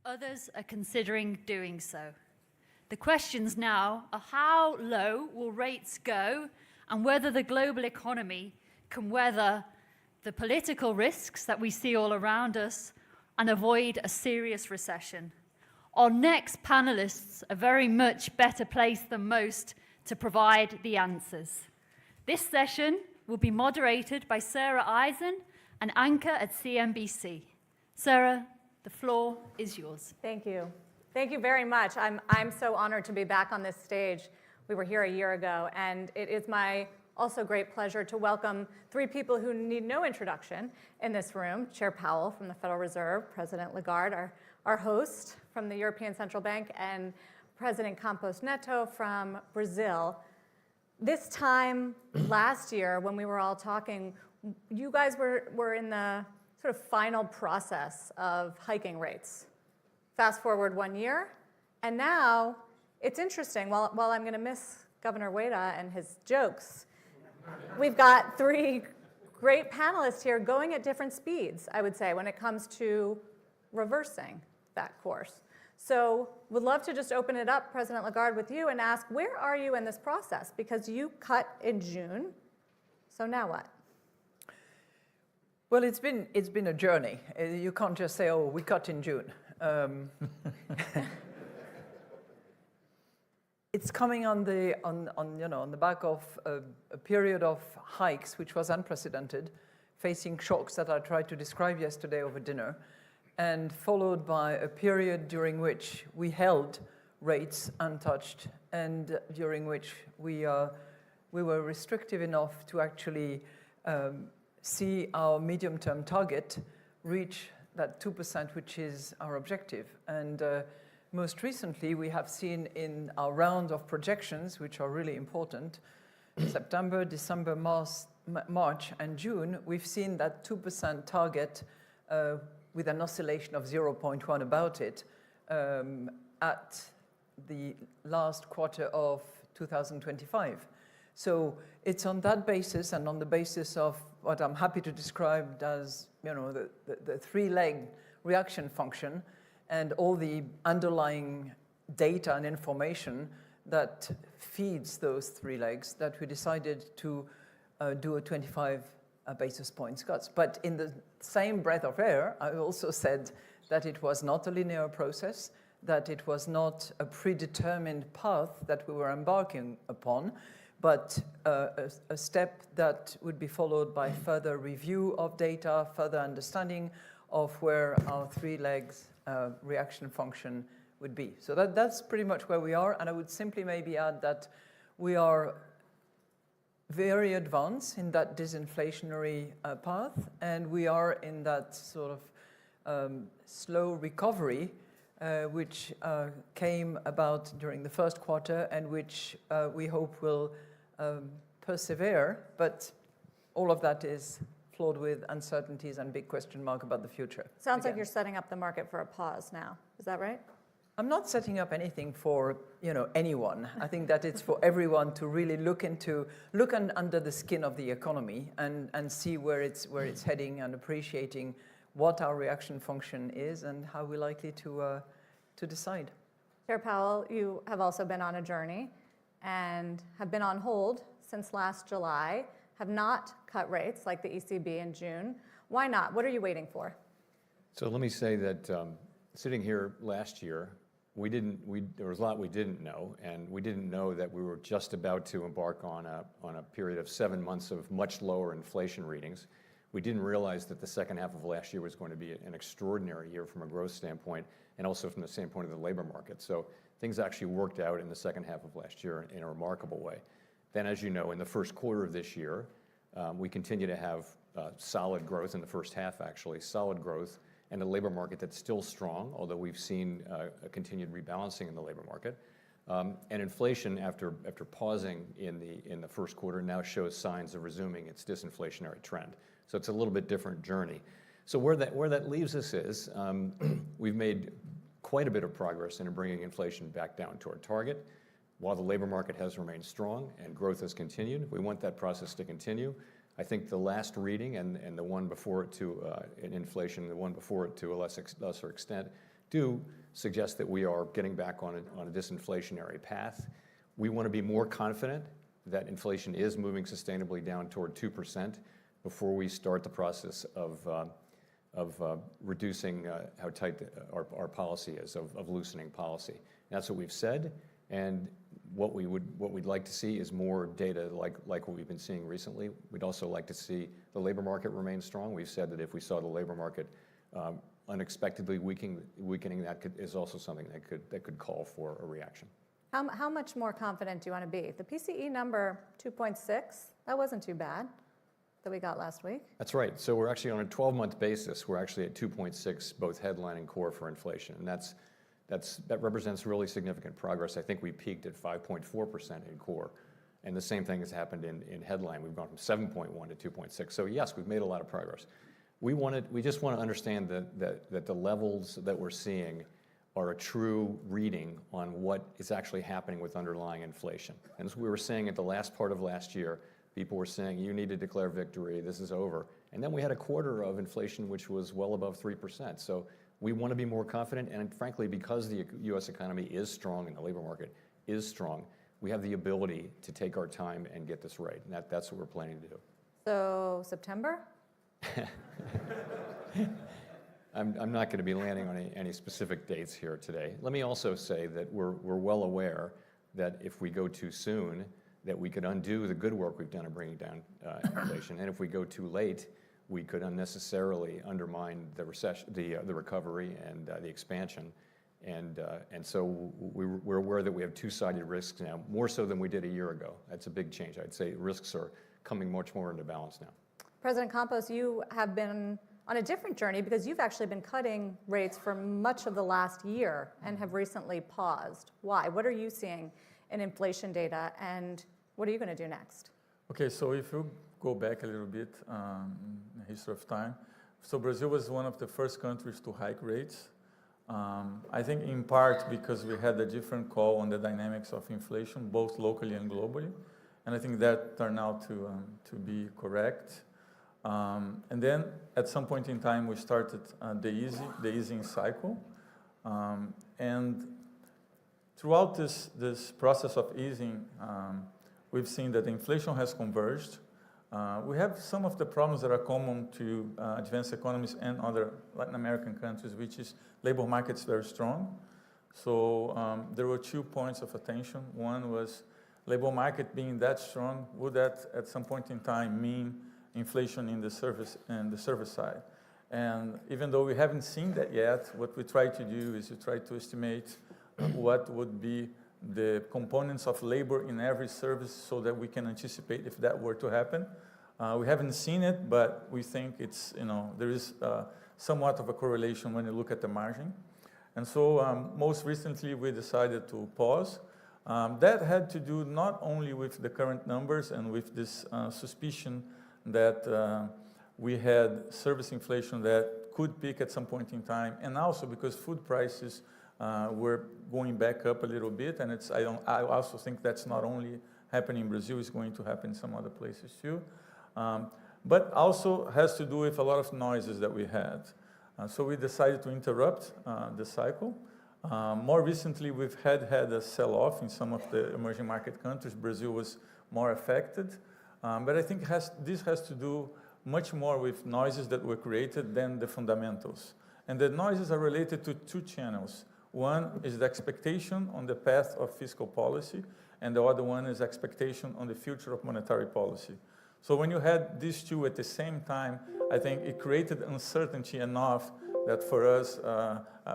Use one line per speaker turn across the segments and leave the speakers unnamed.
Others are considering doing so. The questions now are how low will rates go and whether the global economy can weather the political risks that we see all around us and avoid a serious recession. Our next panelists are very much better placed than most to provide the answers. This session will be moderated by Sarah Eisen, an anchor at CNBC. Sarah, the floor is yours.
Thank you. Thank you very much. I'm so honored to be back on this stage. We were here a year ago, and it is my also great pleasure to welcome three people who need no introduction in this room. Chair Powell from the Federal Reserve, President Lagarde, our host from the European Central Bank, and President Campos Neto from Brazil. This time last year, when we were all talking, you guys were in the sort of final process of hiking rates. Fast forward 1 year, and now it's interesting. While I'm going to miss Governor Ueda and his jokes, we've got three great panelists here going at different speeds, I would say, when it comes to reversing that course. So would love to just open it up, President Lagarde, with you and ask, where are you in this process? Because you cut in June, so now what?
Well, it's been a journey. You can't just say, oh, we cut in June. It's coming on the back of a period of hikes, which was unprecedented, facing shocks that I tried to describe yesterday over dinner, and followed by a period during which we held rates untouched, and during which we were restrictive enough to actually see our medium-term target reach that 2%, which is our objective. And most recently, we have seen in our round of projections, which are really important, September, December, March, and June, we've seen that 2% target with an oscillation of 0.1 about it at the last quarter of 2025. So it's on that basis and on the basis of what I'm happy to describe as the three-leg reaction function and all the underlying data and information that feeds those three legs that we decided to do a 25 basis points cuts. But in the same breath of air, I also said that it was not a linear process, that it was not a predetermined path that we were embarking upon, but a step that would be followed by further review of data, further understanding of where our three legs reaction function would be. So that's pretty much where we are, and I would simply maybe add that we are very advanced in that disinflationary path, and we are in that sort of slow recovery which came about during the first quarter and which we hope will persevere, but all of that is flawed with uncertainties and big question mark about the future.
Sounds like you're setting up the market for a pause now. Is that right?
I'm not setting up anything for anyone. I think that it's for everyone to really look under the skin of the economy and see where it's heading, and appreciating what our reaction function is and how we're likely to decide.
Chair Powell, you have also been on a journey and have been on hold since last July, have not cut rates like the ECB in June. Why not? What are you waiting for?
So let me say that sitting here last year, there was a lot we didn't know, and we didn't know that we were just about to embark on a period of 7 months of much lower inflation readings. We didn't realize that the second half of last year was going to be an extraordinary year from a growth standpoint, and also from the standpoint of the labor market. So things actually worked out in the second half of last year in a remarkable way. Then, as you know, in the first quarter of this year, we continue to have solid growth in the first half, actually, solid growth, and a labor market that's still strong, although we've seen a continued rebalancing in the labor market. And inflation, after pausing in the first quarter, now shows signs of resuming its disinflationary trend. So it's a little bit different journey. So where that leaves us is we've made quite a bit of progress in bringing inflation back down to our target. While the labor market has remained strong and growth has continued, we want that process to continue. I think the last reading and the one before it in inflation, the one before it to a lesser extent, do suggest that we are getting back on a disinflationary path. We want to be more confident that inflation is moving sustainably down toward 2% before we start the process of reducing how tight our policy is, of loosening policy. That's what we've said, and what we'd like to see is more data like what we've been seeing recently. We'd also like to see the labor market remain strong. We've said that if we saw the labor market unexpectedly weakening, that is also something that could call for a reaction.
How much more confident do you want to be? The PCE number, 2.6, that wasn't too bad that we got last week.
That's right. So we're actually on a 12-month basis, we're actually at 2.6, both headline and core for inflation. And that represents really significant progress. I think we peaked at 5.4% in core. And the same thing has happened in headline. We've gone from 7.1 to 2.6. So yes, we've made a lot of progress. We just want to understand that the levels that we're seeing are a true reading on what is actually happening with underlying inflation. And as we were saying at the last part of last year, people were saying, you need to declare victory, this is over. And then we had a quarter of inflation which was well above 3%. So we want to be more confident, and frankly, because the US economy is strong and the labor market is strong, we have the ability to take our time and get this right. And that's what we're planning to do.
So September?
I'm not going to be landing on any specific dates here today. Let me also say that we're well aware that if we go too soon, that we could undo the good work we've done in bringing down inflation, and if we go too late, we could unnecessarily undermine the recession, the recovery, and the expansion, and so we're aware that we have two-sided risks now, more so than we did a year ago. That's a big change. I'd say risks are coming much more into balance now.
President Campos, you have been on a different journey because you've actually been cutting rates for much of the last year and have recently paused. Why? What are you seeing in inflation data, and what are you going to do next?
Okay, so if you go back a little bit in the history of time, so Brazil was one of the first countries to hike rates. I think in part because we had a different call on the dynamics of inflation, both locally and globally, and I think that turned out to be correct. And then at some point in time, we started the easing cycle. And throughout this process of easing, we've seen that inflation has converged. We have some of the problems that are common to advanced economies and other Latin American countries, which is labor markets very strong. So there were 2 points of attention. One was labor market being that strong, would that at some point in time mean inflation in the service side? And even though we haven't seen that yet, what we try to do is to try to estimate what would be the components of labor in every service so that we can anticipate if that were to happen. We haven't seen it, but we think it's, there is somewhat of a correlation when you look at the margin. And so most recently we decided to pause. That had to do not only with the current numbers and with this suspicion that we had service inflation that could peak at some point in time, and also because food prices were going back up a little bit, and I also think that's not only happening in Brazil, it's going to happen in some other places too. But also has to do with a lot of noises that we had. So we decided to interrupt the cycle. More recently, we've had a sell-off in some of the emerging market countries. Brazil was more affected. But I think this has to do much more with noises that were created than the fundamentals. And the noises are related to 2 channels. One is the expectation on the path of fiscal policy, and the other one is expectation on the future of monetary policy. So when you had these 2 at the same time, I think it created uncertainty enough that for us,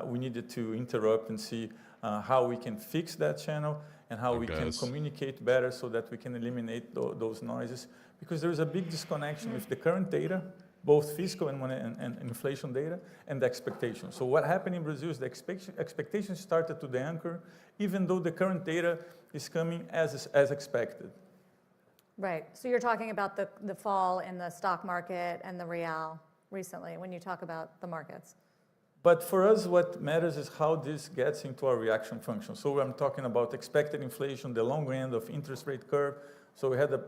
we needed to interrupt and see how we can fix that channel and how we can communicate better so that we can eliminate those noises. Because there is a big disconnection with the current data, both fiscal and inflation data, and the expectation. So what happened in Brazil is the expectations started to de-anchor, even though the current data is coming as expected.
Right. So you're talking about the fall in the stock market and the real recently when you talk about the markets.
But for us, what matters is how this gets into our reaction function. So I'm talking about expected inflation, the long end of interest rate curve. So we had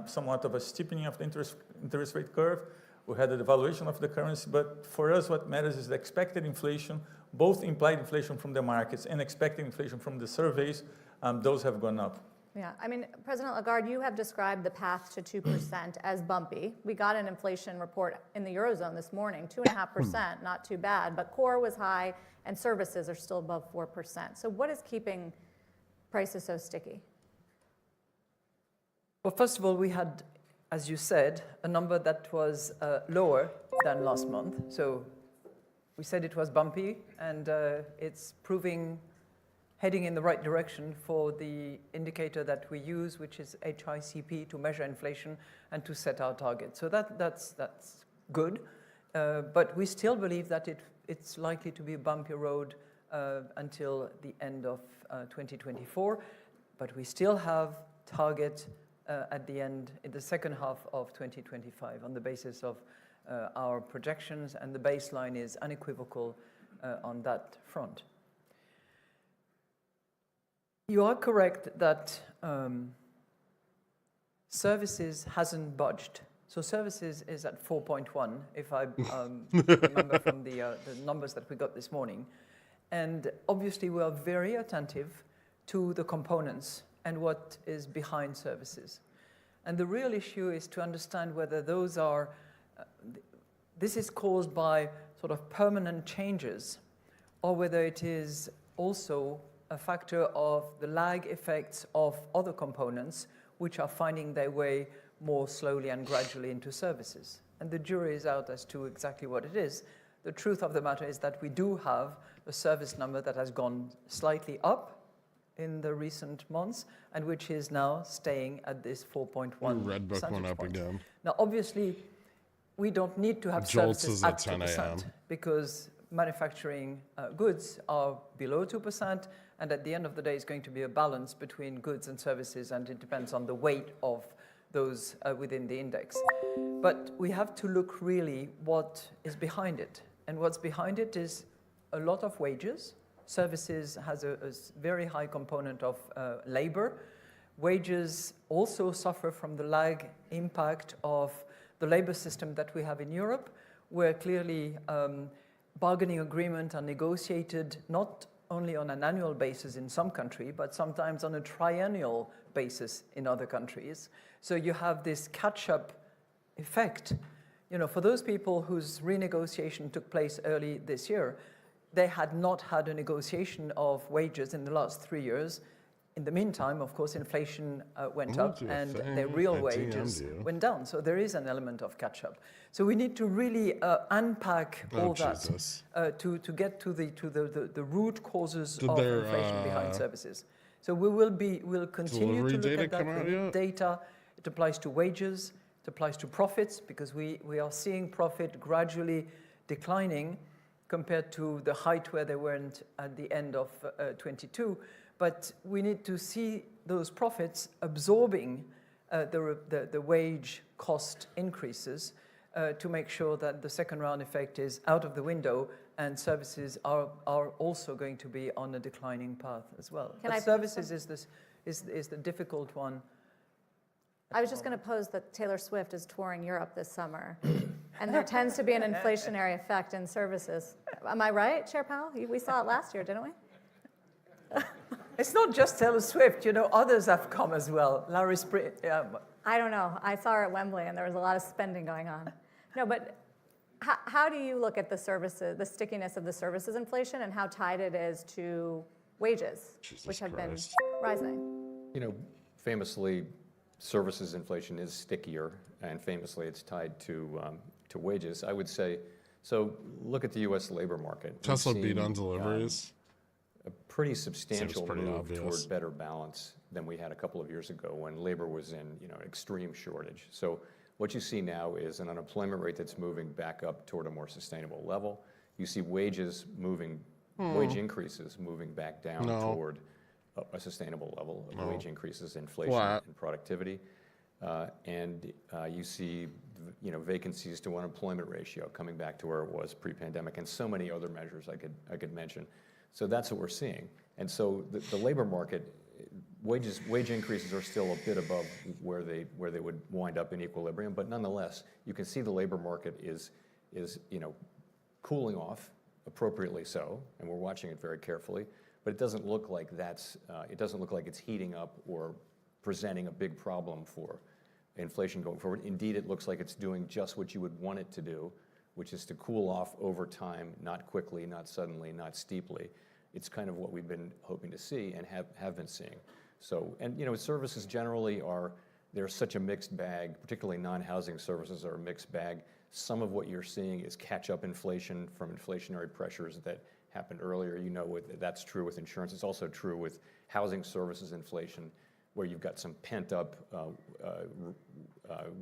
somewhat of a steepening of the interest rate curve. We had the devaluation of the currency, but for us, what matters is the expected inflation, both implied inflation from the markets and expected inflation from the surveys. Those have gone up.
Yeah, I mean, President Lagarde, you have described the path to 2% as bumpy. We got an inflation report in the Eurozone this morning, 2.5%, not too bad, but core was high and services are still above 4%. So what is keeping prices so sticky?
Well, first of all, we had, as you said, a number that was lower than last month. So we said it was bumpy, and it's proving heading in the right direction for the indicator that we use, which is HICP, to measure inflation and to set our target. So that's good, but we still believe that it's likely to be a bumpy road until the end of 2024, but we still have target at the end, in the second half of 2025, on the basis of our projections, and the baseline is unequivocal on that front. You are correct that services hasn't budged. So services is at 4.1, if I remember from the numbers that we got this morning. And obviously we are very attentive to the components and what is behind services. And the real issue is to understand whether those are, this is caused by sort of permanent changes, or whether it is also a factor of the lag effects of other components which are finding their way more slowly and gradually into services. And the jury is out as to exactly what it is. The truth of the matter is that we do have a service number that has gone slightly up in the recent months, and which is now staying at this 4.1
Red Book went
percentage
up
point.
again.
Now, obviously, we don't need to have
Jolts
services
is
at
at 10
2%
a.m.
because manufacturing goods are below 2%, and at the end of the day, it's going to be a balance between goods and services, and it depends on the weight of those within the index. But we have to look really what is behind it. And what's behind it is a lot of wages. Services has a very high component of labor. Wages also suffer from the lag impact of the labor system that we have in Europe, where clearly bargaining agreements are negotiated not only on an annual basis in some country, but sometimes on a triennial basis in other countries. So you have this catch-up effect. You know, for those people whose renegotiation took place early this year, they had not had a negotiation of wages in the last 3 years. In the meantime, of course, inflation went up and their real wages went down. So there is an element of catch-up. So we need to really unpack all that to get to the root causes of inflation behind services. So we'll continue to look at that. We need data. It applies to wages. It applies to profits, because we are seeing profit gradually declining compared to the height where they weren't at the end of 22. But we need to see those profits absorbing the wage cost increases to make sure that the second round effect is out of the window, and services are also going to be on a declining path as well. But services is the difficult one.
I was just going to pose that Taylor Swift is touring Europe this summer, and there tends to be an inflationary effect in services. Am I right, Chair Powell? We saw it last year, didn't we?
It's not just Taylor Swift, you know, others have come as well. Larry Spring, yeah.
I don't know. I saw her at Wembley, and there was a lot of spending going on. No, but how do you look at the services, the stickiness of the services inflation, and how tied it is to wages, which have been rising?
You know, famously, services inflation is stickier, and famously, it's tied to wages. I would say, so look at the U.S. labor market.
Tesla beat on deliveries.
A pretty substantial move
obvious.
toward better balance than we had a couple of years ago when labor was in, you know, extreme shortage. So what you see now is an unemployment rate that's moving back up toward a more sustainable level. You see wages moving, wage increases moving back down toward a sustainable level of wage increases, inflation, and productivity. And you see, you know, vacancies to unemployment ratio coming back to where it was pre-pandemic, and so many other measures I could mention. So that's what we're seeing. And so the labor market, wage increases are still a bit above where they would wind up in equilibrium, but nonetheless, you can see the labor market is cooling off, appropriately so, and we're watching it very carefully. But it doesn't look like it's heating up or presenting a big problem for inflation going forward. Indeed, it looks like it's doing just what you would want it to do, which is to cool off over time, not quickly, not suddenly, not steeply. It's kind of what we've been hoping to see and have been seeing. So, and services generally they're such a mixed bag, particularly non-housing services are a mixed bag. Some of what you're seeing is catch-up inflation from inflationary pressures that happened earlier. That's true with insurance. It's also true with housing services inflation, where you've got some pent-up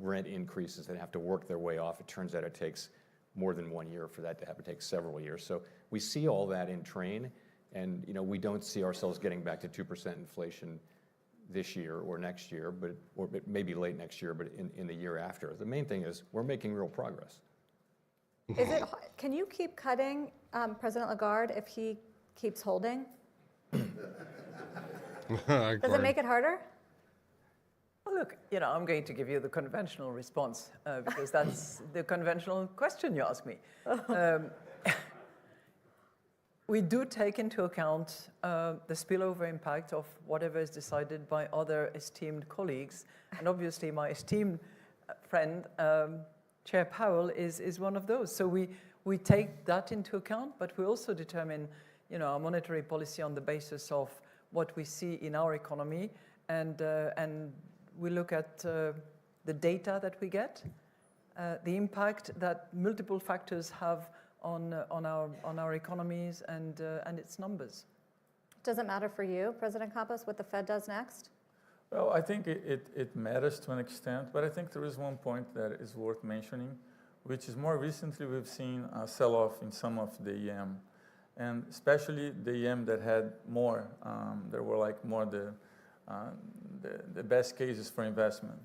rent increases that have to work their way off. It turns out it takes more than 1 year for that to happen. It takes several years. So we see all that in train, and we don't see ourselves getting back to 2% inflation this year or next year, or maybe late next year, but in the year after. The main thing is we're making real progress.
Can you keep cutting President Lagarde if he keeps holding? Does it make it harder?
Well, look, I'm going to give you the conventional response because that's the conventional question you ask me. We do take into account the spillover impact of whatever is decided by other esteemed colleagues. And obviously, my esteemed friend, Chair Powell, is one of those. So we take that into account, but we also determine our monetary policy on the basis of what we see in our economy. And we look at the data that we get, the impact that multiple factors have on our economies and its numbers.
Does it matter for you, President Campos, what the Fed does next?
Well, I think it matters to an extent, but I think there is one point that is worth mentioning, which is more recently we've seen a sell-off in some of the EM, and especially the EM that had more, there were like more the best cases for investment.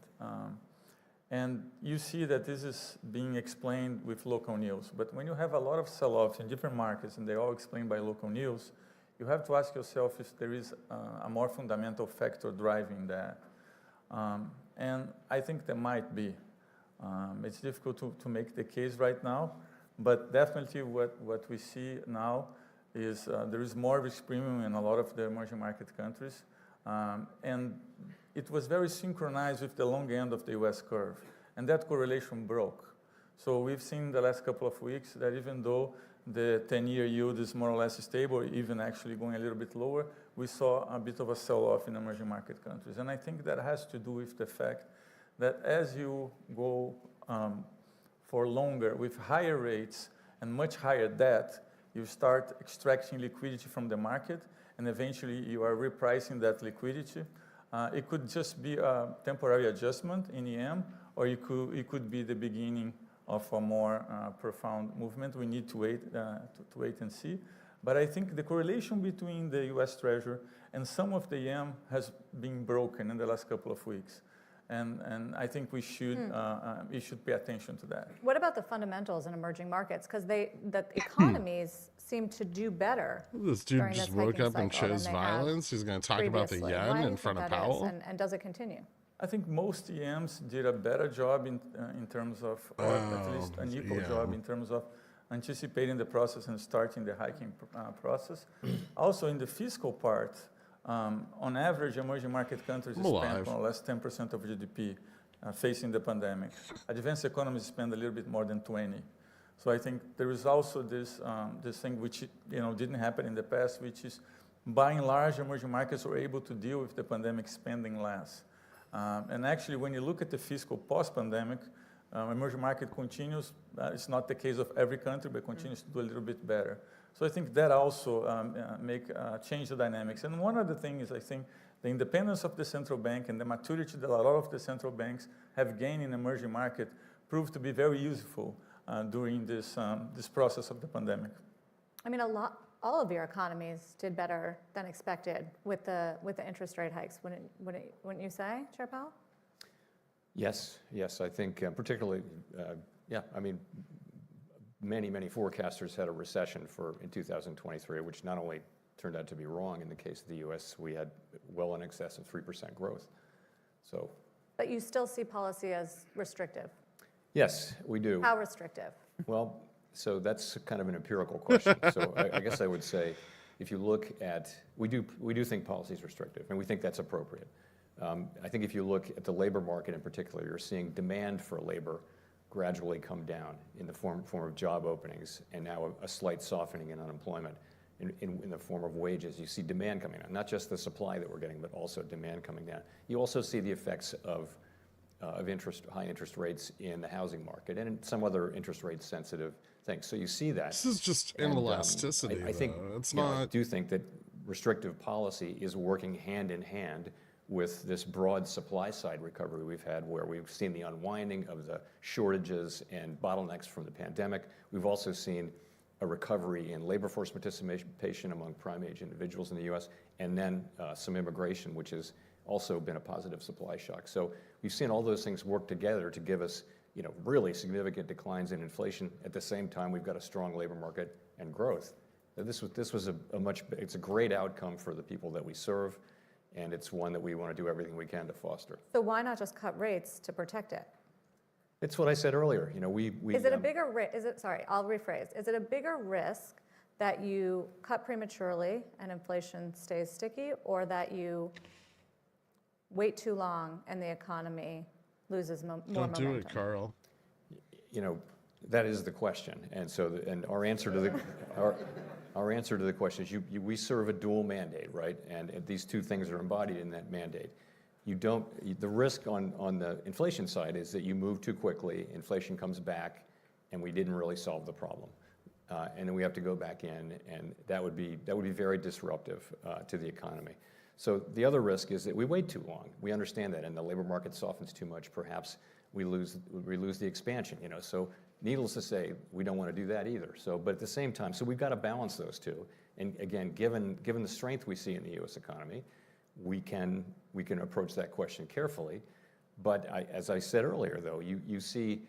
And you see that this is being explained with local news. But when you have a lot of sell-offs in different markets and they're all explained by local news, you have to ask yourself if there is a more fundamental factor driving that. And I think there might be. It's difficult to make the case right now, but definitely what we see now is there is more risk premium in a lot of the emerging market countries. And it was very synchronized with the long end of the US curve, and that correlation broke. So we've seen the last couple of weeks that even though the 10-year yield is more or less stable, even actually going a little bit lower, we saw a bit of a sell-off in emerging market countries. And I think that has to do with the fact that as you go for longer with higher rates and much higher debt, you start extracting liquidity from the market, and eventually you are repricing that liquidity. It could just be a temporary adjustment in EM, or it could be the beginning of a more profound movement. We need to wait and see. But I think the correlation between the US Treasury and some of the EM has been broken in the last couple of weeks. And I think we should pay attention to that.
What about the fundamentals in emerging markets? Because the economies seem to do better.
This dude just woke up and chose violence. He's going to talk about the yen in front of Powell.
And does it continue?
I think most EMs did a better job in terms of, or at least an equal job in terms of anticipating the process and starting the hiking process. Also in the fiscal part, on average, emerging market countries spend more or less 10% of GDP facing the pandemic. Advanced economies spend a little bit more than 20%. So I think there is also this thing which didn't happen in the past, which is by and large, emerging markets were able to deal with the pandemic spending less. And actually, when you look at the fiscal post-pandemic, emerging market continues, it's not the case of every country, but continues to do a little bit better. So I think that also change the dynamics. And one other thing is, I think, the independence of the central bank and the maturity that a lot of the central banks have gained in emerging market proved to be very useful during this process of the pandemic.
I mean, all of your economies did better than expected with the interest rate hikes, wouldn't you say, Chair Powell?
Yes, I think particularly, I mean, many forecasters had a recession in 2023, which not only turned out to be wrong. In the case of the US, we had well in excess of 3% growth. So.
But you still see policy as restrictive?
Yes, we do.
How restrictive?
Well, so that's kind of an empirical question. So I guess I would say, if you look at, we do think policy is restrictive, and we think that's appropriate. I think if you look at the labor market in particular, you're seeing demand for labor gradually come down in the form of job openings, and now a slight softening in unemployment in the form of wages. You see demand coming down, not just the supply that we're getting, but also demand coming down. You also see the effects of high interest rates in the housing market and in some other interest rate sensitive things. So you see that.
This is just inelasticity,
I think,
it's
not.
not.
I do think that restrictive policy is working hand in hand with this broad supply side recovery we've had, where we've seen the unwinding of the shortages and bottlenecks from the pandemic. We've also seen a recovery in labor force participation among prime age individuals in the US, and then some immigration, which has also been a positive supply shock. So we've seen all those things work together to give us, really significant declines in inflation. At the same time, we've got a strong labor market and growth. This was it's a great outcome for the people that we serve, and it's one that we want to do everything we can to foster.
So why not just cut rates to protect it?
It's what I said earlier.
Is it a bigger risk? Sorry, I'll rephrase. Is it a bigger risk that you cut prematurely and inflation stays sticky, or that you wait too long and the economy loses more momentum?
Don't do it, Carl.
That is the question, and so our answer to the our answer to the question is we serve a dual mandate, right? And these two things are embodied in that mandate. The risk on the inflation side is that you move too quickly, inflation comes back, and we didn't really solve the problem, and then we have to go back in, and that would be very disruptive to the economy. So the other risk is that we wait too long. We understand that, and the labor market softens too much. Perhaps we lose the expansion. So needless to say, we don't want to do that either. So, but at the same time, so we've got to balance those two. And again, given the strength we see in the U.S. economy, we can approach that question carefully. But as I said earlier, though, you see,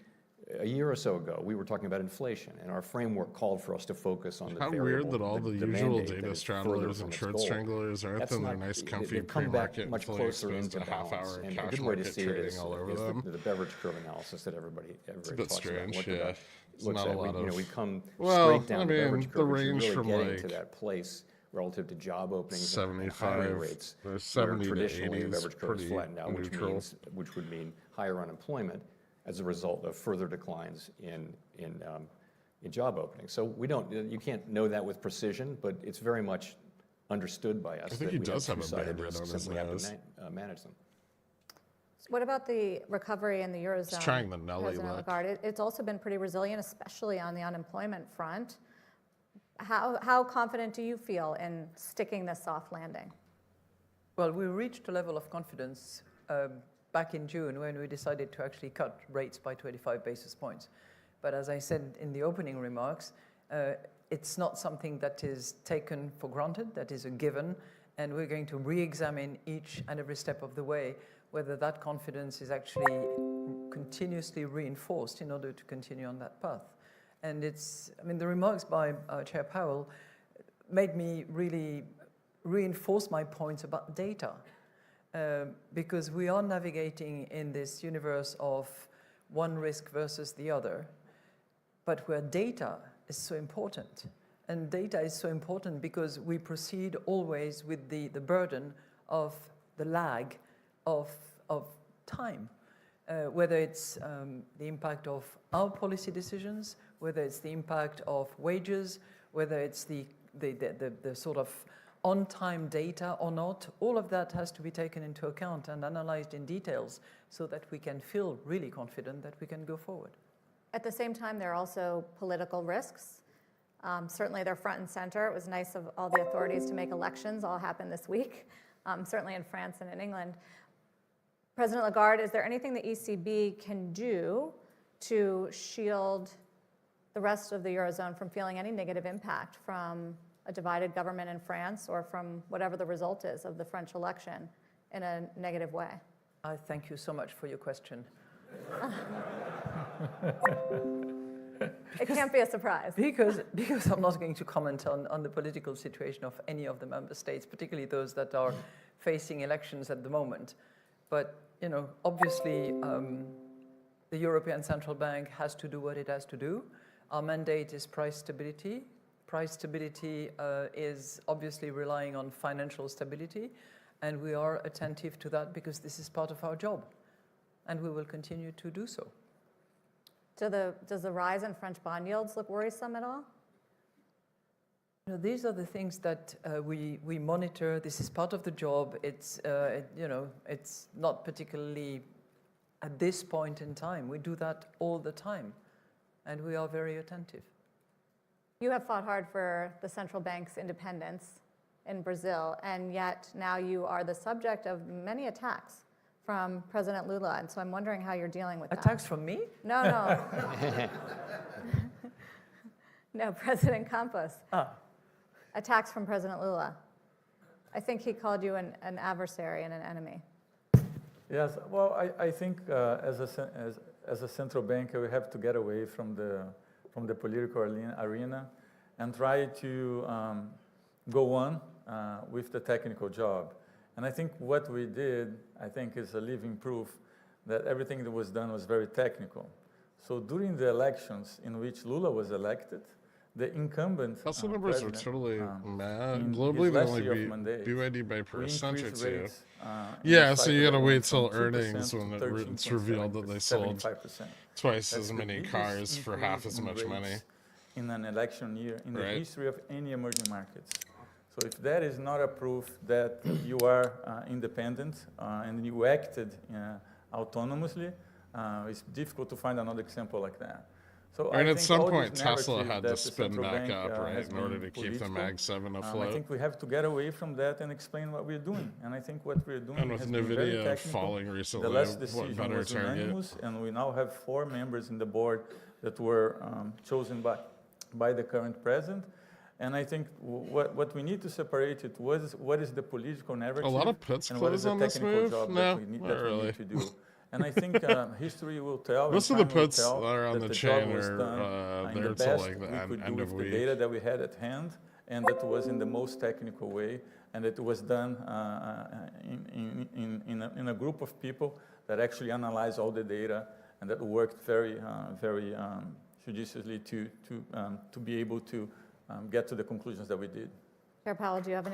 a year or so ago, we were talking about inflation, and our framework called for us to focus on the
How
variable.
weird that all the usual data stranglers and short stranglers aren't in their nice, comfy pre-market
much
fully
closer
exposed
into
to half-hour
balance. And
cash
a good way to
market
see it
trading
is
all over them.
the beverage curve analysis that everybody
It's a bit
talks
strange,
about.
yeah. It's not a lot of.
We come
Well,
straight down
I
the beverage
mean,
curve,
the
which is
range
really
from
getting to
like
that place relative to job openings and hiring
75,
rates,
there's
where
70 to
traditionally
80
the
is
beverage curve is
pretty
flattened out, which would mean higher unemployment as a result of further declines in job openings. So you can't know that with precision, but it's very much understood by us.
I think
that
he
we
does have a
two-sided
Band-Aid
risks,
on
and
his
we have
nose.
to manage them.
What about the recovery in the Eurozone?
He's trying the Nelly
President
look.
Lagarde? It's also been pretty resilient, especially on the unemployment front. How confident do you feel in sticking this soft landing?
Well, we reached a level of confidence back in June when we decided to actually cut rates by 25 basis points. But as I said in the opening remarks, it's not something that is taken for granted, that is a given, and we're going to re-examine each and every step of the way whether that confidence is actually continuously reinforced in order to continue on that path. And the remarks by Chair Powell made me really reinforce my points about data, because we are navigating in this universe of one risk versus the other, but where data is so important. And data is so important because we proceed always with the burden of the lag of time, whether it's the impact of our policy decisions, whether it's the impact of wages, whether it's the sort of on-time data or not. All of that has to be taken into account and analyzed in details so that we can feel really confident that we can go forward.
At the same time, there are also political risks. Certainly they're front and center. It was nice of all the authorities to make elections all happen this week, certainly in France and in England. President Lagarde, is there anything the ECB can do to shield the rest of the Eurozone from feeling any negative impact from a divided government in France or from whatever the result is of the French election in a negative way?
I thank you so much for your question.
It can't be a surprise.
Because I'm not going to comment on the political situation of any of the member states, particularly those that are facing elections at the moment. But, obviously, the European Central Bank has to do what it has to do. Our mandate is price stability. Price stability is obviously relying on financial stability, and we are attentive to that because this is part of our job, and we will continue to do so.
Does the rise in French bond yields look worrisome at all?
These are the things that we monitor. This is part of the job. It's not particularly at this point in time. We do that all the time, and we are very attentive.
You have fought hard for the central bank's independence in Brazil, and yet now you are the subject of many attacks from President Lula, and so I'm wondering how you're dealing with that.
Attacks from me?
No. No, President Campos. Attacks from President Lula. I think he called you an adversary and an enemy.
Yes, well, I think as a central bank, we have to get away from the political arena and try to go on with the technical job. And I think what we did, is a living proof that everything that was done was very technical. So during the elections in which Lula was elected, the incumbent
Also, numbers are totally mad.
in
Globally,
his
they
last
only
year of
beat
mandate,
BYD by
we
percent or
increased
two.
rates,
Yeah, so you
got
gotta
to
wait till earnings when it's revealed that they sold
75%.
twice
That's
as
the
many
biggest
cars for half as
increase in
much money.
rates in an election year in the
Right.
history of any emerging markets. So if that is not a proof that you are independent and you acted autonomously, it's difficult to find another example like that. So
And at
think
some
all this
point, Tesla
narrative
had
that
to
the
spin
central
back
bank,
up, right,
has
in order to
been
keep the
political.
Mag 7
I
afloat.
think we have to get away from that and explain what we're doing. And I think what we're doing
And with
has been very
NVIDIA
technical.
falling recently,
The last
what
decision
better
was
target?
unanimous, and we now have 4 members in the board that were chosen by the current president. And I think what we need to separate it was what is the political narrative
A lot of puts
and what is
close
the
on this
technical
move?
job
No,
that we need
not really.
to do. And I think history will tell.
Most
and
of the
time will
puts
tell
that are on
that
the
job
chain
was
are
done in
there
the
till
best
like the
we could do
end
with
of
the
week.
data that we had at hand, and that was in the most technical way, and it was done in a group of people that actually analyzed all the data and that worked very judiciously to be able to get to the conclusions that we did.
Chair Powell, do you have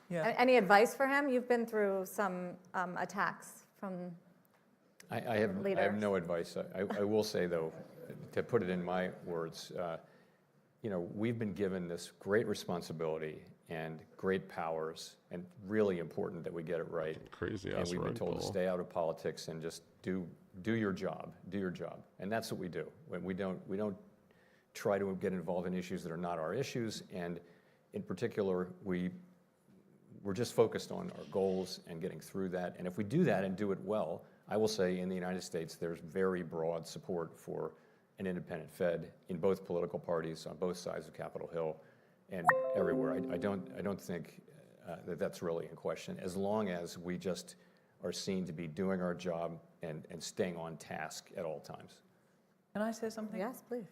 Yeah.
any advice for him? You've been through some attacks from
I have
leaders.
no advice. I will say, though, to put it in my words, we've been given this great responsibility and great powers, and really important that we get it right.
Crazy
And
ass
we've been
Red
told to
Bull.
stay out of politics and just do your job, and that's what we do. We don't try to get involved in issues that are not our issues, and in particular, we're just focused on our goals and getting through that. And if we do that and do it well, I will say in the United States, there's very broad support for an independent Fed in both political parties on both sides of Capitol Hill and everywhere. I don't think that that's really in question, as long as we just are seen to be doing our job and staying on task at all times.
Can I say something?
Yes, please.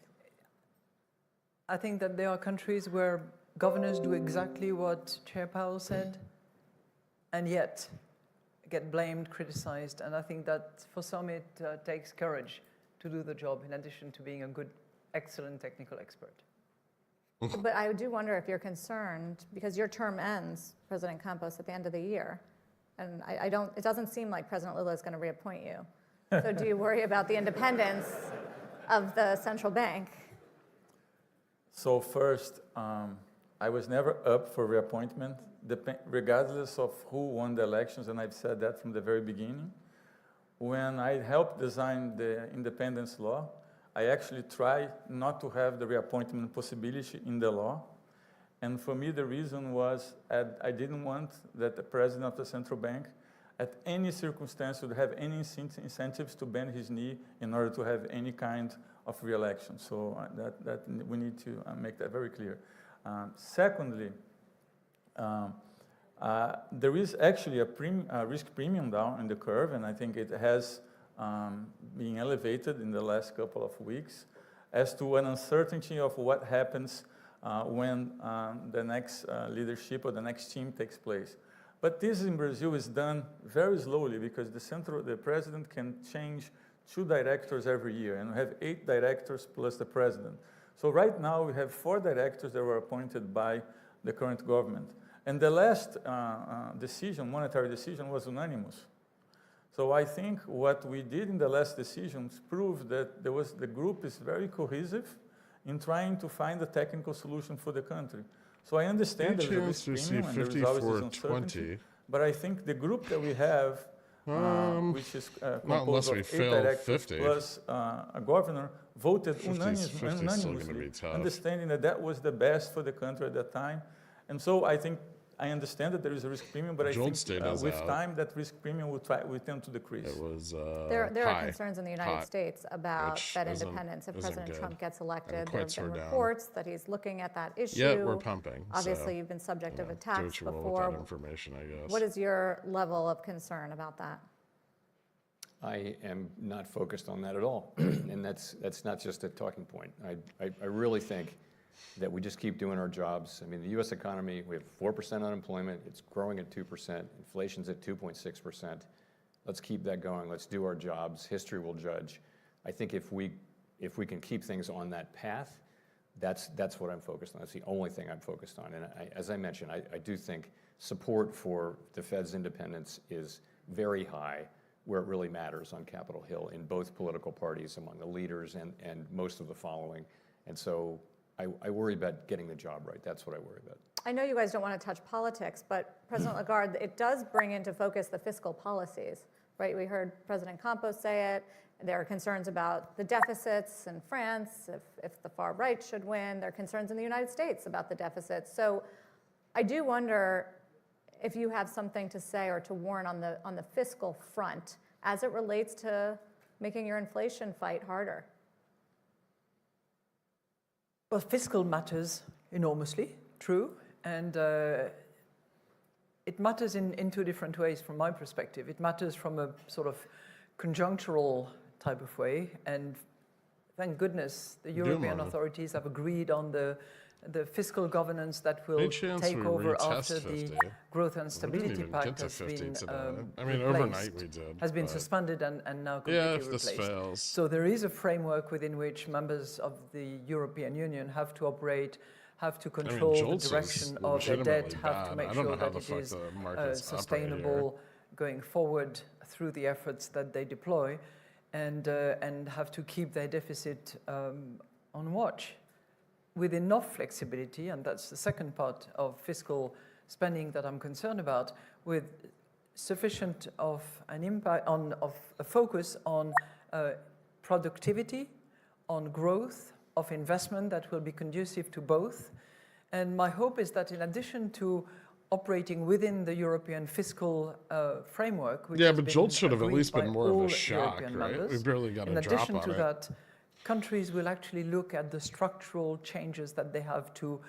I think that there are countries where governors do exactly what Chair Powell said, and yet get blamed, criticized, and I think that for some it takes courage to do the job in addition to being a good, excellent technical expert.
But I do wonder if you're concerned, because your term ends, President Campos, at the end of the year, and it doesn't seem like President Lula is going to reappoint you. So do you worry about the independence of the central bank?
So first, I was never up for reappointment, regardless of who won the elections, and I've said that from the very beginning. When I helped design the independence law, I actually tried not to have the reappointment possibility in the law. And for me, the reason was I didn't want that the president of the central bank, at any circumstance, would have any incentives to bend his knee in order to have any kind of re-election. So that we need to make that very clear. Secondly, there is actually a risk premium down in the curve, and I think it has been elevated in the last couple of weeks. as to an uncertainty of what happens when the next leadership or the next team takes place. But this in Brazil is done very slowly because the president can change 2 directors every year, and we have 8 directors plus the president. So right now we have 4 directors that were appointed by the current government. And the last monetary decision, was unanimous. So I think what we did in the last decisions proved that the group is very cohesive in trying to find a technical solution for the country. So I understand there's a risk premium and there's always this uncertainty, but I think the group that we have, which is composed of 8 directors plus a governor, voted unanimously, understanding that that was the best for the country at that time. And so I understand that there is a risk premium, but I think with time that risk premium will tend to decrease.
It was
There are concerns in the United States about Fed independence. If President Trump gets elected, there have been reports that he's looking at that issue.
Yeah, we're pumping.
Obviously, you've been subject of attacks
Do what you will
before.
with that information, I guess.
What is your level of concern about that?
I am not focused on that at all. And that's not just a talking point. I really think that we just keep doing our jobs. I mean, the U.S. economy, we have 4% unemployment. It's growing at 2%. Inflation's at 2.6%. Let's keep that going. Let's do our jobs. History will judge. I think if we can keep things on that path, that's what I'm focused on. That's the only thing I'm focused on. And as I mentioned, I do think support for the Fed's independence is very high, where it really matters on Capitol Hill in both political parties, among the leaders and most of the following. And so I worry about getting the job right. That's what I worry about.
I know you guys don't want to touch politics, but President Lagarde, it does bring into focus the fiscal policies, right? We heard President Campos say it. There are concerns about the deficits in France, if the far right should win. There are concerns in the United States about the deficits. So I do wonder if you have something to say or to warn on the fiscal front as it relates to making your inflation fight harder.
Well, fiscal matters enormously, true, and it matters in 2 different ways from my perspective. It matters from a sort of conjunctural type of way, and thank goodness the European authorities have agreed on the fiscal governance that will take over after the Growth and Stability Pact has been
overnight we did.
Has been suspended and now completely replaced.
This fails.
So there is a framework within which members of the European Union have to operate, have to control the direction of their debt, have to make sure that it is sustainable going forward through the efforts that they deploy, and have to keep their deficit on watch with enough flexibility, and that's the second part of fiscal spending that I'm concerned about, with sufficient of an impact of a focus on productivity, on growth, of investment that will be conducive to both. And my hope is that in addition to operating within the European fiscal framework, which
but JOLTS should have at least been more of a shock, right? We barely got a drop on it.
In addition to that, countries will actually look at the structural changes that they have to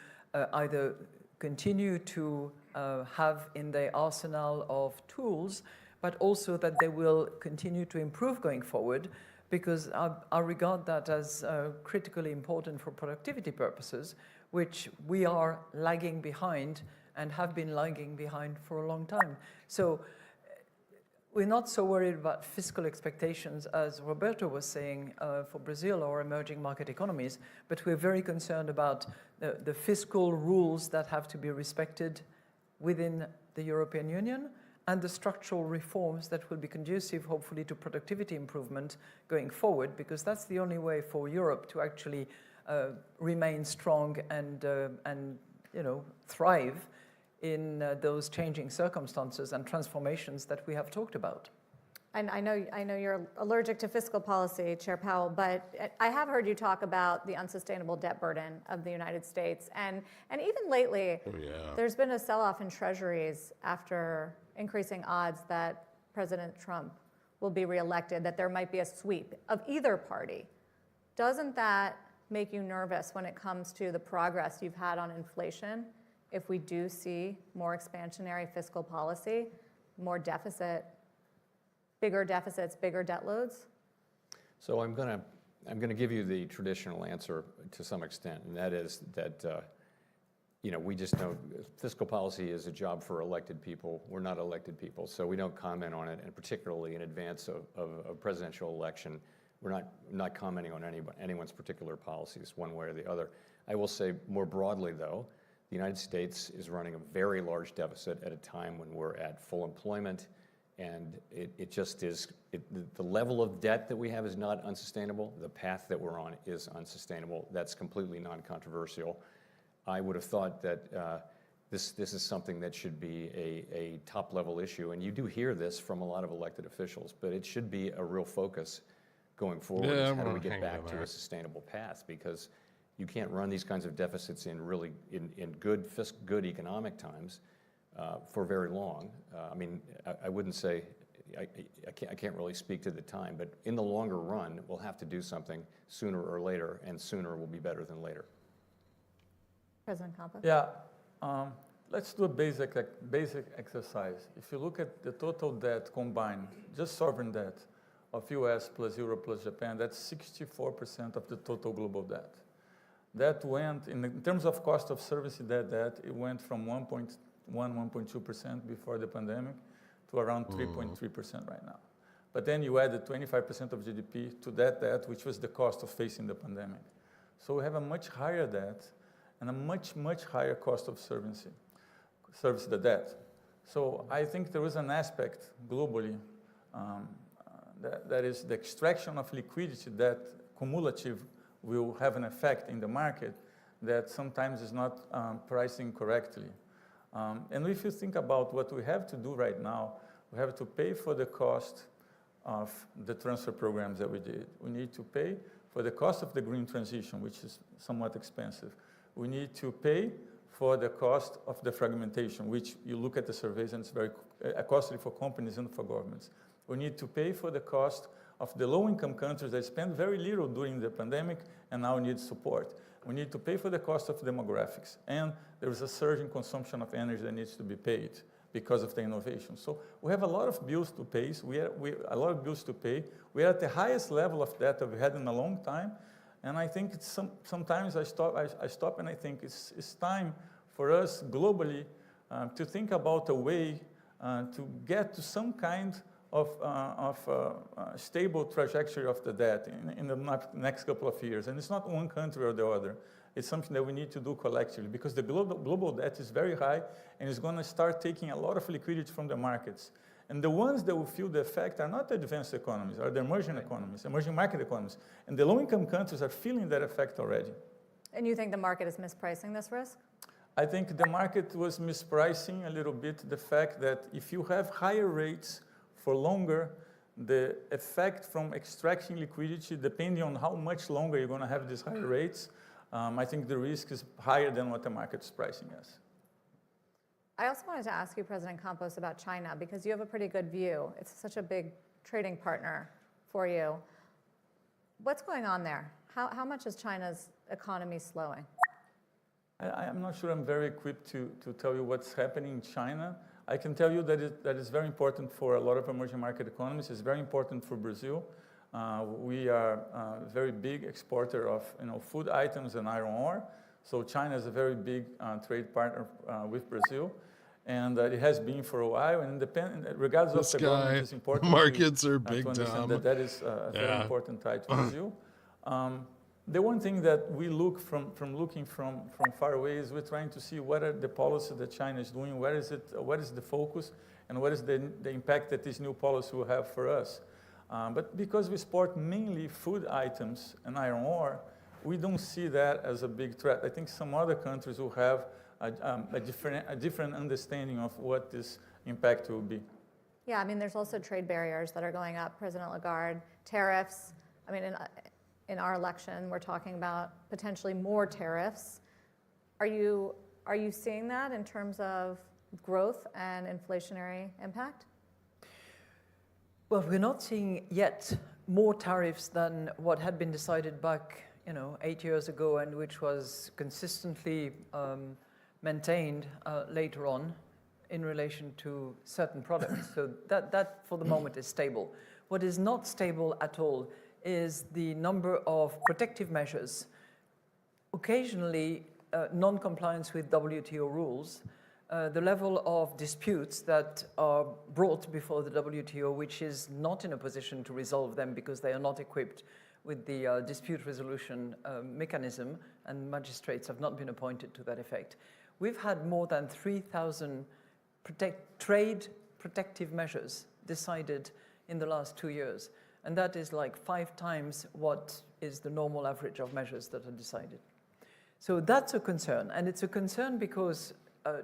either continue to have in their arsenal of tools, but also that they will continue to improve going forward, because I regard that as critically important for productivity purposes, which we are lagging behind and have been lagging behind for a long time. So we're not so worried about fiscal expectations, as Roberto was saying, for Brazil or emerging market economies, but we're very concerned about the fiscal rules that have to be respected within the European Union and the structural reforms that will be conducive, hopefully, to productivity improvement going forward, because that's the only way for Europe to actually remain strong and thrive in those changing circumstances and transformations that we have talked about.
And I know you're allergic to fiscal policy, Chair Powell, but I have heard you talk about the unsustainable debt burden of the United States. And even lately, there's been a sell-off in treasuries after increasing odds that President Trump will be reelected, that there might be a sweep of either party. Doesn't that make you nervous when it comes to the progress you've had on inflation if we do see more expansionary fiscal policy, more deficit, bigger deficits, bigger debt loads?
So I'm going to I'm going to give you the traditional answer to some extent, and that is that we just know fiscal policy is a job for elected people. We're not elected people, so we don't comment on it, and particularly in advance of a presidential election, we're not commenting on anyone's particular policies one way or the other. I will say more broadly, though, the United States is running a very large deficit at a time when we're at full employment, and it just is, the level of debt that we have is not unsustainable. The path that we're on is unsustainable. That's completely non-controversial. I would have thought that this is something that should be a top-level issue, and you do hear this from a lot of elected officials, but it should be a real focus going forward.
Yeah,
How do we
hang
get back
in
to
there.
a sustainable path? Because you can't run these kinds of deficits in good economic times for very long. I mean, I wouldn't say, I can't really speak to the time, but in the longer run, we'll have to do something sooner or later, and sooner will be better than later.
President Campos?
Yeah, let's do a basic exercise. If you look at the total debt combined, just sovereign debt of US plus Europe plus Japan, that's 64% of the total global debt. That went, in terms of cost of servicing that debt, it went from 1.1%, 1.2% before the pandemic to around 3.3% right now. But then you added 25% of GDP to that debt, which was the cost of facing the pandemic. So we have a much higher debt and a much, much higher cost of service the debt. So I think there is an aspect globally that is the extraction of liquidity that cumulative will have an effect in the market that sometimes is not pricing correctly. And if you think about what we have to do right now, we have to pay for the cost of the transfer programs that we did. We need to pay for the cost of the green transition, which is somewhat expensive. We need to pay for the cost of the fragmentation, which you look at the surveys and it's very costly for companies and for governments. We need to pay for the cost of the low-income countries that spent very little during the pandemic and now need support. We need to pay for the cost of demographics. And there is a surge in consumption of energy that needs to be paid because of the innovation. So we have a lot of bills to pay. A lot of bills to pay. We are at the highest level of debt that we had in a long time. And I think it's sometimes I stop and I think it's time for us globally to think about a way to get to some kind of stable trajectory of the debt in the next couple of years. And it's not one country or the other. It's something that we need to do collectively because the global debt is very high and it's going to start taking a lot of liquidity from the markets. And the ones that will feel the effect are not the advanced economies, are the emerging economies, emerging market economies. And the low-income countries are feeling that effect already.
And you think the market is mispricing this risk?
I think the market was mispricing a little bit the fact that if you have higher rates for longer, the effect from extracting liquidity, depending on how much longer you're going to have these higher rates, I think the risk is higher than what the market is pricing as.
I also wanted to ask you, President Campos, about China, because you have a pretty good view. It's such a big trading partner for you. What's going on there? How much is China's economy slowing?
I'm not sure I'm very equipped to tell you what's happening in China. I can tell you that it's very important for a lot of emerging market economies. It's very important for Brazil. We are a very big exporter of food items and iron ore. So China is a very big trade partner with Brazil. And it has been for a while. And regardless of the government, it's important
markets are
to
big
understand
dumb.
that is a very important tie to Brazil. The one thing that we look from looking from far away is we're trying to see what are the policies that China is doing, what is the focus, and what is the impact that this new policy will have for us. But because we export mainly food items and iron ore, we don't see that as a big threat. I think some other countries will have a different understanding of what this impact will be.
Yeah, I mean, there's also trade barriers that are going up. President Lagarde, tariffs. I mean, in our election, we're talking about potentially more tariffs. Are you seeing that in terms of growth and inflationary impact?
Well, we're not seeing yet more tariffs than what had been decided back 8 years ago and which was consistently maintained later on in relation to certain products. So that for the moment is stable. What is not stable at all is the number of protective measures, occasionally non-compliance with WTO rules, the level of disputes that are brought before the WTO, which is not in a position to resolve them because they are not equipped with the dispute resolution mechanism, and magistrates have not been appointed to that effect. We've had more than 3,000 trade protective measures decided in the last 2 years, and that is like 5 times what is the normal average of measures that are decided. So that's a concern, and it's a concern because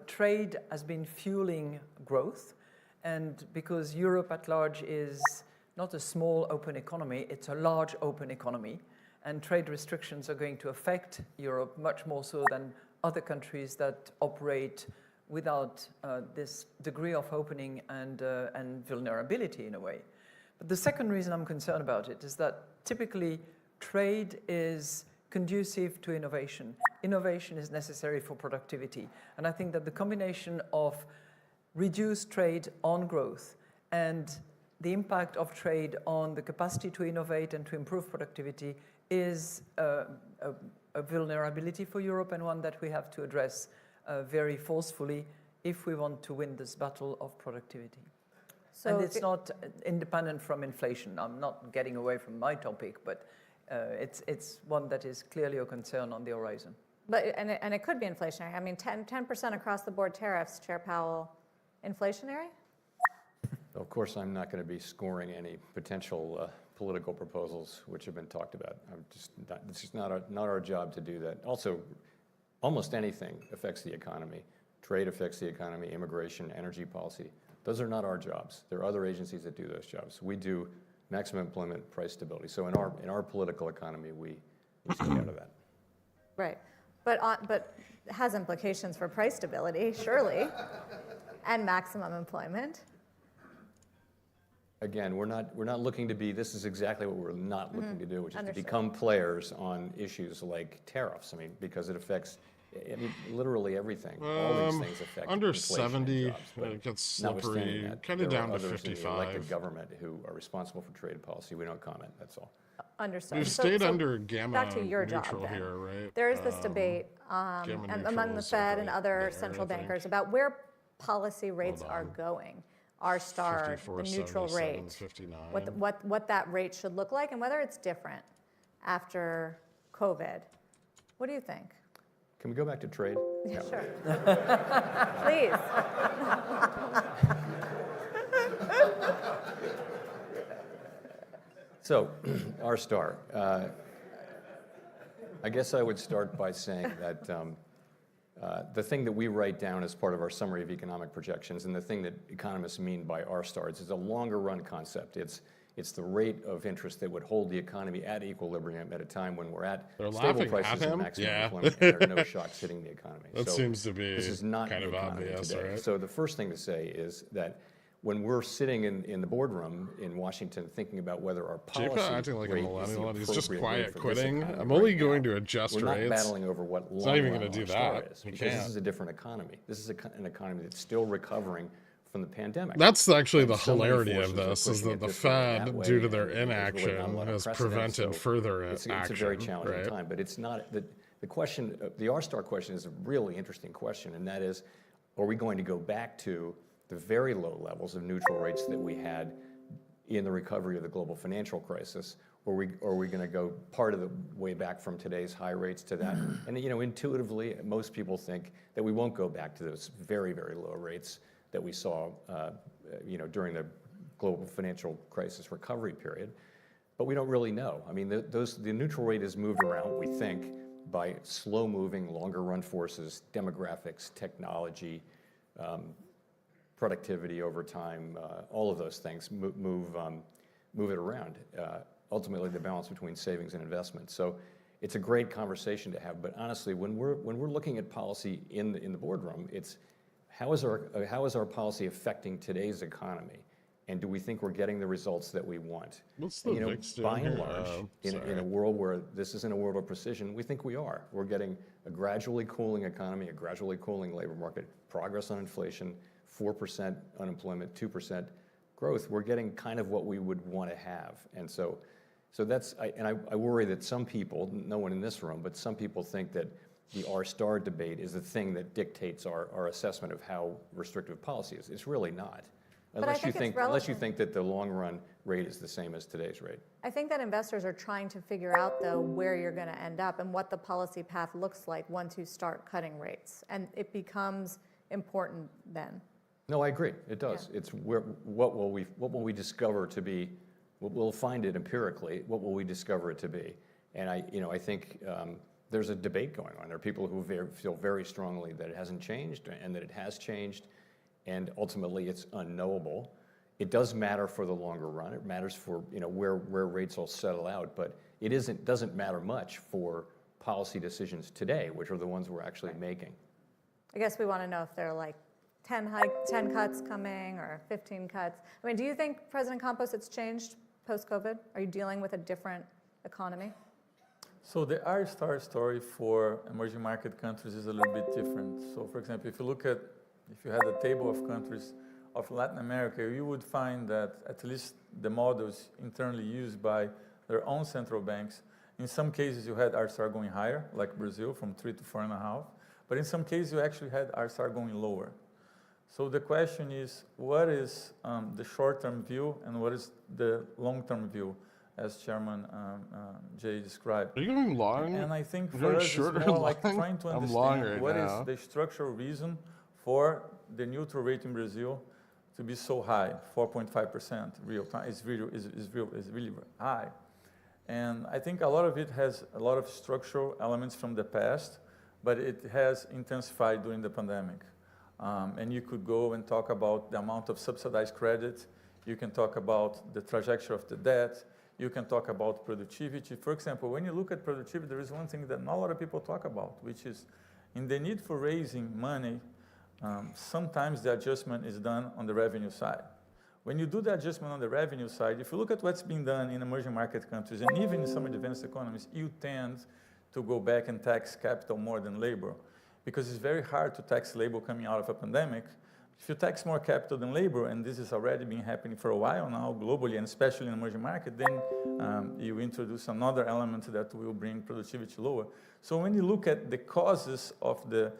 trade has been fueling growth, and because Europe at large is not a small open economy, it's a large open economy, and trade restrictions are going to affect Europe much more so than other countries that operate without this degree of opening and vulnerability in a way. But the second reason I'm concerned about it is that typically trade is conducive to innovation. Innovation is necessary for productivity. And I think that the combination of reduced trade on growth and the impact of trade on the capacity to innovate and to improve productivity is a vulnerability for Europe, and one that we have to address very forcefully if we want to win this battle of productivity. So and it's not independent from inflation. I'm not getting away from my topic, but it's one that is clearly a concern on the horizon.
But and it could be inflationary. I mean, 10% across the board tariffs, Chair Powell, inflationary?
Of course, I'm not going to be scoring any potential political proposals which have been talked about. It's just not our job to do that. Also, almost anything affects the economy. Trade affects the economy, immigration, energy policy. Those are not our jobs. There are other agencies that do those jobs. We do maximum employment, price stability. So in our political economy, we stay out of that.
Right, but it has implications for price stability, surely, and maximum employment.
Again, we're not looking to be, this is exactly what we're not looking to do, which is to become players on issues like tariffs. I mean, because it affects literally everything. All these things affect
under
inflation
70,
and jobs,
it gets slippery, kind of
there
down
are
to
others in the
55.
elected government who are responsible for trade policy. We don't comment, that's all.
Understood.
We've stayed under gamma
back to your
neutral
job, then.
here, right?
There is this debate
gamma
among the
neutral is
Fed and
over
other
there,
central
I think.
bankers about where policy rates are going. R star, the neutral rate,
59.
what that rate should look like, and whether it's different after COVID. What do you think?
Can we go back to trade?
Yeah, sure. Please.
So, R-star. I guess I would start by saying that the thing that we write down as part of our summary of economic projections, and the thing that economists mean by R-stars, is a longer run concept. It's the rate of interest that would hold the economy at equilibrium at a time when we're at stable prices and maximum employment, and there are no shocks hitting the economy.
That seems to be
this is not
kind
the
of
economy
obvious,
today.
right?
So the first thing to say is that when we're sitting in the boardroom in Washington thinking about whether our policy
JPA acting like a
rate
millennial, and
is
he's just
the
quiet
appropriate rate for this
quitting.
economy
I'm only
right
going
now,
to adjust
we're
rates.
not battling over what
not even
long
gonna do
R-star
that.
is,
You
because this
can't.
is a different economy. This is an economy that's still recovering from the pandemic.
That's actually
And
the
so many
hilarity
forces
of
are
this, is
pushing
that
it
the
this way and that
Fed,
way,
due to their
and there's really not a
inaction,
lot of
has
precedent.
prevented
So
further
it's
action.
a very challenging
right?
time, but it's not, the question, the R-star question is a really interesting question, and that is, are we going to go back to the very low levels of neutral rates that we had in the recovery of the global financial crisis, or are we going to go part of the way back from today's high rates to that? And intuitively, most people think that we won't go back to those very, very low rates that we saw during the global financial crisis recovery period. But we don't really know. I mean, the neutral rate has moved around, we think, by slow-moving, longer-run forces, demographics, technology, productivity over time, all of those things move it around. Ultimately, the balance between savings and investment. So it's a great conversation to have. But honestly, when we're looking at policy in the boardroom, it's how is our policy affecting today's economy, and do we think we're getting the results that we want?
What's the VIX doing
by and
here?
large, in a world where this isn't a world of precision, we think we are. We're getting a gradually cooling economy, a gradually cooling labor market, progress on inflation, 4% unemployment, 2% growth. We're getting kind of what we would want to have. And so So that's, I worry that some people, no one in this room, but some people think that the R-star debate is the thing that dictates our assessment of how restrictive policy is. It's really not.
But I think it's relevant.
Unless you think that the long run rate is the same as today's rate.
I think that investors are trying to figure out, though, where you're going to end up and what the policy path looks like once you start cutting rates. And it becomes important then.
No, I agree. It does.
Yeah.
It's what will we discover to be? We'll find it empirically. What will we discover it to be? And I think there's a debate going on. There are people who feel very strongly that it hasn't changed and that it has changed, and ultimately it's unknowable. It does matter for the longer run. It matters for where rates will settle out, but it doesn't matter much for policy decisions today, which are the ones we're actually making.
I guess we want to know if there are like 10 cuts coming or 15 cuts. I mean, do you think, President Campos, it's changed post-COVID? Are you dealing with a different economy?
So the R-star story for emerging market countries is a little bit different. So for example, if you had a table of countries of Latin America, you would find that at least the models internally used by their own central banks, in some cases you had R-star going higher, like Brazil, from 3 to 4.5. But in some cases you actually had R-star going lower. So the question is, what is the short-term view and what is the long-term view, as Chairman Jay described?
Are you going long?
And I think
You're
for us,
short
it's
or
more like
long?
trying to
I'm long
understand
right
what
now.
is the structural reason for the neutral rate in Brazil to be so high, 4.5% real time, is really high. And I think a lot of it has a lot of structural elements from the past, but it has intensified during the pandemic. And you could go and talk about the amount of subsidized credit. You can talk about the trajectory of the debt. You can talk about productivity. For example, when you look at productivity, there is one thing that not a lot of people talk about, which is in the need for raising money, sometimes the adjustment is done on the revenue side. When you do the adjustment on the revenue side, if you look at what's being done in emerging market countries and even in some advanced economies, you tend to go back and tax capital more than labor, because it's very hard to tax labor coming out of a pandemic. If you tax more capital than labor, and this has already been happening for a while now globally, and especially in emerging market, then you introduce another element that will bring productivity lower. So when you look at the causes of the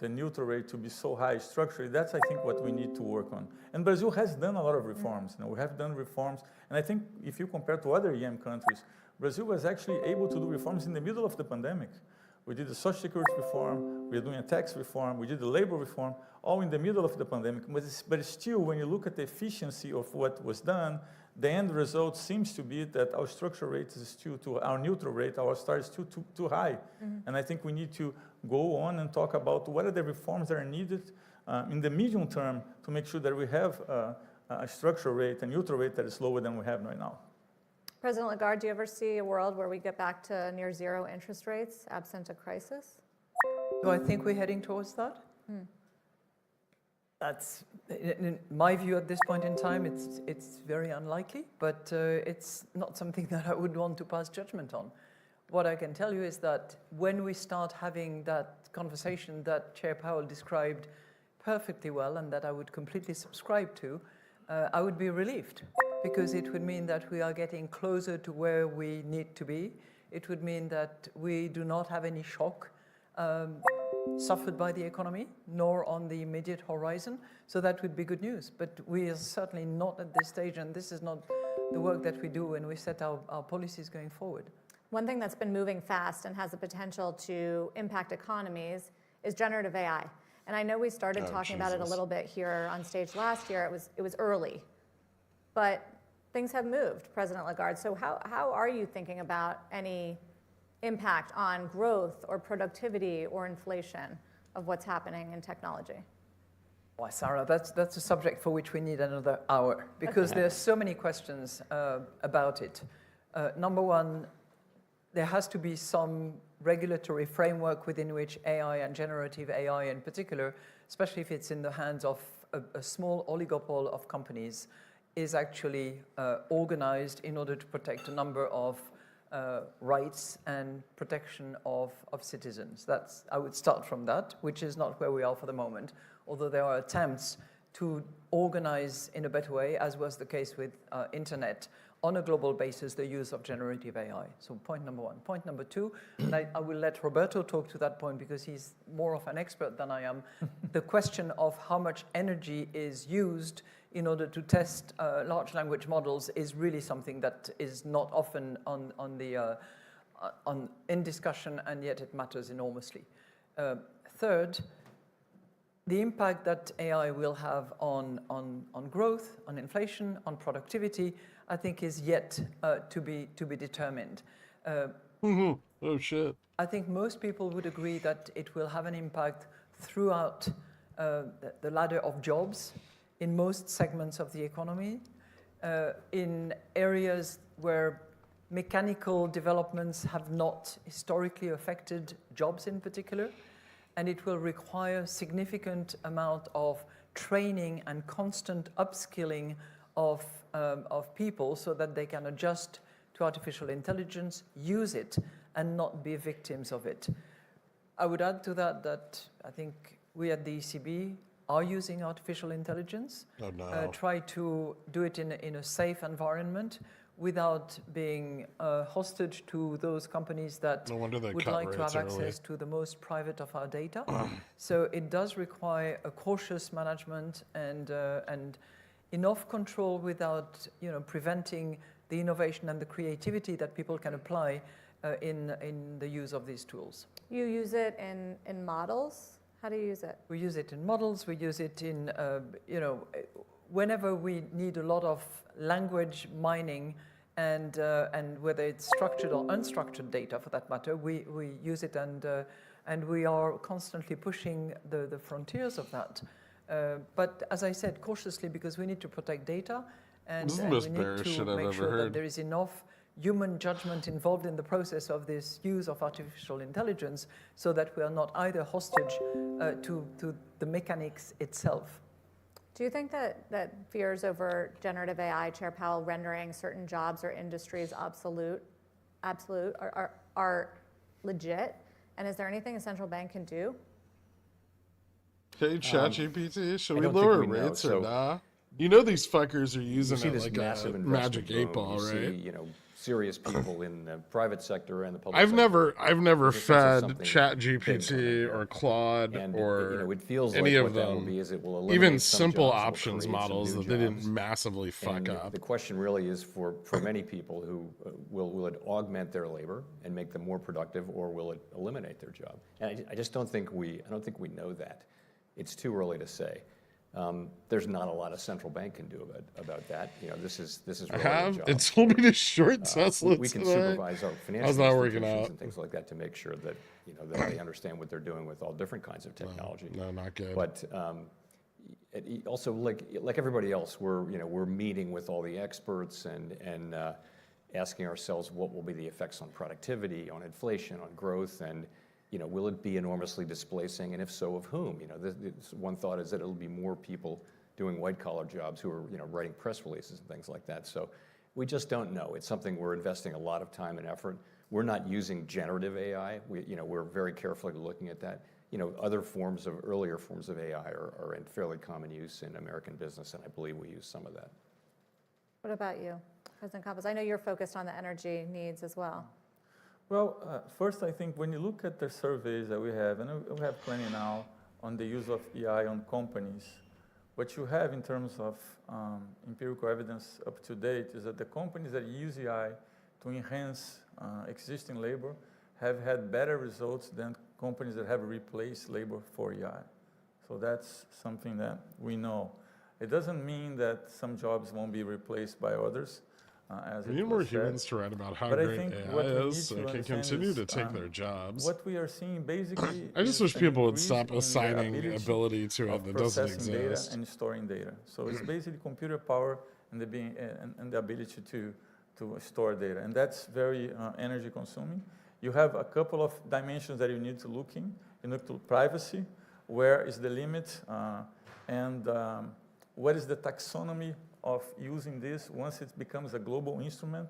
neutral rate to be so high structurally, that's, I think, what we need to work on. And Brazil has done a lot of reforms. We have done reforms, and I think if you compare to other EM countries, Brazil was actually able to do reforms in the middle of the pandemic. We did the social security reform, we are doing a tax reform, we did the labor reform, all in the middle of the pandemic. But still, when you look at the efficiency of what was done, the end result seems to be that our structural rate is still our neutral rate, our star is still too high. And I think we need to go on and talk about what are the reforms that are needed in the medium term to make sure that we have a structural rate, a neutral rate that is lower than we have right now.
President Lagarde, do you ever see a world where we get back to near zero interest rates absent a crisis?
Do I think we're heading towards that? That's, in my view at this point in time, it's very unlikely, but it's not something that I would want to pass judgment on. What I can tell you is that when we start having that conversation that Chair Powell described perfectly well and that I would completely subscribe to, I would be relieved, because it would mean that we are getting closer to where we need to be. It would mean that we do not have any shock suffered by the economy, nor on the immediate horizon. So that would be good news. But we are certainly not at this stage, and this is not the work that we do when we set our policies going forward.
One thing that's been moving fast and has the potential to impact economies is generative AI. And I know we started talking about it a little bit here on stage last year. It was early, but things have moved, President Lagarde. So how are you thinking about any impact on growth or productivity or inflation of what's happening in technology?
Well, Sarah, that's a subject for which we need another hour, because there are so many questions about it. Number one, there has to be some regulatory framework within which AI and generative AI in particular, especially if it's in the hands of a small oligopoly of companies, is actually organized in order to protect a number of rights and protection of citizens. I would start from that, which is not where we are for the moment, although there are attempts to organize in a better way, as was the case with internet, on a global basis the use of generative AI. So point number one. Point number two, and I will let Roberto talk to that point because he's more of an expert than I am, the question of how much energy is used in order to test large language models is really something that is not often in discussion, and yet it matters enormously. Third, the impact that AI will have on growth, on inflation, on productivity, I think is yet to be determined.
Oh, shit.
I think most people would agree that it will have an impact throughout the ladder of jobs in most segments of the economy, in areas where mechanical developments have not historically affected jobs in particular, and it will require significant amount of training and constant upskilling of people so that they can adjust to artificial intelligence, use it, and not be victims of it. I would add to that I think we at the ECB are using artificial intelligence.
Oh, no.
Try to do it in a safe environment without being hostage to those companies that
No wonder they
would
cut
like to have
rates early.
access to the most private of our data. So it does require a cautious management and enough control without preventing the innovation and the creativity that people can apply in the use of these tools.
You use it in models? How do you use it?
We use it in models. We use it in, whenever we need a lot of language mining and whether it's structured or unstructured data for that matter, we use it and we are constantly pushing the frontiers of that. But as I said, cautiously, because we need to protect data and,
This is the
and we
most
need
bearish
to
shit I've
make
ever
sure that
heard.
there is enough human judgment involved in the process of this use of artificial intelligence so that we are not either hostage to the mechanics itself.
Do you think that fears over generative AI, Chair Powell, rendering certain jobs or industries absolute are legit? And is there anything a central bank can do?
Hey, ChatGPT, should
I
we
don't think
lower
we know,
rates or
so-
nah? You know these fuckers are
You
using
see
it
this
like
massive
a
investment
magic 8
boom.
ball,
You
right?
see, serious people in the private sector and the public
I've
sector.
never
There's a sense of
fed
something big
ChatGPT
coming here.
or Claude
And
or
it feels
any
like
of
what that will
them.
be is it will eliminate
Even
some
simple
jobs, it will
options
create some
models
new
that they didn't
jobs.
massively fuck
And
up.
the question really is for many people who will it augment their labor and make them more productive, or will it eliminate their job? And I just don't think we know that. It's too early to say. There's not a lot a central bank can do about that. This is
I
really a
have.
job.
It told me to short Tesla
We can
today.
supervise our financial
How's that working
institutions
out?
and things like that to make sure that that they understand what they're doing with all different kinds of technology.
No, not good.
But also, like everybody else, we're meeting with all the experts and asking ourselves what will be the effects on productivity, on inflation, on growth, and will it be enormously displacing, and if so, of whom? One thought is that it'll be more people doing white-collar jobs who are writing press releases and things like that. So we just don't know. It's something we're investing a lot of time and effort. We're not using generative AI. We're very carefully looking at that. Other earlier forms of AI are in fairly common use in American business, and I believe we use some of that.
What about you, President Campos? I know you're focused on the energy needs as well.
Well, first, I think when you look at the surveys that we have, and we have plenty now on the use of AI on companies, what you have in terms of empirical evidence up to date is that the companies that use AI to enhance existing labor have had better results than companies that have replaced labor for AI. So that's something that we know. It doesn't mean that some jobs won't be replaced by others.
We need more humans to write about how
But I
great
think
AI
what we need
is so
to
it can
understand
continue
is,
to take their jobs.
What we are seeing basically
I just
is
wish
an
people would
increase
stop
in the
assigning ability to it
of
that doesn't
processing data
exist.
and storing data. So it's basically computer power and the ability to store data. And that's very energy consuming. You have a couple of dimensions that you need to look in. You look to privacy, where is the limit, and what is the taxonomy of using this once it becomes a global instrument?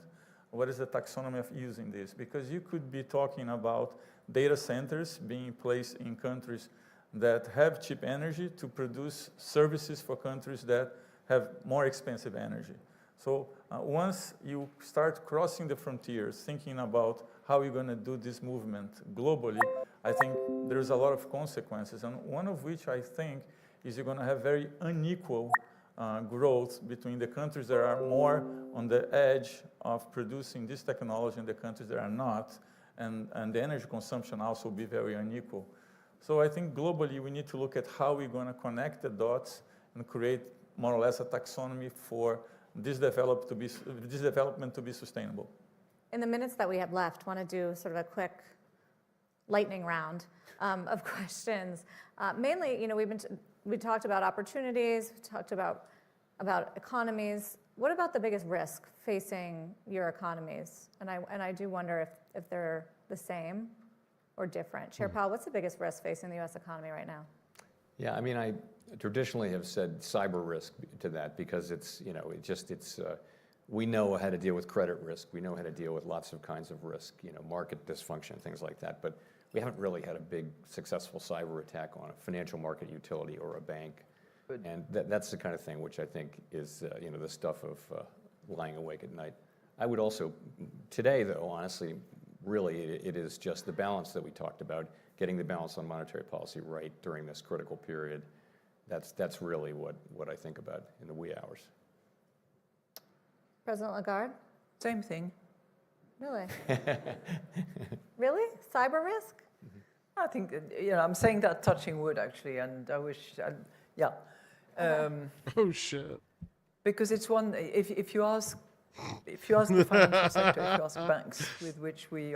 What is the taxonomy of using this? Because you could be talking about data centers being placed in countries that have cheap energy to produce services for countries that have more expensive energy. So once you start crossing the frontiers, thinking about how you're going to do this movement globally, I think there's a lot of consequences, and one of which I think is you're going to have very unequal growth between the countries that are more on the edge of producing this technology and the countries that are not, and the energy consumption also be very unequal. So I think globally we need to look at how we're going to connect the dots and create more or less a taxonomy for this development to be sustainable.
In the minutes that we have left, want to do sort of a quick lightning round of questions. Mainly, you know, we talked about opportunities, we talked about economies. What about the biggest risk facing your economies? And I do wonder if they're the same or different. Chair Powell, what's the biggest risk facing the U.S. economy right now?
Yeah, I mean, I traditionally have said cyber risk to that because it's, you know, we know how to deal with credit risk. We know how to deal with lots of kinds of risk, you know, market dysfunction, things like that. But we haven't really had a big successful cyber attack on a financial market utility or a bank. And that's the kind of thing which I think is, you know, the stuff of lying awake at night. I would also, today though, honestly, really it is just the balance that we talked about, getting the balance on monetary policy right during this critical period. That's really what I think about in the wee hours.
President Lagarde?
Same thing.
Really? Really? Cyber risk?
I think, you know, I'm saying that touching wood actually, and I wish, yeah.
Oh shit.
Because it's one, if you ask the financial sector, if you ask banks with which we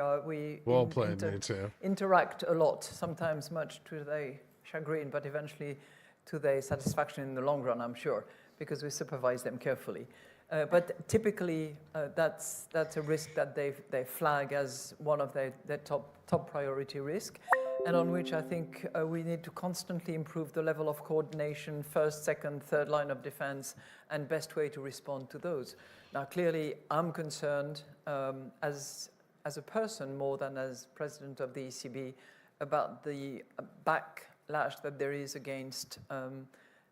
Well played, me too.
interact a lot, sometimes much to their chagrin, but eventually to their satisfaction in the long run, I'm sure, because we supervise them carefully. But typically, that's a risk that they flag as one of their top priority risk, and on which I think we need to constantly improve the level of coordination, first, second, third line of defense, and best way to respond to those. Now, clearly, I'm concerned as a person more than as president of the ECB about the backlash that there is against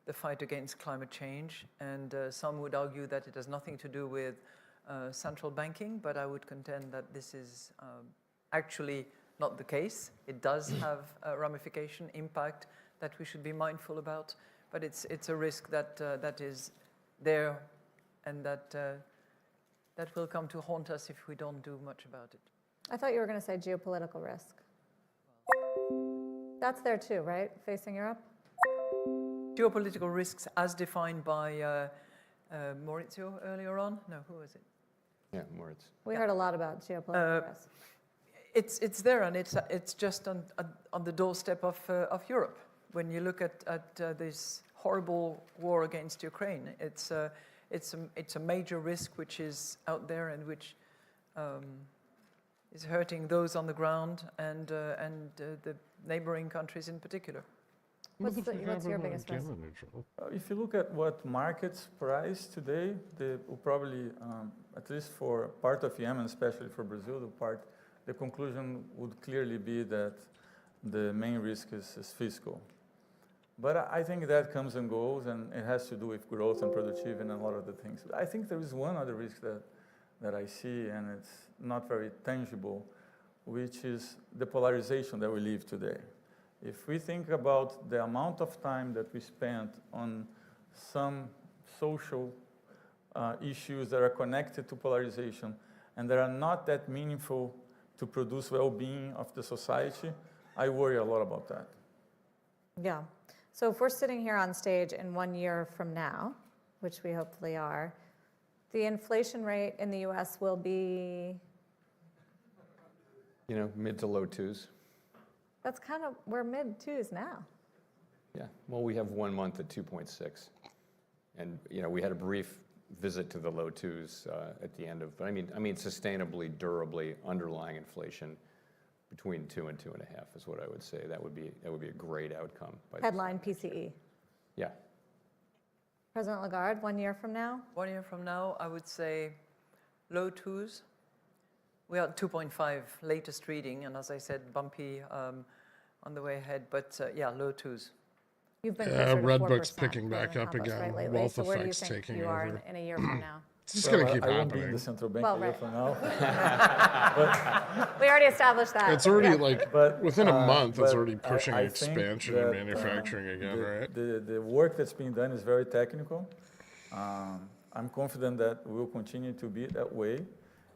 the fight against climate change, and some would argue that it has nothing to do with central banking, but I would contend that this is actually not the case. It does have a ramification impact that we should be mindful about, but it's a risk that is there, and that will come to haunt us if we don't do much about it.
I thought you were going to say geopolitical risk. That's there too, right? Facing Europe?
Geopolitical risks as defined by Maurizio earlier on? No, who was it?
Yeah, Moritz.
We heard a lot about geopolitical risk.
It's there, and it's just on the doorstep of Europe. When you look at this horrible war against Ukraine, it's a major risk which is out there and which is hurting those on the ground and the neighboring countries in particular.
What's your biggest risk?
If you look at what markets price today, they will probably, at least for part of Yemen, especially for Brazil, the conclusion would clearly be that the main risk is fiscal. But I think that comes and goes, and it has to do with growth and productivity and a lot of the things. I think there is one other risk that I see, and it's not very tangible, which is the polarization that we live today. If we think about the amount of time that we spent on some social issues that are connected to polarization and that are not that meaningful to produce well-being of the society, I worry a lot about that.
Yeah. So if we're sitting here on stage in 1 year from now, which we hopefully are, the inflation rate in the US will be?
You know, mid to low twos.
That's kind of, we're mid-twos now.
Yeah, well, we have 1 month at 2.6. And, you know, we had a brief visit to the low twos at the end of, but I mean, sustainably, durably underlying inflation between 2 and 2.5 is what I would say. That would be a great outcome.
Headline PCE.
Yeah.
President Lagarde, 1 year from now?
1 year from now, I would say low twos. We are at 2.5 latest reading, and as I said, bumpy on the way ahead, but yeah, low twos.
You've been
Yeah,
closer to
Redbook's
4%
picking back up
Congress,
again.
right, lately.
Wealth
So where do you
effects
think
taking
you are
over.
in a year from now?
It's just going to keep
I won't be in
happening.
the central bank
Well,
a year
right.
from now.
We already established that.
It's already like
But,
within a month, it's
but
already pushing
I think
expansion
that,
and manufacturing again, right?
The work that's being done is very technical. I'm confident that we'll continue to be that way.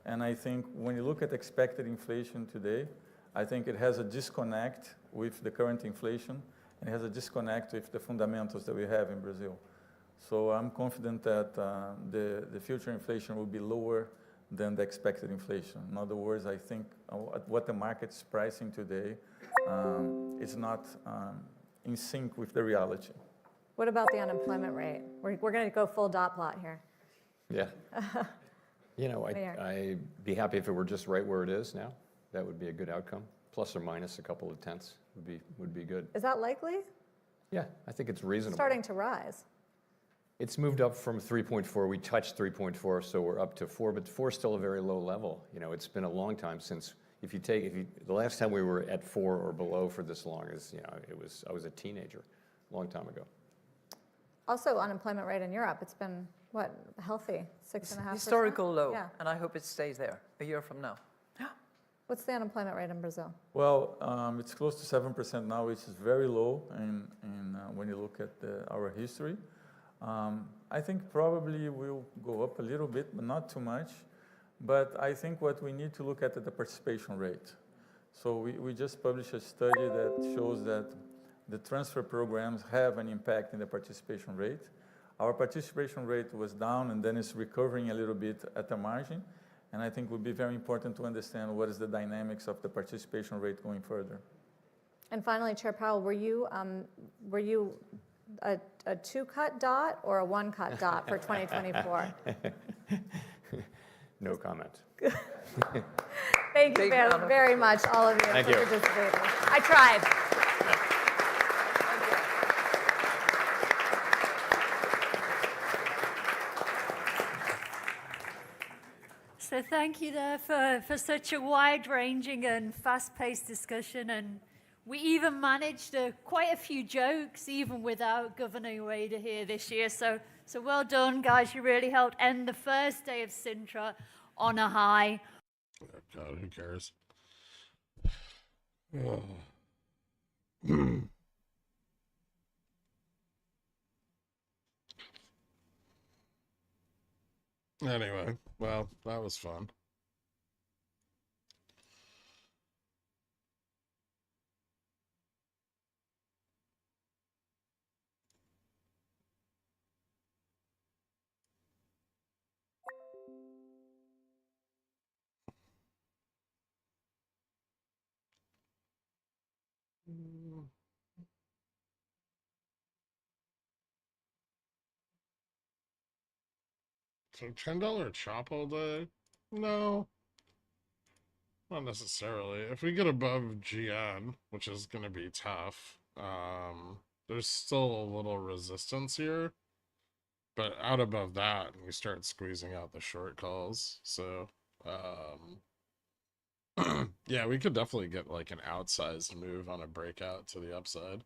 And I think when you look at expected inflation today, I think it has a disconnect with the current inflation, and it has a disconnect with the fundamentals that we have in Brazil. So I'm confident that the future inflation will be lower than the expected inflation. In other words, I think what the market's pricing today is not in sync with the reality.
What about the unemployment rate? We're going to go full dot plot here.
Yeah. You know, I'd be happy if it were just right where it is now. That would be a good outcome. Plus or minus a couple of tenths would be good.
Is that likely?
Yeah, I think it's reasonable.
Starting to rise.
It's moved up from 3.4. We touched 3.4, so we're up to 4, but 4 is still a very low level. You know, it's been a long time since, the last time we were at 4 or below for this long is, you know, I was a teenager, a long time ago.
Also, unemployment rate in Europe, it's been, what, healthy, 6.5%?
Historical low,
Yeah.
and I hope it stays there a year from now.
What's the unemployment rate in Brazil?
Well, it's close to 7% now, which is very low when you look at our history. I think probably will go up a little bit, but not too much. But I think what we need to look at is the participation rate. So we just published a study that shows that the transfer programs have an impact in the participation rate. Our participation rate was down and then it's recovering a little bit at the margin. And I think it would be very important to understand what is the dynamics of the participation rate going further.
And finally, Chair Powell, were you a 2-cut dot or a 1-cut dot for 2024?
No comment.
Thank you very much, all of you,
Thank
for
you.
participating. I tried.
So thank you there for such a wide-ranging and fast-paced discussion. And we even managed quite a few jokes, even without Governor Wade here this year. So well done, guys. You really helped end the first day of Sintra on a high.
Oh, God, who cares? Anyway, well, that was fun. So $10 chop all day? No, not necessarily. If we get above GN, which is going to be tough, there's still a little resistance here. But out above that, we start squeezing out the short calls. So, yeah, we could definitely get like an outsized move on a breakout to the upside.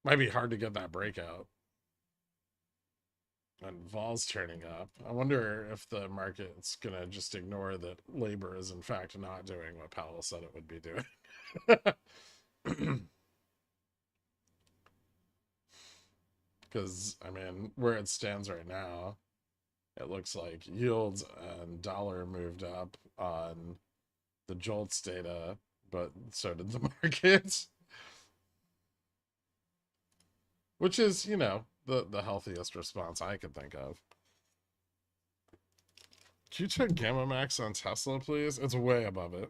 Might be hard to get that breakout. And vol's turning up. I wonder if the market's gonna just ignore that labor is in fact not doing what Powell said it would be doing. Because, I mean, where it stands right now, it looks like yields and dollar moved up on the JOLTS data, but so did the market. Which is, you know, the healthiest response I could think of. Can you check Gamma Max on Tesla, please? It's way above it.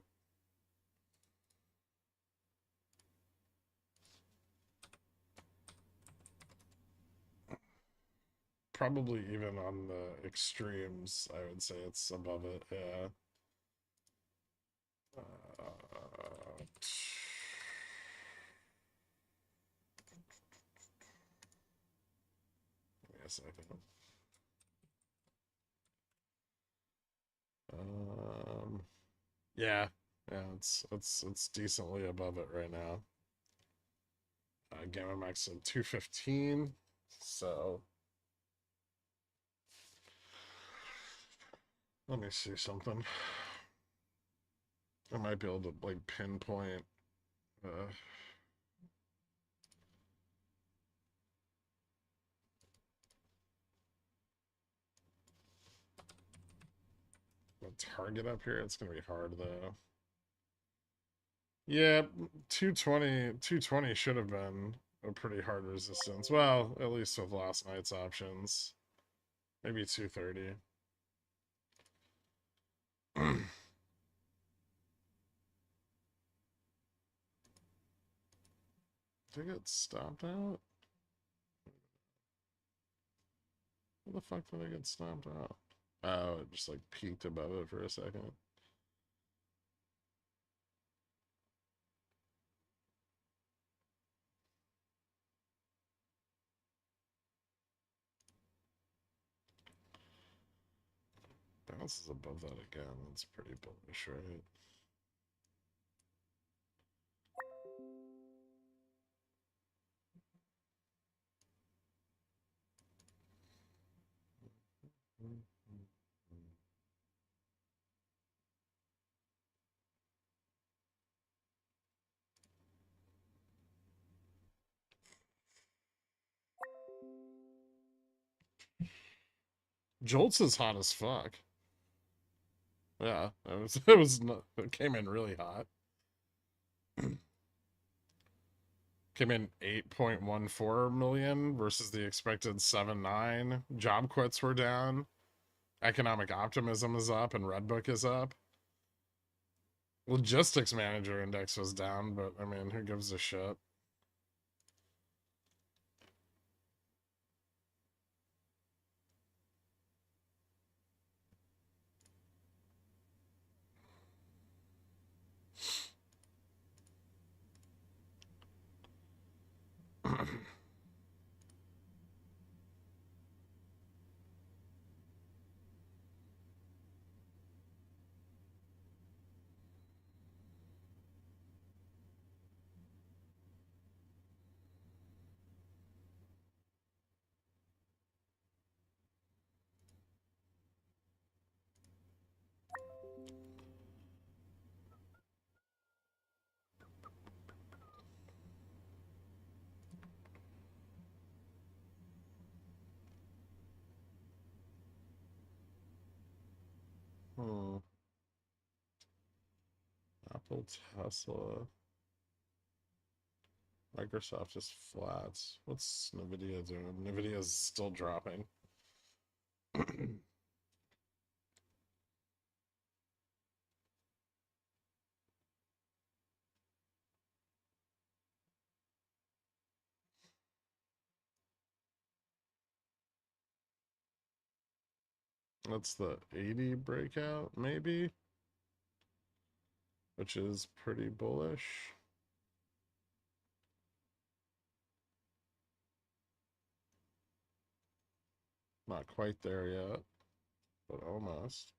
Probably even on the extremes, I would say it's above it, yeah. Give me a second. Yeah, it's decently above it right now. Gamma Max at 215, so Let me see something. I might be able to like pinpoint. A target up here. It's gonna be hard though. Yeah, 220 should have been a pretty hard resistance. Well, at least with last night's options. Maybe 230. Did it get stopped out? What the fuck did I get stopped out? Oh, it just like peaked above it for a second. Bounces above that again. That's pretty bullish, right? Jolts is hot as fuck. Yeah, it came in really hot. Came in 8.14 million versus the expected 7.9. Job quits were down. Economic optimism is up and Redbook is up. Logistics manager index was down, but I mean, who gives a shit? Hmm. Apple, Tesla, Microsoft is flat. What's Nvidia doing? Nvidia is still dropping. That's the 80 breakout, maybe, which is pretty bullish. Not quite there yet, but almost.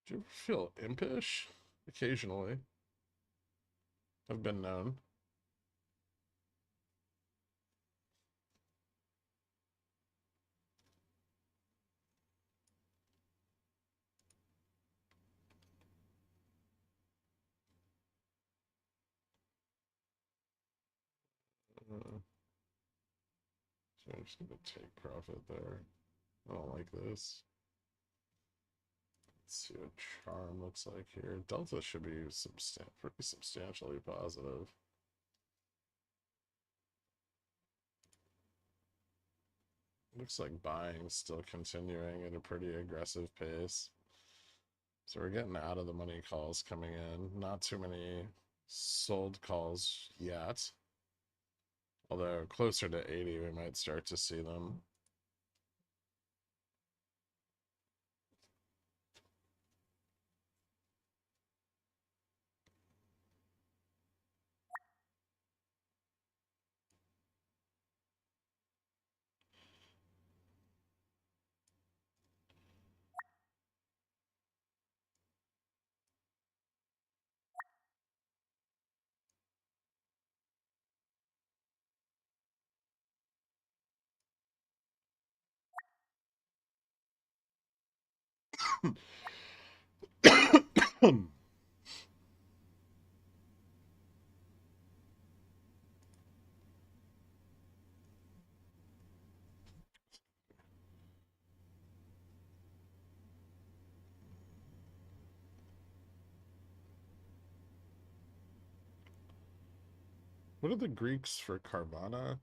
Do you ever feel impish? Occasionally. I've been known. So I'm just gonna take profit there. I don't like this. Let's see what charm looks like here. Delta should be pretty substantially positive. Looks like buying still continuing at a pretty aggressive pace. So we're getting out of the money calls coming in. Not too many sold calls yet. Although closer to 80, we might start to see them. What are the Greeks for Carvana?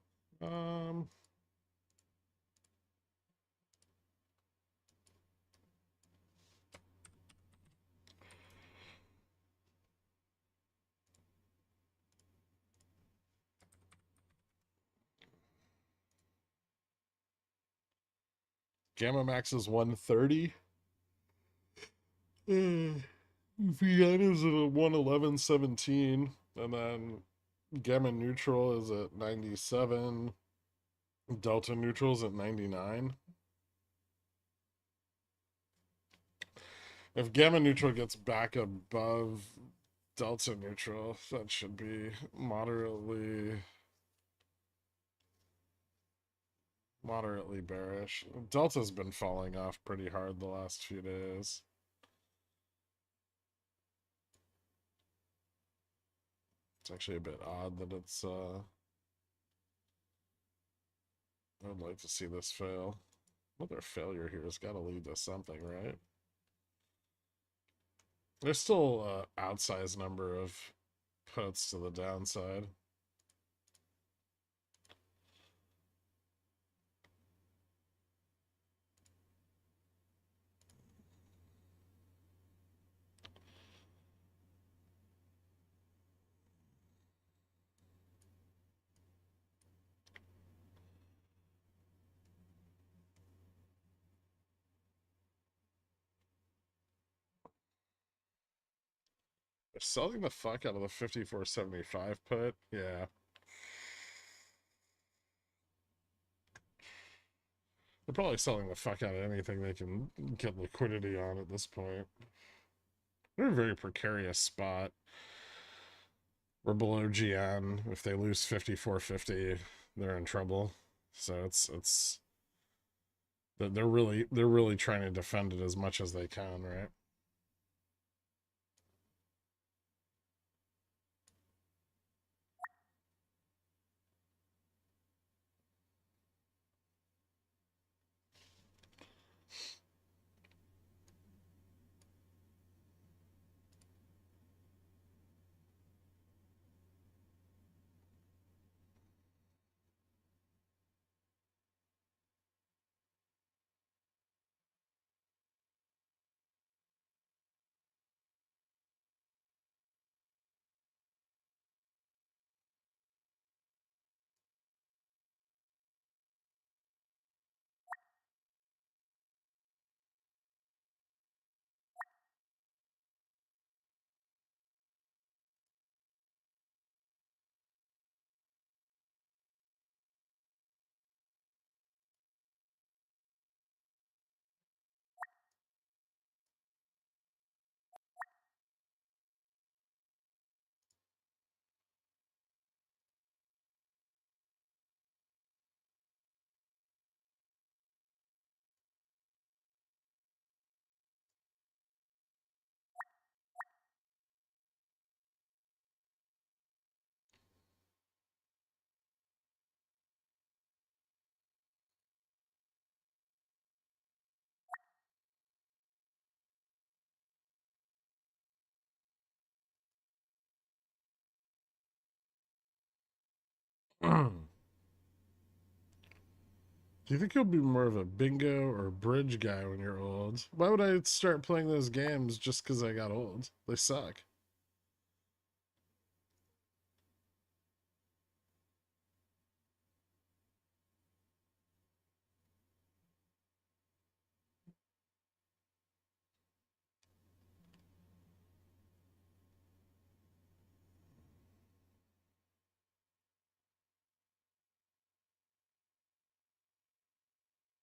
Gamma Max is 130. Vienna is at a 111.17, and then Gamma Neutral is at 97. Delta Neutral is at 99. If Gamma Neutral gets back above Delta Neutral, that should be moderately bearish. Delta's been falling off pretty hard the last few days. It's actually a bit odd that it's I would like to see this fail. Another failure here has got to lead to something, right? There's still an outsized number of puts to the downside. They're selling the fuck out of the 54.75 put. Yeah. They're probably selling the fuck out of anything they can get liquidity on at this point. They're in a very precarious spot. We're below GN. If they lose 54.50, they're in trouble. So it's they're really trying to defend it as much as they can, right? Do you think you'll be more of a bingo or bridge guy when you're old? Why would I start playing those games just because I got old? They suck.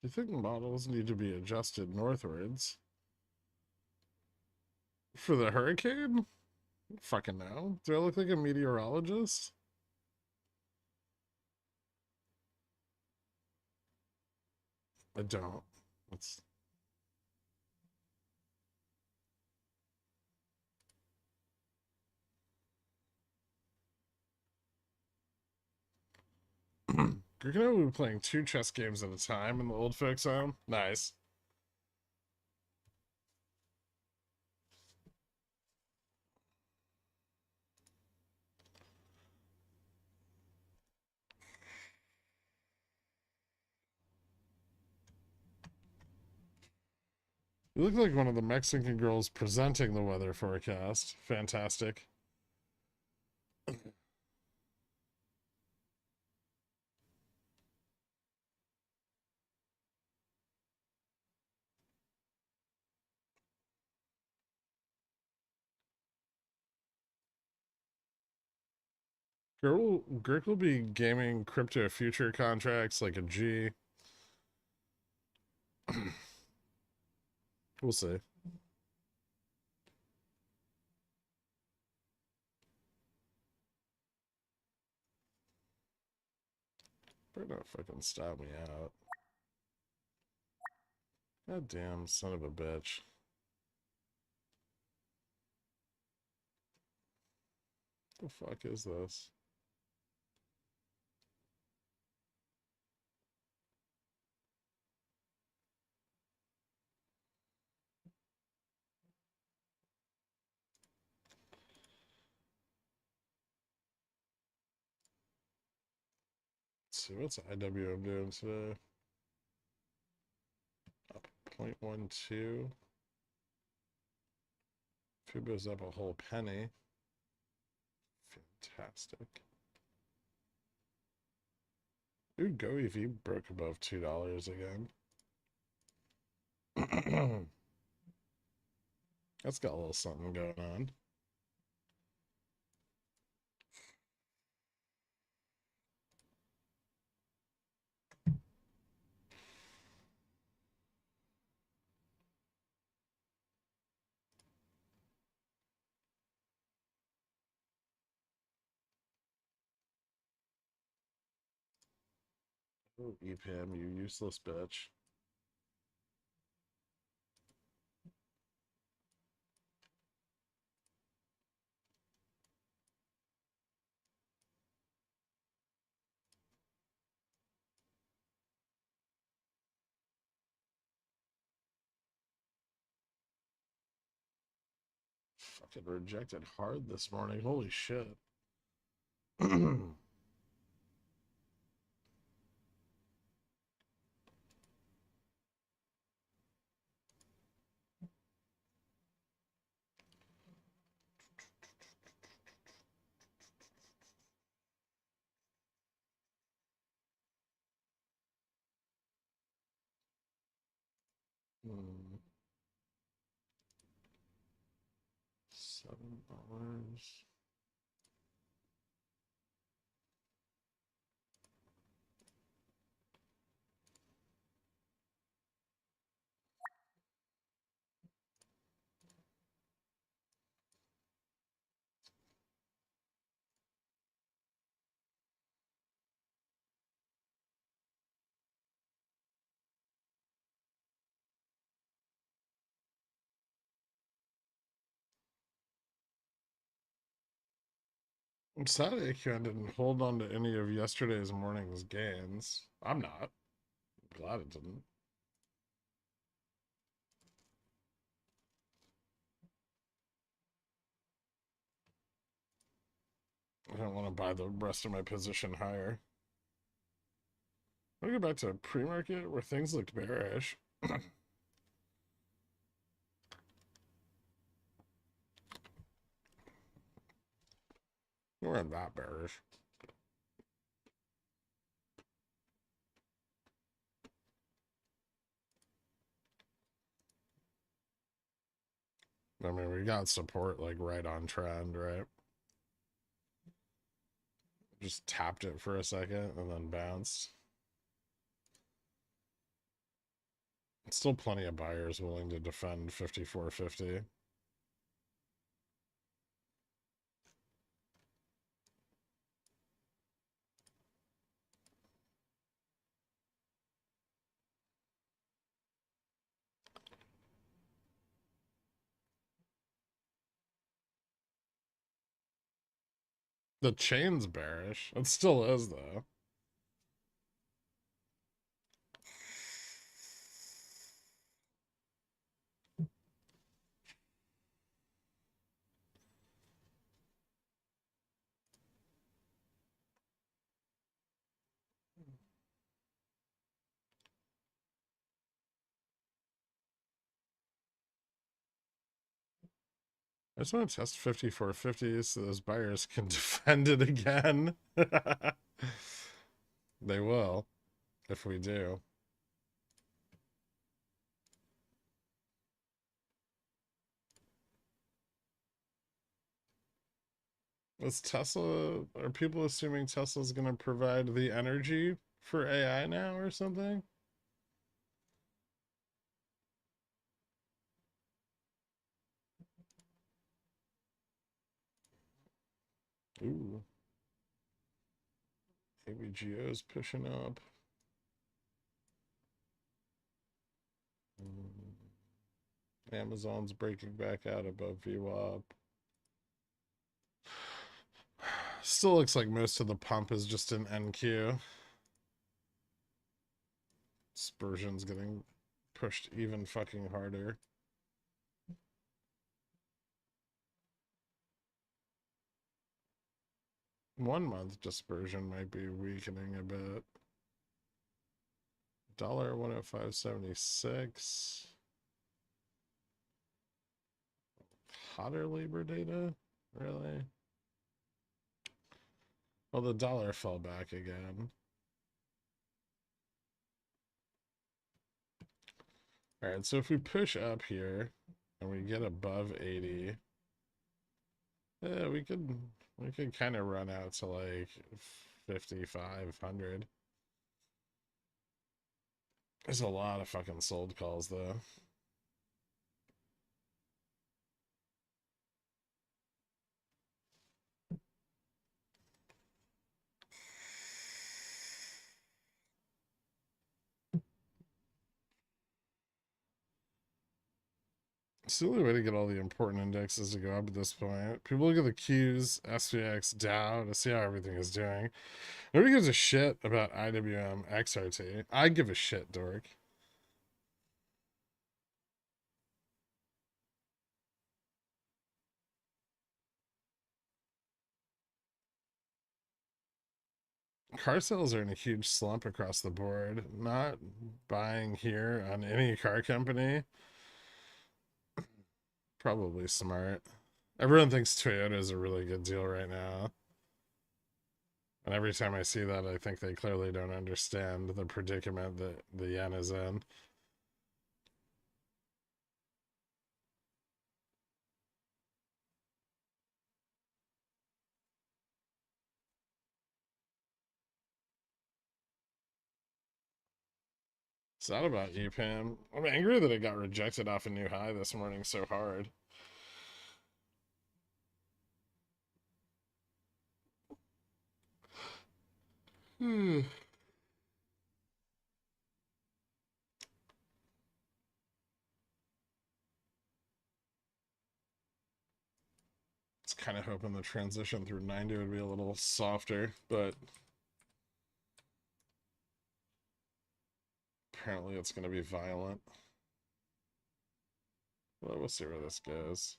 Do you think models need to be adjusted northwards? For the hurricane? Fucking no. Do I look like a meteorologist? I don't. It's Gherkin will be playing 2 chess games at a time in the old folks' home. Nice. You look like one of the Mexican girls presenting the weather forecast. Fantastic. Gurk will be gaming crypto future contracts like a G. We'll see. Better not fucking stop me out. God damn son of a bitch. The fuck is this? Let's see, what's IWM doing today? Up 0.12. Fubo's up a whole penny. Fantastic. Ooh, Go EV broke above $2 again. That's got a little something going on. Oh, EPAM, you useless bitch. Fucking rejected hard this morning. Holy shit. $7. I'm sad AQN didn't hold on to any of yesterday's morning's gains. I'm not. I'm glad it didn't. I don't want to buy the rest of my position higher. I want to go back to pre-market where things looked bearish. They weren't that bearish. I mean, we got support like right on trend, right? Just tapped it for a second and then bounced. Still plenty of buyers willing to defend 54.50. The chain's bearish. It still is, though. I just want to test 5450 so those buyers can defend it again. They will, if we do. Is Tesla, are people assuming Tesla's going to provide the energy for AI now or something? Ooh. ABGO's pushing up. Amazon's breaking back out above VWAP. Still looks like most of the pump is just an NQ. Dispersion's getting pushed even fucking harder. One month dispersion might be weakening a bit. $105.76. Hotter labor data? Really? Well, the dollar fell back again. All right, so if we push up here and we get above 80, yeah, we could kind of run out to like 5,500. There's a lot of fucking sold calls though. It's the only way to get all the important indexes to go up at this point. People look at the Qs, SPX, Dow to see how everything is doing. Nobody gives a shit about IWM, XRT. I give a shit, dork. Car sales are in a huge slump across the board. Not buying here on any car company. Probably smart. Everyone thinks Toyota is a really good deal right now. And every time I see that, I think they clearly don't understand the predicament that the yen is in. It's not about you, Pam. I'm angry that it got rejected off a new high this morning so hard. It's kind of hoping the transition through 90 would be a little softer, but apparently it's going to be violent. Well, we'll see where this goes.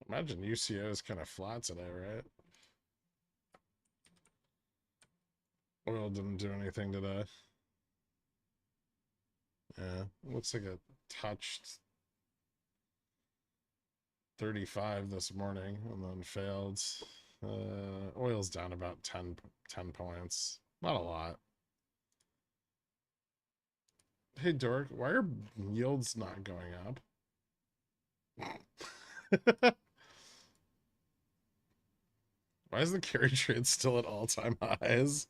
Imagine UCO is kind of flat today, right? Oil didn't do anything today. Yeah, looks like it touched 35 this morning and then failed. Oil's down about 10 points. Not a lot. Hey, Dork, why are yields not going up? Why is the carry trade still at all-time highs?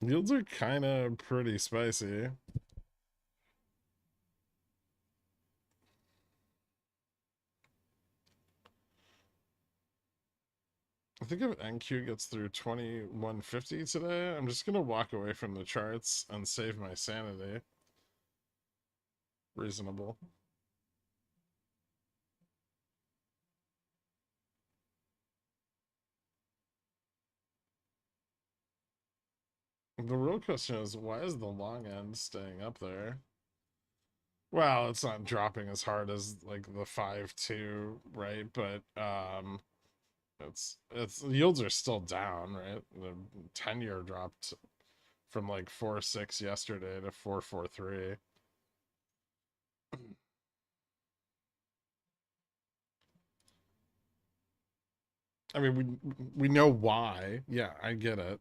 Yields are kind of pretty spicy. I think if NQ gets through 2150 today, I'm just going to walk away from the charts and save my sanity. Reasonable. real question is, why is the long end staying up there? Well, it's not dropping as hard as like the 5-2, right? But it's yields are still down, right? The 10-year dropped from like 4.6 yesterday to 4.43. I mean, we know why. Yeah, I get it.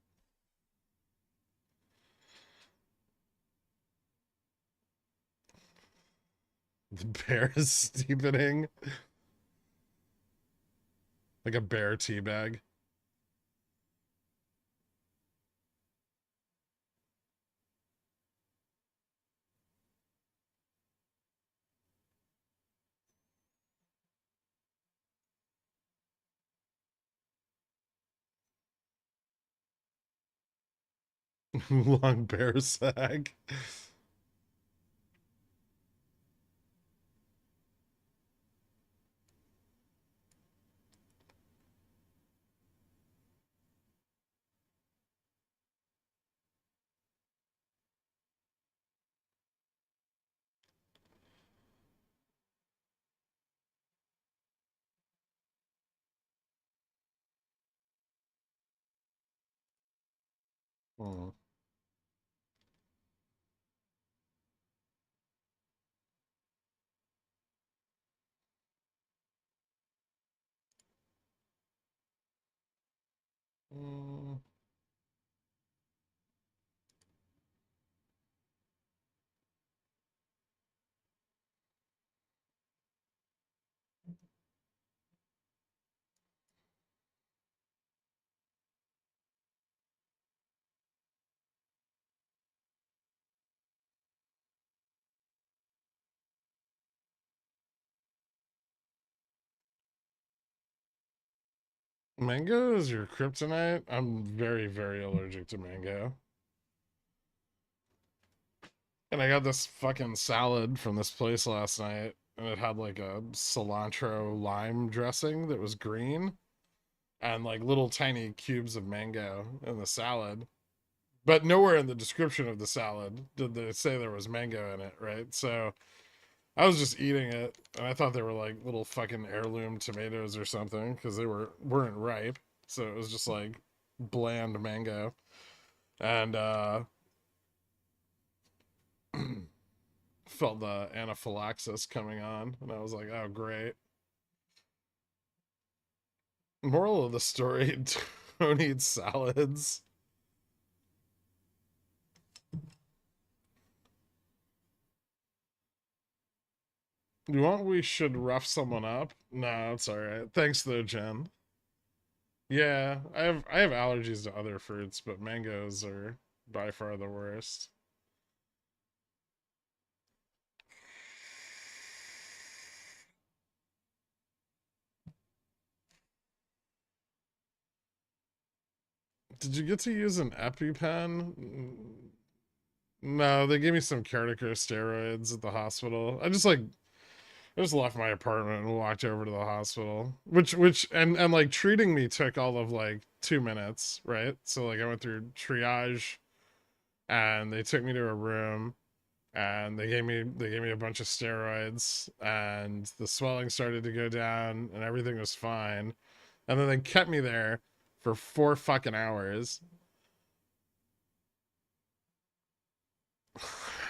The bear is steepening. Like a bear tea bag. Long bear sack. Hmm. Mm. Mango is your kryptonite? I'm very, very allergic to mango. And I got this fucking salad from this place last night, and it had like a cilantro lime dressing that was green, and like little tiny cubes of mango in the salad. But nowhere in the description of the salad did they say there was mango in it, right? So I was just eating it, and I thought they were like little fucking heirloom tomatoes or something, because they weren't ripe. So it was just like bland mango. And felt the anaphylaxis coming on, and I was like, oh great. Moral of the story, don't eat salads. You want we should rough someone up? No, it's alright. Thanks though, Jen. Yeah, I have allergies to other fruits, but mangoes are by far the worst. Did you get to use an EpiPen? No, they gave me some corticosteroids at the hospital. I just left my apartment and walked over to the hospital, which and like treating me took all of like 2 minutes, right? So like I went through triage, and they took me to a room, and they gave me a bunch of steroids, and the swelling started to go down, and everything was fine, and then they kept me there for 4 fucking hours.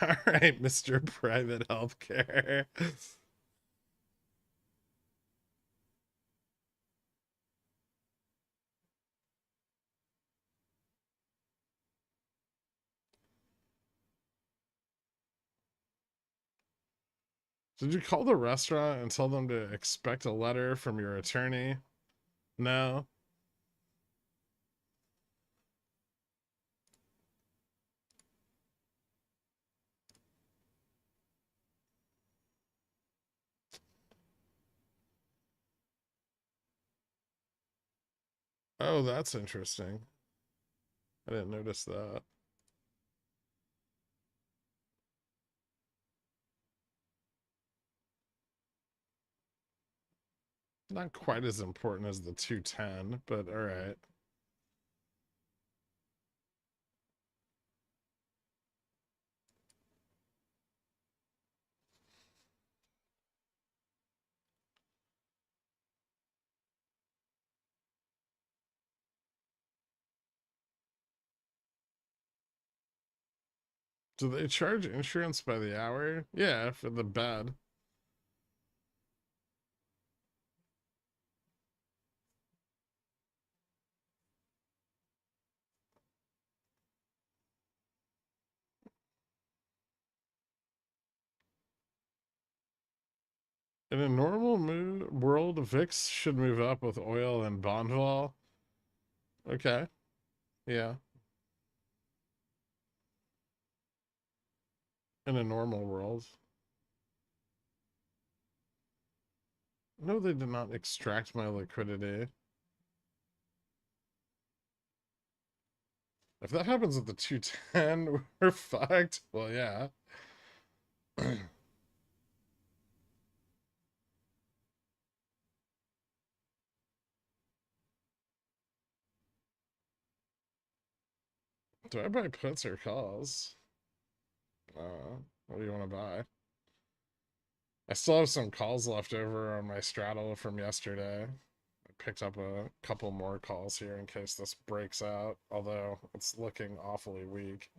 All right, Mr. Private Healthcare. Did you call the restaurant and tell them to expect a letter from your attorney? No. Oh, that's interesting. I didn't notice that. Not quite as important as the 210, but all right. Do they charge insurance by the hour? Yeah, for the bed. In a normal world, VIX should move up with oil and bond vol. Okay. Yeah. In a normal world. No, they did not extract my liquidity. If that happens at the 210, we're fucked. Well, yeah. Do I buy puts or calls? What do you want to buy? I still have some calls left over on my straddle from yesterday. I picked up a couple more calls here in case this breaks out, although it's looking awfully weak.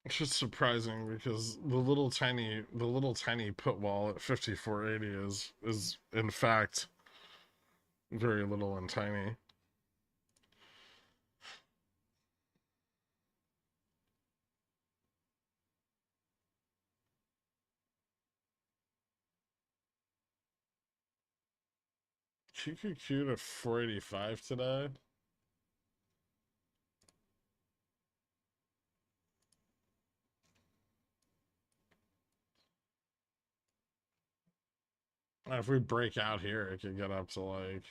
It's just surprising because the little tiny put wall at 5480 is in fact very little and tiny. QQQ to 485 today. If we break out here, it could get up to like,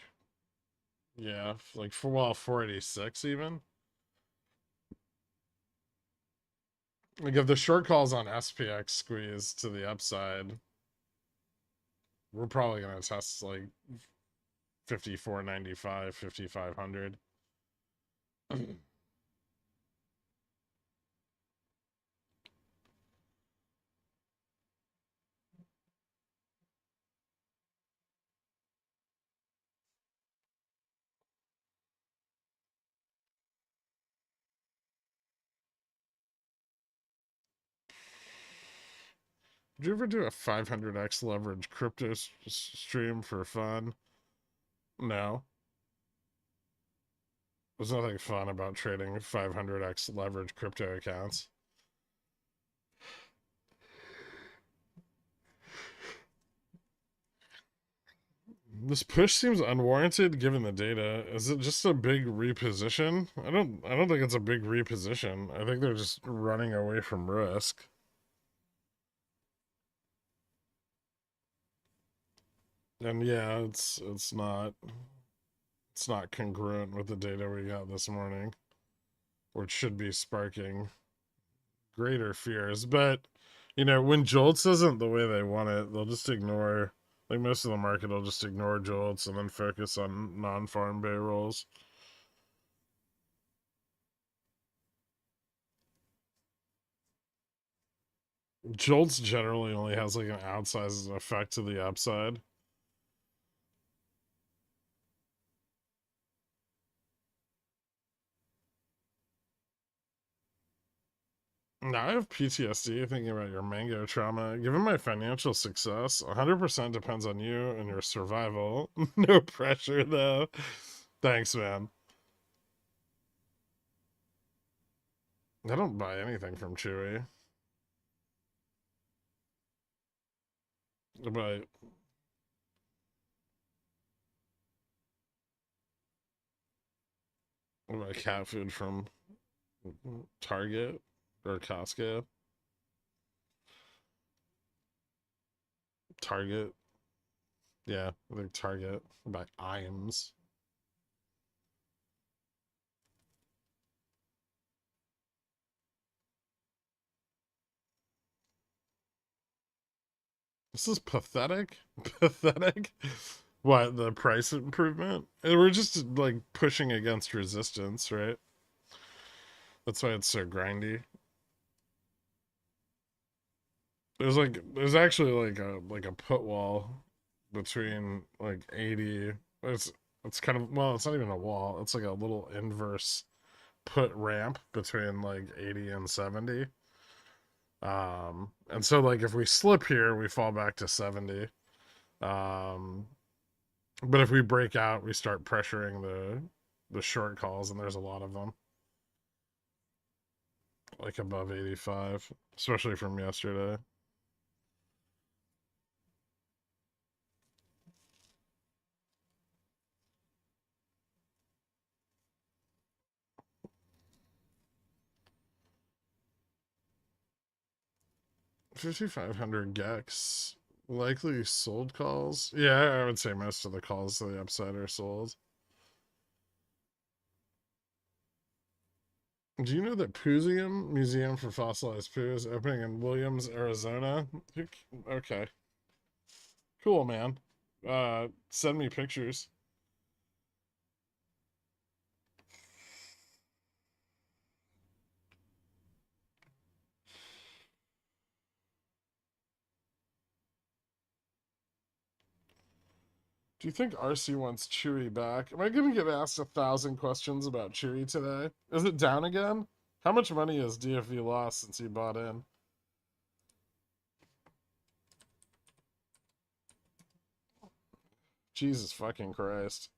yeah, like 486 even. Like if the short calls on SPX squeeze to the upside, we're probably gonna test like 5495, 5500. Did you ever do a 500x leverage crypto stream for fun? No. There's nothing fun about trading 500x leverage crypto accounts. This push seems unwarranted given the data. Is it just a big reposition? I don't think it's a big reposition. I think they're just running away from risk. And yeah, it's not congruent with the data we got this morning, which should be sparking greater fears. But you know, when jolts isn't the way they want it, they'll just ignore, like most of the market will just ignore jolts and then focus on non-farm payrolls. Jolts generally only has like an outsized effect to the upside. Now I have PTSD thinking about your mango trauma. Given my financial success, 100% depends on you and your survival. No pressure though. Thanks, man. I don't buy anything from Chewy. I buy cat food from Target or Costco. Target. Yeah, I think Target. I buy Iams. This is pathetic. Pathetic. What, the price improvement? We're just like pushing against resistance, right? That's why it's so grindy. There's actually like a put wall between like 80. It's kind of, well, it's not even a wall. It's like a little inverse put ramp between like 80 and 70. And so like if we slip here, we fall back to 70. Um, but if we break out, we start pressuring the short calls, and there's a lot of them, like above 85, especially from yesterday. $5,500 gex. Likely sold calls. Yeah, I would say most of the calls to the upside are sold. Do you know that Pooseum, Museum for Fossilized Poo, is opening in Williams, Arizona? Okay. Cool, man. Send me pictures. Do you think RC wants Chewy back? Am I going to get asked 1,000 questions about Chewy today? Is it down again? How much money has DFV lost since he bought in? Jesus fucking Christ.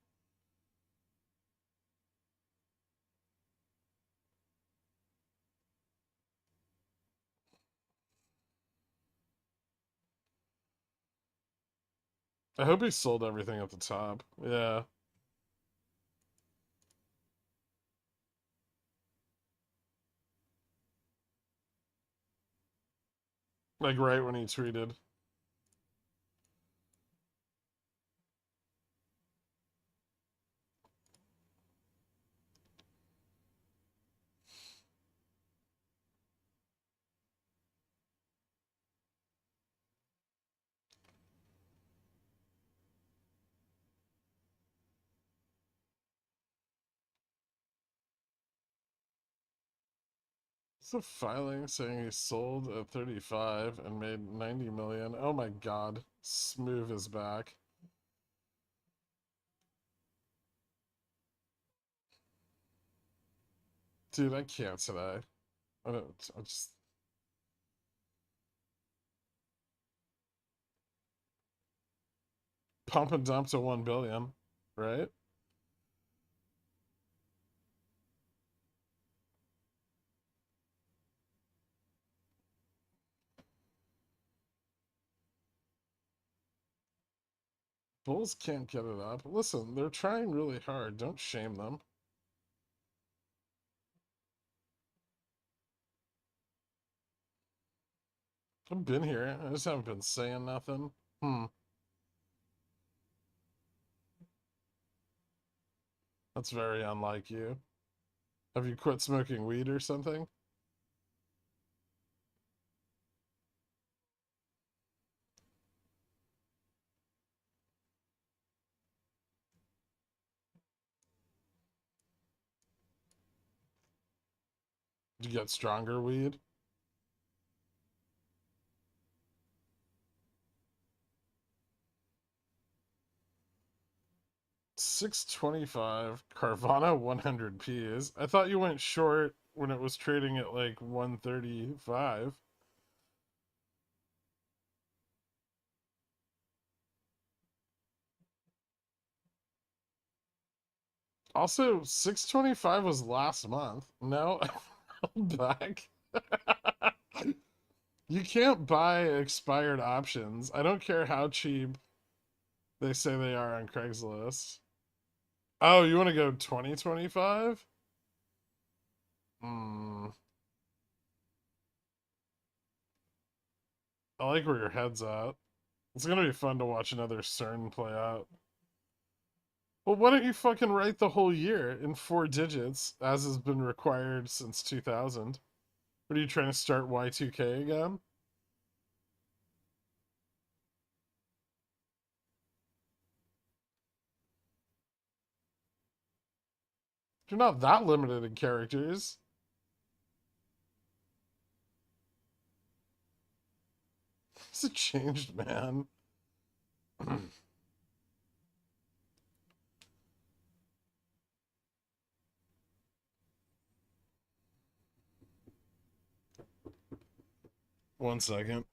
I hope he sold everything at the top. Yeah. Like right when he tweeted. It's a filing saying he sold at 35 and made 90 million. Oh my god. Smooth is back. Dude, I can't today. I just pump and dump to 1 billion, right? Bulls can't get it up. Listen, they're trying really hard. Don't shame them. I've been here. I just haven't been saying nothing. That's very unlike you. Have you quit smoking weed or something? Did you get stronger weed? 625 Carvana 100 Ps. I thought you went short when it was trading at like 135. Also, 625 was last month. No, I'm back. You can't buy expired options. I don't care how cheap they say they are on Craigslist. Oh, you want to go 2025? Hmm. I like where your head's at. It's gonna be fun to watch another CERN play out. Well, why don't you fucking write the whole year in 4 digits, as has been required since 2000? What are you trying to start Y2K again? You're not that limited in characters. It's a changed man. One second.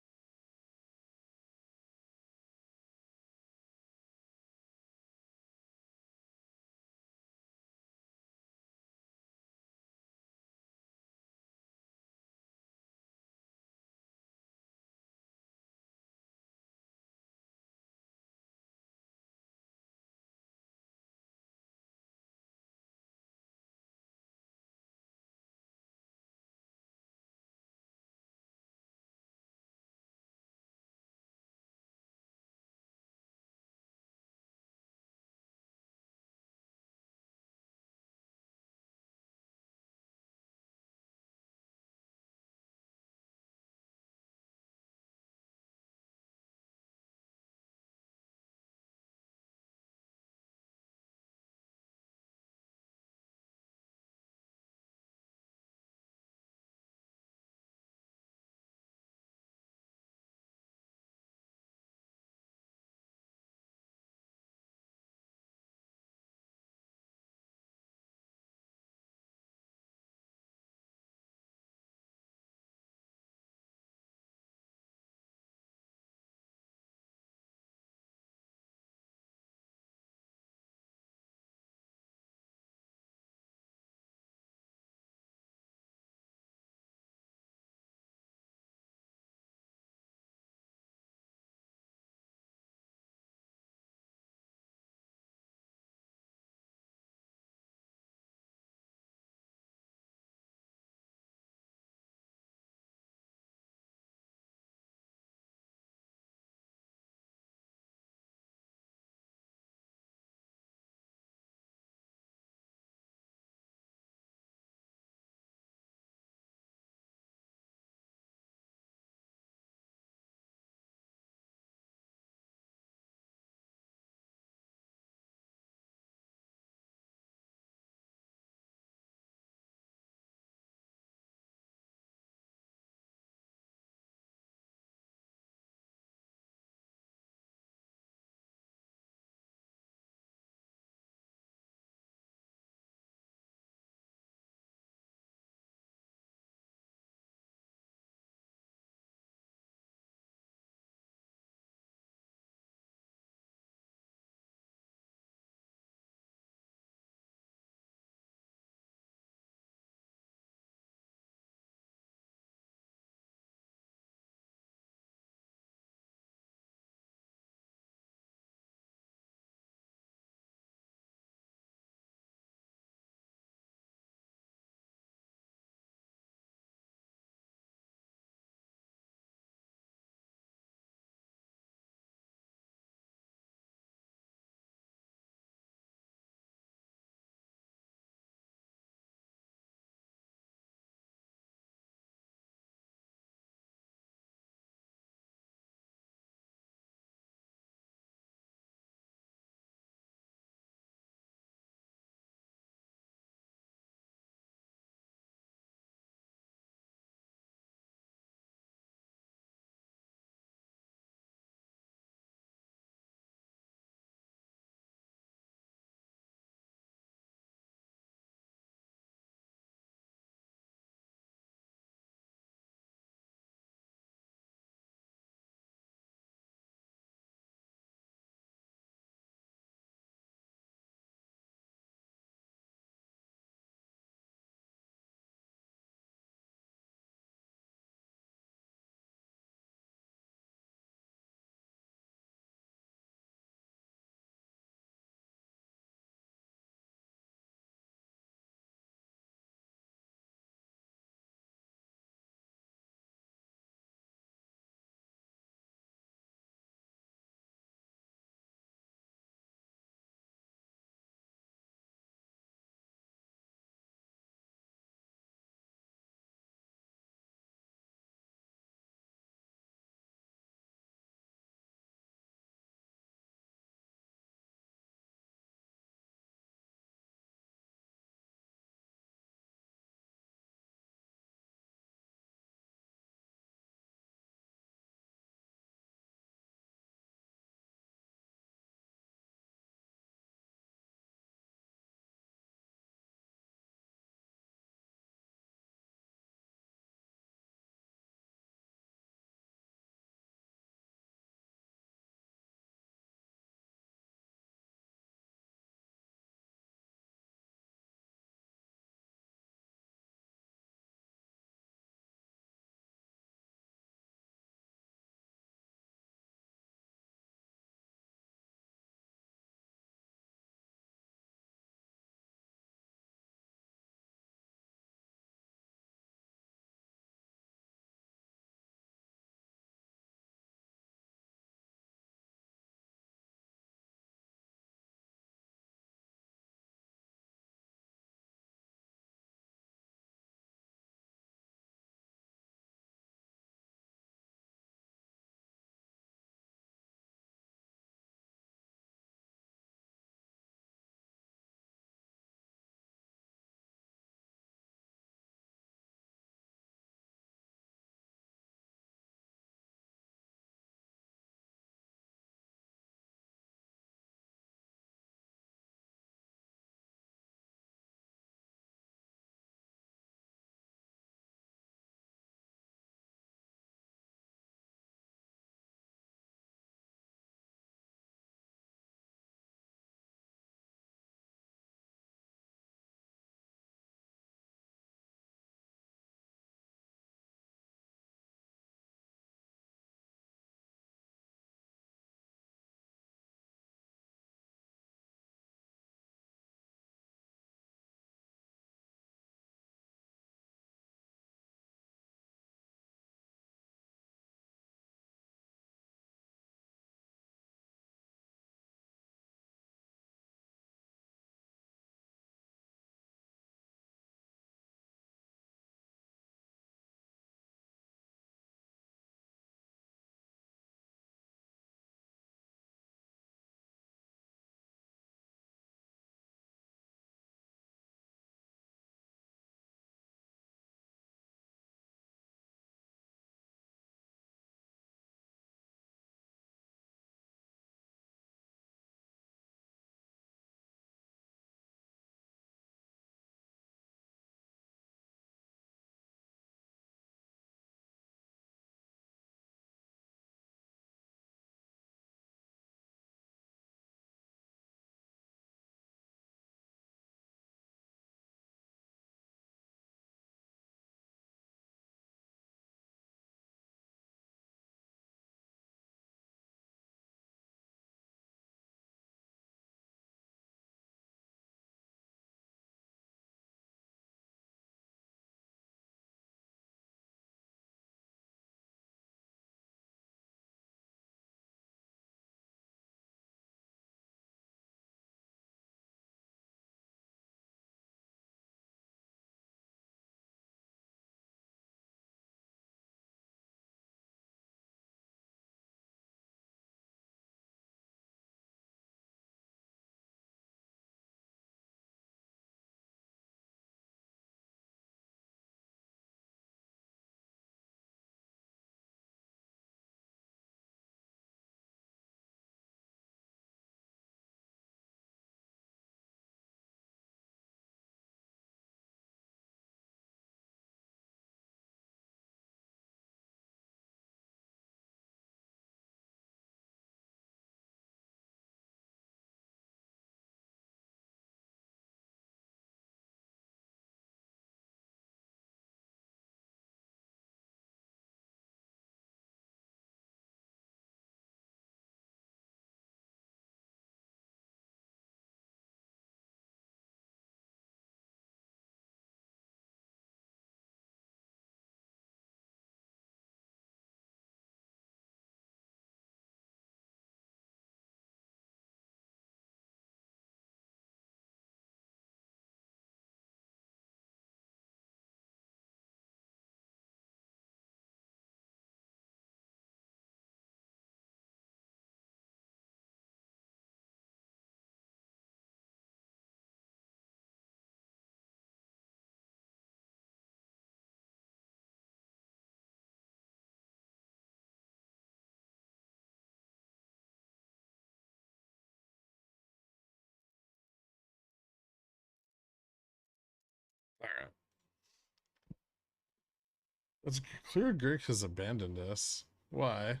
It's clear Gherkin has abandoned us. Why?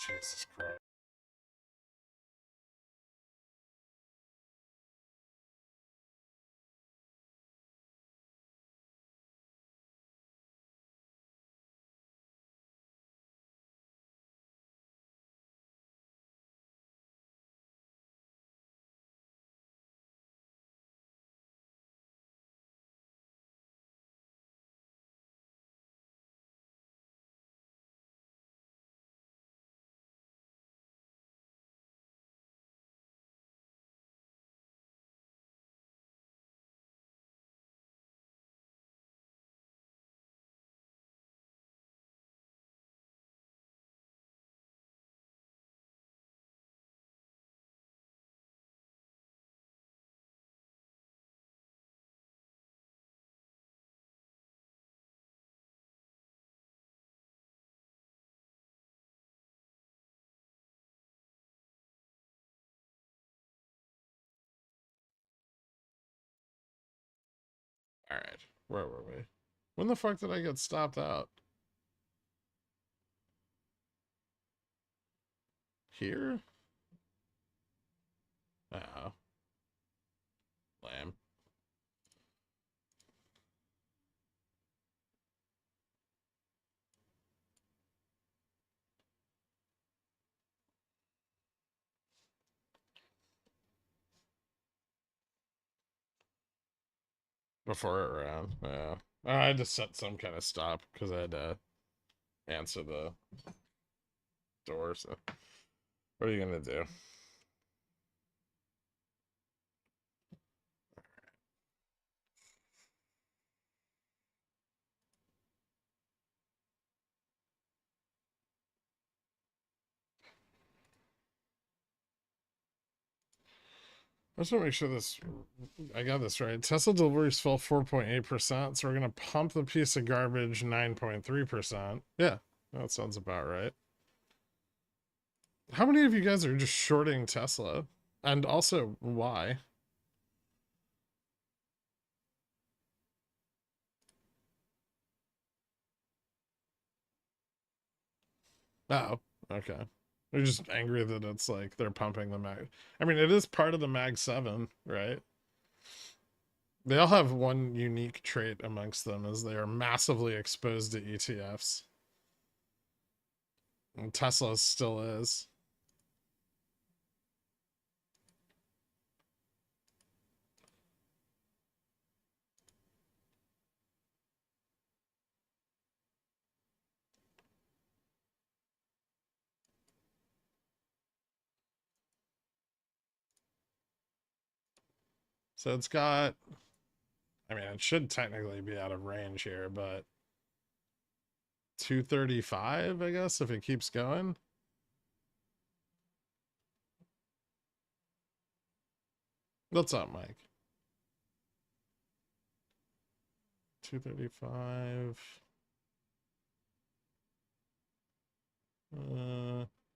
Jesus Christ. All right, where were we? When the fuck did I get stopped out? Here? Oh. Lame. Before it ran, yeah. I had to set some kind of stop because I had to answer the door, so what are you gonna do? I just want to make sure I got this right. Tesla deliveries fell 4.8%, so we're gonna pump the piece of garbage 9.3%. Yeah, that sounds about right. How many of you guys are just shorting Tesla? And also, why? Oh, okay. They're just angry that it's like they're pumping the mag. I mean, it is part of the Mag 7, right? They all have one unique trait amongst them, is they are massively exposed to ETFs. And Tesla still is. So it's got, I mean, it should technically be out of range here, but 235, I guess, if it keeps going. What's up, Mike? 235.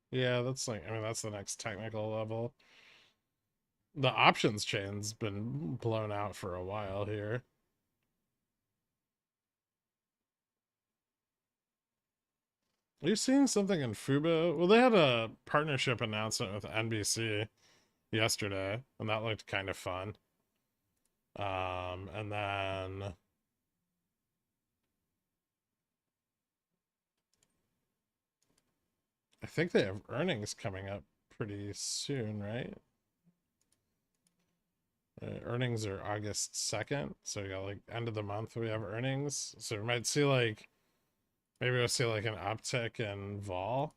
Yeah, that's like, I mean, that's the next technical level. The options chain's been blown out for a while here. Are you seeing something in Fubo? Well, they had a partnership announcement with NBC yesterday, and that looked kind of fun. And then I think they have earnings coming up pretty soon, right? Earnings are August 2nd, so we got like end of the month we have earnings. So we might see like, maybe we'll see like an uptick in vol.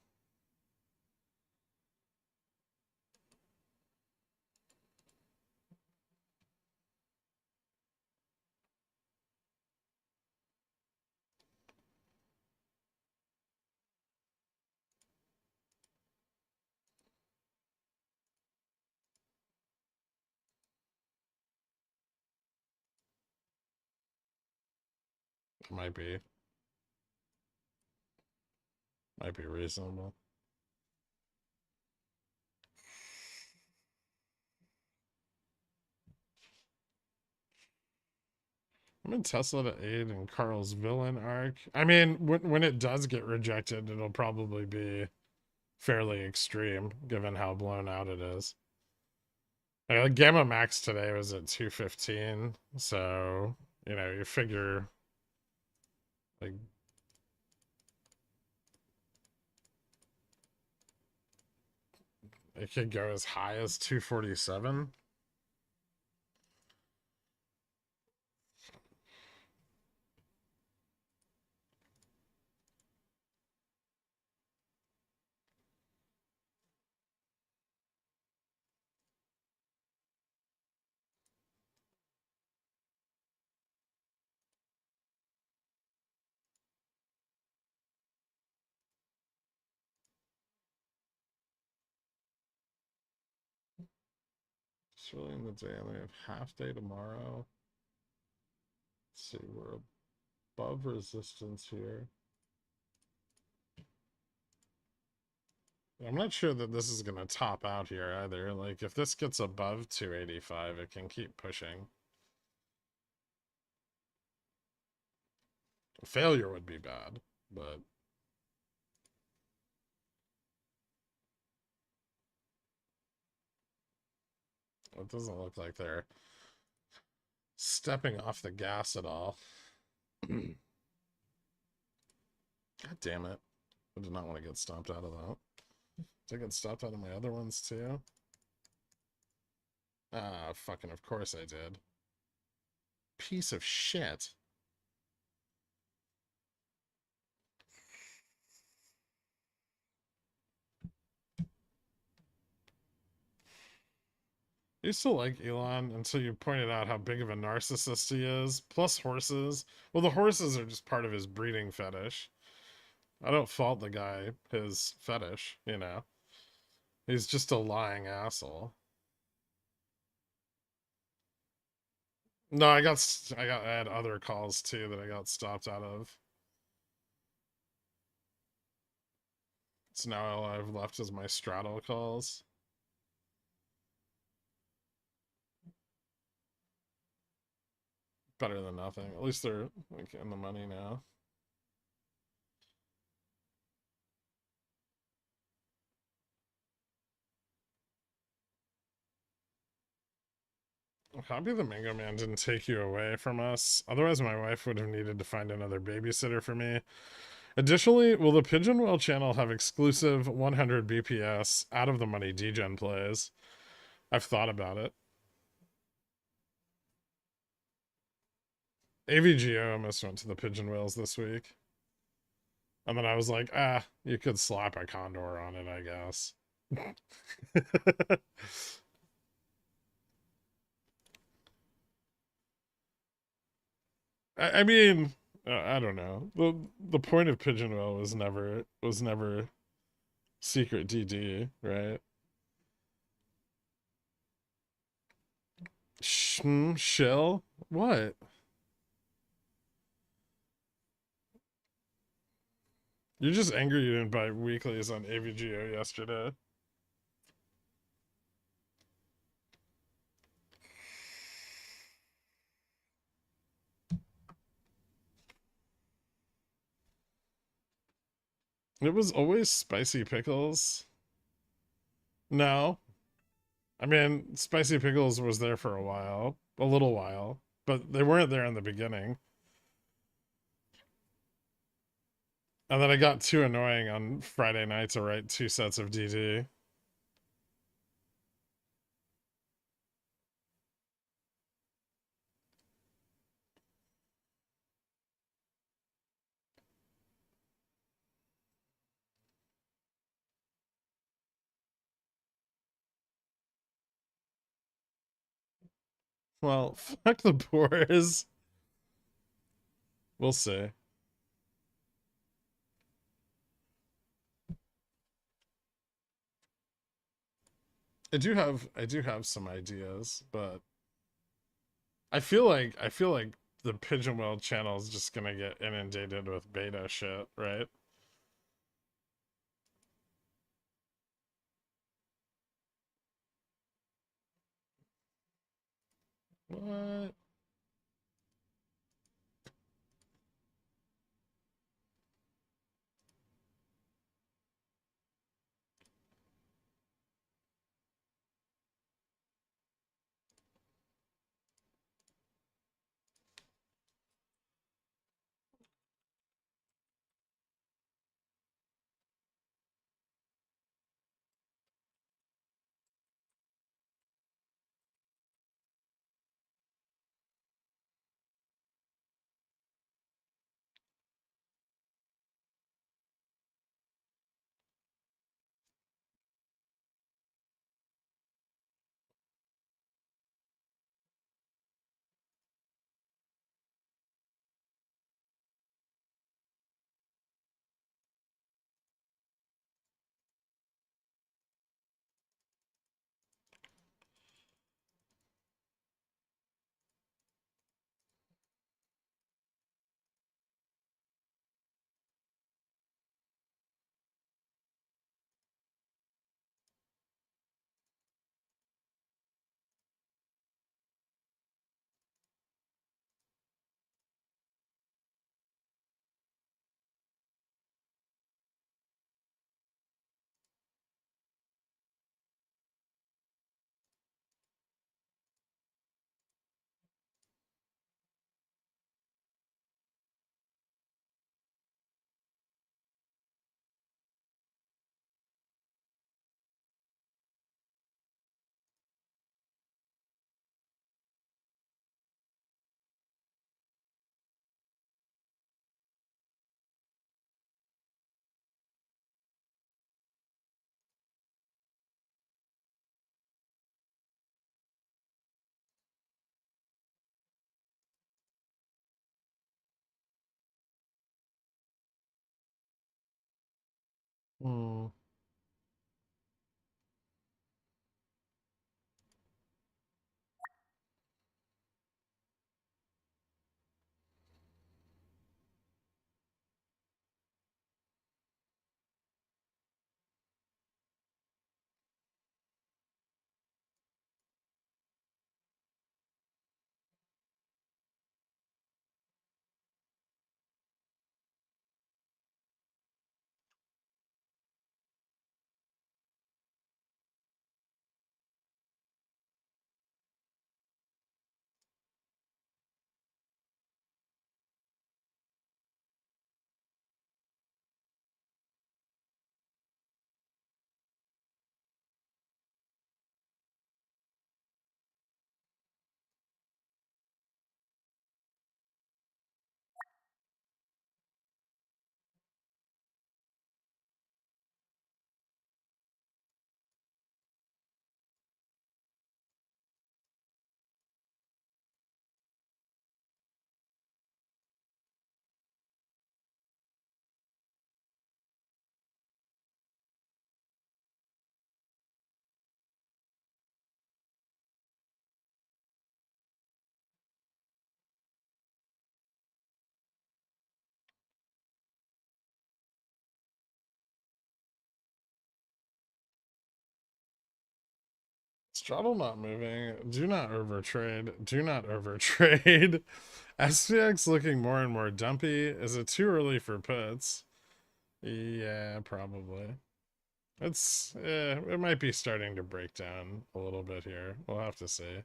Might be reasonable. I'm in Tesla to aid in Carl's villain arc. I mean, when it does get rejected, it'll probably be fairly extreme, given how blown out it is. Gamma Max today was at 215, so, you know, you figure, like, it could go as high as 247. It's really in the day, and we have half day tomorrow. Let's see, we're above resistance here. I'm not sure that this is going to top out here either. Like, if this gets above 285, it can keep pushing. Failure would be bad, but it doesn't look like they're stepping off the gas at all. God damn it. I did not want to get stomped out of that. Did I get stopped out of my other ones too? Ah, fucking of course I did. Piece of shit. I used to like Elon until you pointed out how big of a narcissist he is. Plus horses. Well, the horses are just part of his breeding fetish. I don't fault the guy, his fetish, you know. He's just a lying asshole. No, I had other calls too that I got stopped out of. So now all I've left is my straddle calls. Better than nothing. At least they're like in the money now. I'm happy the Mango Man didn't take you away from us. Otherwise, my wife would have needed to find another babysitter for me. Additionally, will the Pigeonwell channel have exclusive 100 BPS out of the money degen plays? I've thought about it. AVGO almost went to the Pigeon Whales this week. And then I was like, you could slap a condor on it, I guess. I mean, I don't know. The point of Pigeon Whale was never secret DD, right? Shill? What? You're just angry you didn't buy weeklies on AVGO yesterday. It was always spicy pickles. No. I mean, spicy pickles was there for a little while, but they weren't there in the beginning. And then I got too annoying on Friday night to write 2 sets of DD. Well, fuck the Boers. We'll see. I do have some ideas, but I feel like the Pigeonwell channel is just gonna get inundated with beta shit, right? What? Hmm. Straddle not moving. Do not overtrade. Do not overtrade. SPX looking more and more dumpy. Is it too early for puts? Yeah, probably. It might be starting to break down a little bit here. We'll have to see.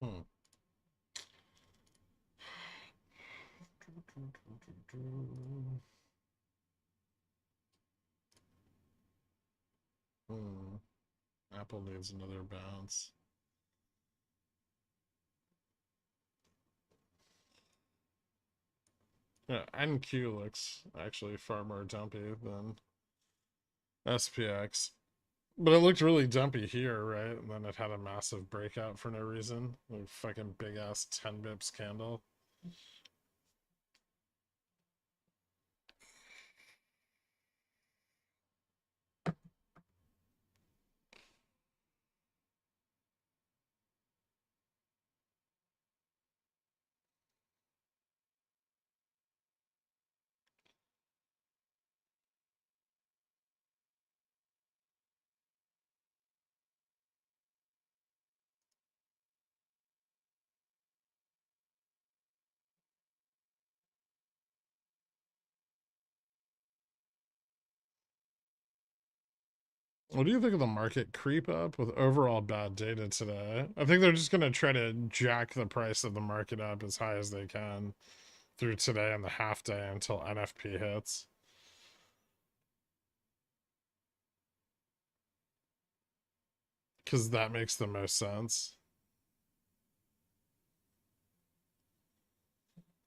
Hmm. Hmm. Apple needs another bounce. Yeah, NQ looks actually far more dumpy than SPX. But it looked really dumpy here, right? And then it had a massive breakout for no reason. Like fucking big ass 10 bips candle. What do you think of the market creep up with overall bad data today? I think they're just going to try to jack the price of the market up as high as they can through today and the half day until NFP hits. Because that makes the most sense.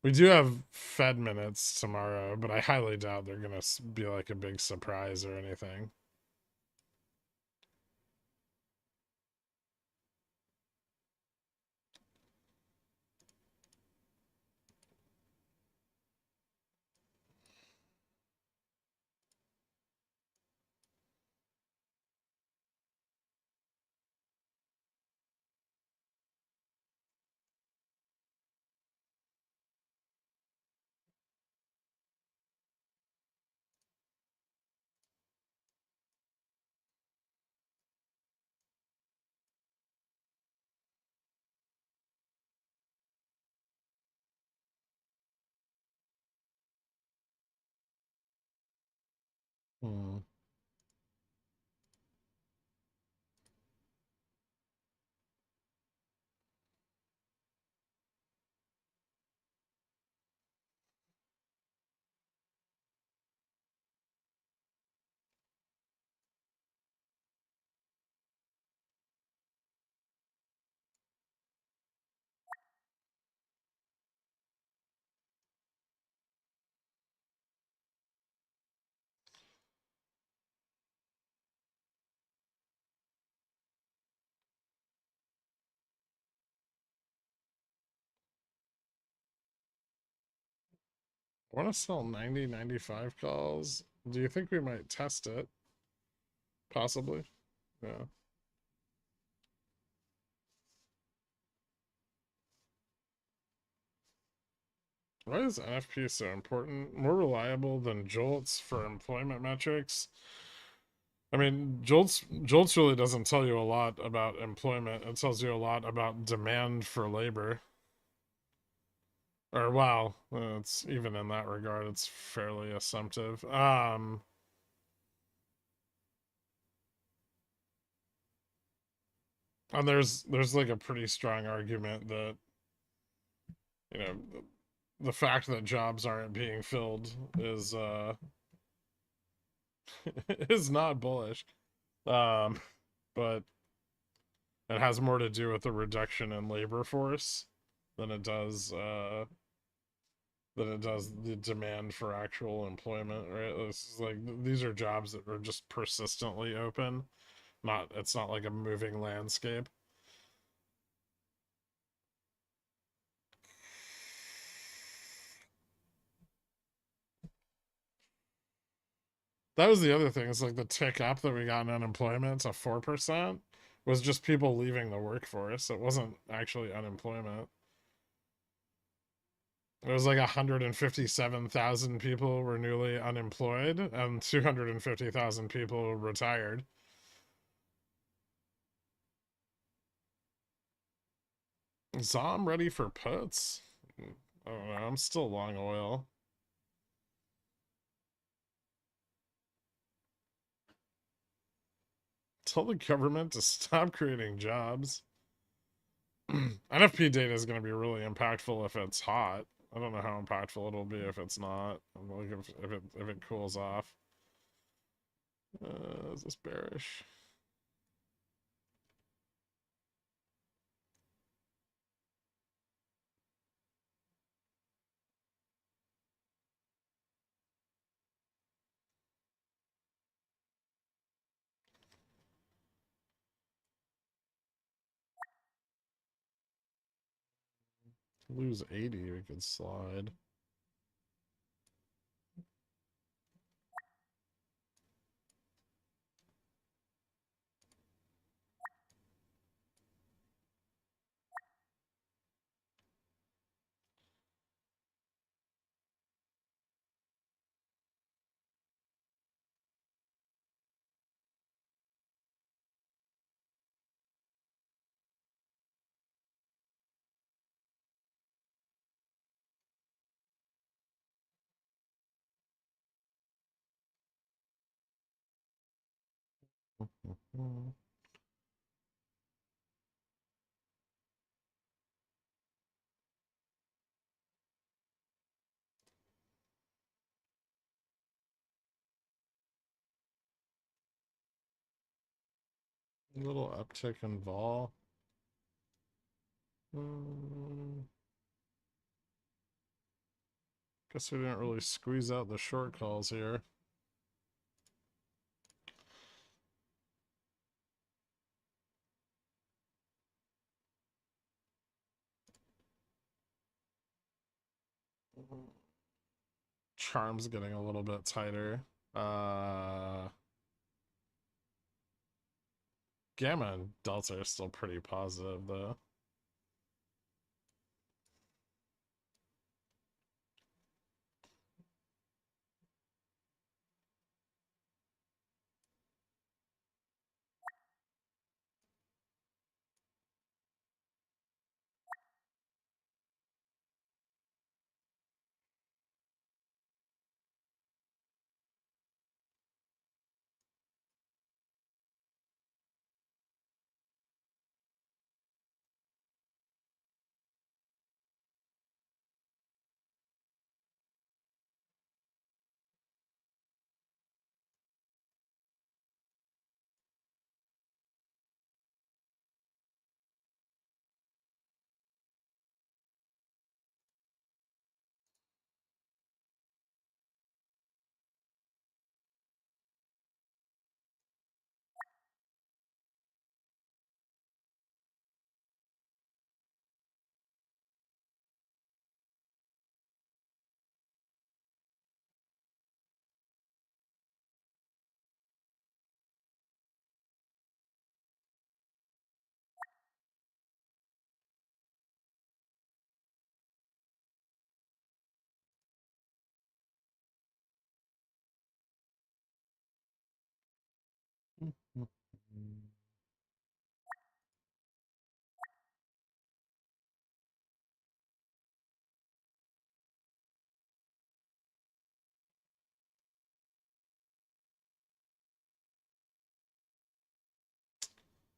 We do have Fed minutes tomorrow, but I highly doubt they're going to be like a big surprise or anything. Hmm. I want to sell 90, 95 calls. Do you think we might test it? Possibly. Yeah. Why is NFP so important? More reliable than JOLTS for employment metrics? I mean, JOLTS really doesn't tell you a lot about employment. It tells you a lot about demand for labor. Or wow, it's even in that regard, it's fairly assumptive. And there's like a pretty strong argument that, you know, the fact that jobs aren't being filled is is not bullish. But it has more to do with the reduction in labor force than it does the demand for actual employment, right? This is like these are jobs that are just persistently open. It's not like a moving landscape. That was the other thing. It's like the tick up that we got in unemployment to 4% was just people leaving the workforce. It wasn't actually unemployment. It was like 157,000 people were newly unemployed and 250,000 people retired. Zom ready for puts? I don't know. I'm still long oil. Tell the government to stop creating jobs. NFP data is going to be really impactful if it's hot. I don't know how impactful it'll be if it's not. Like if it cools off. Is this bearish? Lose 80, we could slide. A little uptick in vol. Guess we didn't really squeeze out the short calls here. Charm's getting a little bit tighter. Gamma and Delta are still pretty positive though.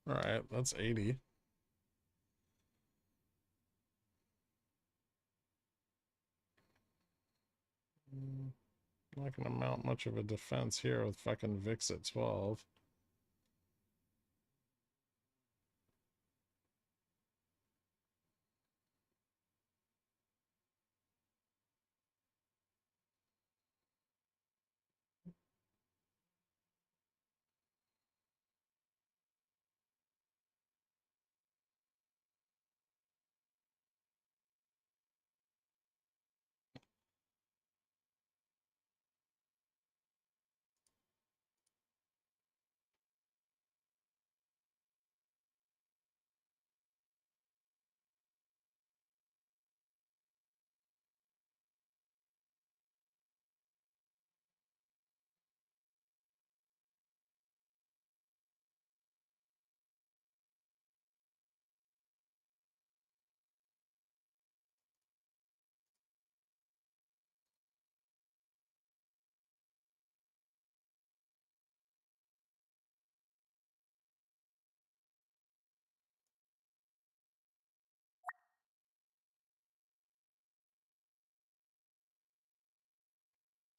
All right, that's 80. Not gonna mount much of a defense here with fucking VIX at 12.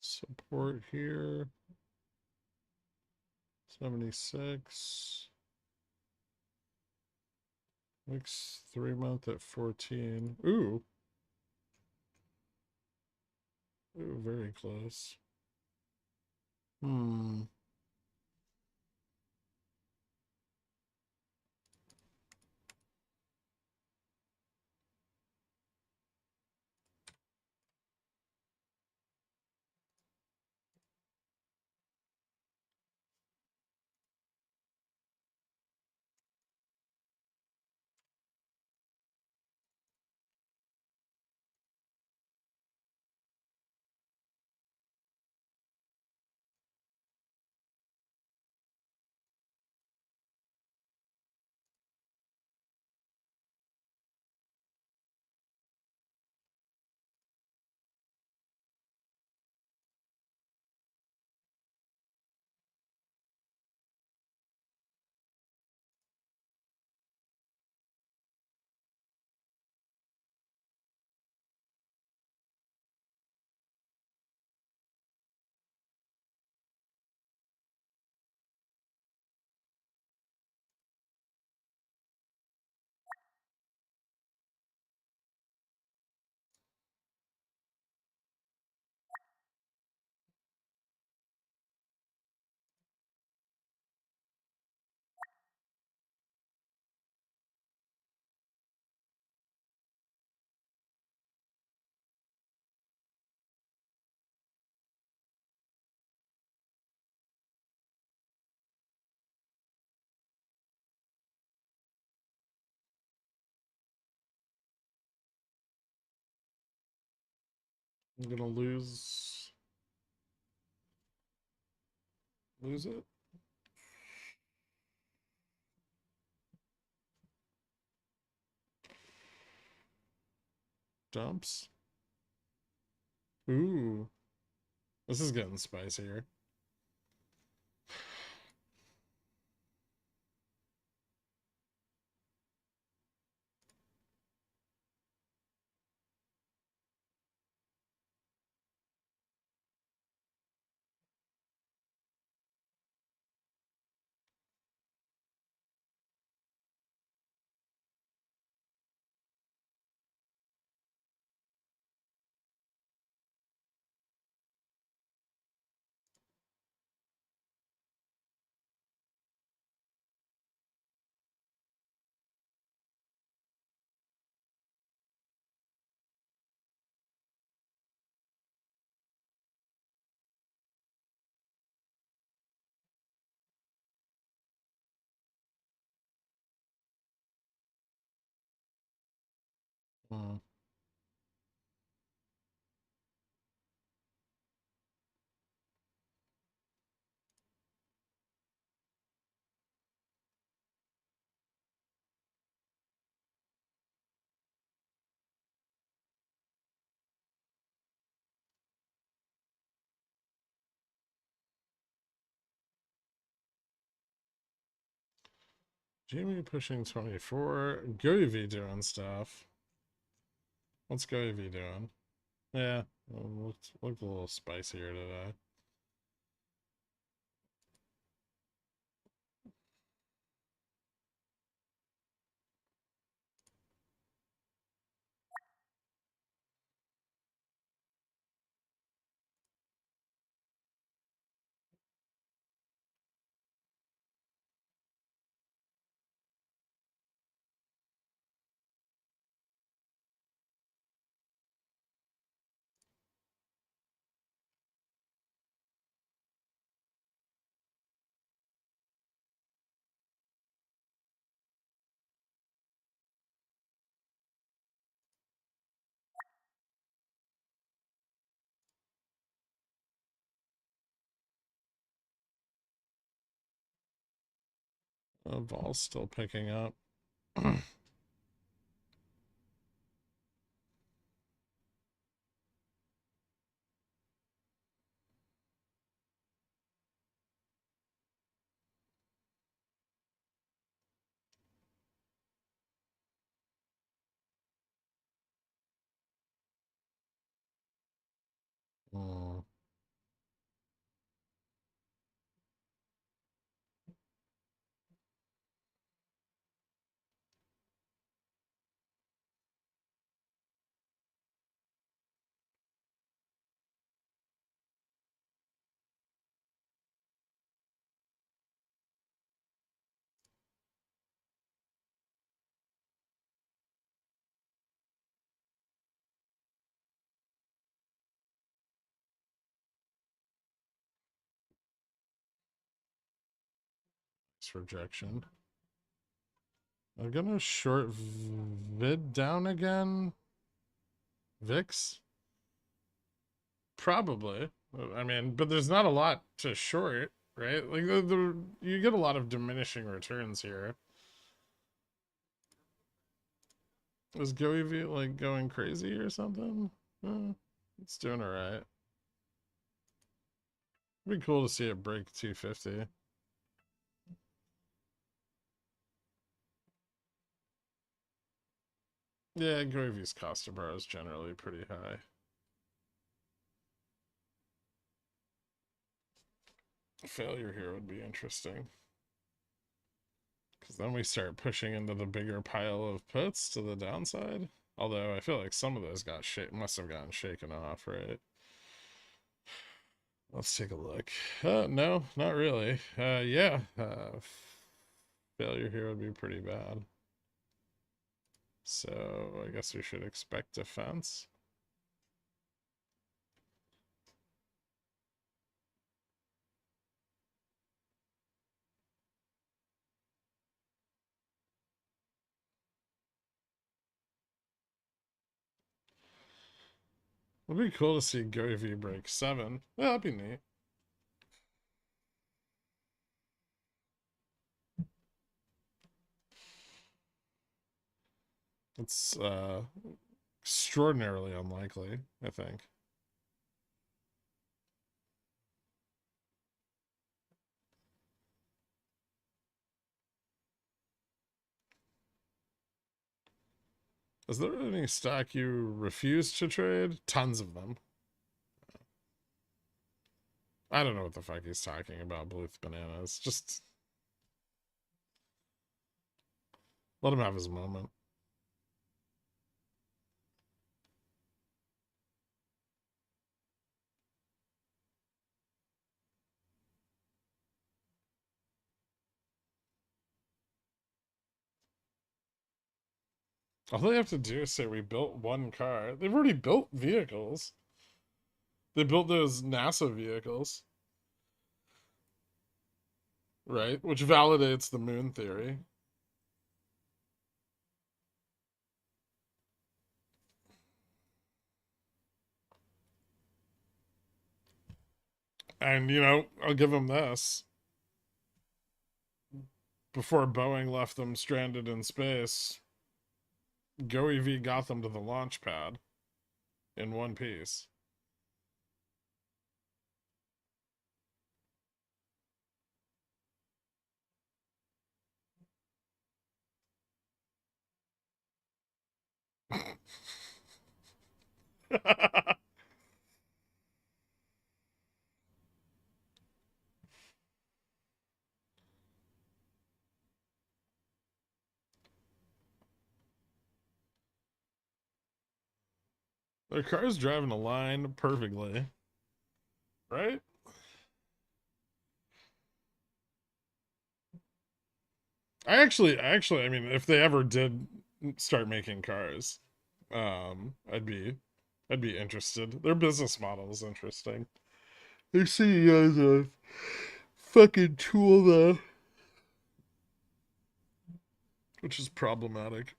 Support here. 76. VIX 3-month at 14. Ooh. Ooh, very close. Hmm. I'm gonna lose it. Dumps. Ooh. This is getting spicier. Hmm. Jamie pushing 24. GoEV doing stuff. What's GoEV doing? Yeah, looked a little spicier today. Vol's still picking up. Hmm. It's rejection. I'm gonna short vid down again. VIX? Probably. I mean, but there's not a lot to short, right? Like you get a lot of diminishing returns here. Is GoEV like going crazy or something? It's doing all right. It'd be cool to see it break 250. Yeah, GoEV's cost to borrow is generally pretty high. Failure here would be interesting. Because then we start pushing into the bigger pile of puts to the downside. Although I feel like some of those must have gotten shaken off, right? Let's take a look. No, not really. Yeah. Failure here would be pretty bad. So I guess we should expect defense. It'd be cool to see GoEV break 7. Yeah, that'd be neat. It's extraordinarily unlikely, I think. Is there any stock you refuse to trade? Tons of them. I don't know what the fuck he's talking about, Bluth Bananas. Just let him have his moment. All they have to do is say we built one car. They've already built vehicles. They built those NASA vehicles. Right? Which validates the moon theory. And, you know, I'll give them this. Before Boeing left them stranded in space, GoEV got them to the launch pad in one piece. Their car's driving a line perfectly. Right? I mean, if they ever did start making cars, I'd be interested. Their business model is interesting. Their CEO's a fucking tool, though, which is problematic.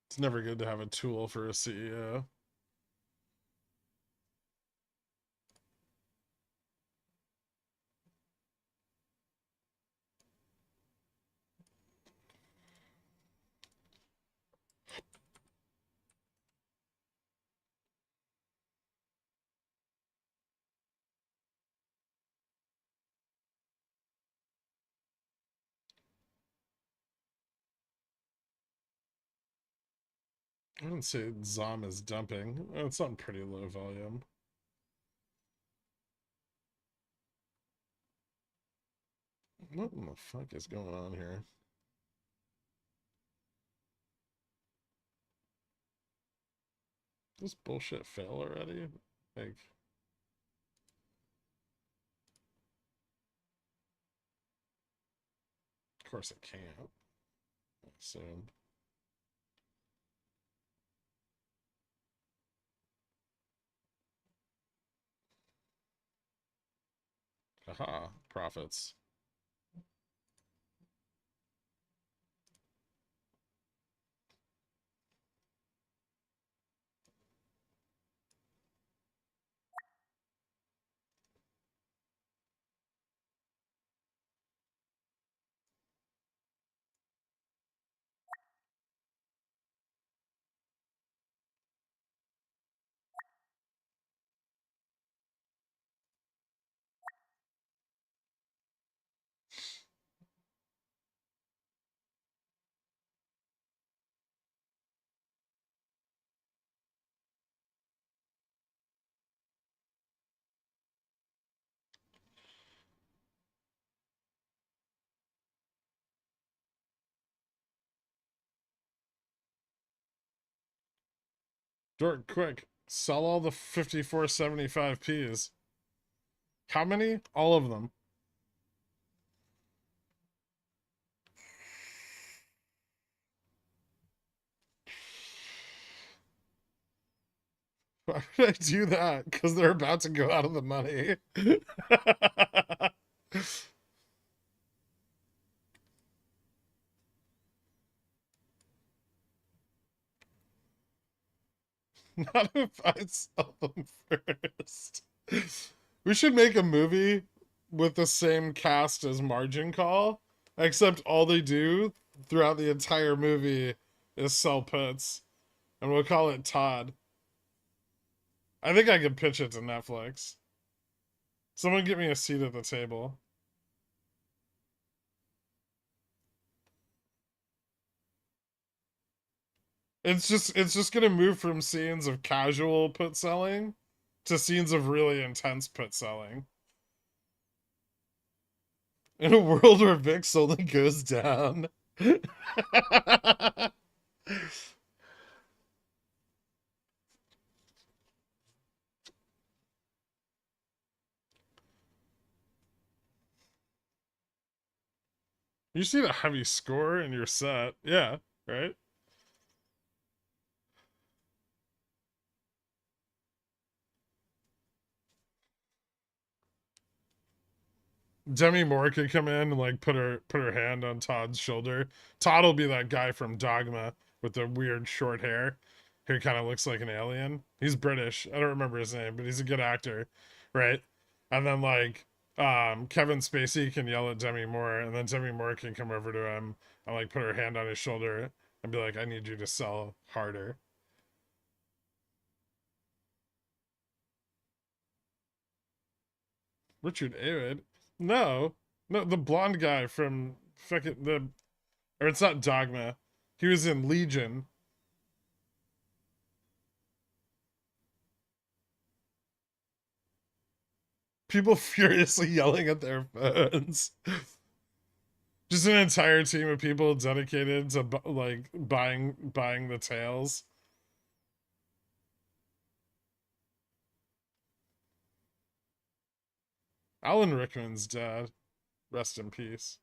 It's never good to have a tool for a CEO. I wouldn't say Zom is dumping. It's on pretty low volume. What in the fuck is going on here? Does this bullshit fail already? Like, of course it can't. I assume. Haha, profits. Dork, quick. Sell all the 5475Ps. How many? All of them. Why would I do that? Because they're about to go out of the money. Not if I sell them first. We should make a movie with the same cast as Margin Call, except all they do throughout the entire movie is sell puts. And we'll call it Todd. I think I could pitch it to Netflix. Someone get me a seat at the table. It's just gonna move from scenes of casual put selling to scenes of really intense put selling. In a world where VIX only goes down. You see the heavy score in your set. Yeah, right? Demi Moore could come in and like put her hand on Todd's shoulder. Todd will be that guy from Dogma with the weird short hair who kind of looks like an alien. He's British. I don't remember his name, but he's a good actor, right? And then like Kevin Spacey can yell at Demi Moore, and then Demi Moore can come over to him and like put her hand on his shoulder and be like, "I need you to sell harder." Richard Ayoade? No, no, the blonde guy from fucking or it's not Dogma. He was in Legion. people furiously yelling at their phones. Just an entire team of people dedicated to like buying the tails. Alan Rickman's dead. Rest in peace.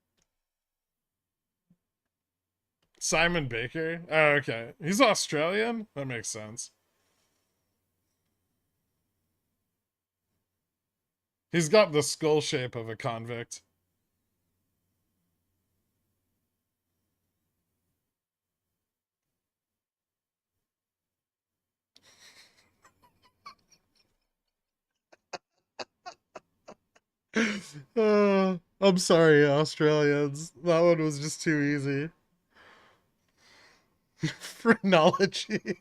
Simon Baker? Oh, okay. He's Australian? That makes sense. He's got the skull shape of a convict. I'm sorry, Australians. That one was just too easy. Phrenology.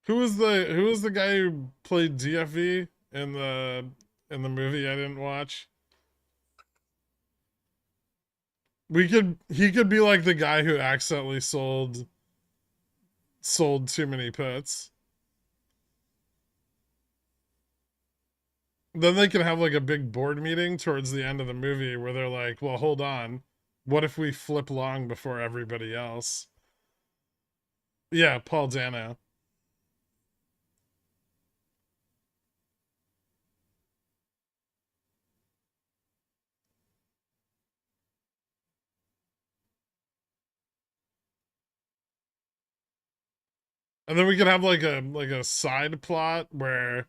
Who was the guy who played DFV in the movie I didn't watch? He could be like the guy who accidentally sold too many puts. Then they can have like a big board meeting towards the end of the movie where they're like, well, hold on. What if we flip long before everybody else? Yeah, Paul Dano. And then we could have like a side plot where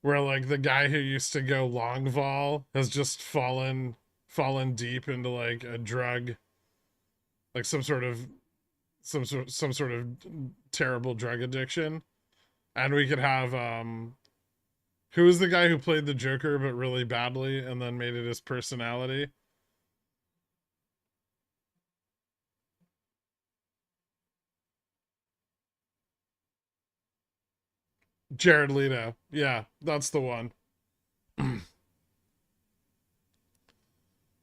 like the guy who used to go long vol has just fallen deep into like a drug, like some sort of terrible drug addiction. And we could have who was the guy who played the Joker but really badly and then made it his personality? Jared Leto. Yeah, that's the one.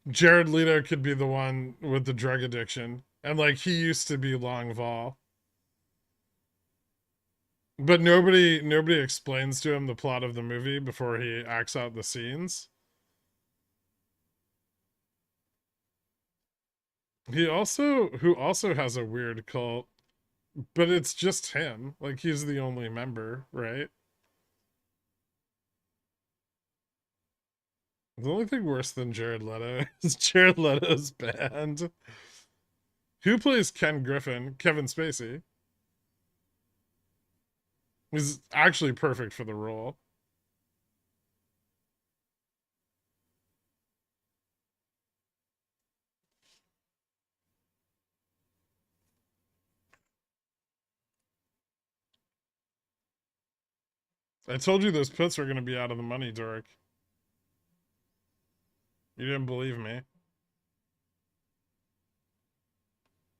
Jared Leto could be the one with the drug addiction. And like he used to be long vol. But nobody explains to him the plot of the movie before he acts out the scenes. Who also has a weird cult, but it's just him. Like he's the only member, right? The only thing worse than Jared Leto is Jared Leto's band. Who plays Ken Griffin? Kevin Spacey. He's actually perfect for the role. I told you those puts were going to be out of the money, Dork. You didn't believe me.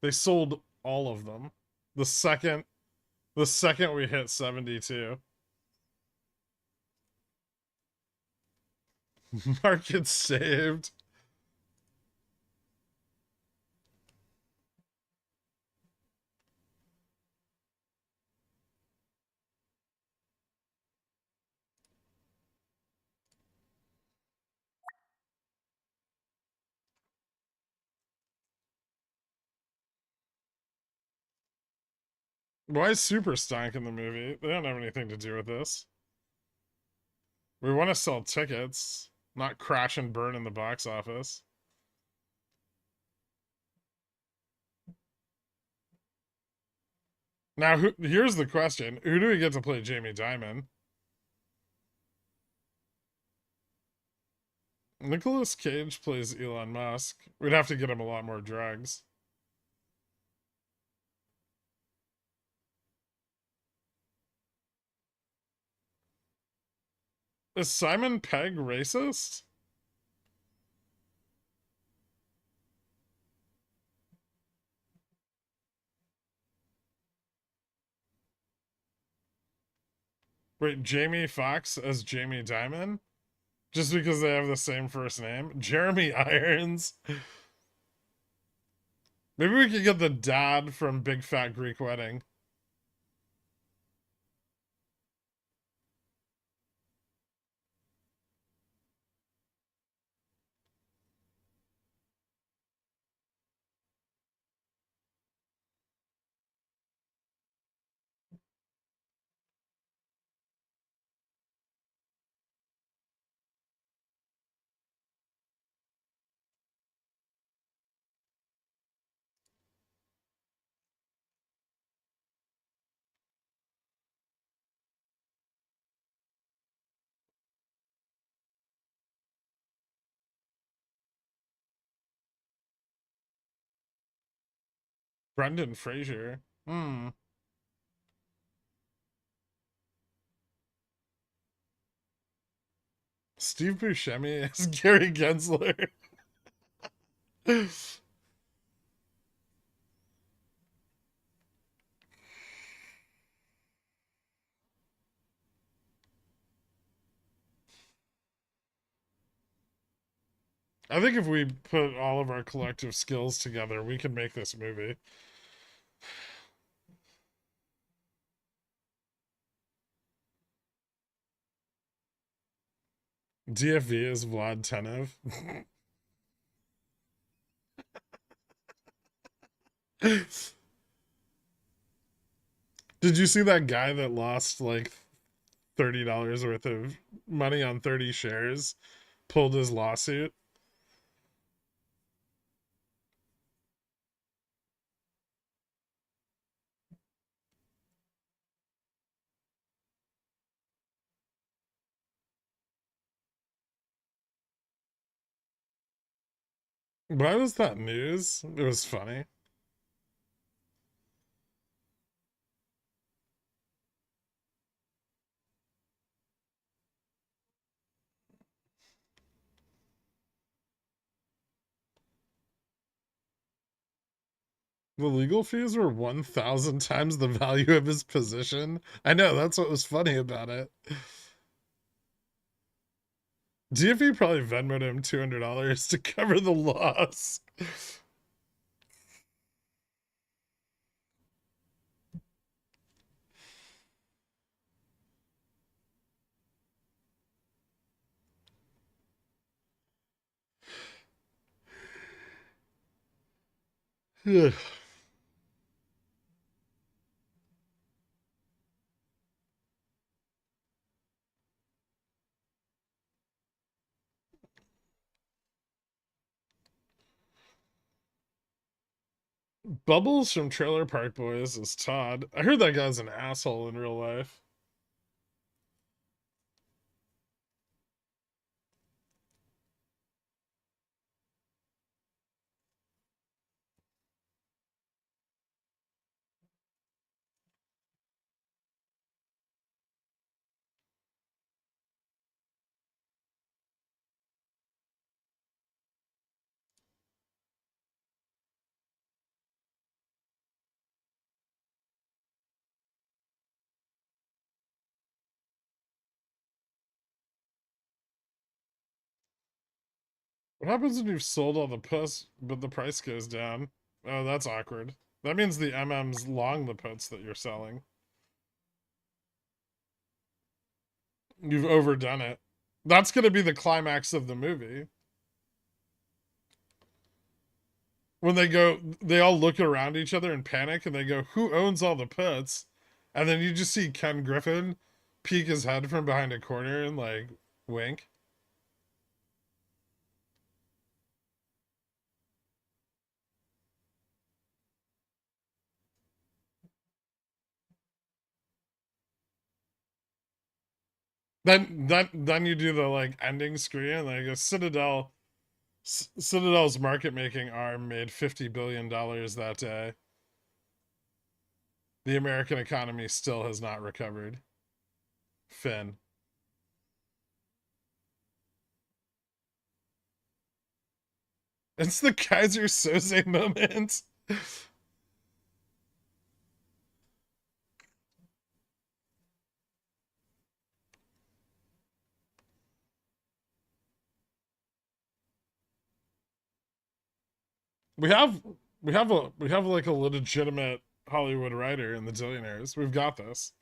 They sold all of them. The second we hit 72. Market saved. Why is Super Stank in the movie? They don't have anything to do with this. We want to sell tickets, not crash and burn in the box office. Now, here's the question. Who do we get to play Jamie Dimon? Nicolas Cage plays Elon Musk. We'd have to get him a lot more drugs. Is Simon Pegg racist? Wait, Jamie Foxx as Jamie Dimon? Just because they have the same first name? Jeremy Irons. Maybe we could get the dad from Big Fat Greek Wedding. Brendan Fraser. Hmm. Steve Buscemi as Gary Gensler. I think if we put all of our collective skills together, we could make this movie. DFV is Vlad Tenev. Did you see that guy that lost like $30 worth of money on 30 shares? Pulled his lawsuit. Why was that news? It was funny. The legal fees were 1,000 times the value of his position. I know, that's what was funny about it. DFE probably Venmoed him $200 to cover the loss. Bubbles from Trailer Park Boys is Todd. I heard that guy's an asshole in real life. What happens when you've sold all the puts, but the price goes down? Oh, that's awkward. That means the MM's long the puts that you're selling. You've overdone it. That's going to be the climax of the movie. When they all look around each other and panic and they go, who owns all the puts? And then you just see Ken Griffin peek his head from behind a corner and like wink. Then you do the like ending screen and they go Citadel's market making arm made $50 billion that day. The American economy still has not recovered. Finn. It's the Kaiser Soze moment. We have like a legitimate Hollywood writer in the Zillionaires. We've got this.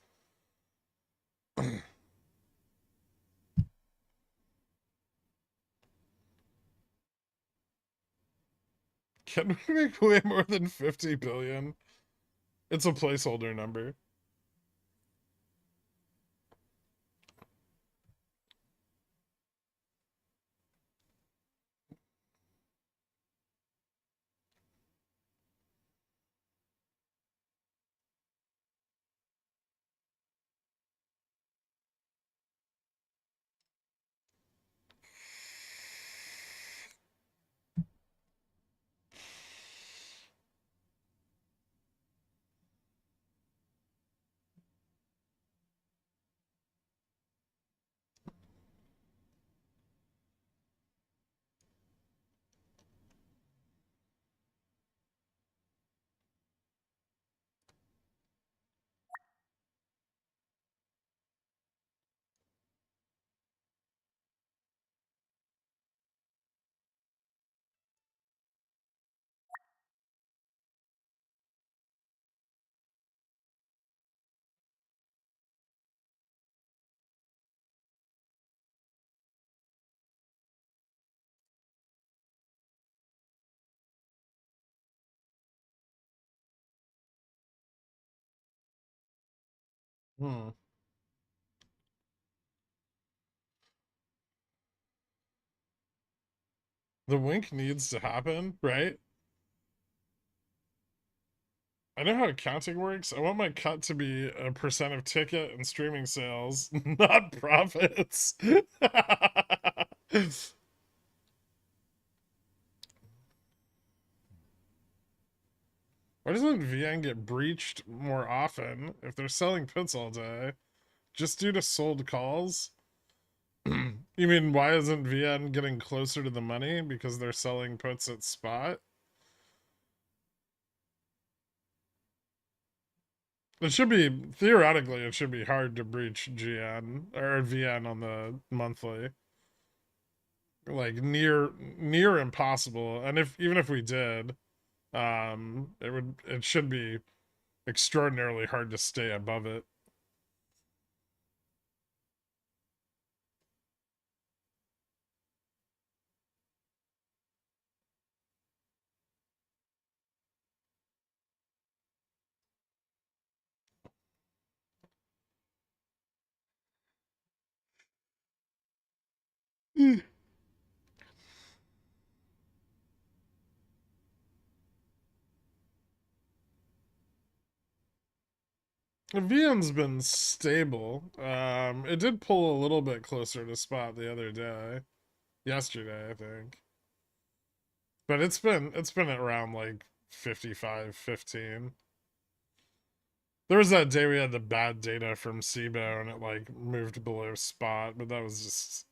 Can we make way more than 50 billion? It's a placeholder number. Hmm. The wink needs to happen, right? I know how accounting works. I want my cut to be a percent of ticket and streaming sales, not profits. Why doesn't VN get breached more often if they're selling puts all day? Just due to sold calls? You mean why isn't VN getting closer to the money because they're selling puts at spot? It should be, theoretically, it should be hard to breach GN or VN on the monthly. Like near impossible. And if even if we did, it should be extraordinarily hard to stay above it. VN's been stable. It did pull a little bit closer to spot the other day. Yesterday, I think. But it's been at around like 55.15. There was that day we had the bad data from SIBO and it like moved below spot, but that was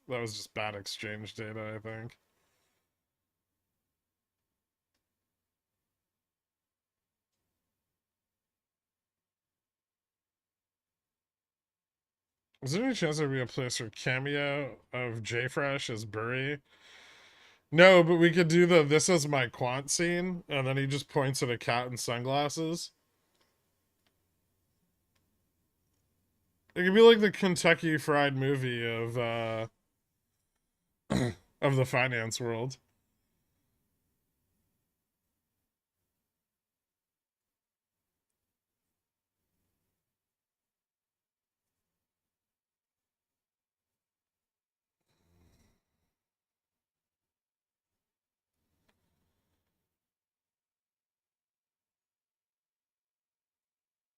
just bad exchange data, I think. Is there any chance there'd be a place for cameo of JFresh as Burry? No, but we could do the "this is my quant" scene, and then he just points at a cat in sunglasses. It could be like the Kentucky Fried Movie of of the finance world.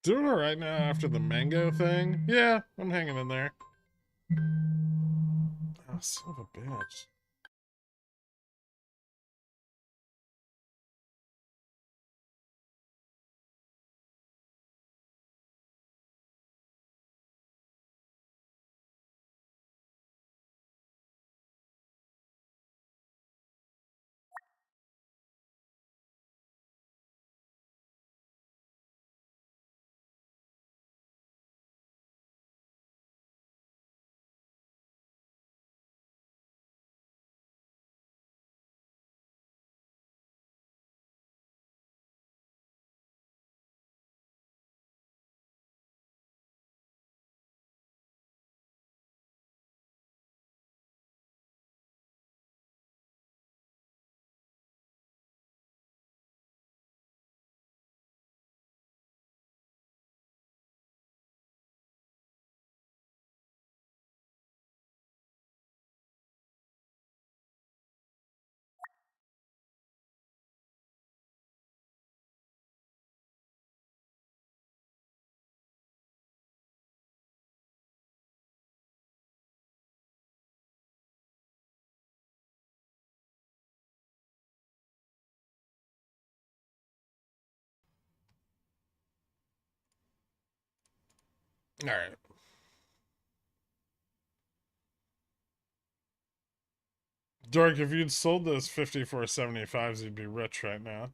Doing all right now after the mango thing. Yeah, I'm hanging in there. Oh, son of a bitch. All right. Dork, if you'd sold those 54.75s, you'd be rich right now.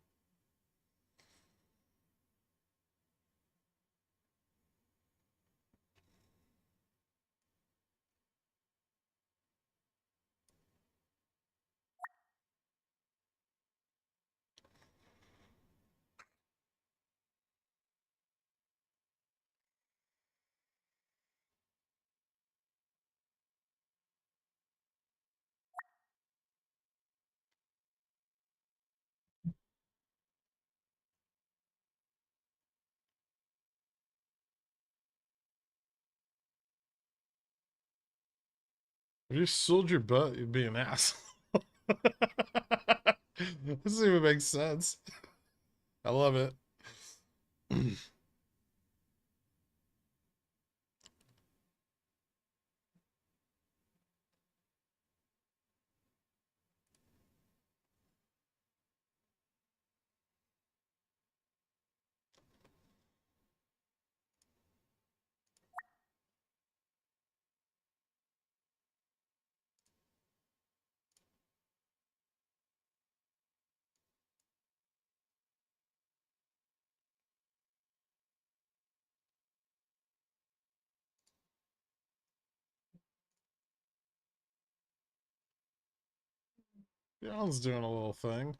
If you sold your butt, you'd be an ass. This doesn't even make sense. I love it. Alan's doing a little thing.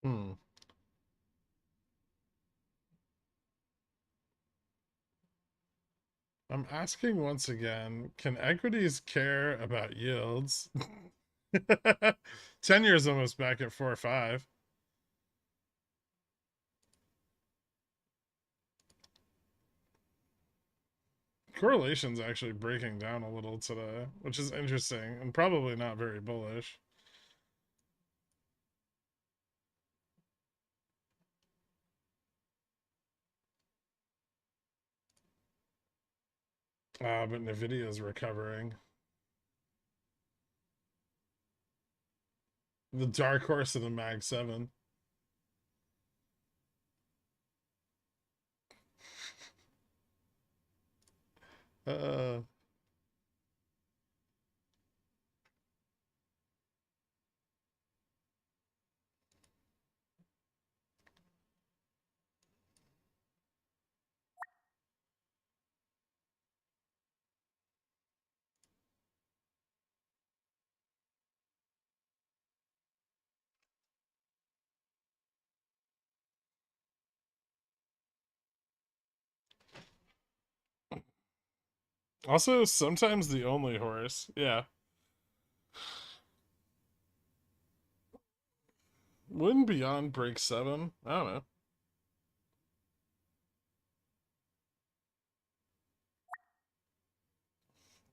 Hmm. I'm asking once again, can equities care about yields? 10 years almost back at 4.5. Correlation's actually breaking down a little today, which is interesting and probably not very bullish. But Nvidia is recovering. The dark horse of the Mag 7. Uh, Also, sometimes the only horse. Yeah. Wouldn't Beyond break 7? I don't know.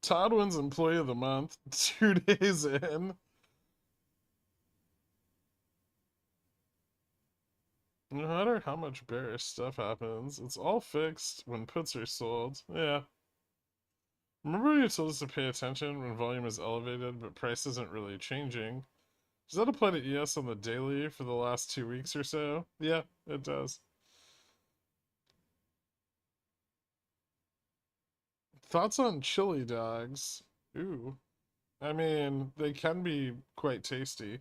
Todd wins Employee of the Month 2 days in. No matter how much bearish stuff happens, it's all fixed when puts are sold. Yeah. Remember you told us to pay attention when volume is elevated, but price isn't really changing. Does that apply to ES on the daily for the last 2 weeks or so? Yeah, it does. Thoughts on chili dogs? Ooh. I mean, they can be quite tasty.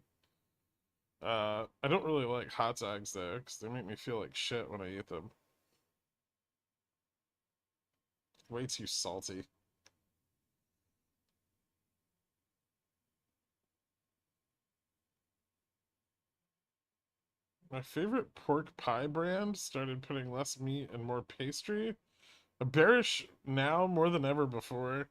I don't really like hot dogs though, because they make me feel like shit when I eat them. Way too salty. My favorite pork pie brand started putting less meat and more pastry. A bearish now more than ever before.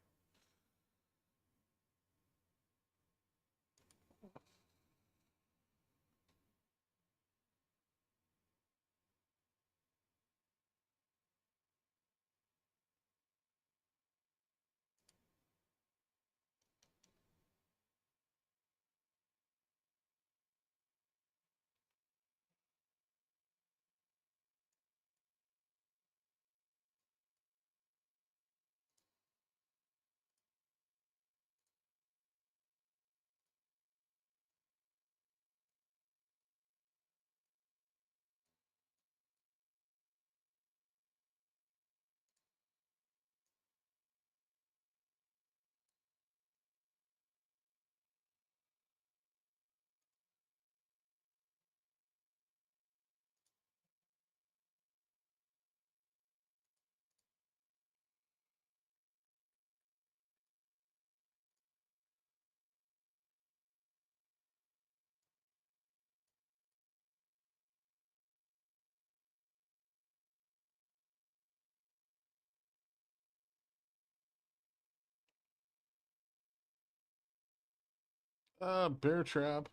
Bear trap.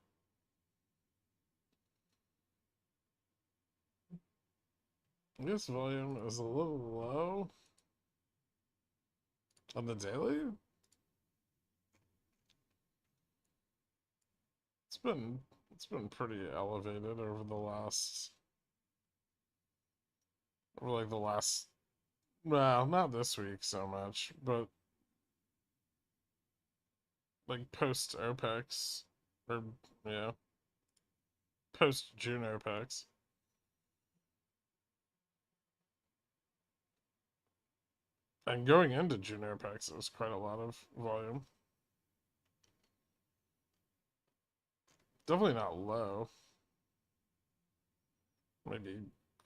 This volume is a little low on the daily. It's been pretty elevated over the last, well, not this week so much, but like post OPEX, or yeah, post June OPEX. And going into June OPEX, it was quite a lot of volume. Definitely not low. Maybe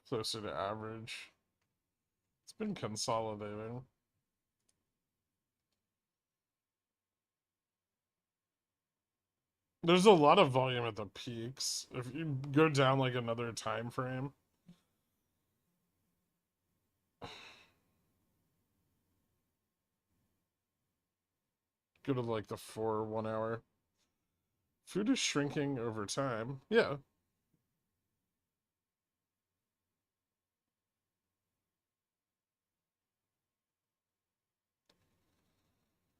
closer to average. It's been consolidating. There's a lot of volume at the peaks. If you go down like another time frame, go to like the 4 1 hour. Food is shrinking over time. Yeah.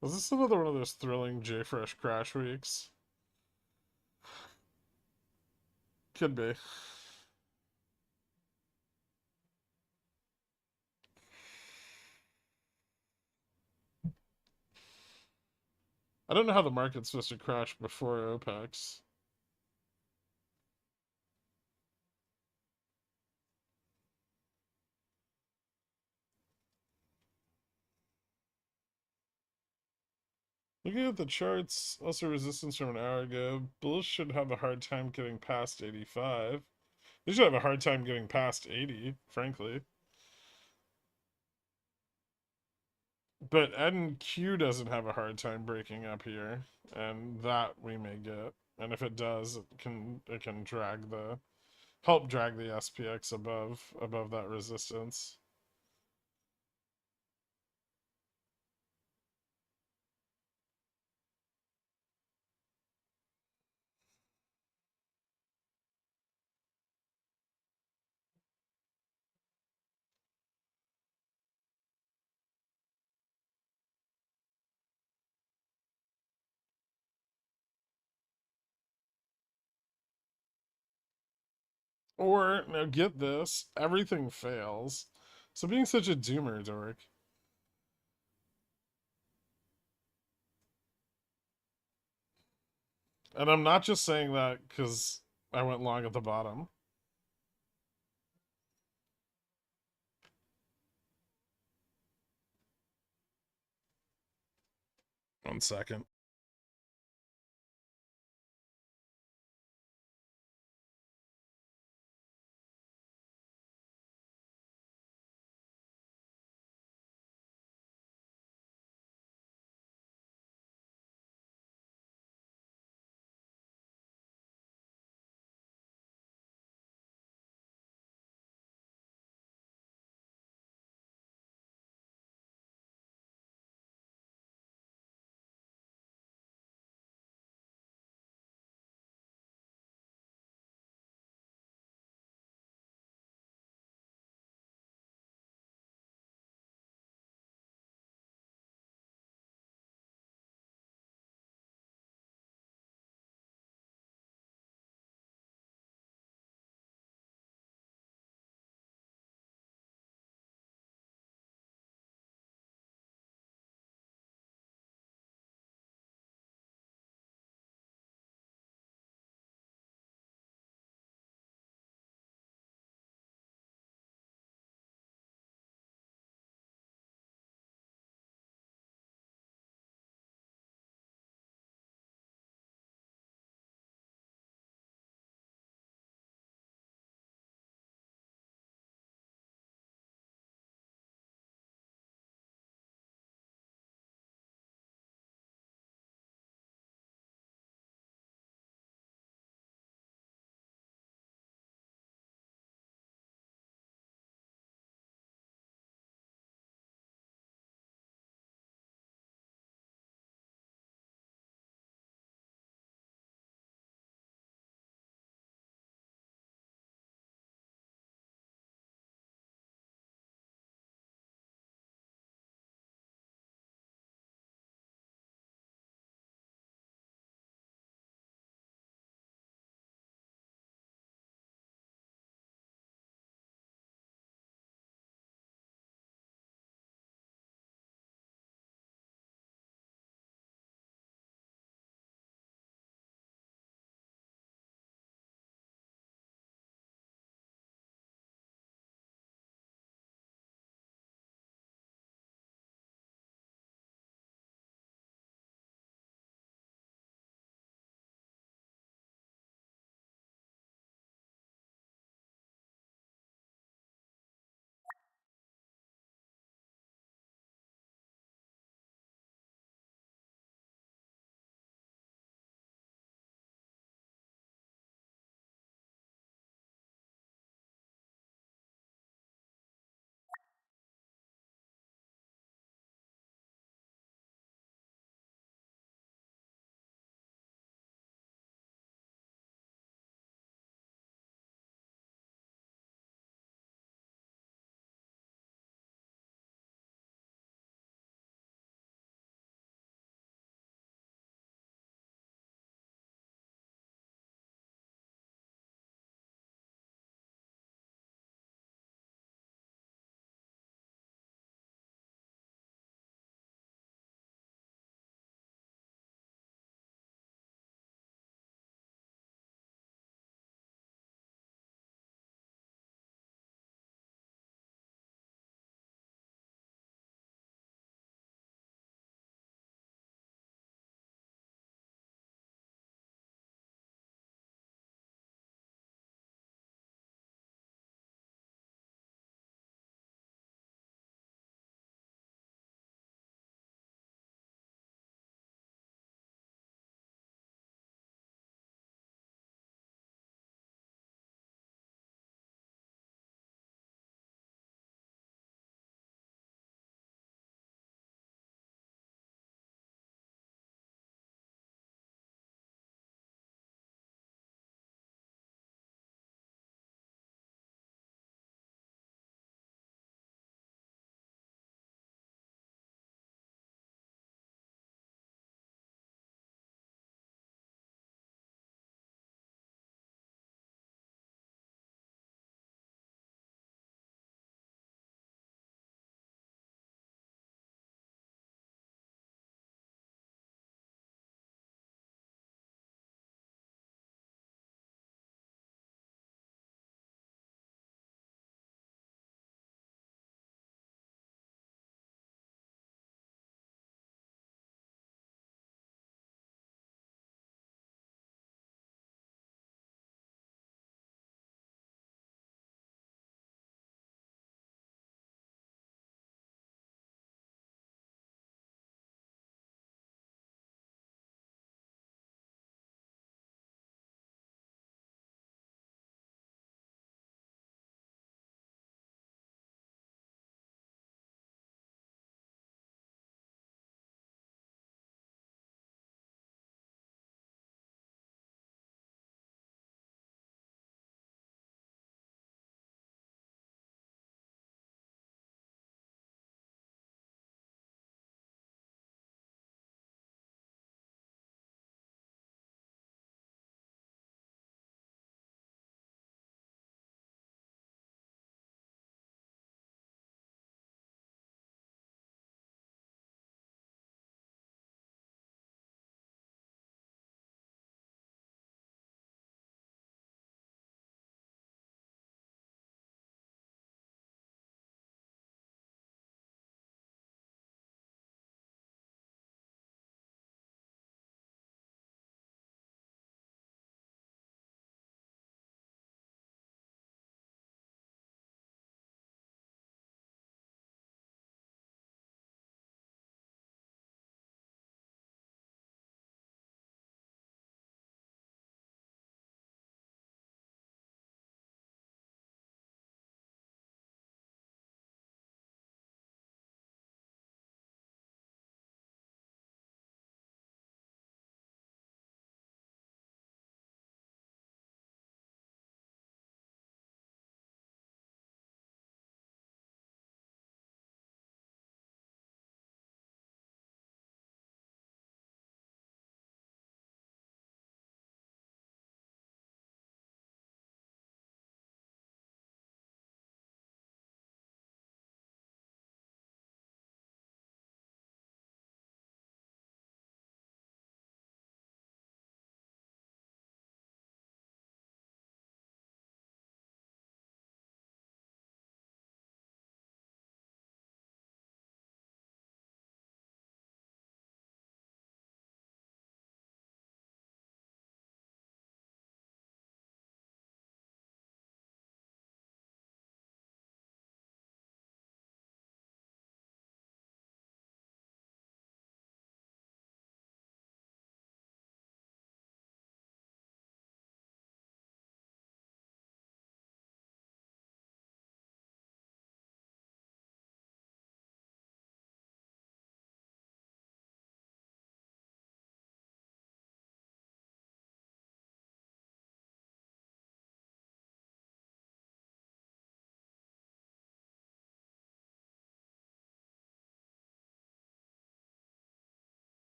Was this another one of those thrilling JFresh crash weeks? Could be. I don't know how the market's supposed to crash before OPEX. Looking at the charts, also resistance from an hour ago, bulls should have a hard time getting past 85. They should have a hard time getting past 80, frankly. But NQ doesn't have a hard time breaking up here, and that we may get. And if it does, it can help drag the SPX above that resistance. Or, now get this, everything fails. So being such a doomer, dork. And I'm not just saying that because I went long at the bottom. One second.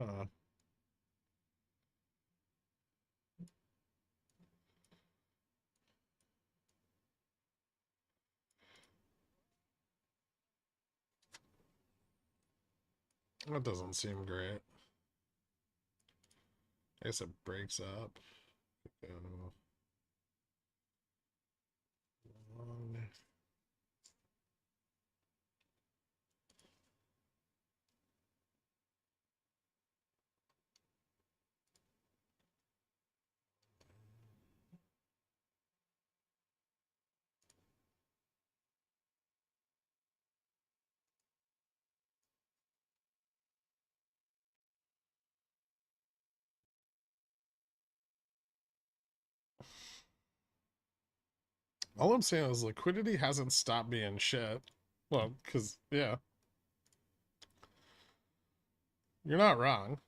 Uh, that doesn't seem great. I guess it breaks up. Long. All I'm saying is liquidity hasn't stopped being shit. Well, because, yeah. You're not wrong.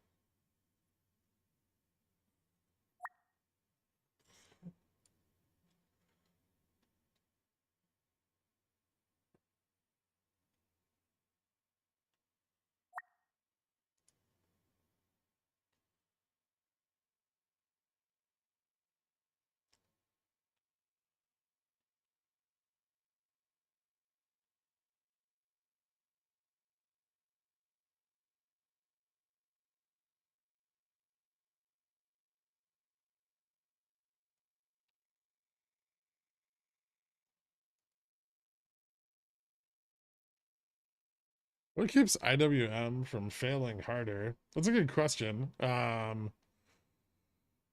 What keeps IWM from failing harder? That's a good question.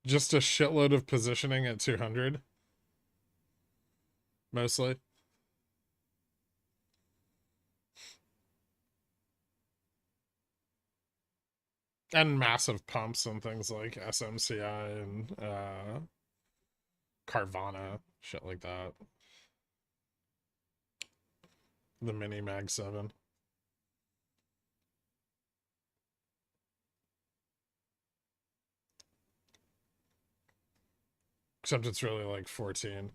Just a shitload of positioning at 200. Mostly. And massive pumps and things like SMCI and Carvana, shit like that. The mini Mag 7. Except it's really like 14.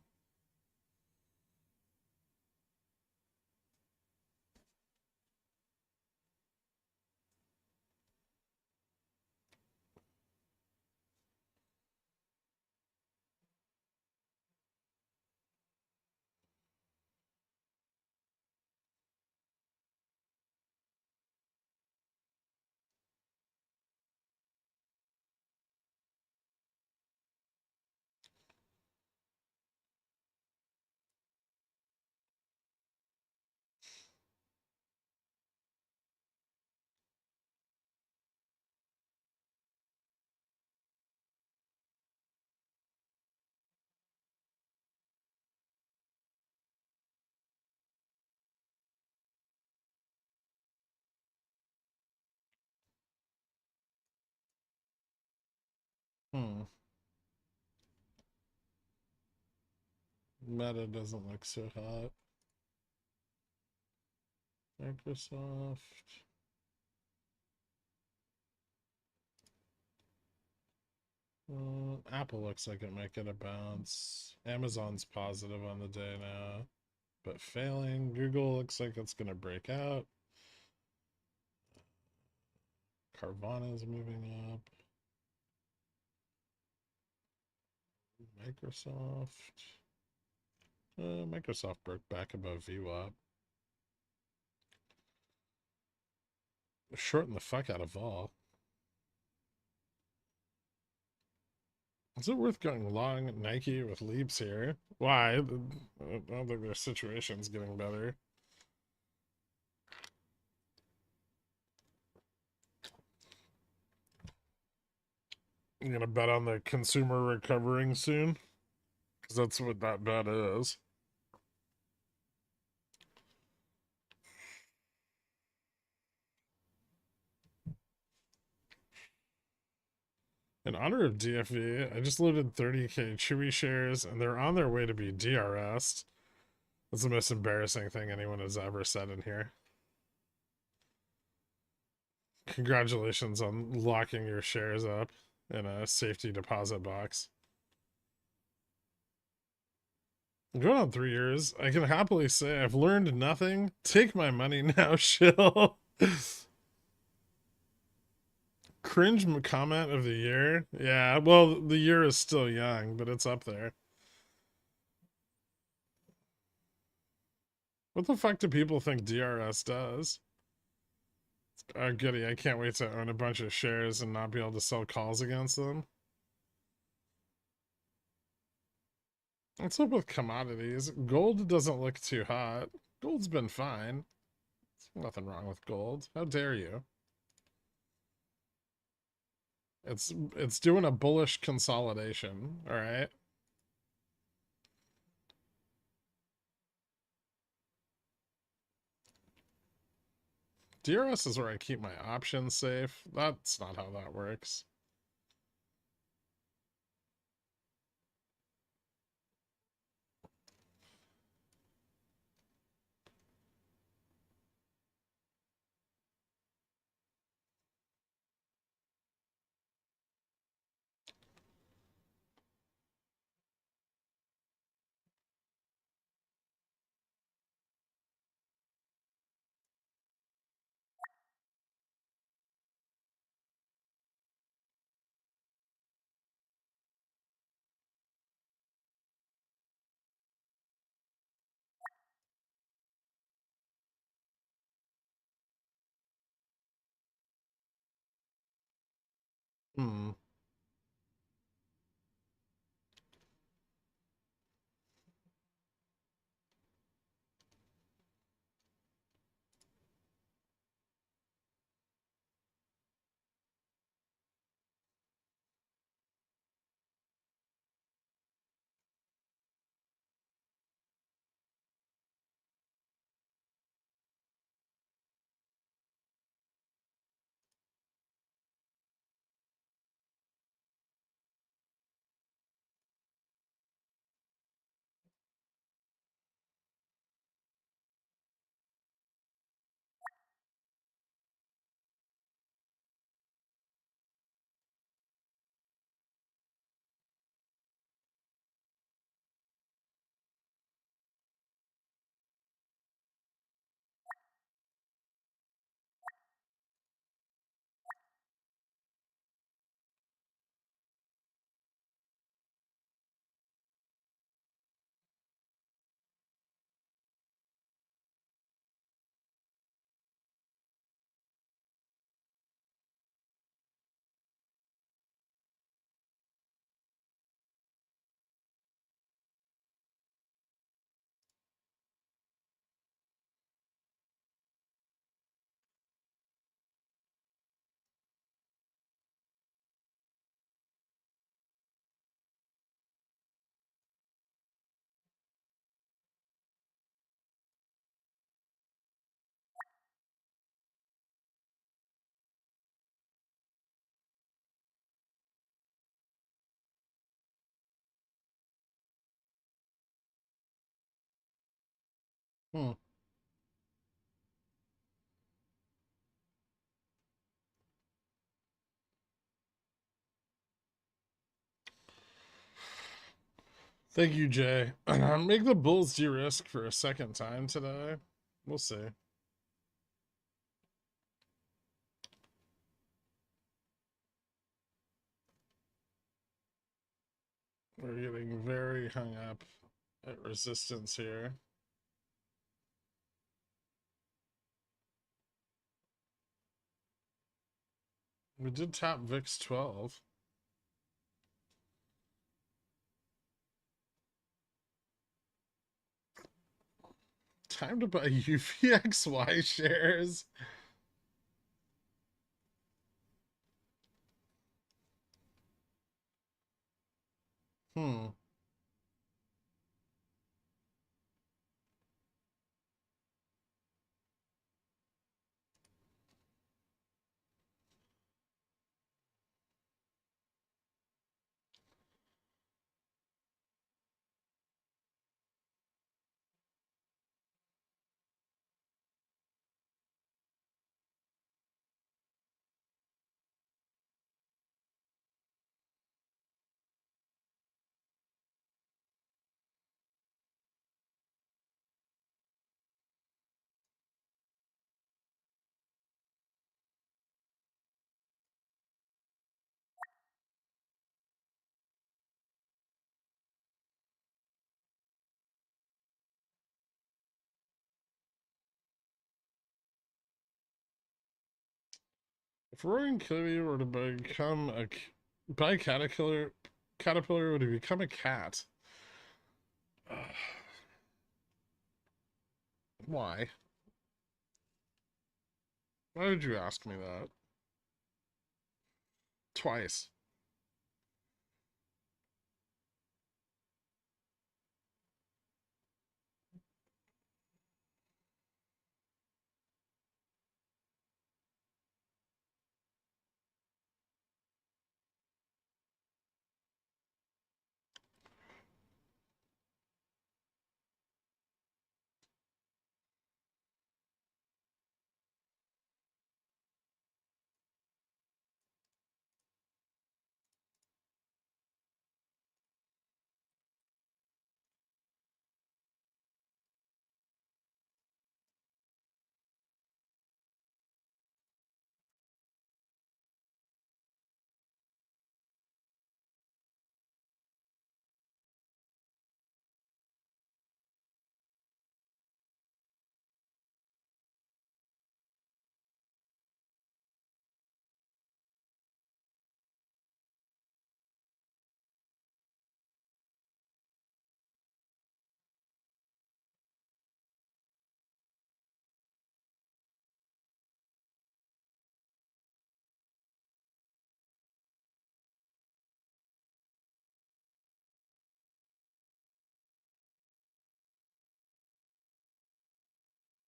Meta doesn't look so hot. Microsoft. Apple looks like it might get a bounce. Amazon's positive on the day now, but failing. Google looks like it's going to break out. Carvana's moving up. Microsoft. Microsoft broke back above VWAP. Shorting the fuck out of vol. Is it worth going long Nike with leaps here? Why? I don't think their situation's getting better. You gonna bet on the consumer recovering soon? Because that's what that bet is. In honor of DFV, I just loaded 30k Chewy shares, and they're on their way to be DRS'd. That's the most embarrassing thing anyone has ever said in here. Congratulations on locking your shares up in a safety deposit box. Going on 3 years, I can happily say I've learned nothing. Take my money now, shill. Cringe comment of the year? Yeah, well, the year is still young, but it's up there. What the fuck do people think DRS does? Oh, goody. I can't wait to own a bunch of shares and not be able to sell calls against them. What's up with commodities? Gold doesn't look too hot. Gold's been fine. There's nothing wrong with gold. How dare you? It's doing a bullish consolidation, all right? DRS is where I keep my options safe. That's not how that works. Hmm. Hmm. Thank you, Jay. Make the Bulls de-risk for a second time today. We'll see. We're getting very hung up at resistance here. We did tap VIX 12. Time to buy UVXY shares. Hmm. If roaring kitty were to become a by caterpillar, would it become a cat? Why? Why did you ask me that? Twice.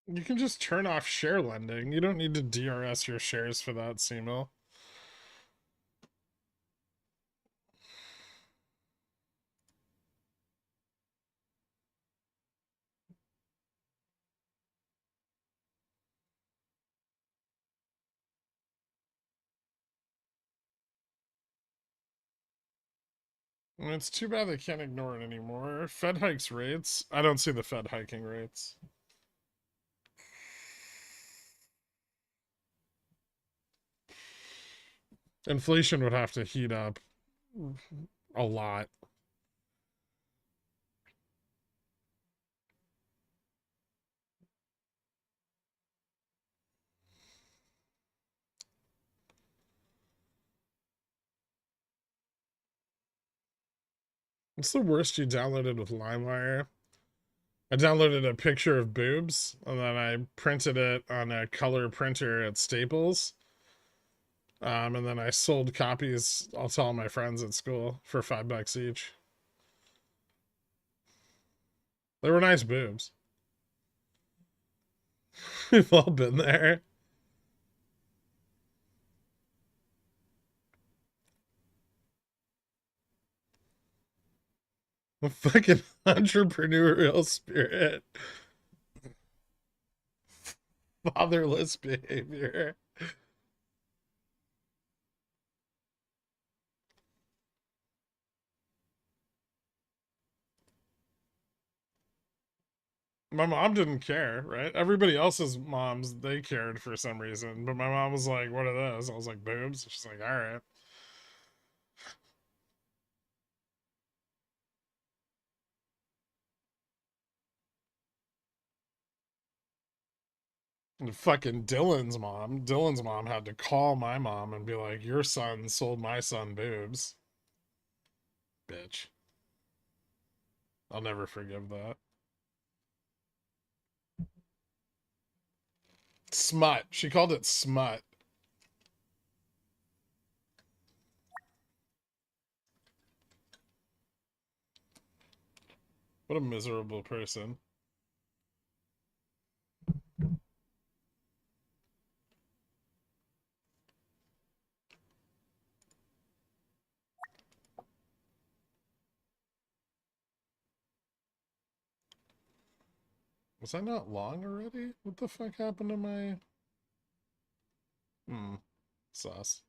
You can just turn off share lending. You don't need to DRS your shares for that, Simo. It's too bad they can't ignore it anymore. Fed hikes rates. I don't see the Fed hiking rates. Inflation would have to heat up a lot. What's the worst you downloaded with LimeWire? I downloaded a picture of boobs and then I printed it on a color printer at Staples. And then I sold copies to all my friends at school for $5 each. They were nice boobs. We've all been there. A fucking entrepreneurial spirit. Fatherless behavior. My mom didn't care, right? Everybody else's moms, they cared for some reason. But my mom was like, what are those? I was like, boobs. She's like, all right. And fucking Dylan's mom had to call my mom and be like, your son sold my son boobs. Bitch. I'll never forgive that. Smut. She called it smut. What a miserable person. Was I not long already? What the fuck happened to my... Sus.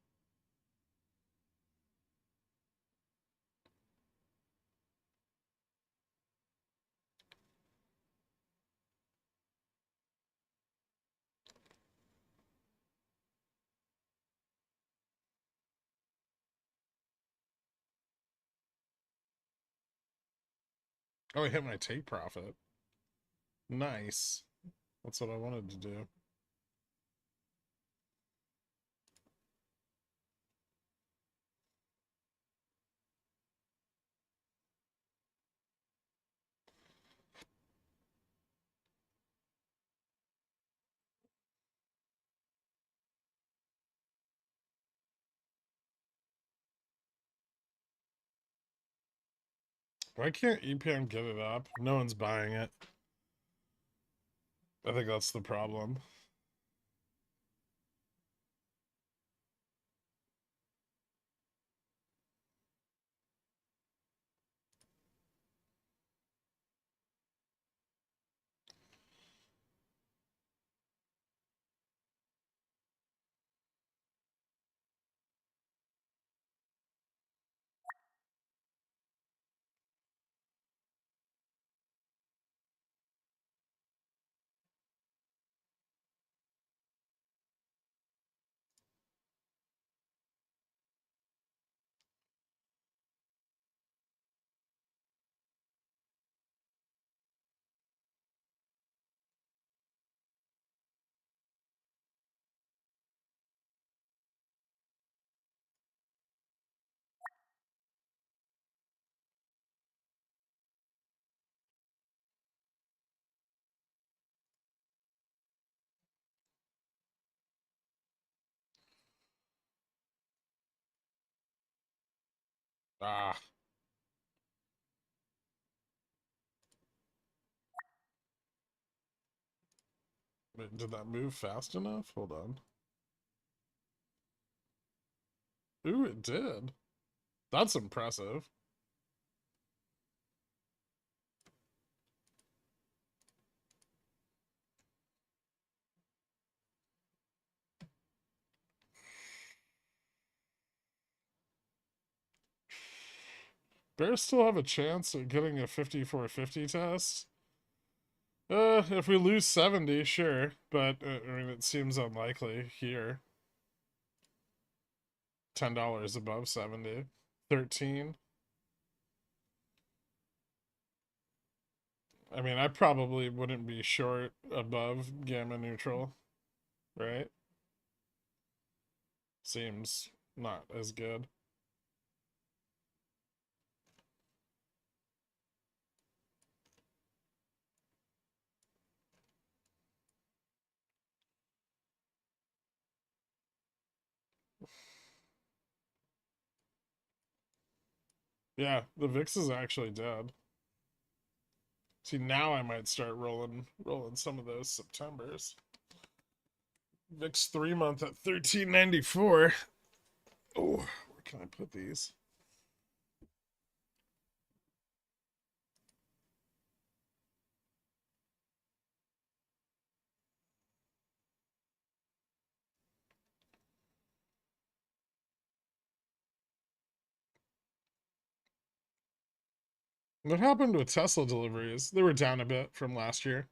Oh, I hit my take profit. Nice. That's what I wanted to do. Why can't EPAM get it up? No one's buying it. I think that's the problem. Ah. Wait, did that move fast enough? Hold on. Ooh, it did. That's impressive. Bears still have a chance at getting a 5450 test. If we lose 70, sure, but I mean, it seems unlikely here. $10 above 70. 13. I mean, I probably wouldn't be short above gamma neutral, right? Seems not as good. Yeah, the VIX is actually dead. See, now I might start rolling some of those Septembers. VIX 3-month at 1394. Oh, where can I put these? What happened with Tesla deliveries? They were down a bit from last year.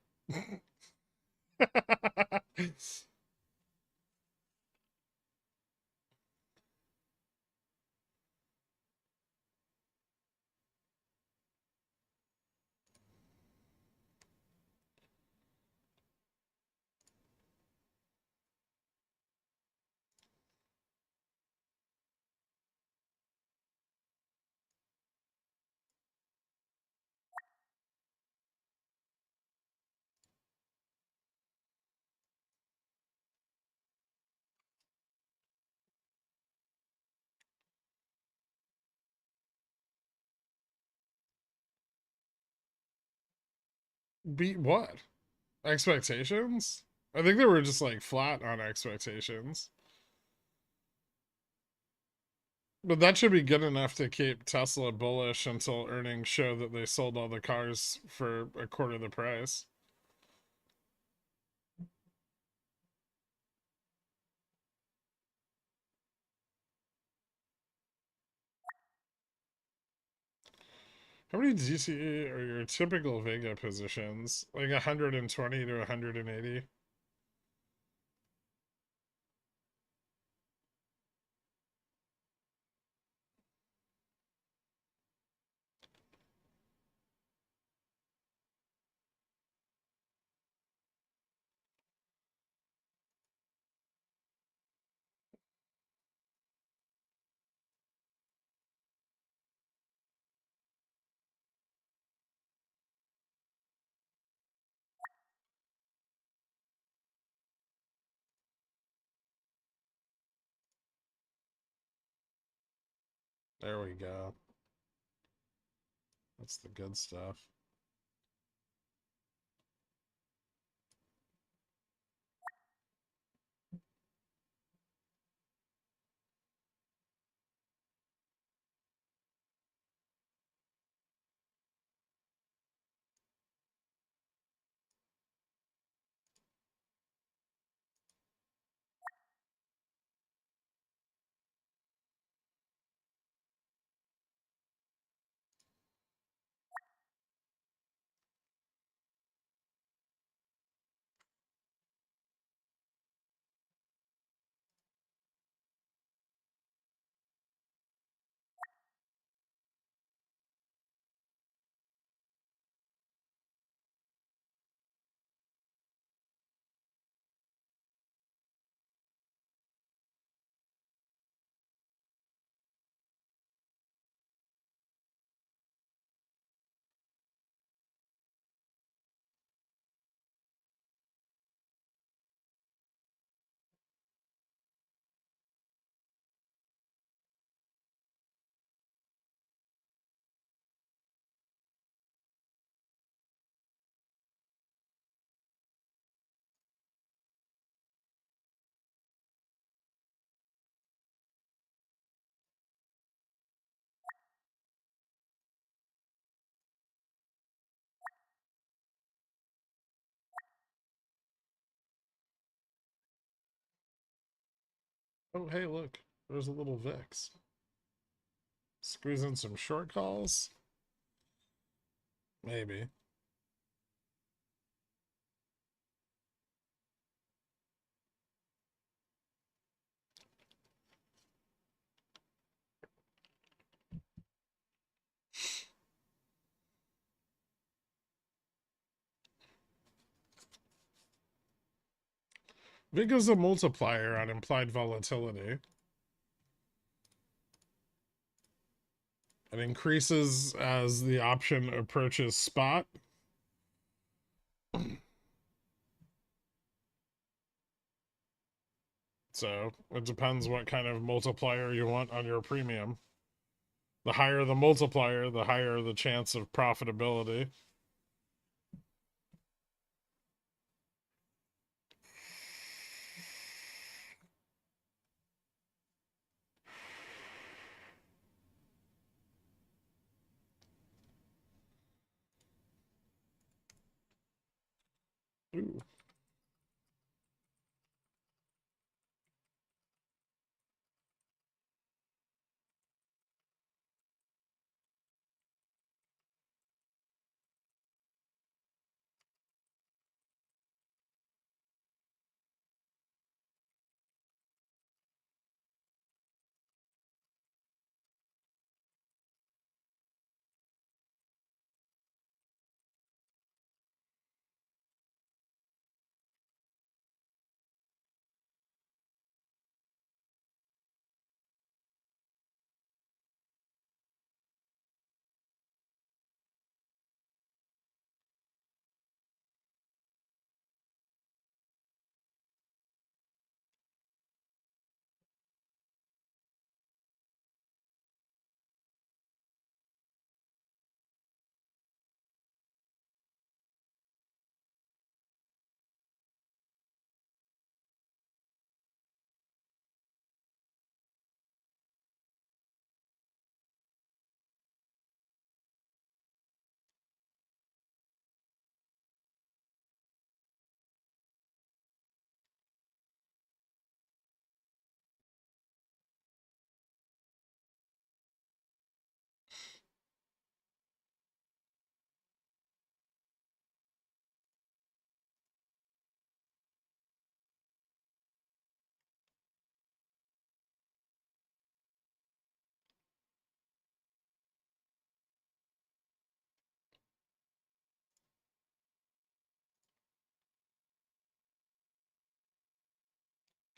Beat what? Expectations? I think they were just like flat on expectations. But that should be good enough to keep Tesla bullish until earnings show that they sold all the cars for a quarter of the price. How many DTE are your typical Vega positions? Like 120 to 180? There we go. That's the good stuff. Oh, hey, look. There's a little VIX. Squeeze in some short calls? Maybe. VIG is a multiplier on implied volatility. It increases as the option approaches spot. So it depends what kind of multiplier you want on your premium. The higher the multiplier, the higher the chance of profitability. Ooh.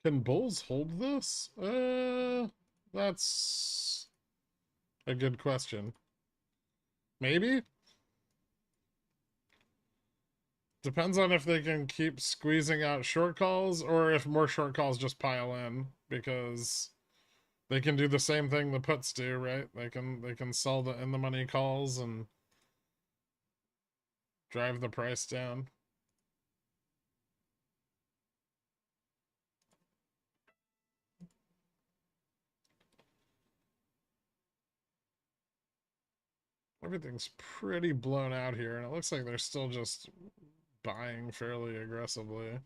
Can bulls hold this? That's a good question. Maybe? Depends on if they can keep squeezing out short calls or if more short calls just pile in, because they can do the same thing the puts do, right? They can sell the in the money calls and drive the price down. Everything's pretty blown out here, and it looks like they're still just buying fairly aggressively.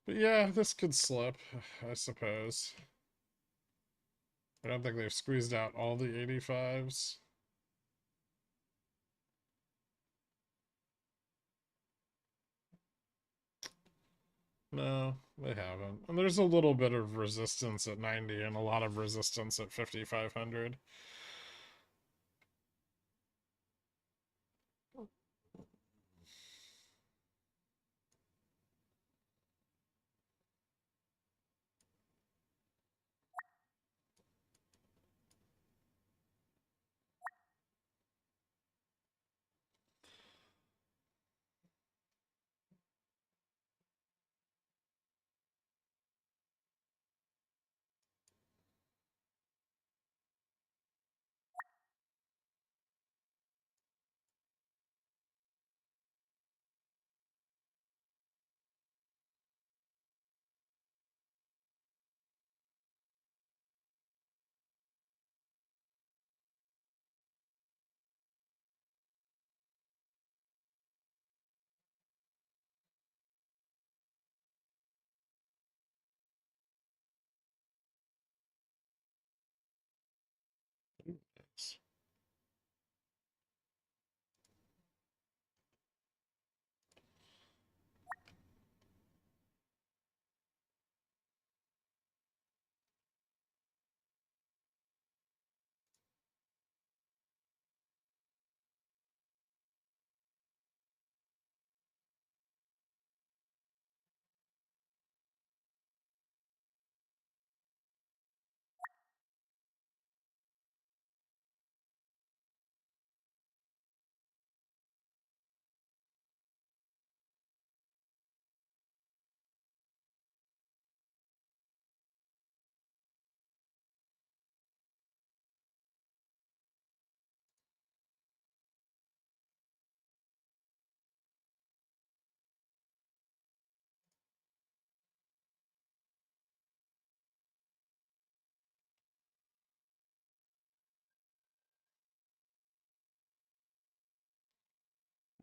But yeah, this could slip, I suppose. I don't think they've squeezed out all the 85s. No, they haven't. And there's a little bit of resistance at 90 and a lot of resistance at 5,500.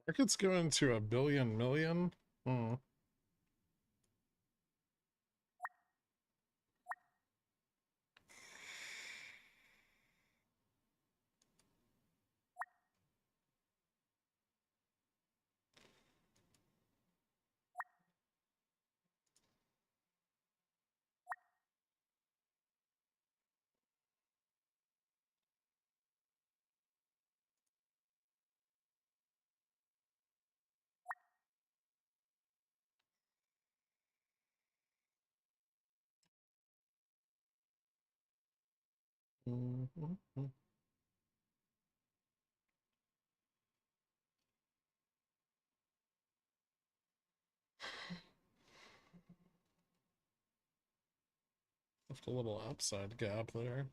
Market's going to a billion million. Hmm. Mhm. Left a little upside gap there.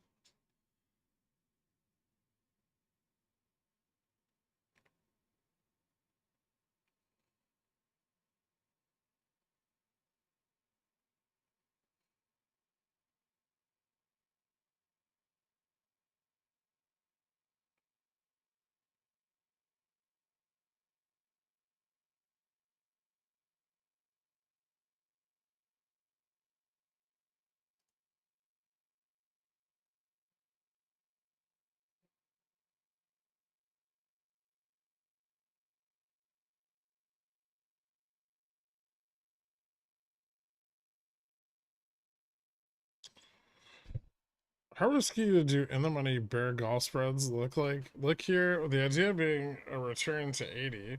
How risky to do in the money bear golf spreads look like? Look here, the idea being a return to 80.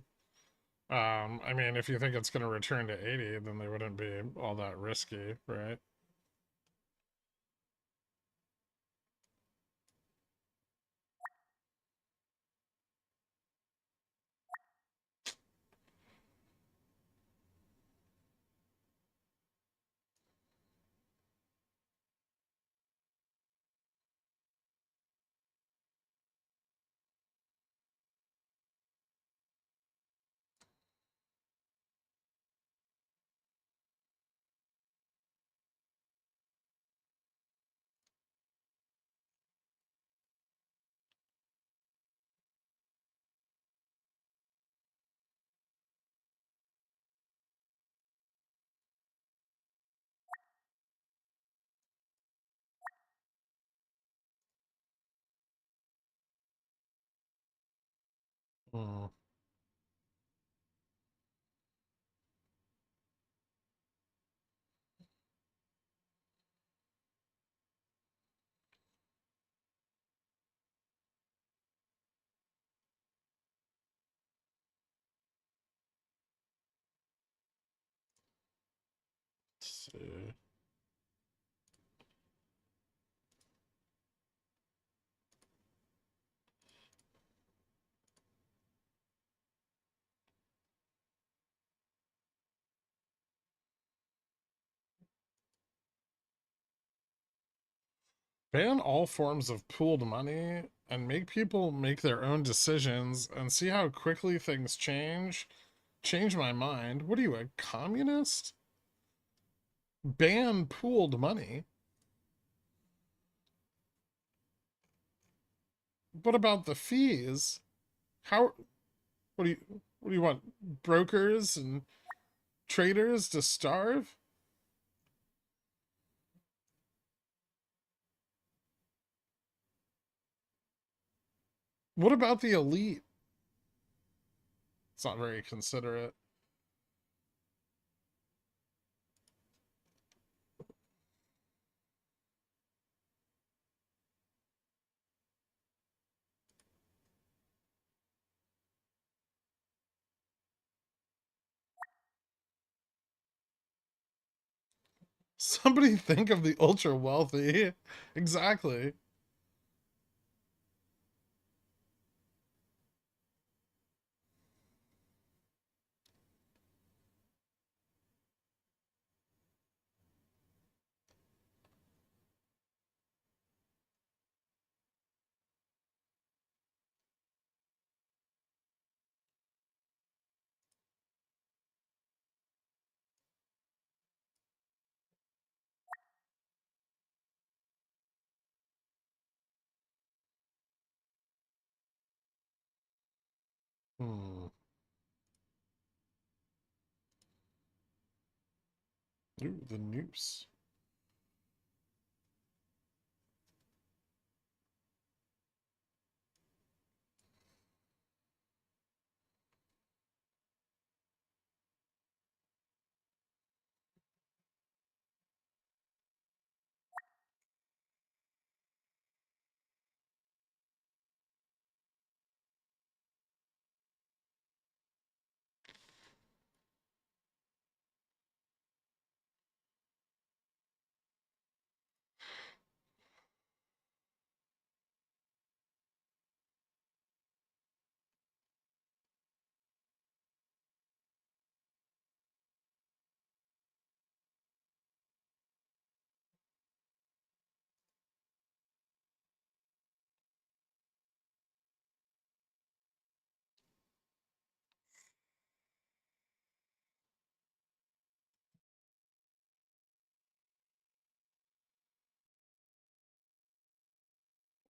I mean, if you think it's going to return to 80, then they wouldn't be all that risky, right? Hmm. Let's see. Ban all forms of pooled money and make people make their own decisions and see how quickly things change. Change my mind. What are you, a communist? Ban pooled money? What about the fees? How, what do you want? Brokers and traders to starve? What about the elite? It's not very considerate. Somebody think of the ultra wealthy. Exactly. Hmm. Ooh, the noose.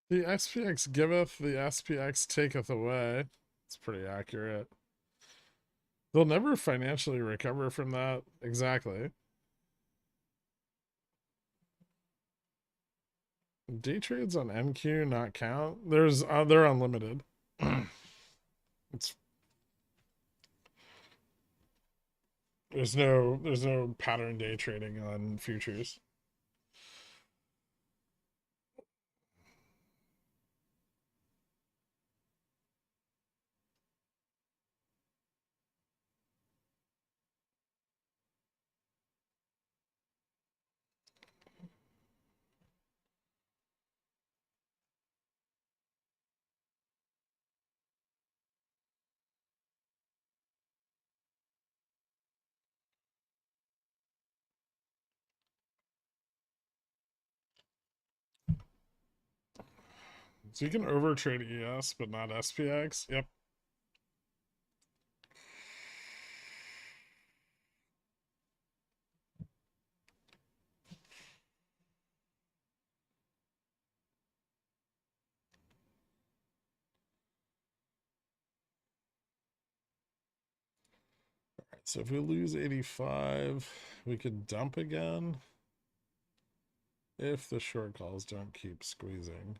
The SPX giveth, the SPX taketh away. It's pretty accurate. They'll never financially recover from that. Exactly. Day trades on MQ not count. They're unlimited. It's there's no pattern day trading on futures. So you can overtrade ES but not SPX. Yep. So if we lose 85, we could dump again if the short calls don't keep squeezing.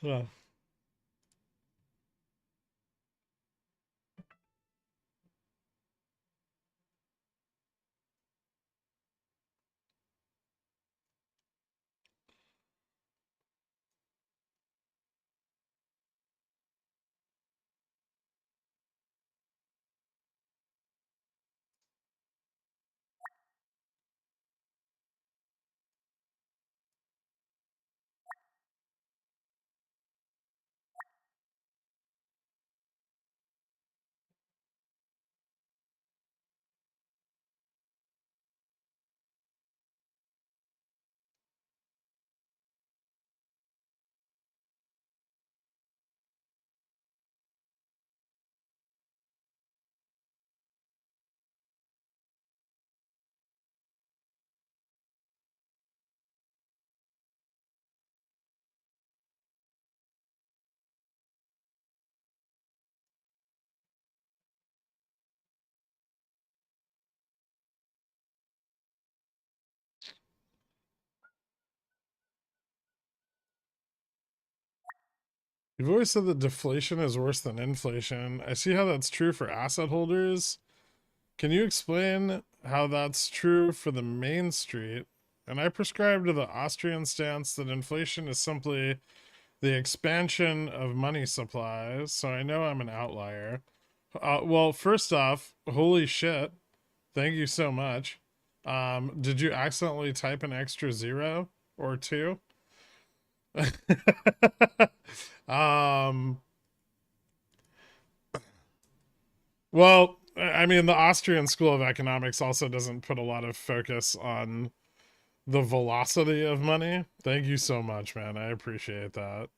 Yeah. You've always said that deflation is worse than inflation. I see how that's true for asset holders. Can you explain how that's true for the Main Street? And I prescribe to the Austrian stance that inflation is simply the expansion of money supplies, so I know I'm an outlier. Well, first off, holy shit. Thank you so much. Did you accidentally type an extra 0 or 2? Well, I mean, the Austrian School of Economics also doesn't put a lot of focus on the velocity of money. Thank you so much, man. I appreciate that.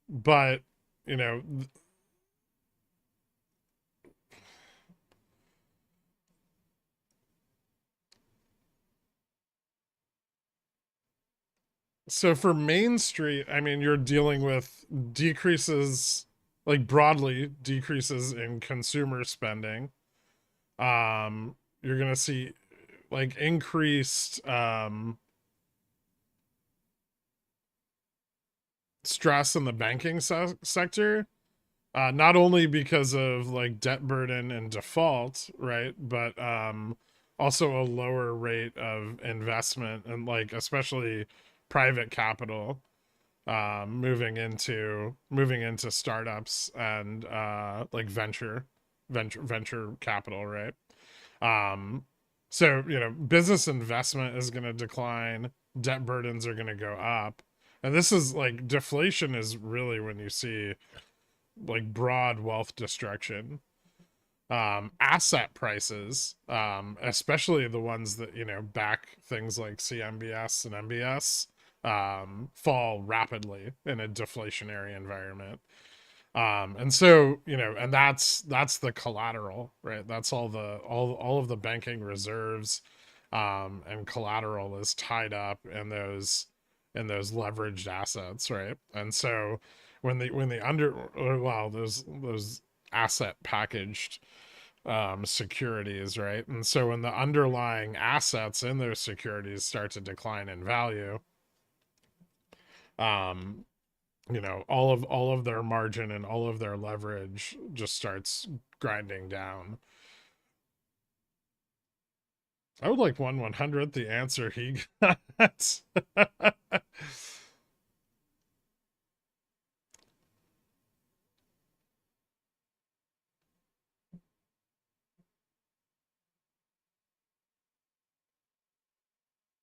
But, you know, so for Main Street, I mean, you're dealing with decreases, like broadly decreases in consumer spending. You're gonna see like increased stress in the banking sector, not only because of like debt burden and default, right, but also a lower rate of investment and like especially private capital moving into startups and like venture capital, right? So, you know, business investment is going to decline, debt burdens are going to go up. And this is like deflation is really when you see like broad wealth destruction. Asset prices, especially the ones that, you know, back things like CMBS and MBS, fall rapidly in a deflationary environment. And so, you know, and that's the collateral, right? That's all of the banking reserves, and collateral is tied up in those leveraged assets, right? And so when those asset packaged securities, right? And so when the underlying assets in those securities start to decline in value, um, you know, all of their margin and all of their leverage just starts grinding down. I would like 1/100th the answer he got.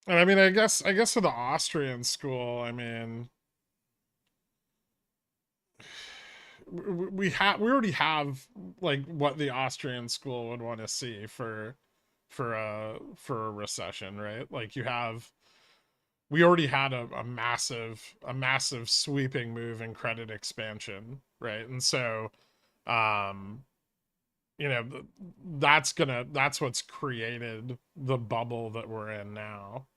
And I mean, I guess for the Austrian school, I mean, we already have like what the Austrian school would want to see for a recession, right? Like we already had a massive sweeping move in credit expansion, right? And so you know, that's what's created the bubble that we're in now.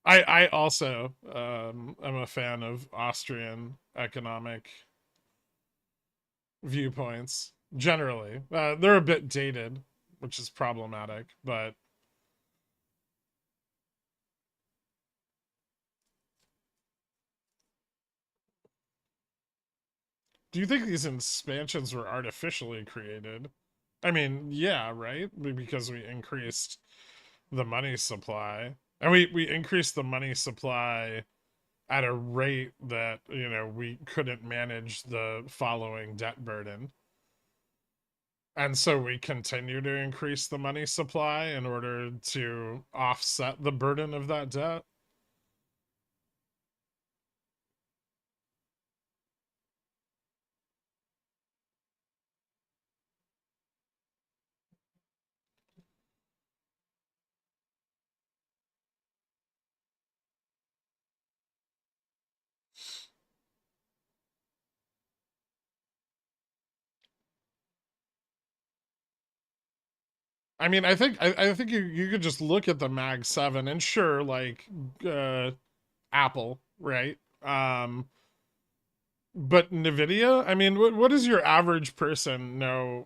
I also am a fan of Austrian economic viewpoints generally. They're a bit dated, which is problematic, but Do you think these expansions were artificially created? I mean, yeah, right? Because we increased the money supply. And we increased the money supply at a rate that, you know, we couldn't manage the following debt burden. And so we continue to increase the money supply in order to offset the burden of that debt. I mean, I think you could just look at the Mag 7 and sure, like Apple, right? But Nvidia, I mean, what does your average person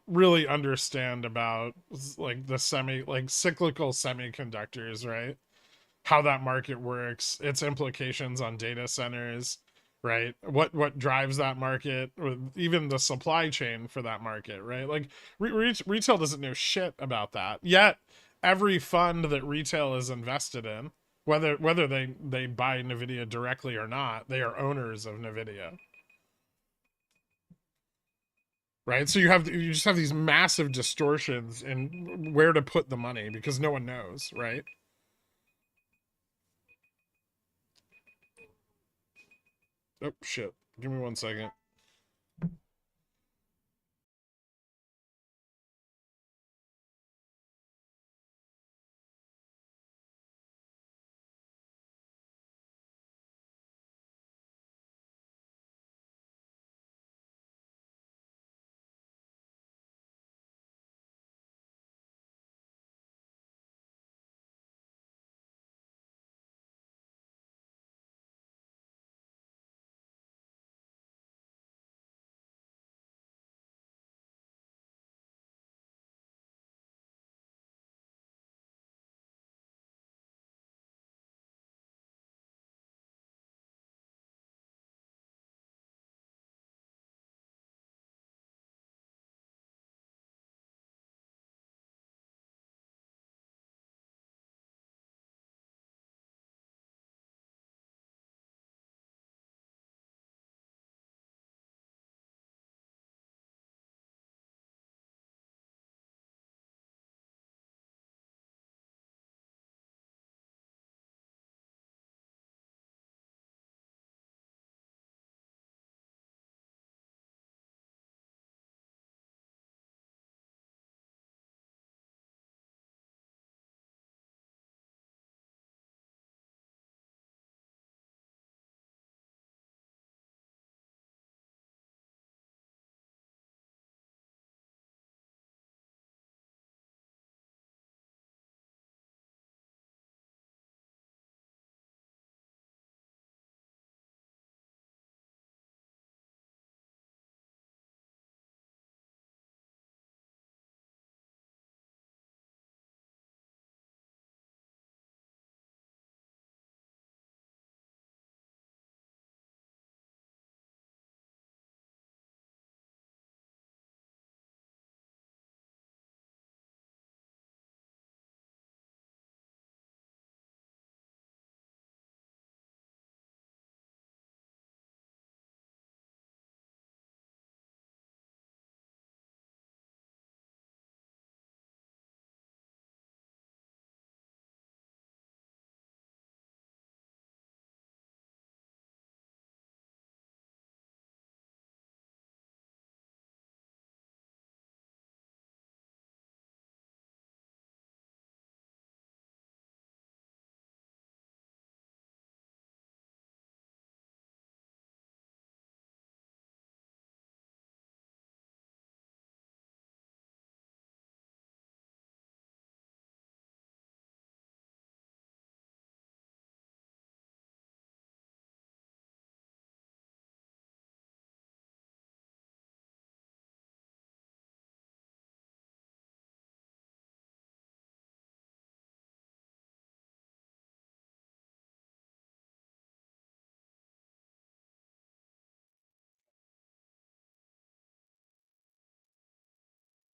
really understand about like the like cyclical semiconductors, right? How that market works, its implications on data centers, right? What drives that market, or even the supply chain for that market, right? Like retail doesn't know shit about that. Yet every fund that retail is invested in, whether they buy Nvidia directly or not, they are owners of Nvidia. Right? So you just have these massive distortions in where to put the money because no one knows, right? Oh shit. Give me 1 second.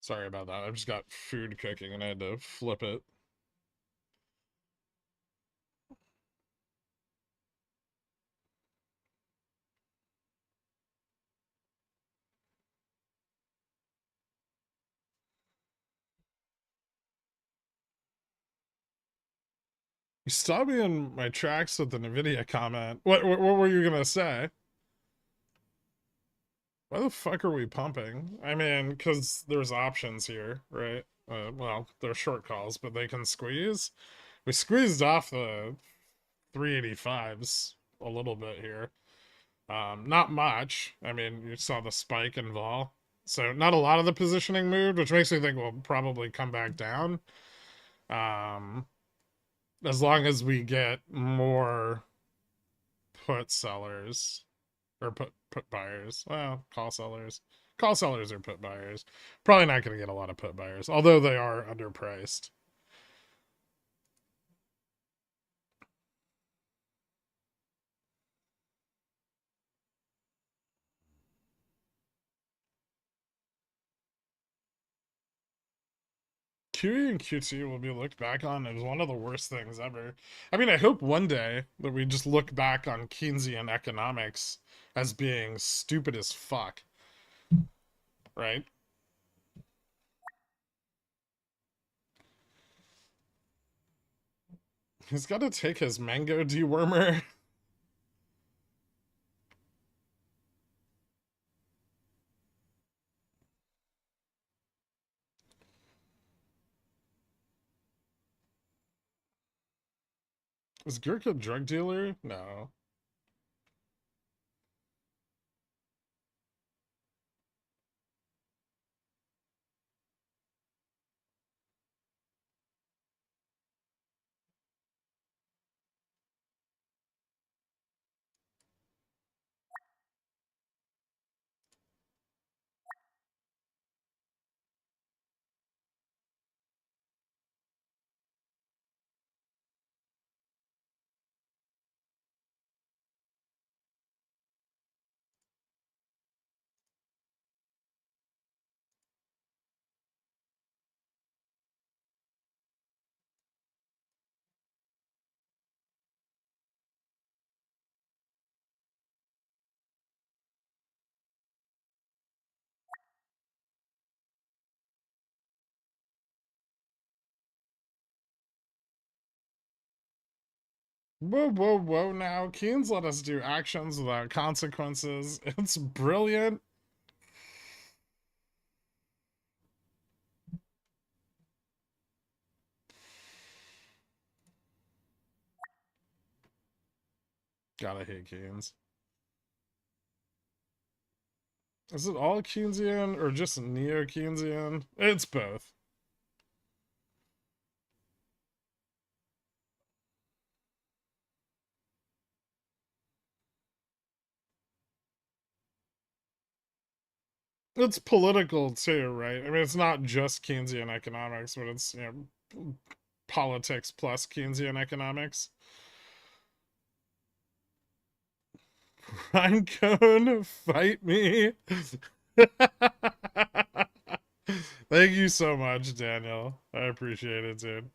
Sorry about that. I just got food cooking and I had to flip it. You stopped me in my tracks with the Nvidia comment. What were you gonna say? Why the fuck are we pumping? I mean, because there's options here, right? Well, they're short calls, but they can squeeze. We squeezed off the 385s a little bit here. Not much. I mean, you saw the spike in vol. So not a lot of the positioning moved, which makes me think we'll probably come back down. As long as we get more put sellers or put buyers. Well, call sellers. Call sellers or put buyers. Probably not going to get a lot of put buyers, although they are underpriced. QE and QT will be looked back on as one of the worst things ever. I mean, I hope one day that we just look back on Keynesian economics as being stupid as fuck. Right? He's got to take his mango dewormer. Is Gherkin a drug dealer? No. Whoa, whoa, whoa, now. Keynes let us do actions without consequences. It's brilliant. Gotta hate Keynes. Is it all Keynesian or just neo-Keynesian? It's both. It's political too, right? I mean, it's not just Keynesian economics, but it's, you know, politics plus Keynesian economics. Rhinecone, fight me. Thank you so much, Daniel. I appreciate it, dude.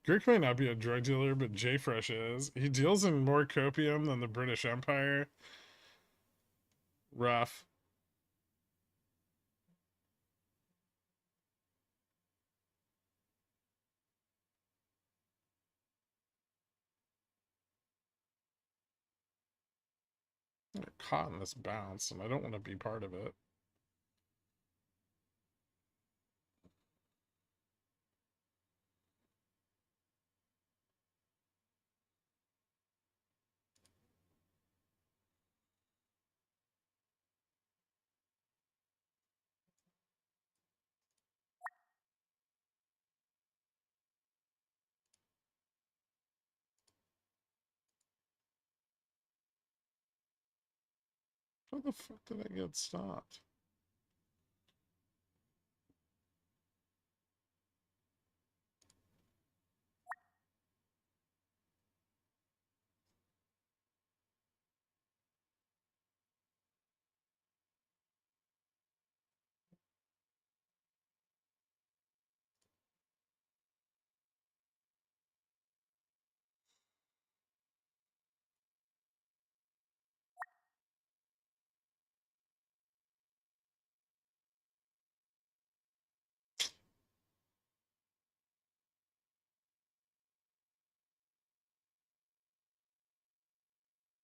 Gherkin may not be a drug dealer, but J-Fresh is. He deals in more copium than the British Empire. Rough. I got caught in this bounce, and I don't want to be part of it. How the fuck did I get stopped?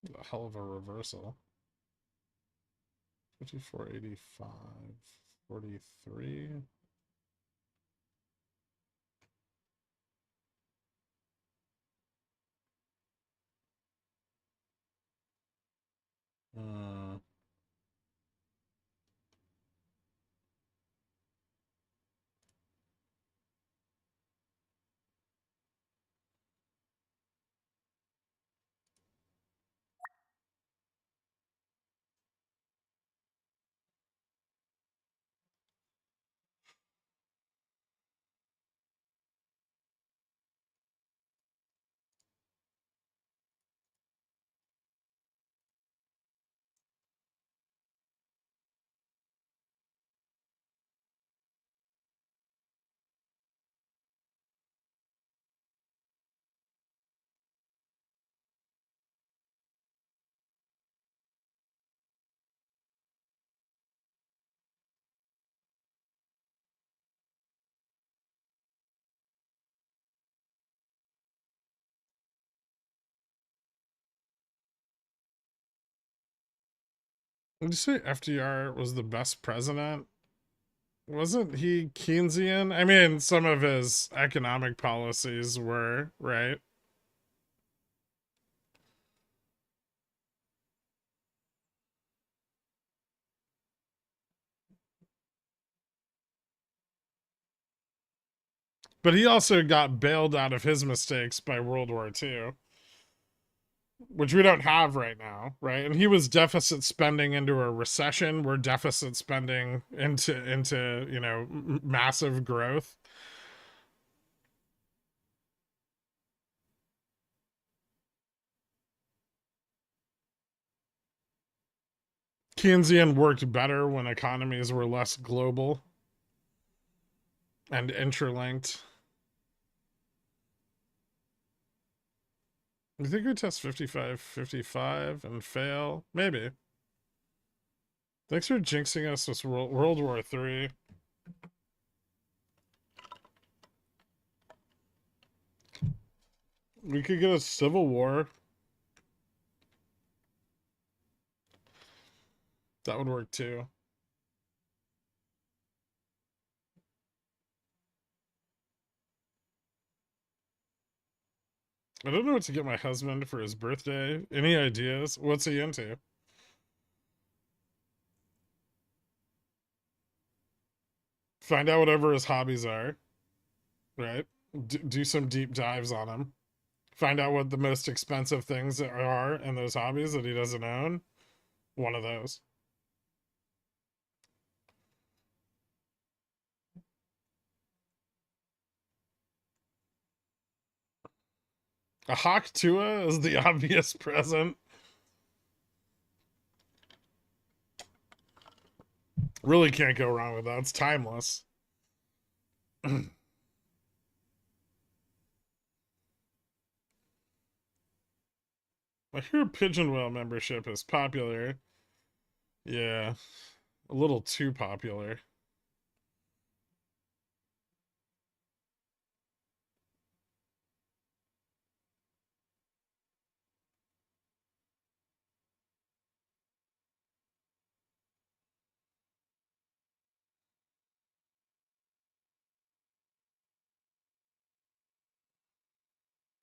A hell of a reversal. 54.85, 43. Did you say FDR was the best president? Wasn't he Keynesian? I mean, some of his economic policies were, right? But he also got bailed out of his mistakes by World War II, which we don't have right now, right? And he was deficit spending into a recession. We're deficit spending into you know, massive growth. Keynesian worked better when economies were less global and interlinked. You think we test 55 and fail? Maybe. Thanks for jinxing us with World War III. We could get a civil war. That would work too. I don't know what to get my husband for his birthday. Any ideas? What's he into? Find out whatever his hobbies are, right? Do some deep dives on him. Find out what the most expensive things are in those hobbies that he doesn't own. One of those. A Hawk Tua is the obvious present. Really can't go wrong with that. It's timeless. I hear Pigeon Whale membership is popular. Yeah, a little too popular.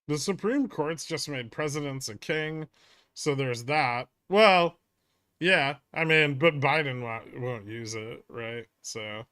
The Supreme Court's just made presidents a king, so there's that. Well, yeah, I mean, but Biden won't use it, right? So.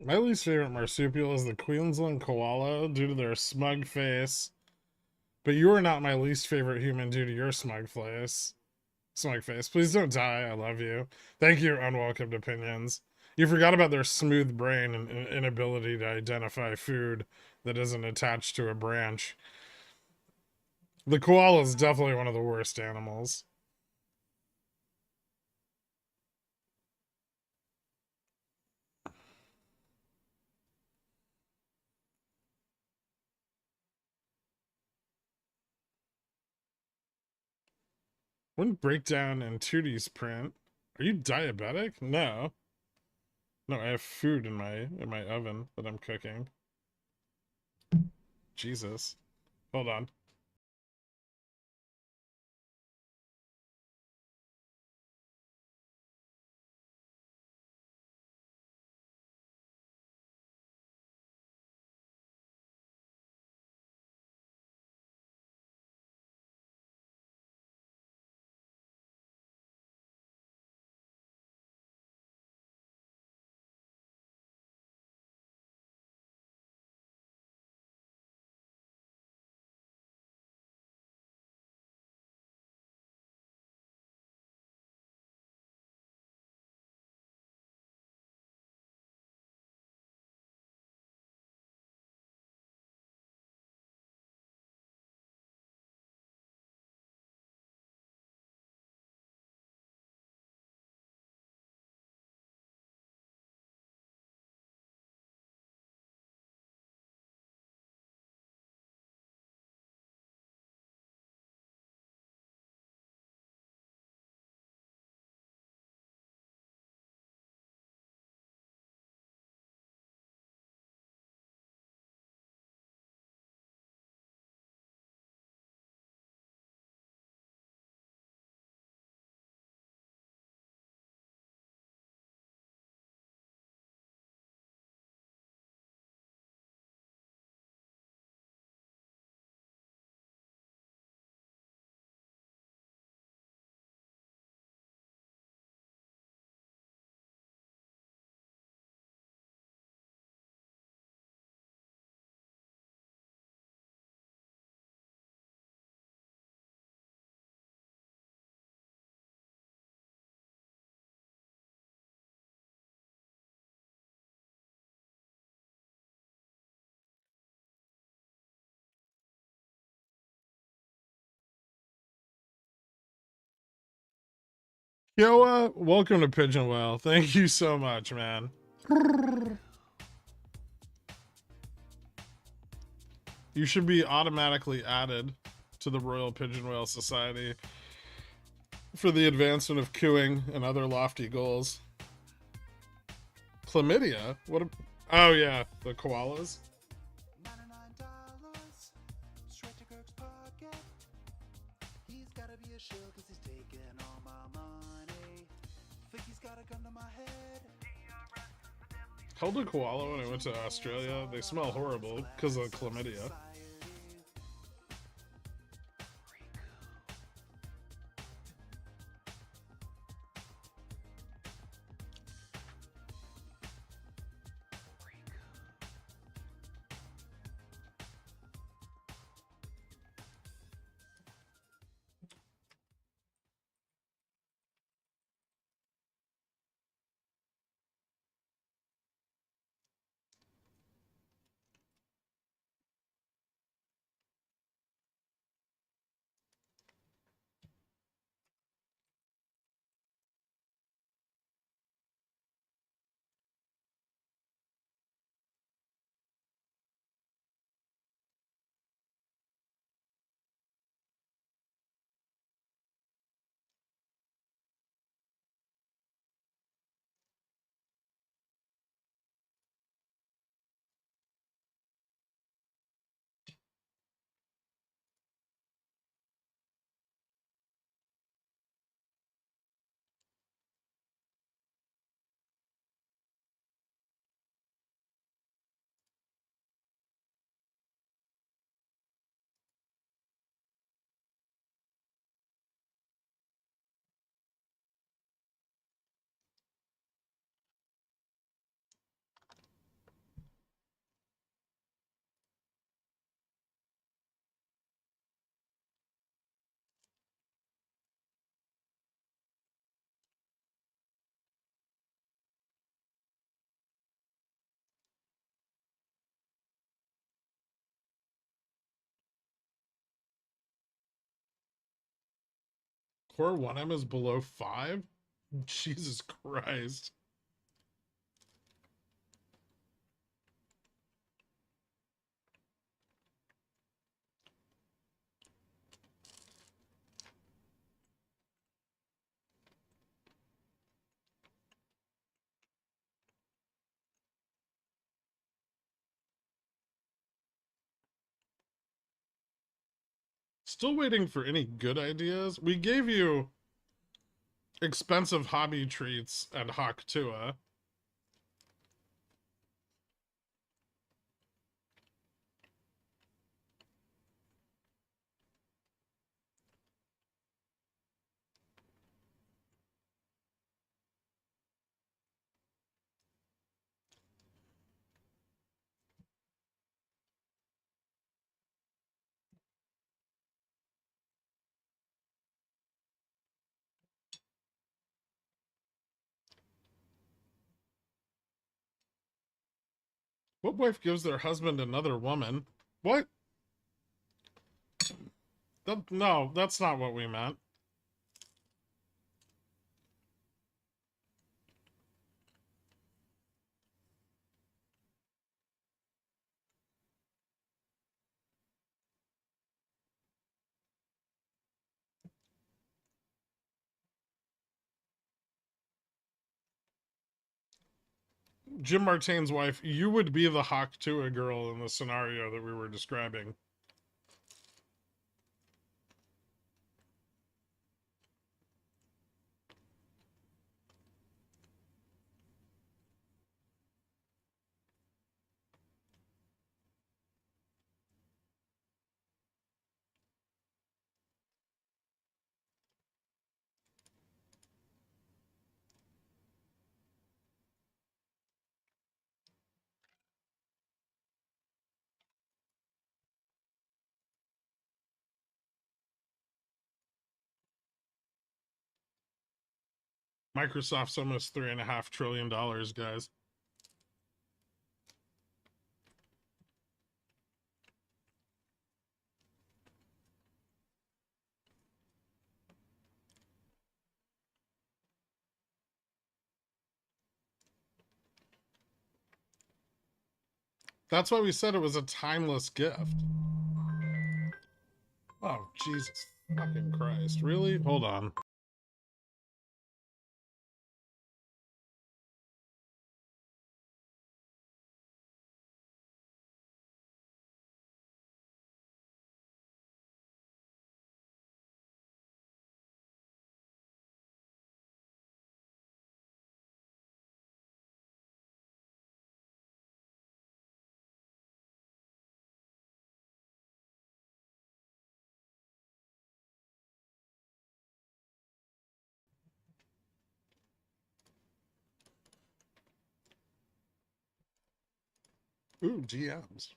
My least favorite marsupial is the Queensland koala due to their smug face. But you are not my least favorite human due to your smug face. Smug face. Please don't die. I love you. Thank you, unwelcomed opinions. You forgot about their smooth brain and inability to identify food that isn't attached to a branch. The koala is definitely one of the worst animals. Wouldn't break down in 2D's print. Are you diabetic? No. No, I have food in my oven that I'm cooking. Jesus. Hold on. Yo, welcome to Pigeon Well. Thank you so much, man. You should be automatically added to the Royal Pigeon Whale Society for the advancement of cooing and other lofty goals. Chlamydia? What? Oh yeah, the koalas.
$99 straight to Kirk's pocket. He's gotta be a shill cause he's taking all my money. Think he's gotta come to my head.
Held a koala when I went to Australia. They smell horrible because of chlamydia. Core 1M is below 5? Jesus Christ. Still waiting for any good ideas. We gave you expensive hobby treats and Haktua. What wife gives their husband another woman? What? No, that's not what we meant. Jim Martin's wife, you would be the Haktua girl in the scenario that we were describing. Microsoft's almost $3.5 trillion, guys. That's why we said it was a timeless gift. Oh, Jesus fucking Christ. Really? Hold on. Ooh, GMs.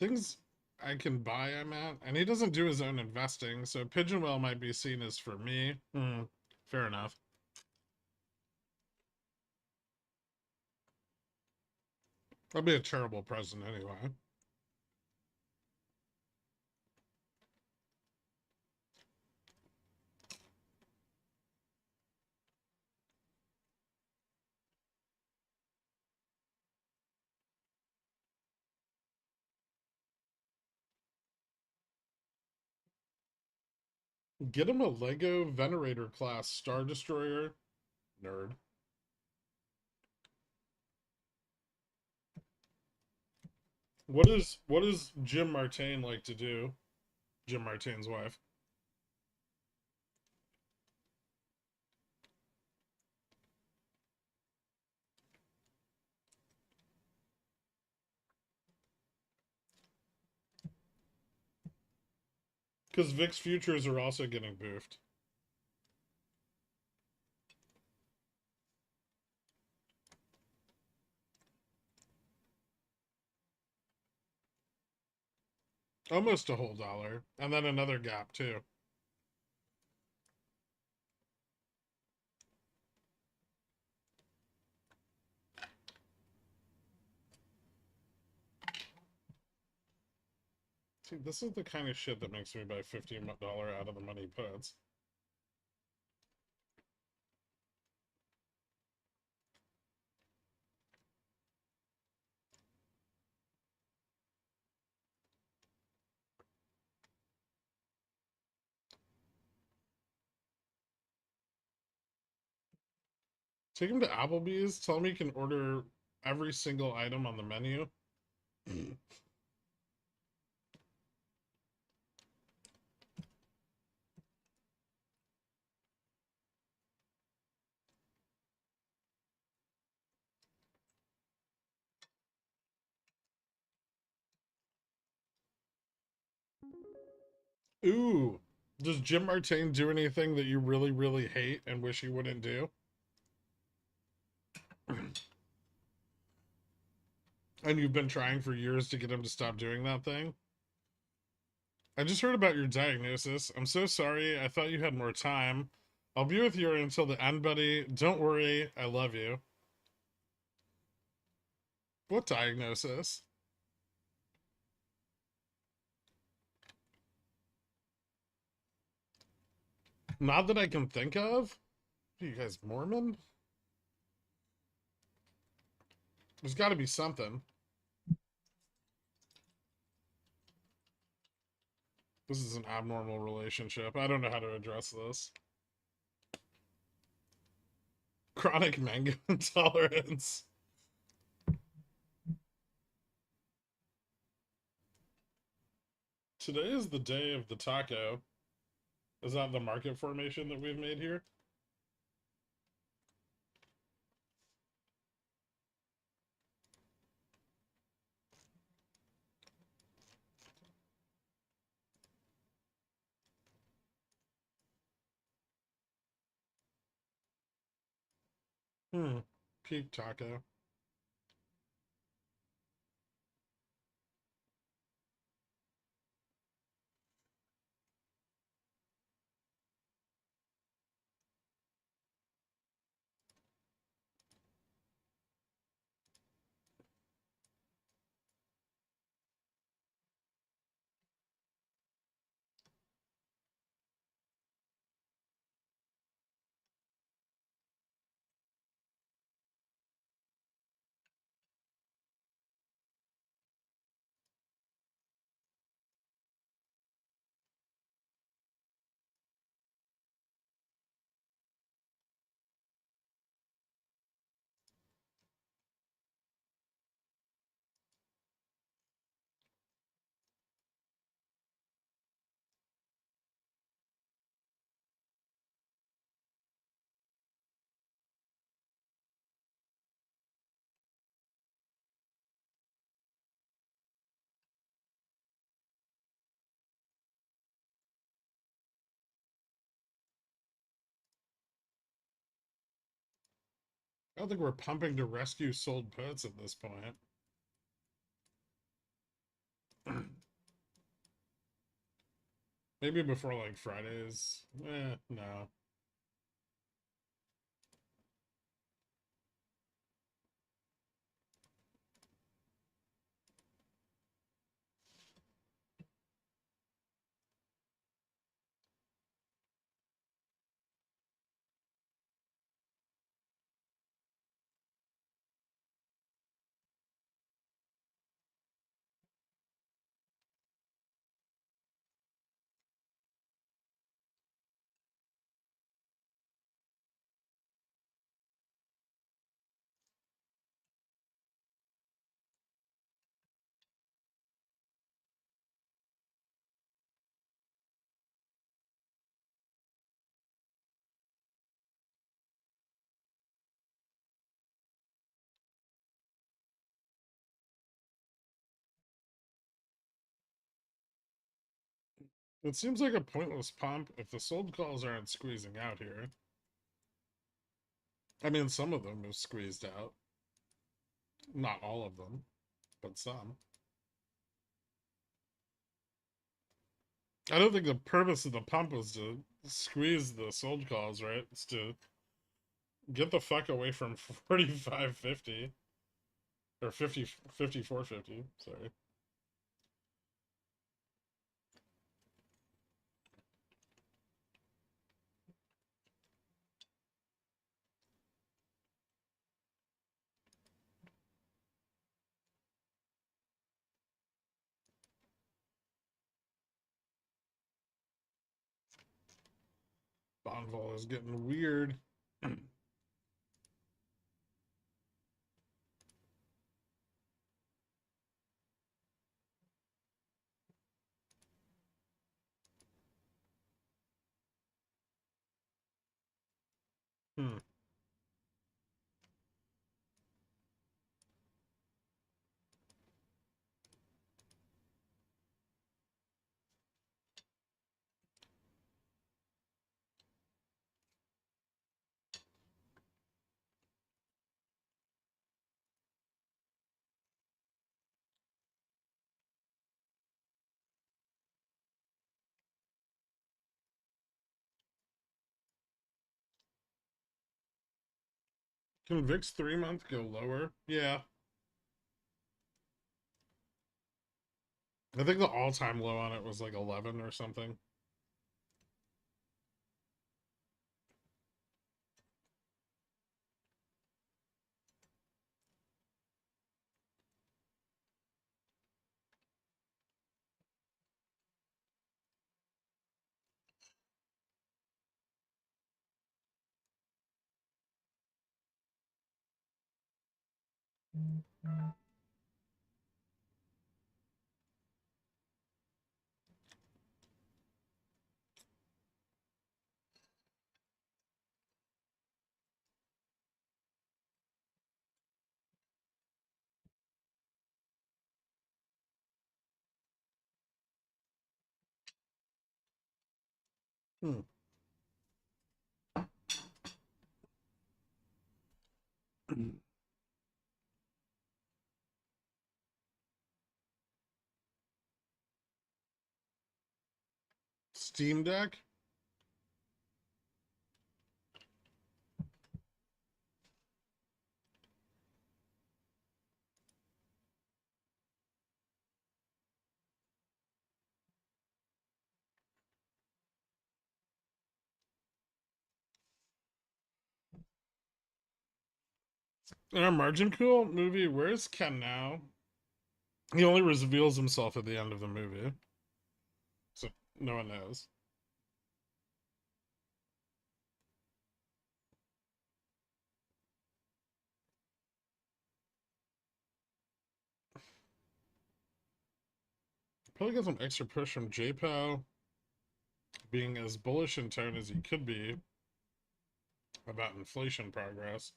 Things I can buy, I'm at. And he doesn't do his own investing, so Pigeon Whale might be seen as for me. Fair enough. I'll be a terrible president anyway. Get him a Lego Venerator class Star Destroyer. Nerd. What does Jim Martin like to do? Jim Martin's wife. Because VIX futures are also getting boofed. Almost a whole dollar. And then another gap, too. See, this is the kind of shit that makes me buy $50 out of the money puts. Take him to Applebee's. Tell him he can order every single item on the menu. Ooh. Does Jim Martain do anything that you really, really hate and wish he wouldn't do? And you've been trying for years to get him to stop doing that thing? I just heard about your diagnosis. I'm so sorry. I thought you had more time. I'll be with you until the end, buddy. Don't worry. I love you. What diagnosis? Not that I can think of. Are you guys Mormon? There's got to be something. This is an abnormal relationship. I don't know how to address this. Chronic mango intolerance. Today is the day of the taco. Is that the market formation that we've made here? Peak taco. I don't think we're pumping to rescue sold puts at this point. Maybe before like Fridays. No. It seems like a pointless pump if the sold calls aren't squeezing out here. I mean, some of them have squeezed out. Not all of them, but some. I don't think the purpose of the pump was to squeeze the sold calls, right? It's to get the fuck away from 45.50 or 54.50. Sorry. Bond vol is getting weird. Hmm. Can VIX 3-month go lower? Yeah. I think the all-time low on it was like 11 or something. Hmm. Steam Deck? In our Margin Call movie, where's Ken now? He only reveals himself at the end of the movie. So no one knows. Probably got some extra push from J-Pow being as bullish in tone as he could be about inflation progress.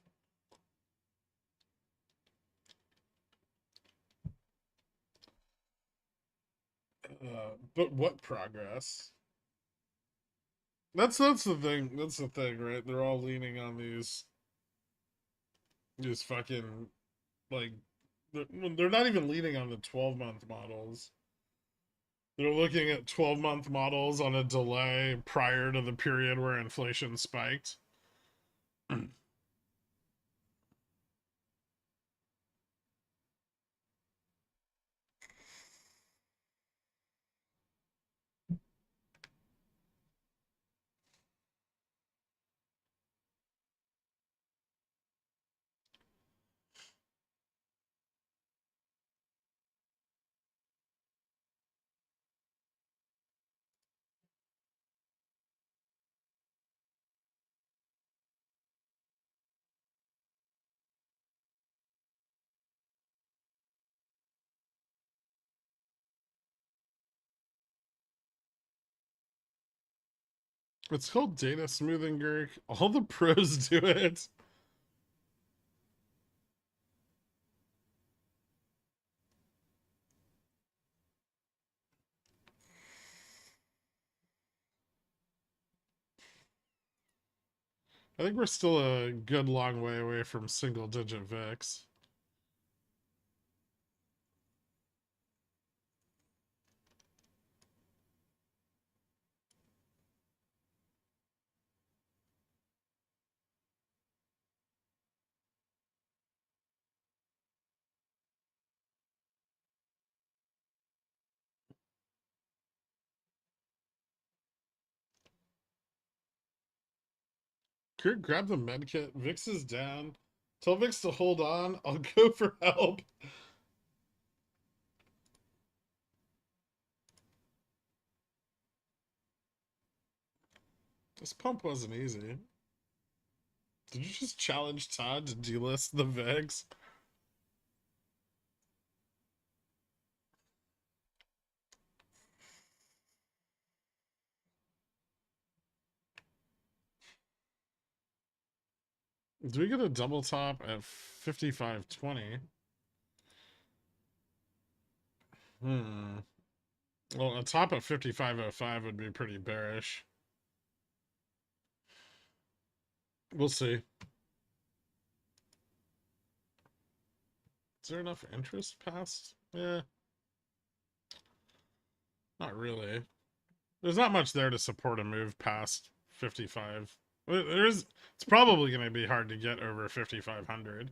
But what progress? That's the thing. That's the thing, right? They're all leaning on these fucking like they're not even leaning on the 12-month models. They're looking at 12-month models on a delay prior to the period where inflation spiked. It's called data smoothing, Gherk. All the pros do it. I think we're still a good long way away from single digit VIX. Kurt, grab the med kit. VIX is down. Tell VIX to hold on. I'll go for help. This pump wasn't easy. Did you just challenge Todd to delist the VIX? Do we get a double top at 55.20? Well, a top at 55.05 would be pretty bearish. We'll see. Is there enough interest past? Yeah. Not really. There's not much there to support a move past 55. It's probably going to be hard to get over 5,500.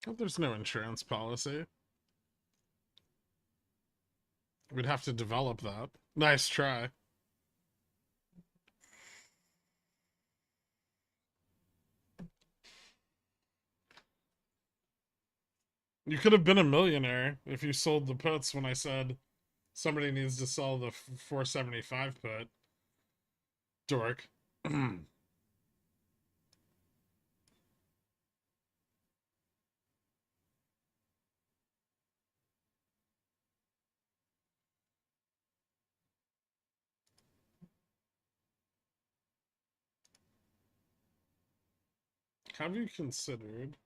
Hope there's no insurance policy. We'd have to develop that. Nice try. You could have been a millionaire if you sold the puts when I said somebody needs to sell the 475 put. Dork. Have you considered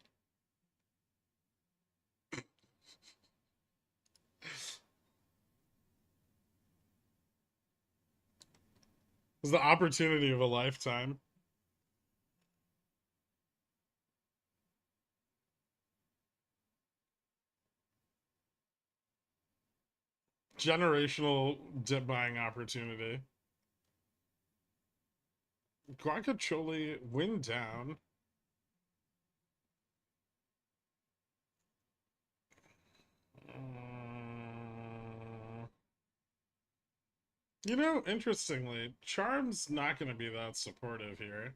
is the opportunity of a lifetime? Generational dip buying opportunity. Guacacholi wind down. You know, interestingly, Charm's not going to be that supportive here.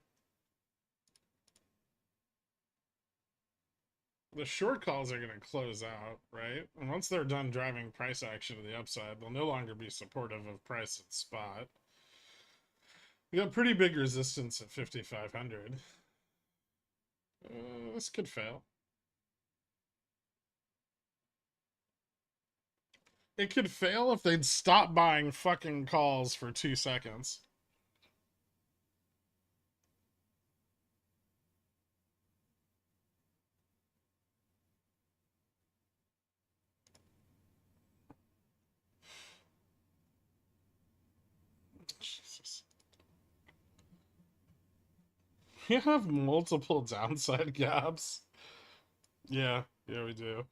The short calls are going to close out, right? And once they're done driving price action to the upside, they'll no longer be supportive of price at spot. We got pretty big resistance at 5,500. This could fail. It could fail if they'd stop buying fucking calls for 2 seconds. Jesus. We have multiple downside gaps. Yeah, we do.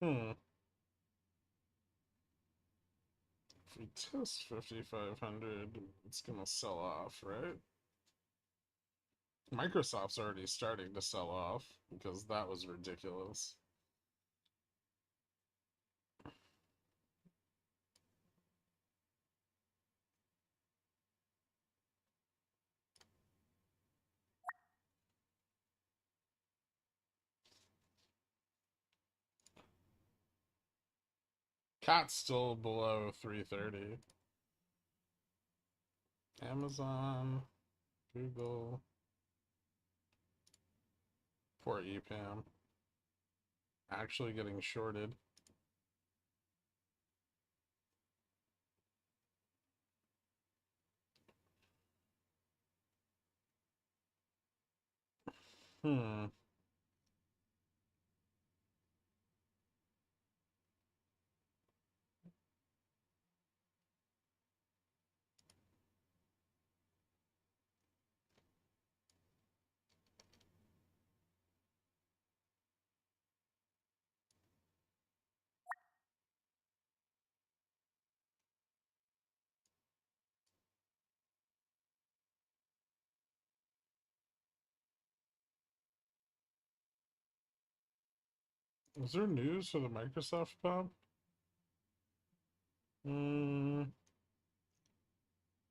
Hmm. If we test 5,500, it's gonna sell off, right? Microsoft's already starting to sell off because that was ridiculous. Cat's still below 330. Amazon, Google, poor EPAM. Actually getting shorted. Hmm. Is there news for the Microsoft pump?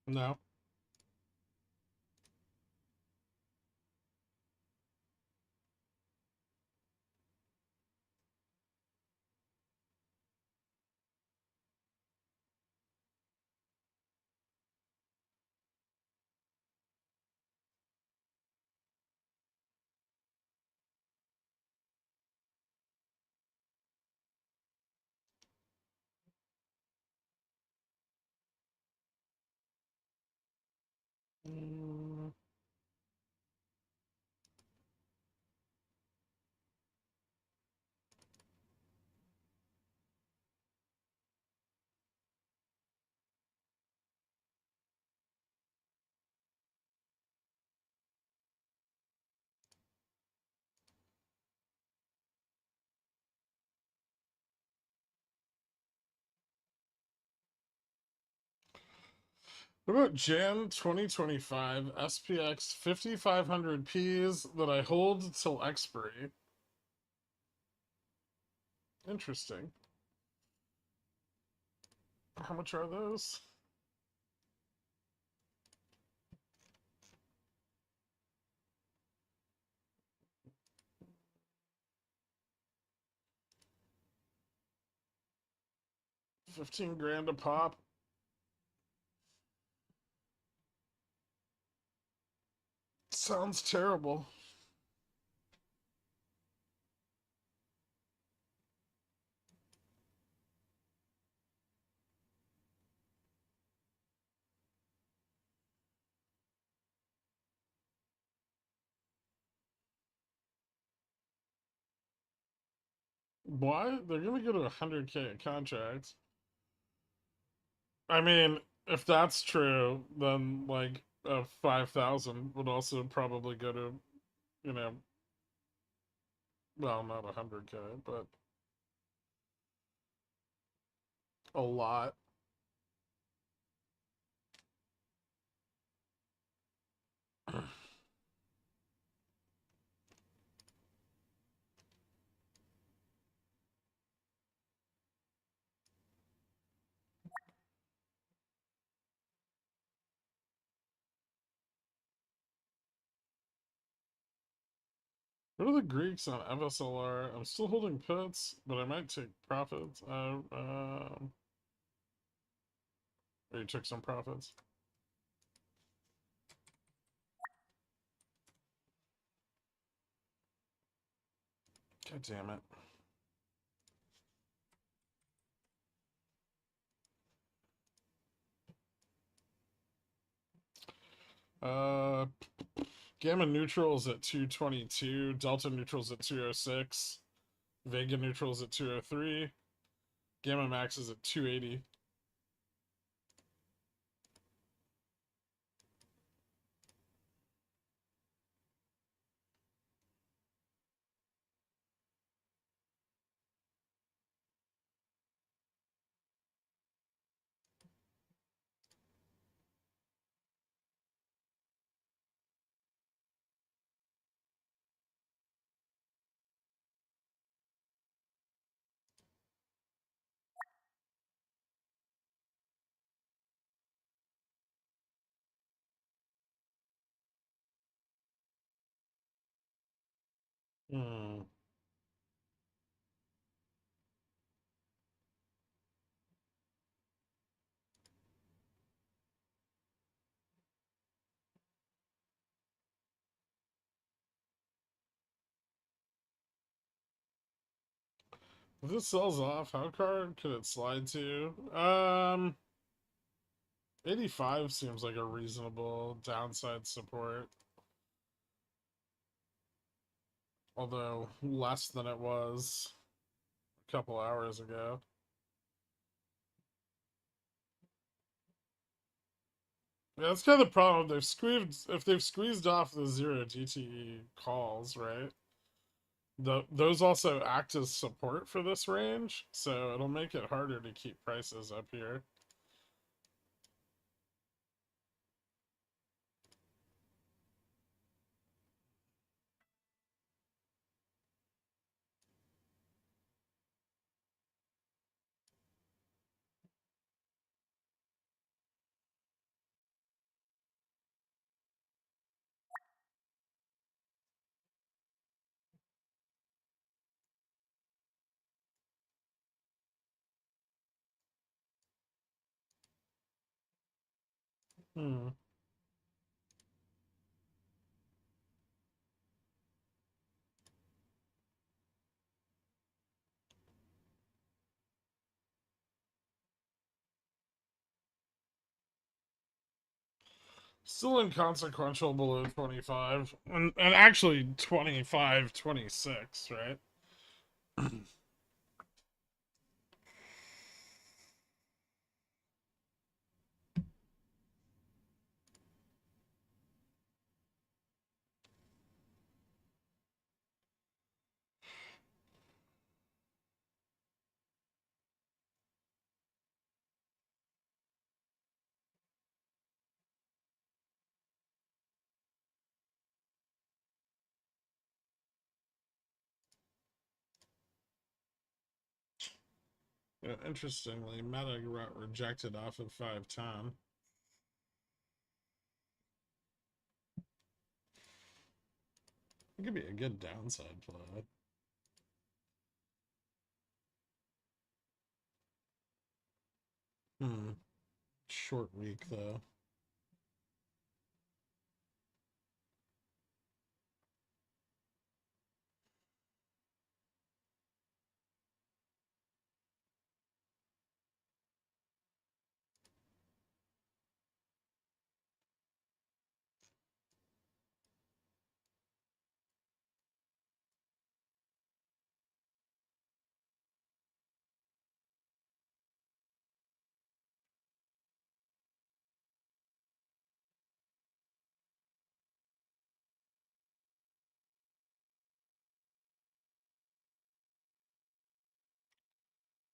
No. Mm. What about Jan 2025 SPX 5500 Ps that I hold till expiry? Interesting. How much are those? $15,000 a pop. Sounds terrible. Why? They're gonna go to 100K a contract. I mean, if that's true, then like 5,000 would also probably go to, you know, well, not 100K, but a lot. What are the Greeks on FSLR? I'm still holding puts, but I might take profits. Or you took some profits. God damn it. Uh, Gamma neutrals at 222, Delta neutrals at 206, Vega neutrals at 203, Gamma max is at 280. Hmm. If this sells off, how far could it slide to? 85 seems like a reasonable downside support. Although less than it was a couple hours ago. Yeah, that's kind of the problem. If they've squeezed off the 0 DTE calls, right? Those also act as support for this range, so it'll make it harder to keep prices up here. Hmm. Still inconsequential below 25. And actually 25, 26, right? Yeah, interestingly, Meta got rejected off of 510. It could be a good downside play. Hmm. Short week, though.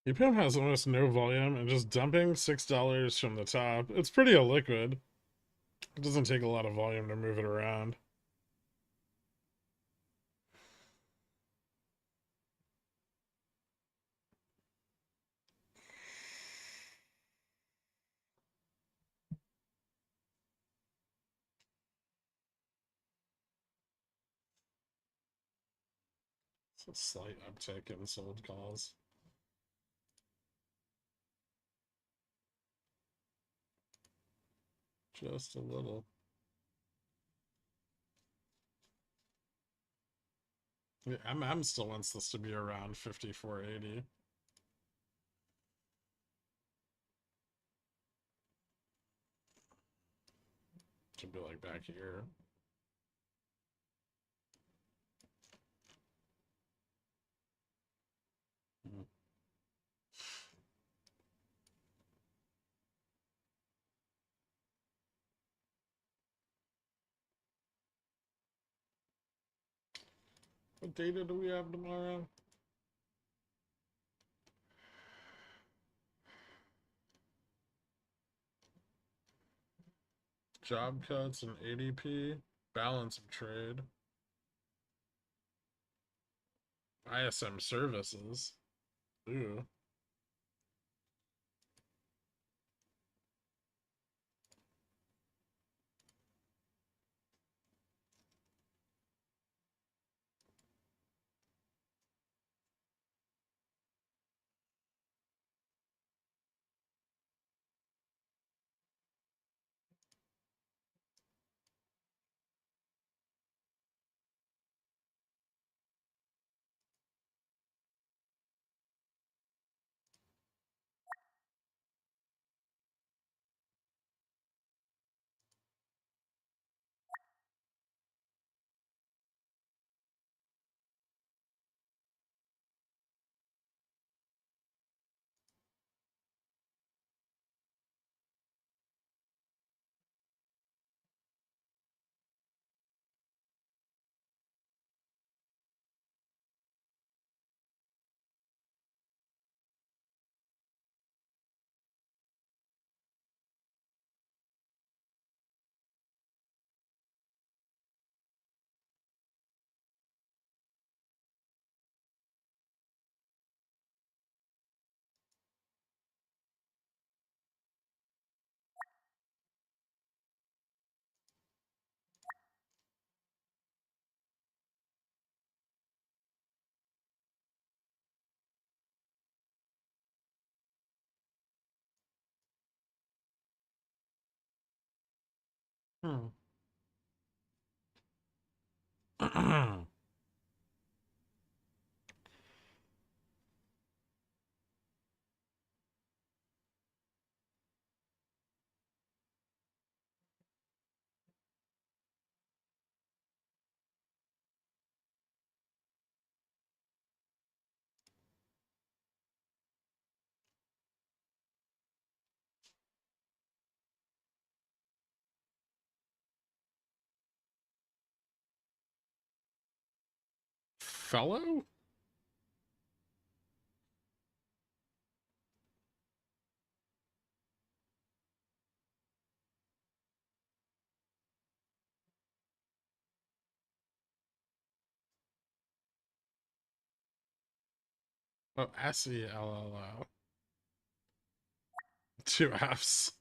EPM has almost no volume and just dumping $6 from the top. It's pretty illiquid. It doesn't take a lot of volume to move it around. It's a slight uptick in sold calls. Just a little. Yeah, MM still wants this to be around 54.80. Should be like back here. Hmm. What data do we have tomorrow? Job cuts and ADP. Balance of trade. ISM services. Ooh. Hmm. Fellow? Oh, SELLO. Two F's.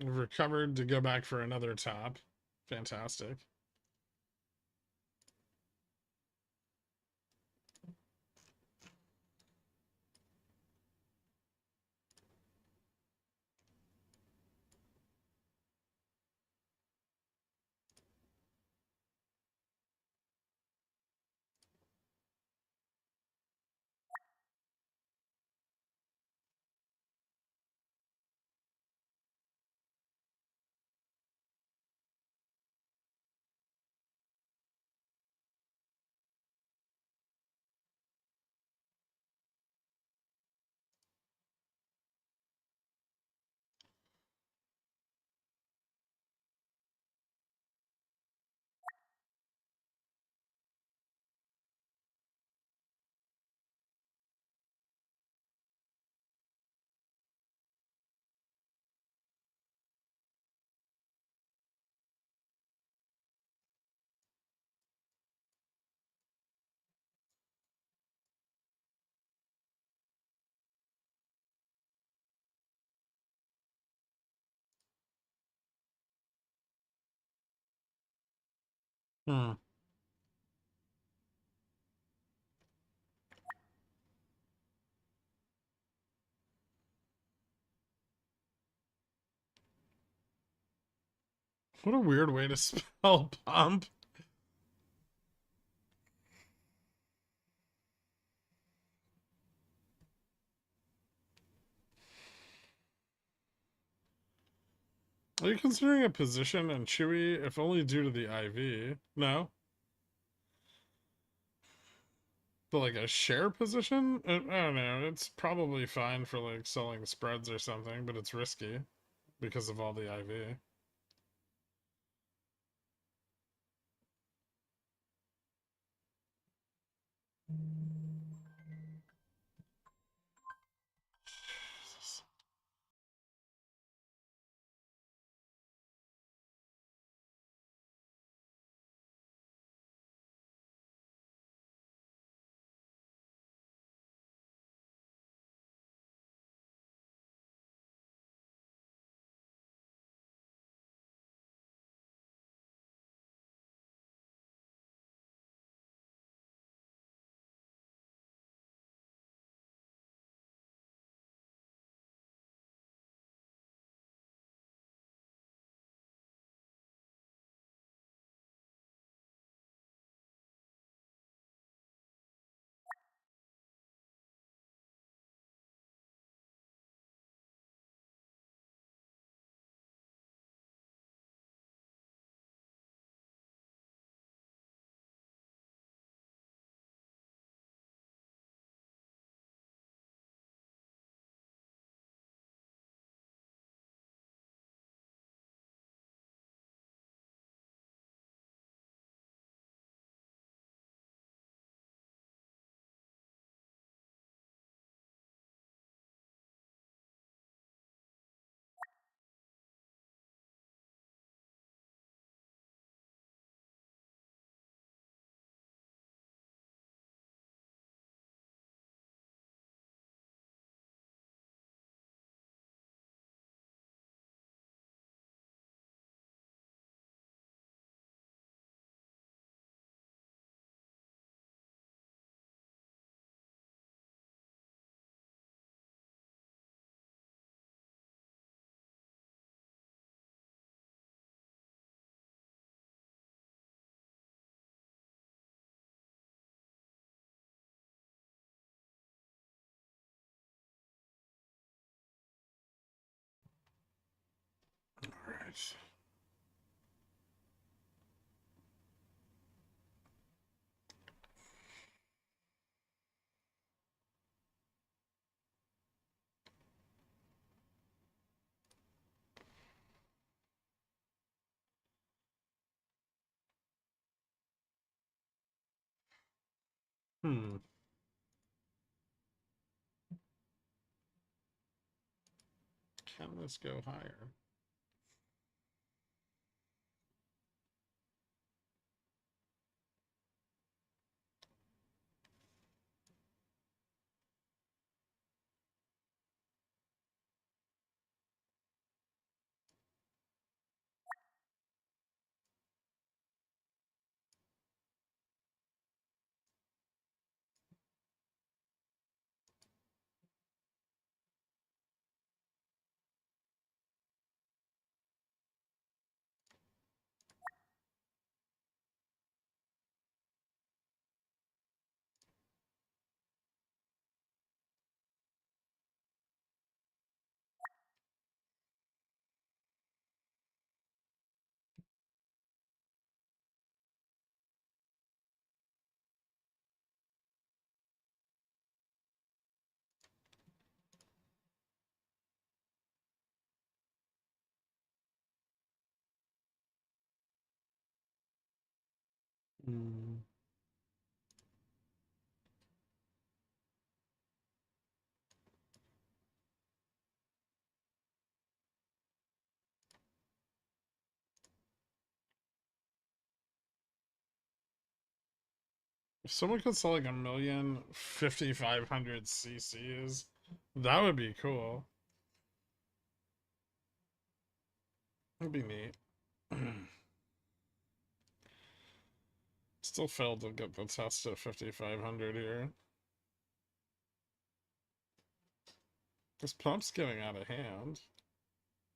Recovered to go back for another top. Fantastic. Hmm. What a weird way to spell pump. Are you considering a position in Chewy, if only due to the IV? No? But like a share position? I don't know. It's probably fine for like selling spreads or something, but it's risky because of all the IV. Hmm. Can this go higher? Hmm. If someone could sell like 1,500,000 CCs, that would be cool. That'd be neat. Still failed to get the test at 5,500 here. This pump's getting out of hand.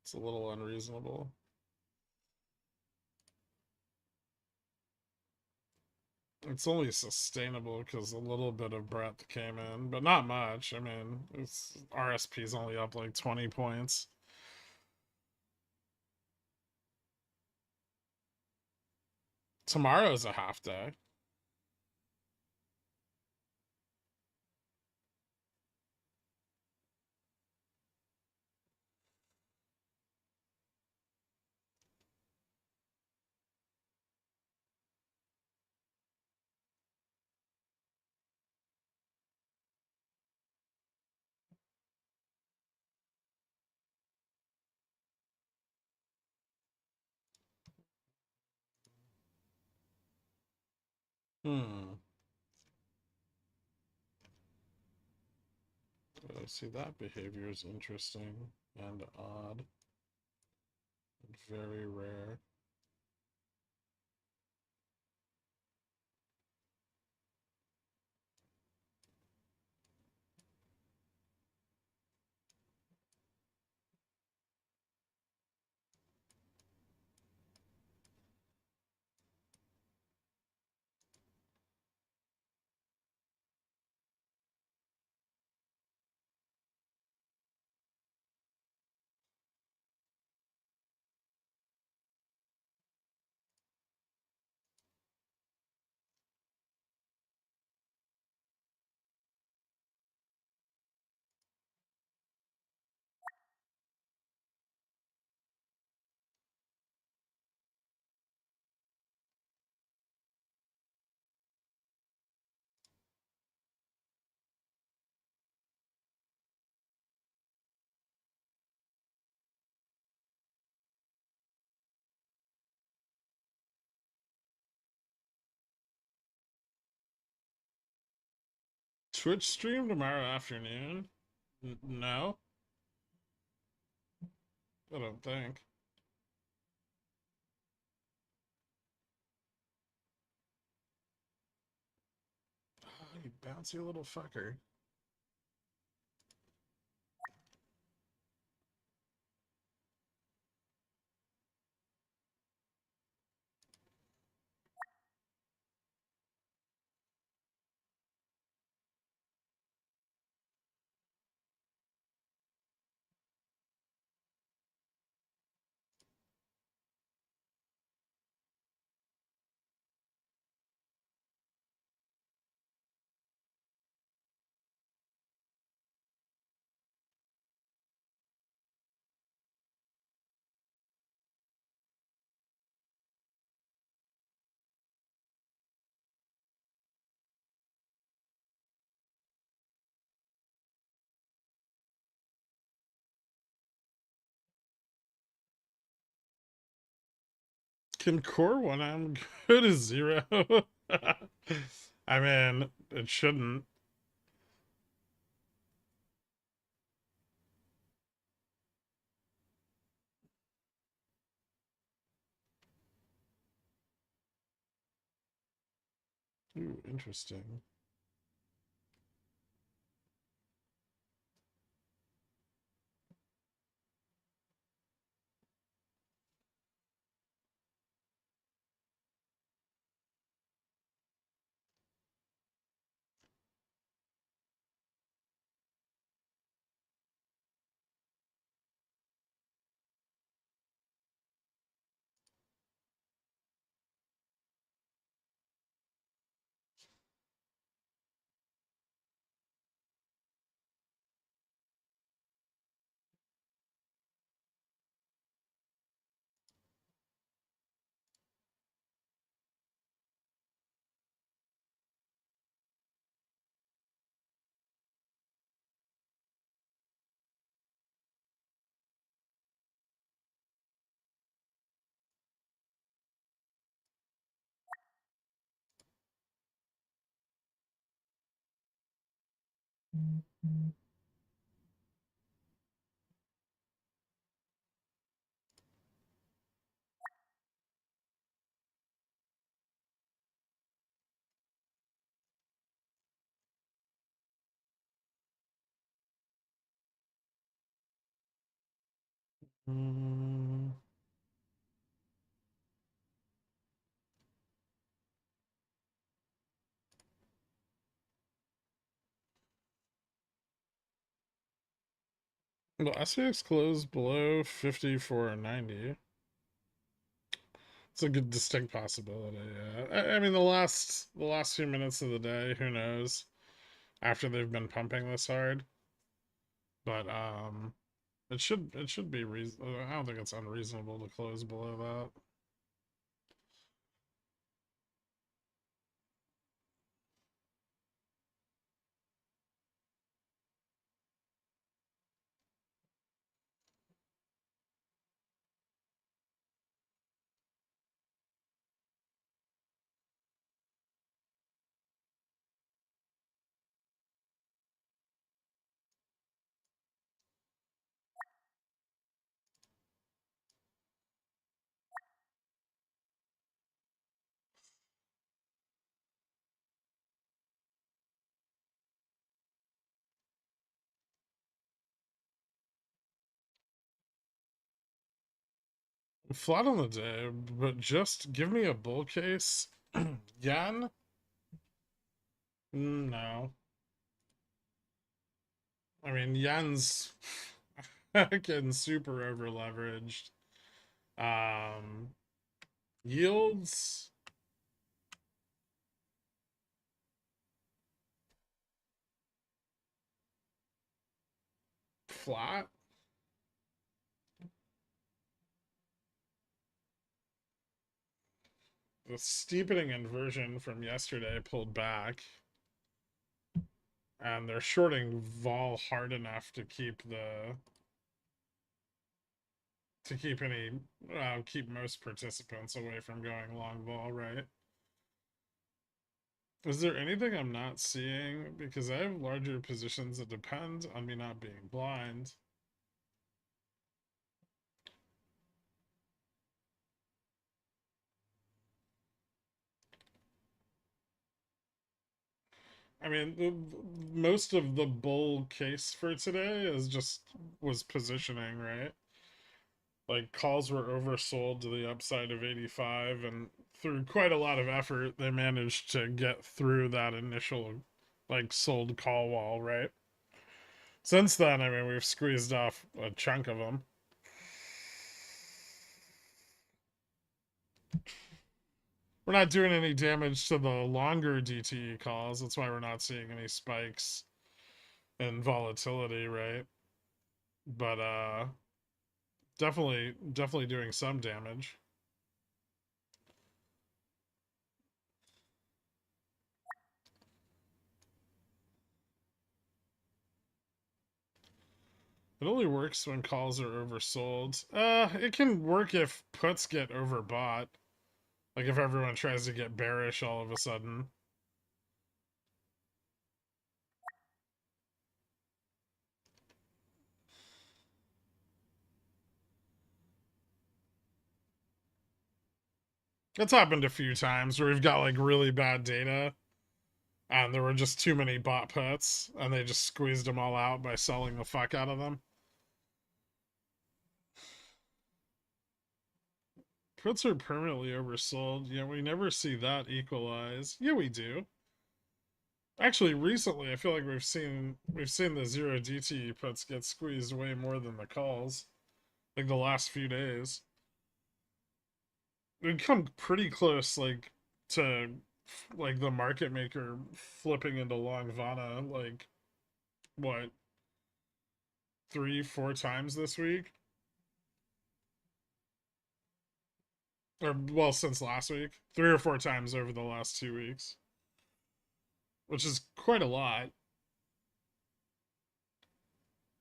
It's a little unreasonable. It's only sustainable because a little bit of breadth came in, but not much. I mean, it's RSP's only up like 20 points. Tomorrow's a half day. Hmm. See, that behavior is interesting and odd. And very rare. Twitch stream tomorrow afternoon? No, I don't think. Oh, you bouncy little fucker. Can core 1M go to 0? I mean, it shouldn't. Ooh, interesting. Mm. Well, SPX closed below 54.90. It's a good distinct possibility. Yeah. I mean, the last few minutes of the day, who knows? After they've been pumping this hard, but it should be reason. I don't think it's unreasonable to close below that. Flat on the day, but just give me a bull case. Yen? No. I mean, yen's getting super over leveraged. Yields. Flat. The steepening inversion from yesterday pulled back. And they're shorting vol hard enough to keep keep most participants away from going long vol, right? Is there anything I'm not seeing? Because I have larger positions that depend on me not being blind. I mean, most of the bull case for today was positioning, right? Like calls were oversold to the upside of 85, and through quite a lot of effort, they managed to get through that initial like sold call wall, right? Since then, I mean, we've squeezed off a chunk of them. We're not doing any damage to the longer DTE calls. That's why we're not seeing any spikes in volatility, right? But definitely doing some damage. It only works when calls are oversold. It can work if puts get overbought. Like if everyone tries to get bearish all of a sudden. It's happened a few times where we've got like really bad data and there were just too many bot puts and they just squeezed them all out by selling the fuck out of them. Puts are permanently oversold. Yeah, we never see that equalize. Yeah, we do. Actually, recently I feel like we've seen the 0 DTE puts get squeezed way more than the calls. Like the last few days. We've come pretty close, like, to like the market maker flipping into long Vana, like what, 3-4 times this week? Or well, since last week. 3 or 4 times over the last 2 weeks. Which is quite a lot.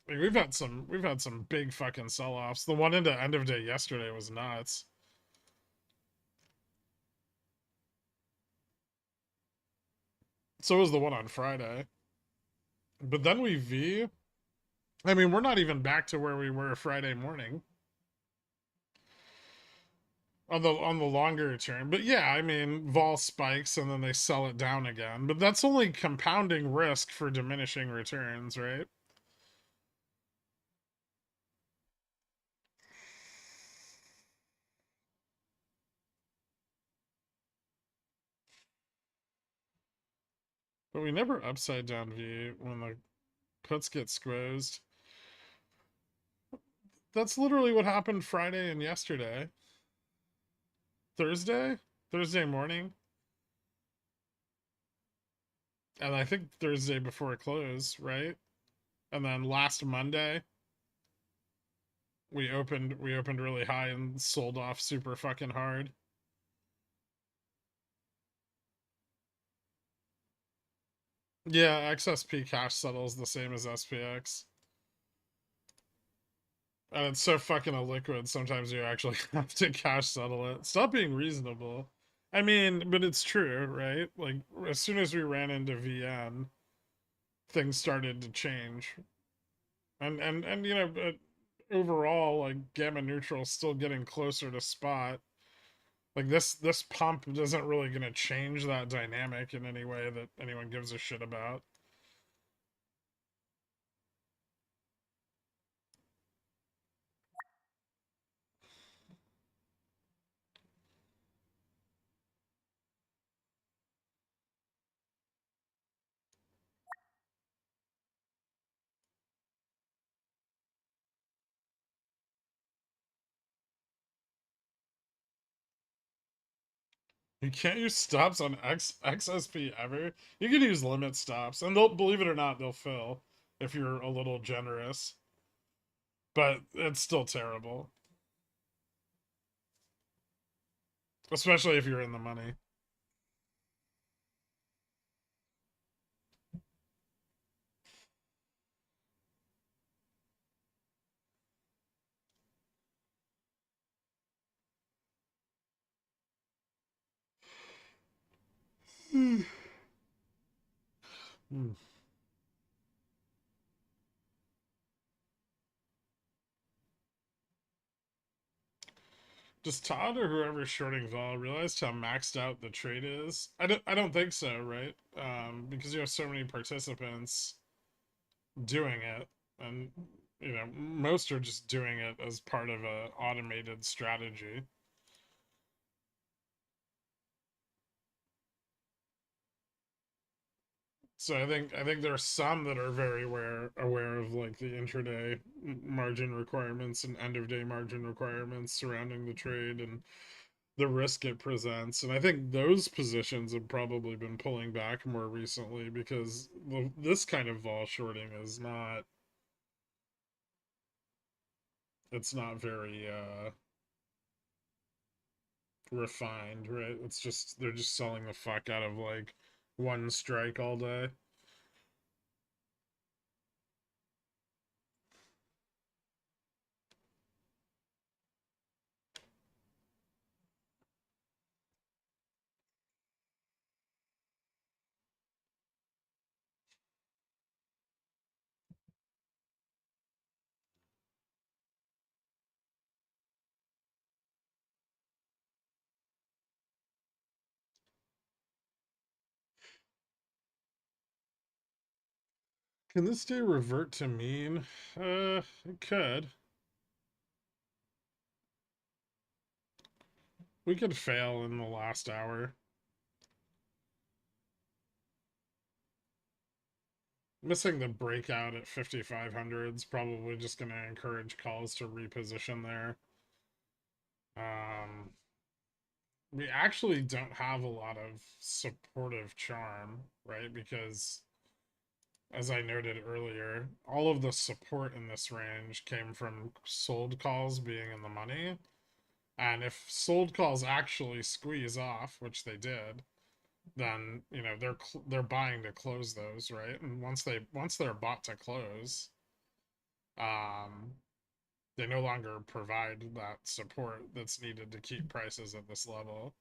Like we've had some big fucking sell-offs. The one into end of day yesterday was nuts. So was the one on Friday. But then we V. I mean, we're not even back to where we were Friday morning. On the longer term. But yeah, I mean, vol spikes and then they sell it down again. But that's only compounding risk for diminishing returns, right? But we never upside down V when the puts get squeezed. That's literally what happened Friday and yesterday. Thursday morning. And I think Thursday before close, right? And then last Monday we opened really high and sold off super fucking hard. Yeah, XSP cash settles the same as SPX. And it's so fucking illiquid, sometimes you actually have to cash settle it. Stop being reasonable. I mean, but it's true, right? Like, as soon as we ran into VN, things started to change. And you know, but overall, like, gamma neutral is still getting closer to spot. Like, this pump isn't really going to change that dynamic in any way that anyone gives a shit about. You can't use stops on XSP ever. You can use limit stops, and they'll, believe it or not, they'll fill if you're a little generous. But it's still terrible, especially if you're in the money. Hmm. Does Todd or whoever's shorting vol realize how maxed out the trade is? I don't think so, right? Because you have so many participants doing it, and you know most are just doing it as part of a automated strategy. So I think there are some that are very aware of like the intraday margin requirements and end of day margin requirements surrounding the trade and the risk it presents. And I think those positions have probably been pulling back more recently because this kind of vol shorting is not, it's not very refined, right? It's just they're just selling the fuck out of like one strike all day. Can this day revert to mean? It could. We could fail in the last hour. Missing the breakout at 5,500 is probably just going to encourage calls to reposition there. We actually don't have a lot of supportive charm, right? Because, as I noted earlier, all of the support in this range came from sold calls being in the money. And if sold calls actually squeeze off, which they did, then they're buying to close those, right? And once they're bought to close, they no longer provide that support that's needed to keep prices at this level.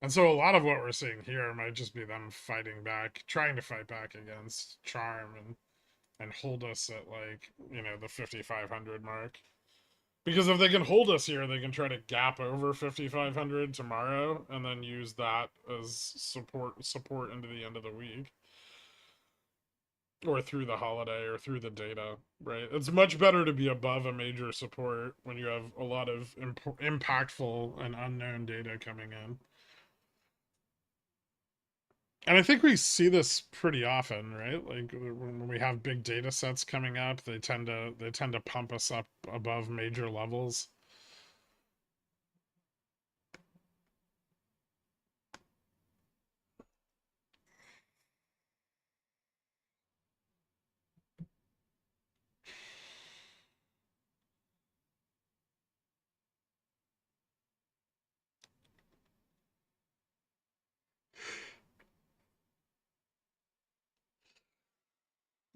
And so a lot of what we're seeing here might just be them fighting back, trying to fight back against charm and hold us at, like, the 5,500 mark. Because if they can hold us here, they can try to gap over 5,500 tomorrow and then use that as support into the end of the week. Or through the holiday or through the data, right? It's much better to be above a major support when you have a lot of impactful and unknown data coming in. And I think we see this pretty often, right? Like when we have big data sets coming up, they tend to pump us up above major levels.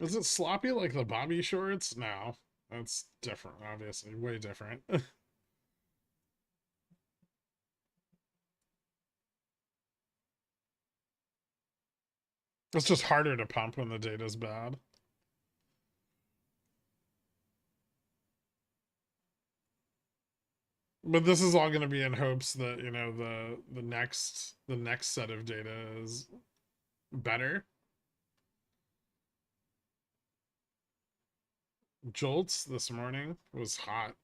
Is it sloppy like the Bobby shorts? No, that's different, obviously, way different. It's just harder to pump when the data's bad. But this is all going to be in hopes that the next set of data is better. Jolts this morning was hot.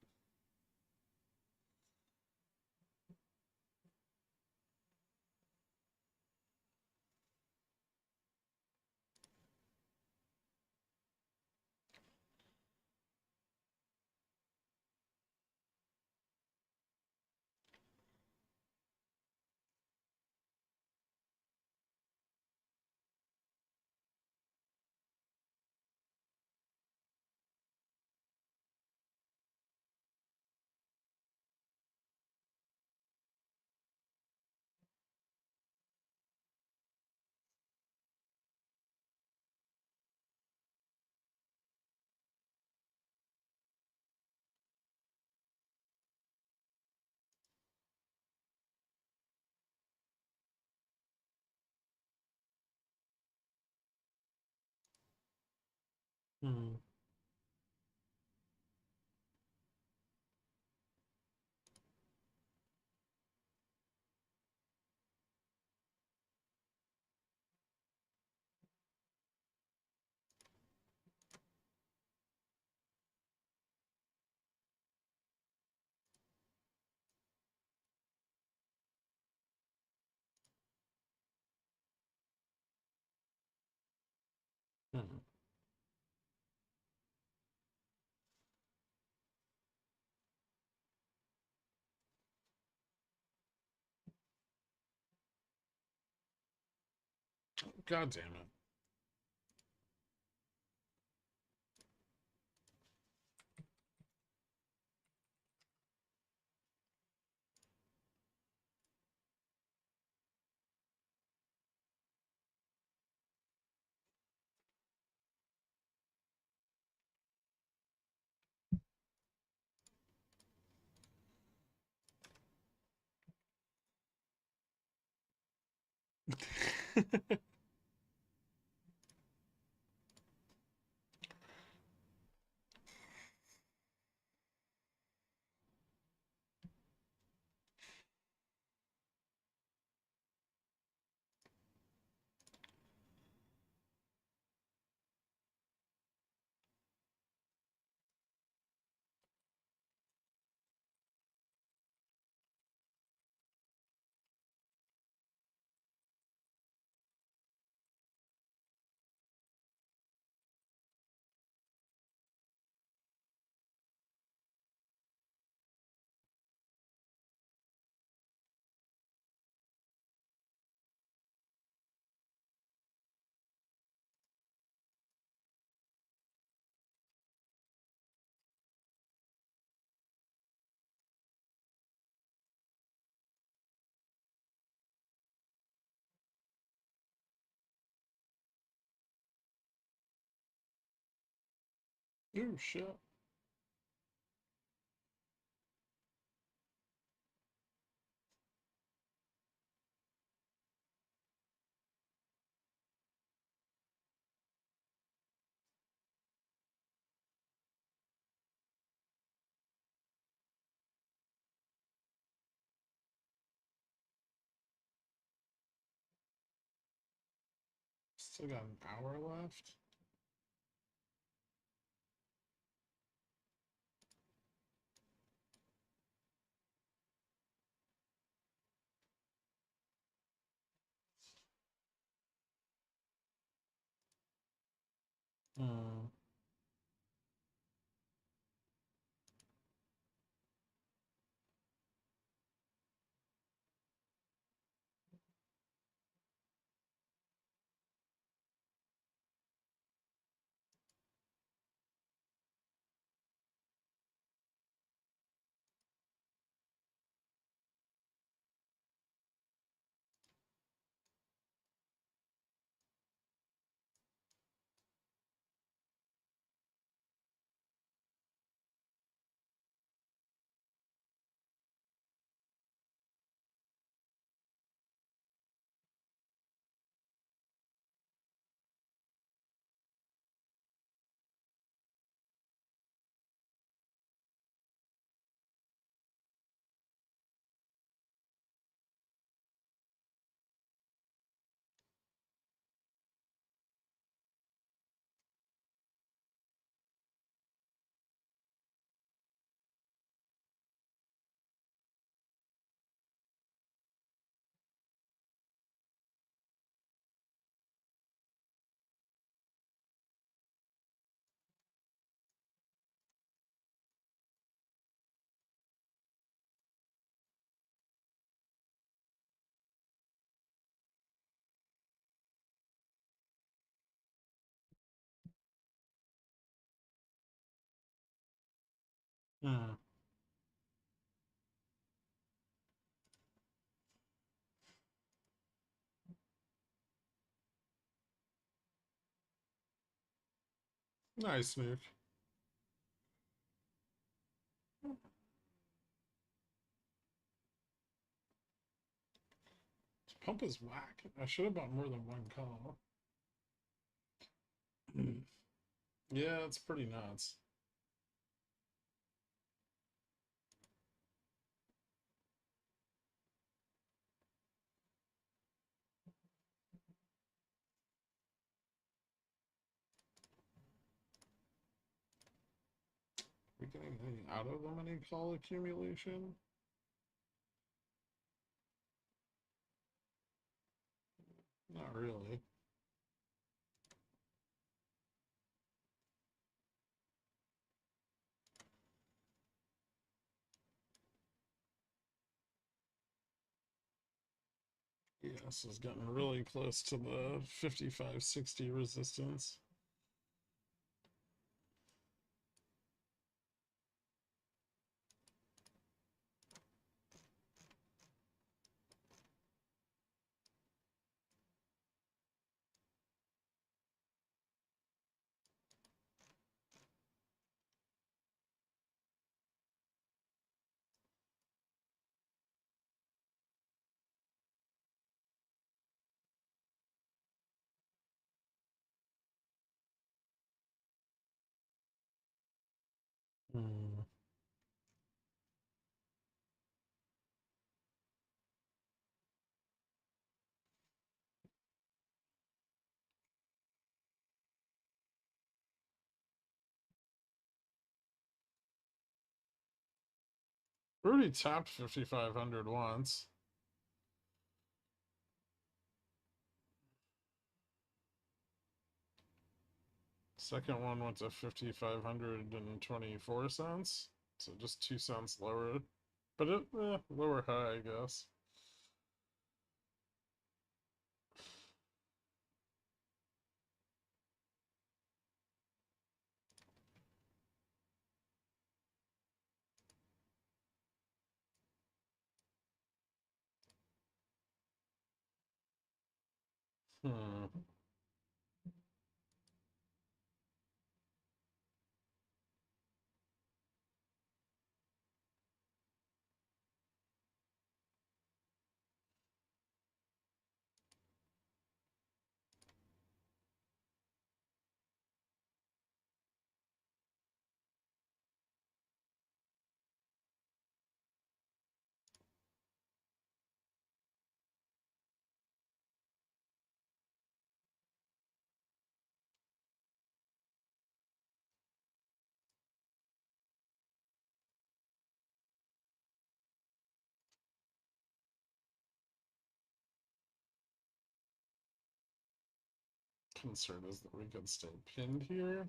Hmm. Hmm. God damn it. Ooh, shit. Still got an hour left. Hmm. Hmm. Nice, Nuke. Pump is whack. I should have bought more than one call. Yeah, it's pretty nuts. We getting anything out of the money call accumulation? Not really. Yeah, this is getting really close to the 55-60 resistance. Hmm. We already tapped 5,500 once. Second one went to 5,524 cents. So just 2 cents lower. But it, lower high, I guess. Hmm. concern is that we could stay pinned here.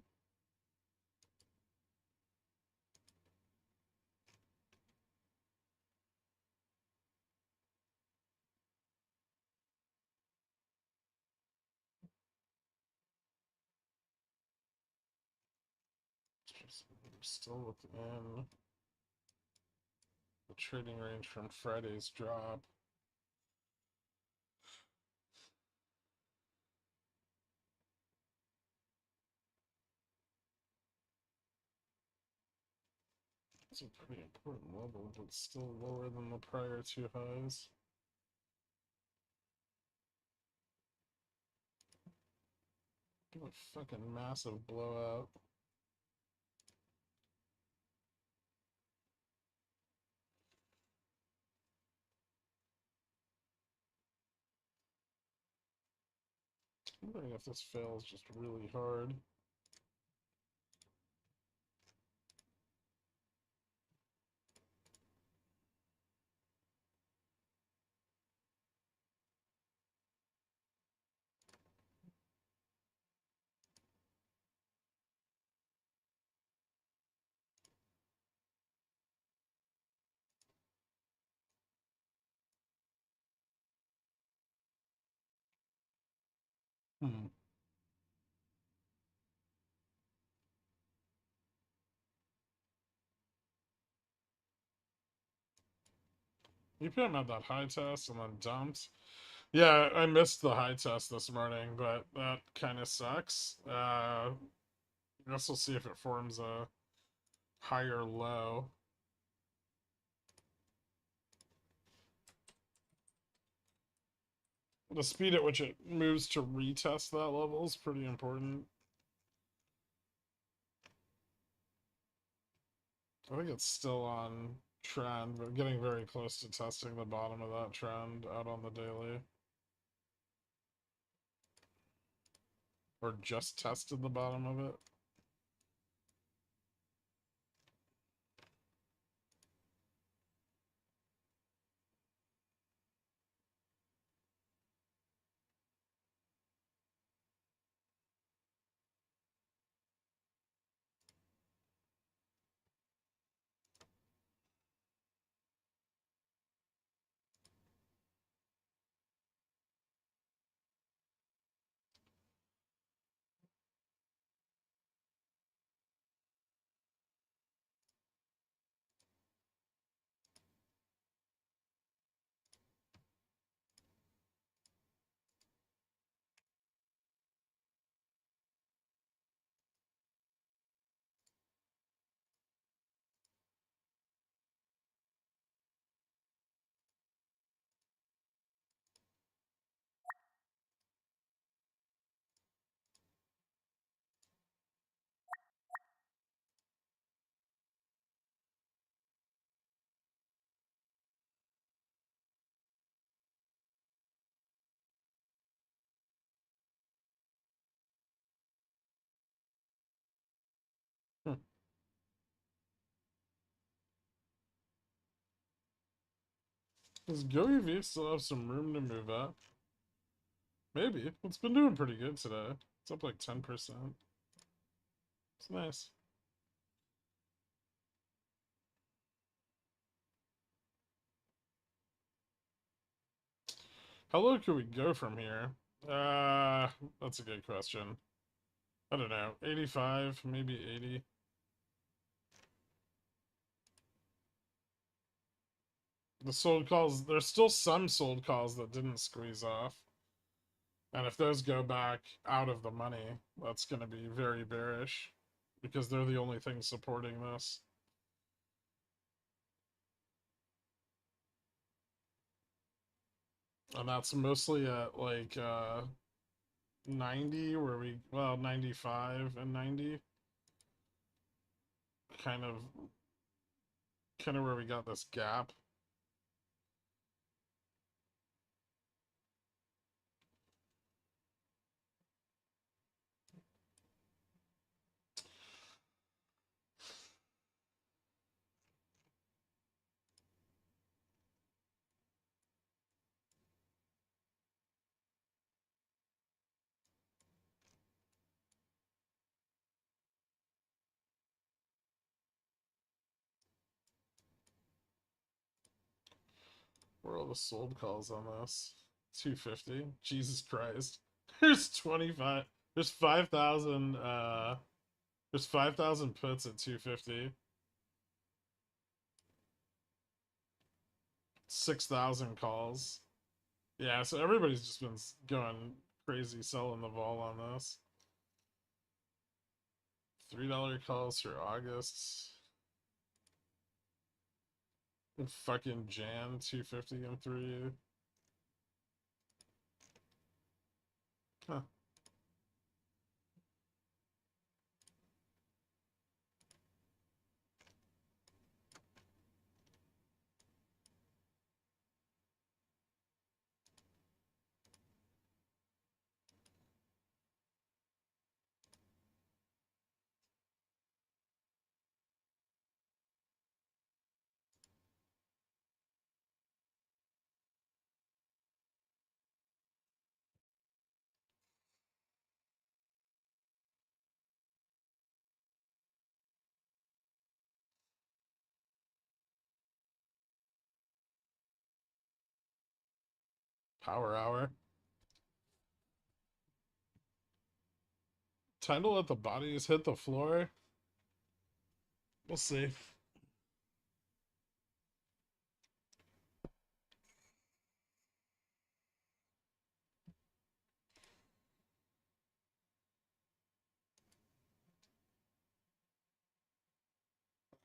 We're still within the trading range from Friday's drop. It's a pretty important level, but still lower than the prior two highs. A fucking massive blowout. I'm wondering if this fails just really hard. Hmm. EPM had that high test and then dumped. Yeah, I missed the high test this morning, but that kind of sucks. I guess we'll see if it forms a higher low. The speed at which it moves to retest that level is pretty important. I think it's still on trend, but getting very close to testing the bottom of that trend out on the daily. Or just tested the bottom of it. Does GoEV still have some room to move up? Maybe. It's been doing pretty good today. It's up like 10%. It's nice. How low could we go from here? That's a good question. I don't know. 85, maybe 80. The sold calls, there's still some sold calls that didn't squeeze off. And if those go back out of the money, that's going to be very bearish because they're the only thing supporting this. And that's mostly at like 90 where we, well, 95 and 90. Kind of where we got this gap. Where are all the sold calls on this? 250. Jesus Christ. There's 25. There's 5,000. There's 5,000 puts at 250. 6,000 calls. Yeah, so everybody's just been going crazy selling the vol on this. $3 calls for August. And fucking Jan 250 and 3. Huh. Power hour. Time to let the bodies hit the floor. We'll see.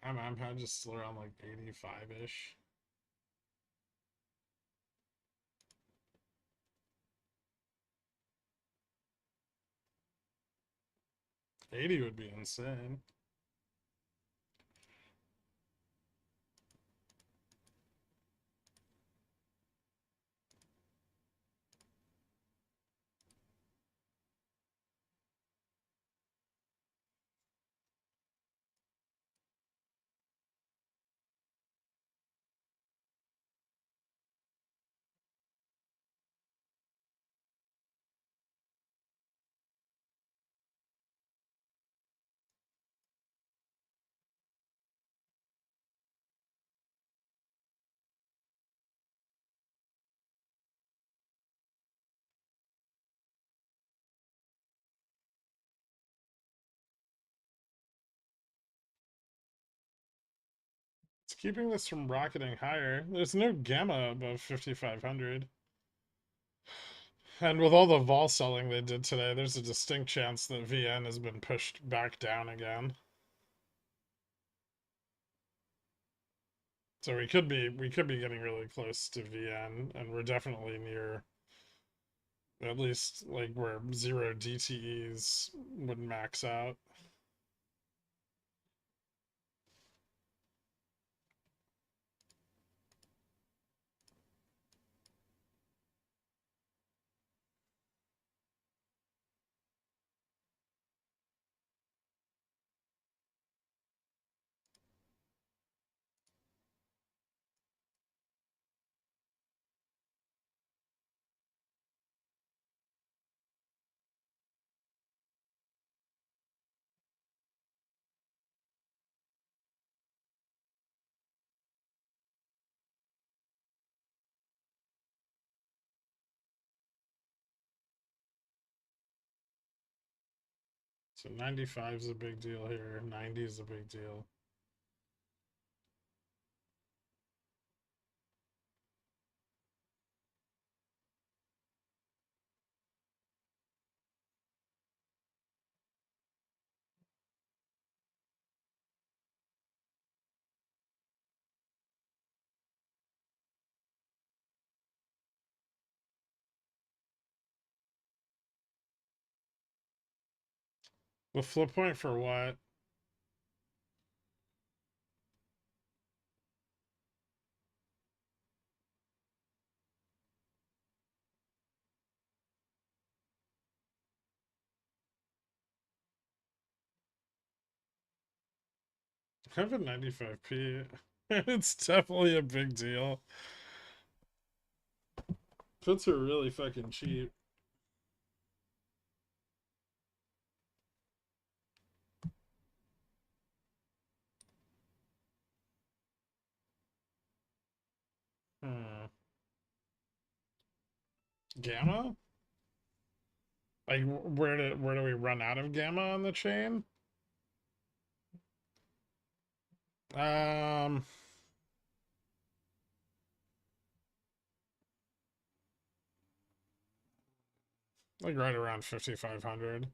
I'm just still around like 85-ish. $80 would be insane. It's keeping this from rocketing higher. There's no gamma above 5,500. And with all the vol selling they did today, there's a distinct chance that VN has been pushed back down again. So we could be getting really close to VN, and we're definitely near at least like where 0 DTEs would max out. So 95 is a big deal here. 90 is a big deal. The flip point for what? I have a 95p. It's definitely a big deal. Puts are really fucking cheap. Hmm. Gamma? Like, where do we run out of gamma on the chain? Like right around 5,500.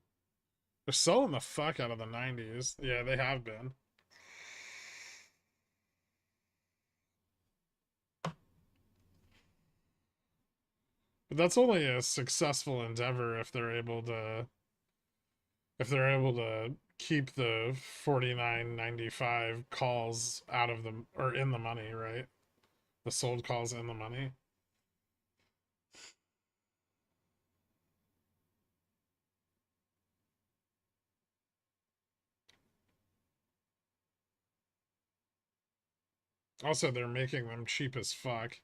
They're selling the fuck out of the 90s. Yeah, they have been. But that's only a successful endeavor if they're able to keep the 49.95 calls out of the or in the money, right? The sold calls in the money. Also, they're making them cheap as fuck.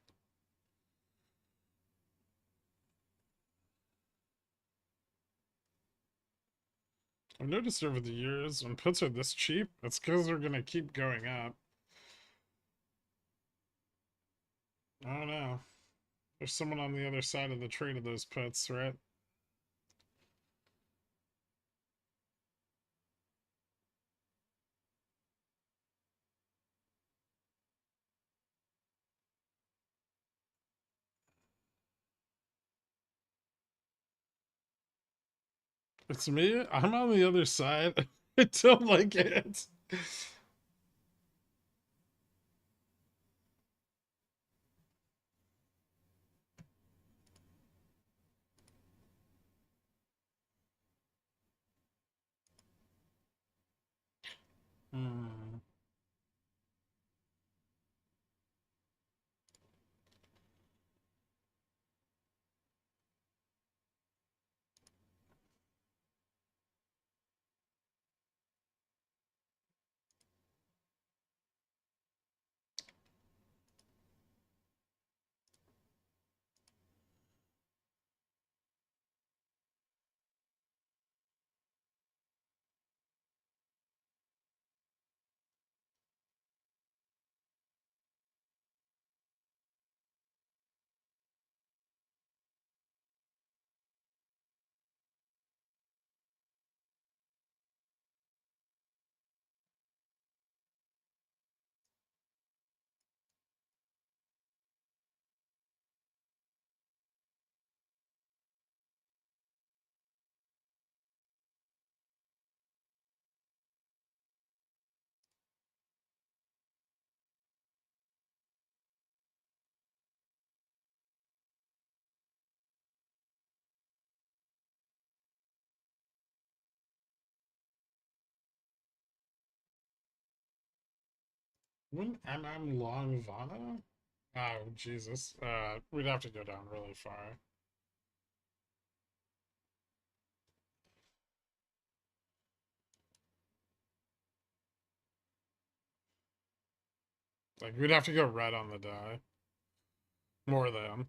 I've noticed over the years when puts are this cheap, it's because they're gonna keep going up. I don't know. There's someone on the other side of the trade of those puts, right? It's me. I'm on the other side. I don't like it. Hmm. Wouldn't MM long Vana? Oh, Jesus. We'd have to go down really far. Like, we'd have to go red on the die. More than.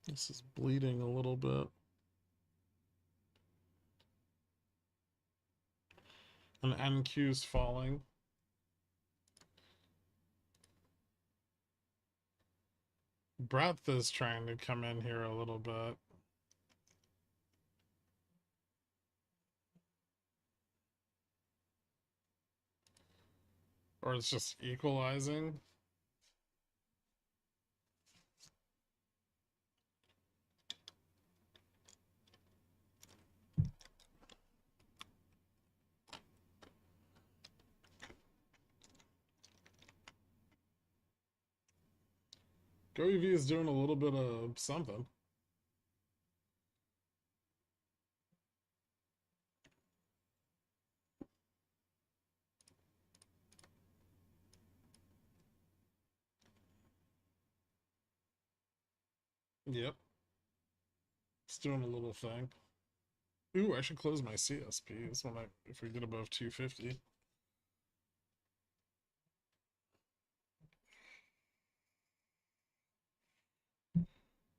This is bleeding a little bit. And NQ's falling. Breadth is trying to come in here a little bit. Or it's just equalizing. GoEV is doing a little bit of something. Yep. It's doing a little thing. Ooh, I should close my CSPs when if we get above 250.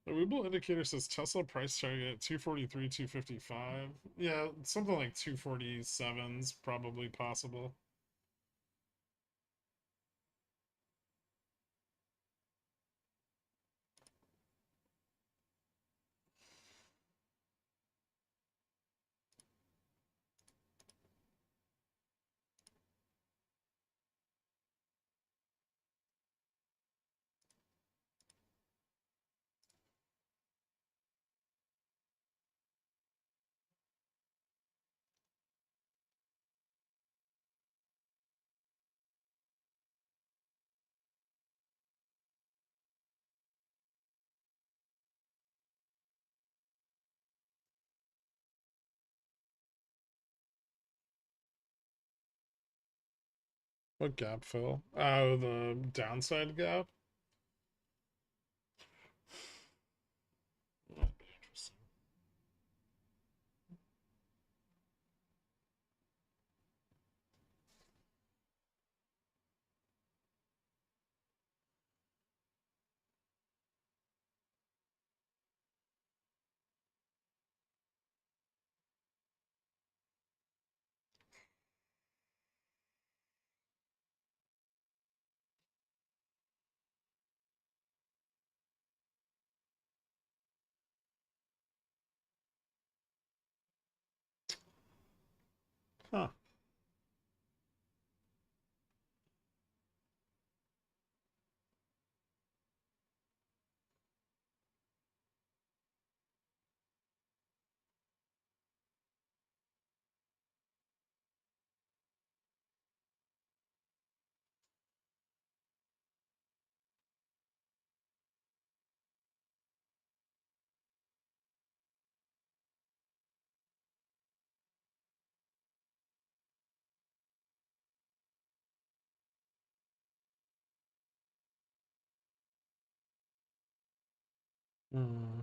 The WeBull indicator says Tesla price target 243, 255. Yeah, something like 247's probably possible. What gap fill? Oh, the downside gap? That'd be interesting. Huh. Hmm.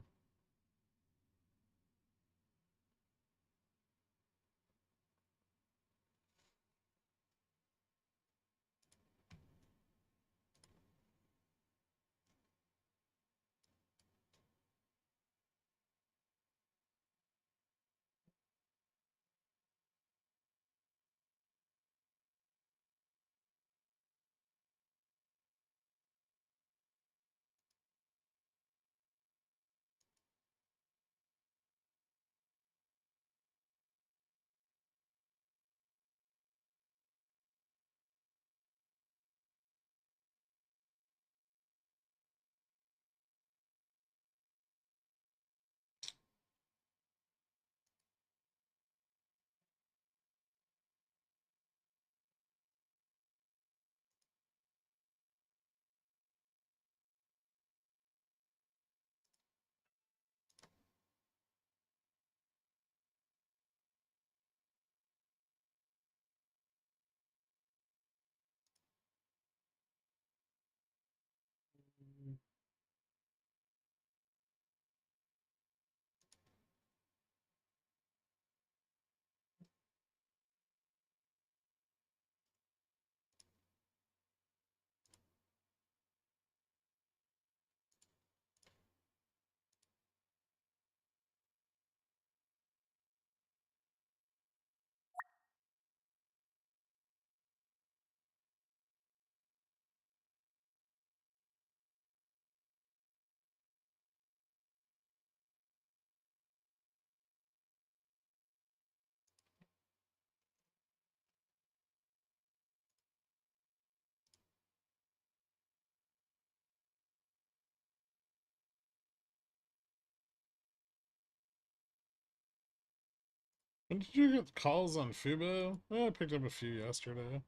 When did you get calls on Fubo? Oh, I picked up a few yesterday.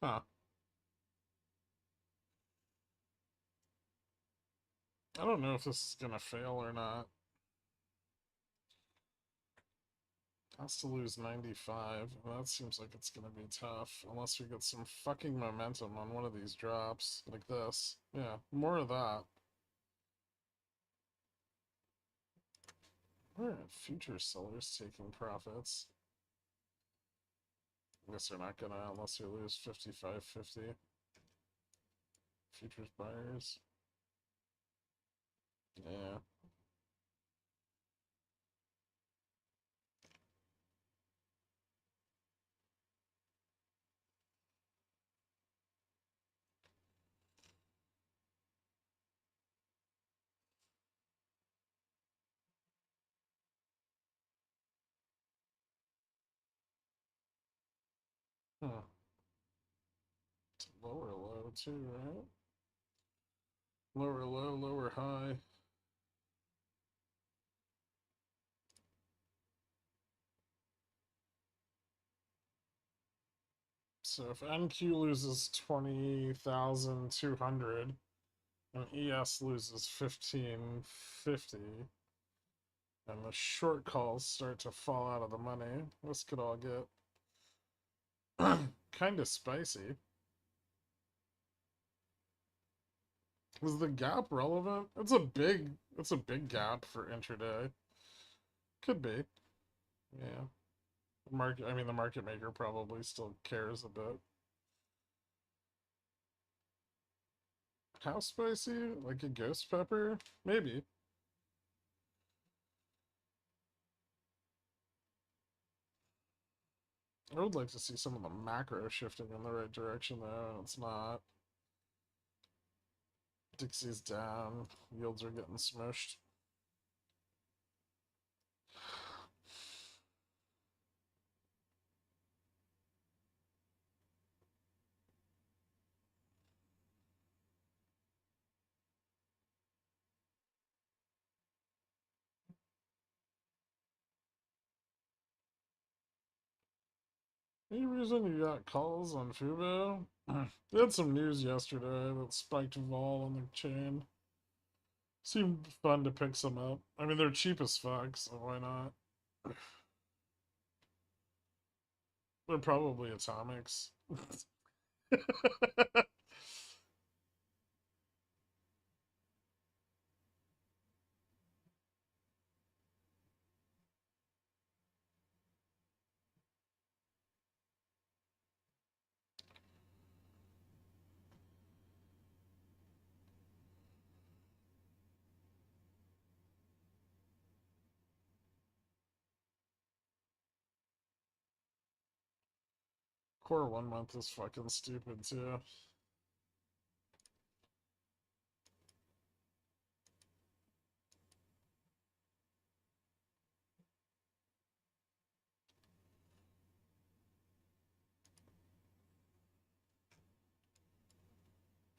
Huh. I don't know if this is gonna fail or not. Has to lose 95. That seems like it's gonna be tough unless we get some fucking momentum on one of these drops like this. Yeah, more of that. Where are future sellers taking profits? I guess they're not gonna unless we lose 55.50. Futures buyers. Yeah. Huh. It's lower low too, right? Lower low, lower high. So if NQ loses 20,200 and ES loses 1550 and the short calls start to fall out of the money, this could all get kind of spicy. Is the gap relevant? It's a big gap for intraday. Could be. Yeah. The market maker probably still cares a bit. How spicy? Like a ghost pepper? Maybe. I would like to see some of the macro shifting in the right direction though. It's not. Dixie's down. Yields are getting smushed. Any reason you got calls on Fubo? They had some news yesterday that spiked vol on the chain. Seemed fun to pick some up. I mean, they're cheap as fuck, so why not? They're probably atomics. Core 1 month is fucking stupid too.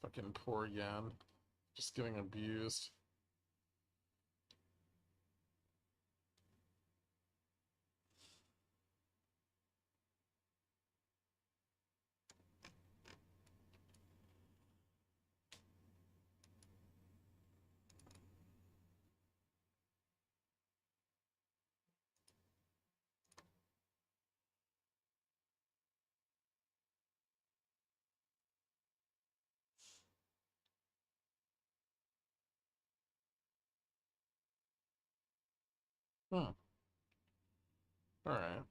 Fucking poor yen. Just getting abused. Huh. Alright.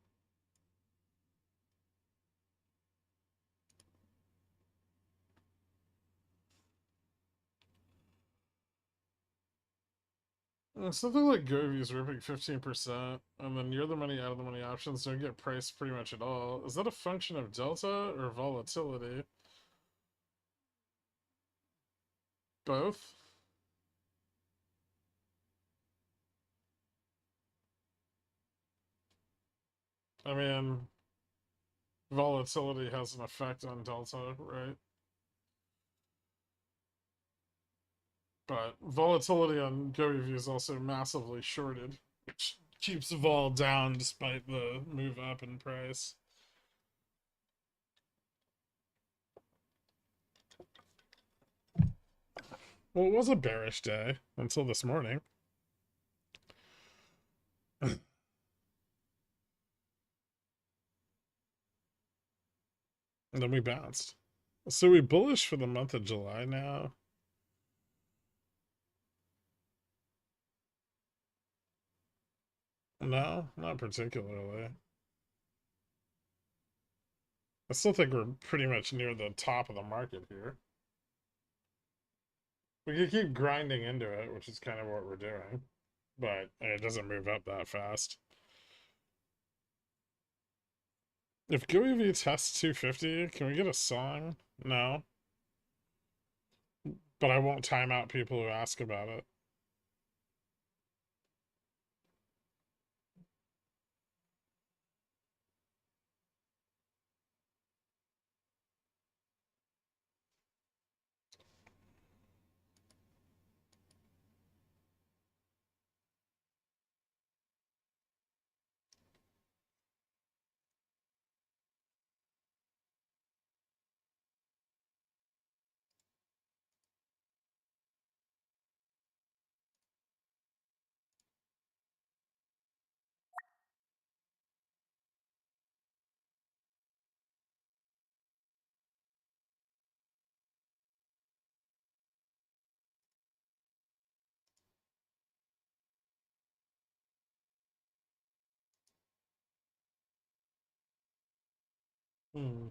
Something like Govies ripping 15%, and then near the money, out of the money options don't get priced pretty much at all. Is that a function of delta or volatility? Both? I mean, volatility has an effect on delta, right? But volatility on GoEV is also massively shorted, which keeps vol down despite the move up in price. Well, it was a bearish day until this morning. And then we bounced. So we bullish for the month of July now. No, not particularly. I still think we're pretty much near the top of the market here. We could keep grinding into it, which is kind of what we're doing. But it doesn't move up that fast. If GoEV tests 250, can we get a song? No. But I won't time out people who ask about it. Hmm.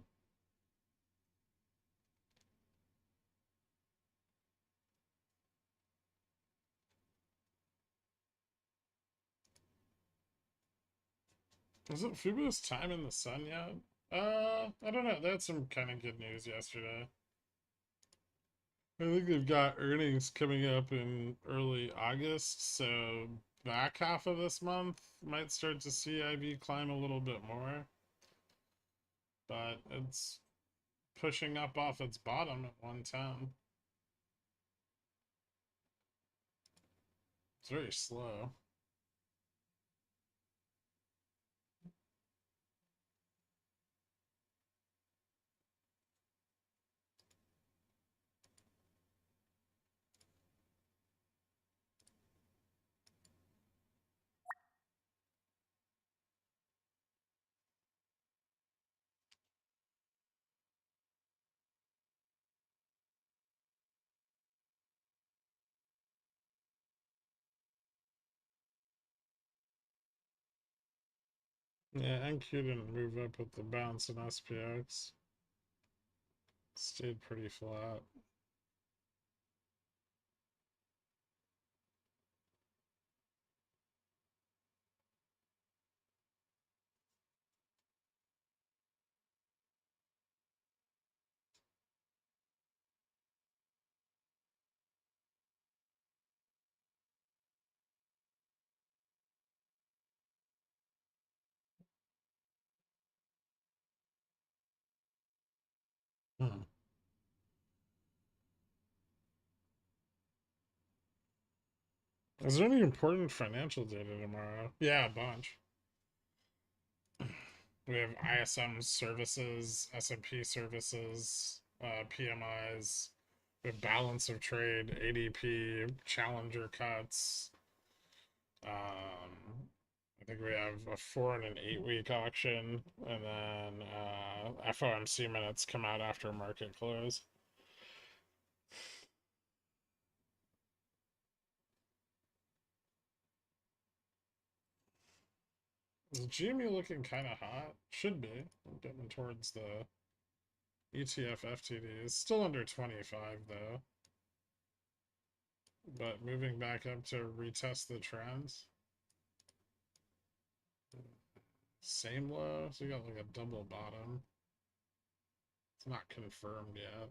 Is it Fubo's time in the sun yet? I don't know. They had some kind of good news yesterday. I think they've got earnings coming up in early August, so back half of this month might start to see IB climb a little bit more. But it's pushing up off its bottom at 110. It's very slow. Yeah, NQ didn't move up with the bounce in SPX. Stayed pretty flat. Hmm. Is there any important financial data tomorrow? Yeah, a bunch. We have ISM services, S&P services, PMIs. We have balance of trade, ADP, challenger cuts. I think we have a 4 and an 8 week auction, and then FOMC minutes come out after market close. Is GME looking kind of hot? Should be. I'm getting towards the ETF FTD. Still under 25 though. But moving back up to retest the trends. Same low, so we got like a double bottom. It's not confirmed yet.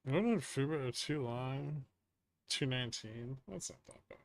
What did Fubo too long? 219. That's not that bad.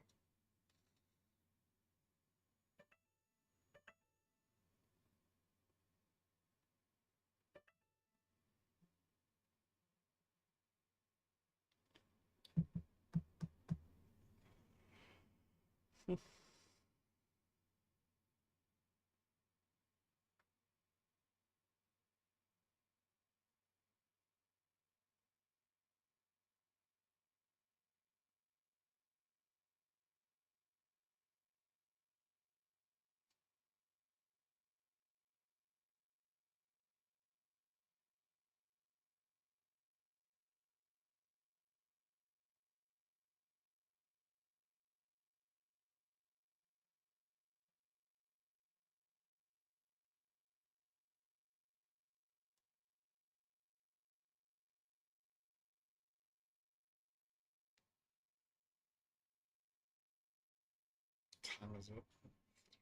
time is it?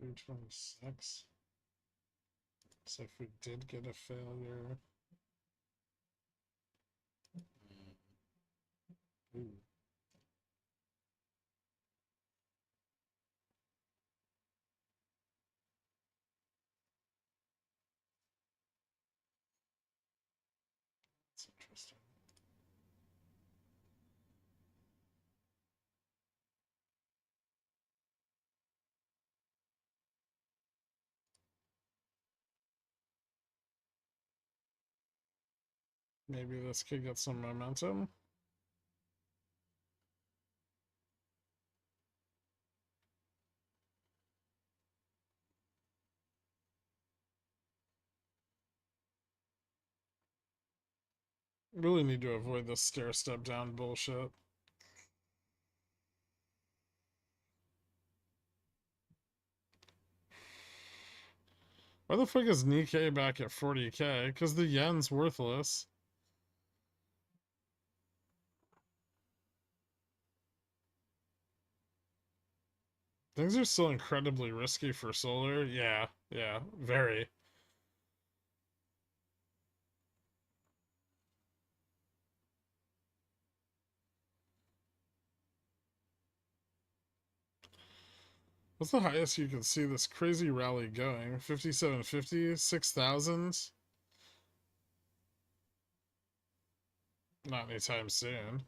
3:26. So if we did get a failure. Ooh. That's interesting. Maybe this could get some momentum. Really need to avoid this stair step down bullshit. Why the fuck is Nikkei back at 40K? Because the yen's worthless. Things are still incredibly risky for solar. Yeah, very. What's the highest you can see this crazy rally going? 5750? 6,000? Not anytime soon.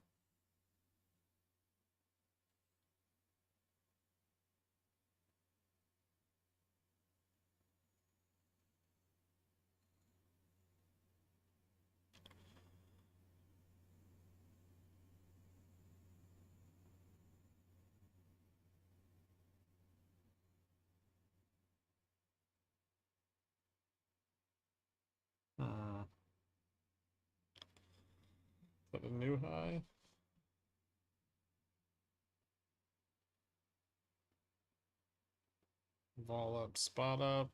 Is that a new high? Vol up, spot up.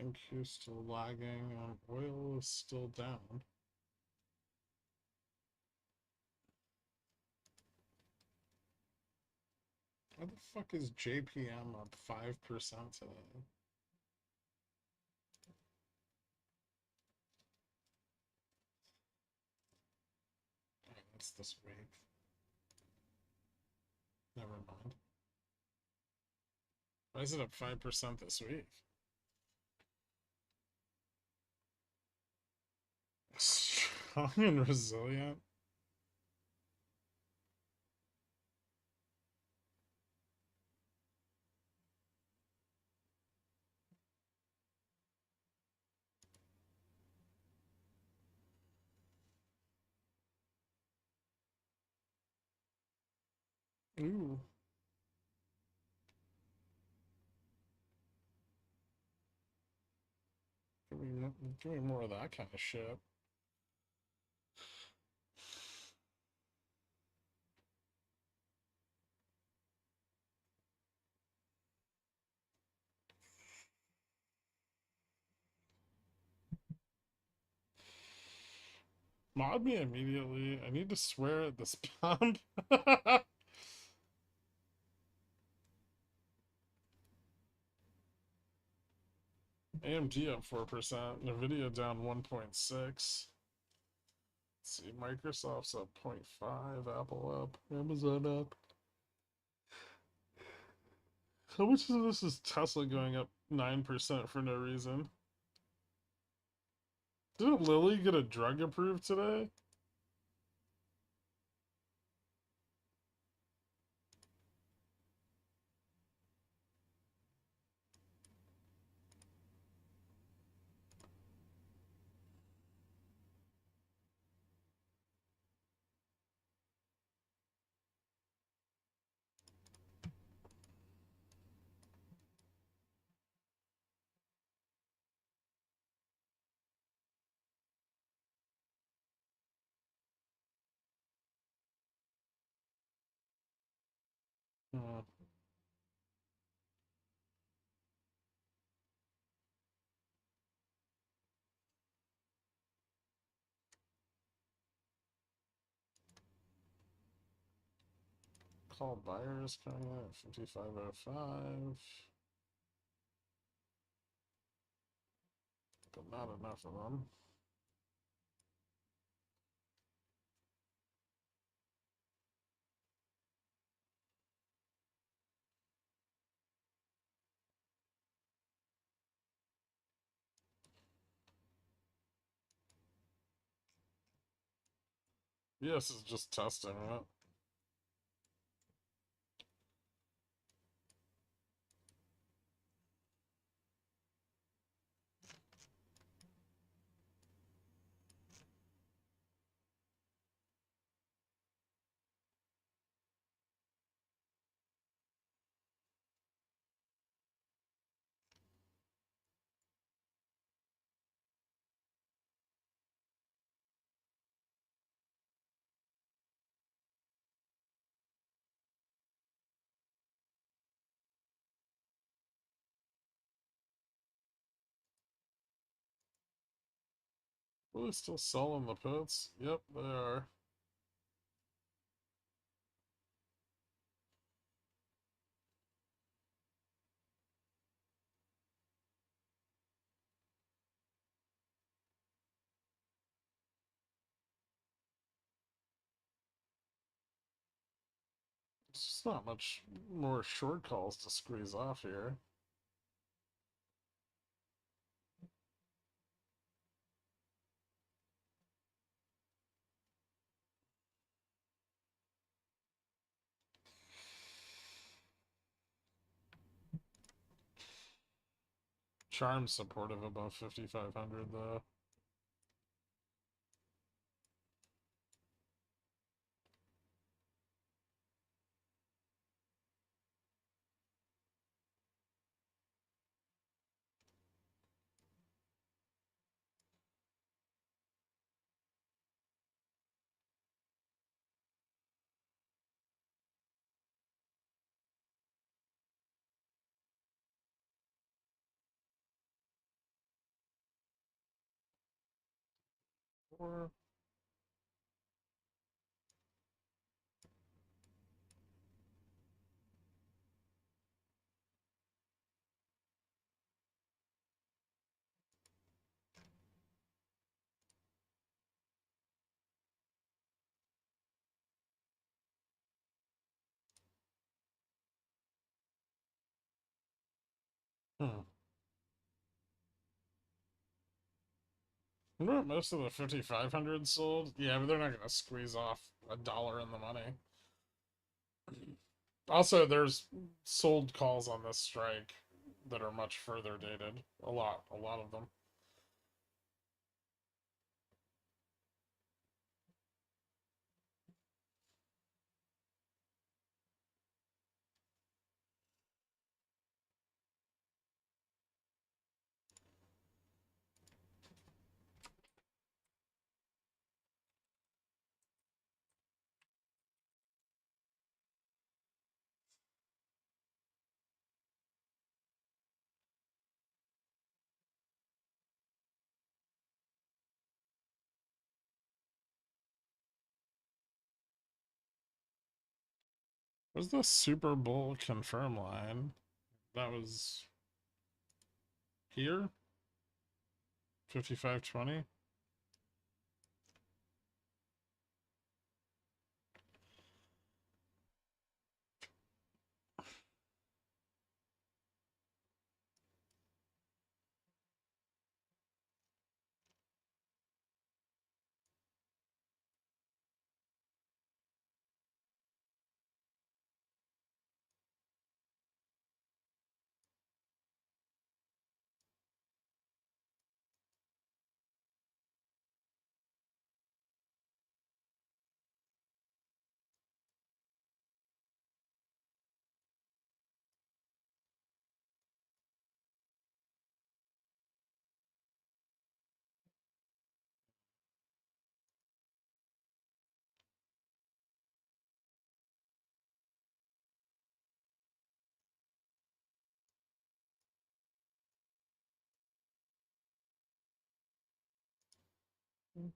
NQ still lagging. Oil is still down. Why the fuck is JPM up 5% today? Oh, that's this week. Never mind. Why is it up 5% this week? Strong and resilient. Ooh. Give me more of that kind of shit. Mod me immediately. I need to swear at this pump. AMD up 4%, Nvidia down 1.6. Let's see, Microsoft's up 0.5, Apple up, Amazon up. How much of this is Tesla going up 9% for no reason? Didn't Lilly get a drug approved today? Hmm. Call buyers coming in at 5505. But not enough of them. Yes, it's just testing it. Are they still selling the puts? Yep, they are. It's just not much more short calls to squeeze off here. Charm's supportive above 5500 though. Or hmm. Remember most of the 5500 sold? Yeah, but they're not gonna squeeze off $1 in the money. Also, there's sold calls on this strike that are much further dated. A lot of them. Was the Super Bowl confirm line? That was here? 5520? Mm,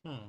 hmm.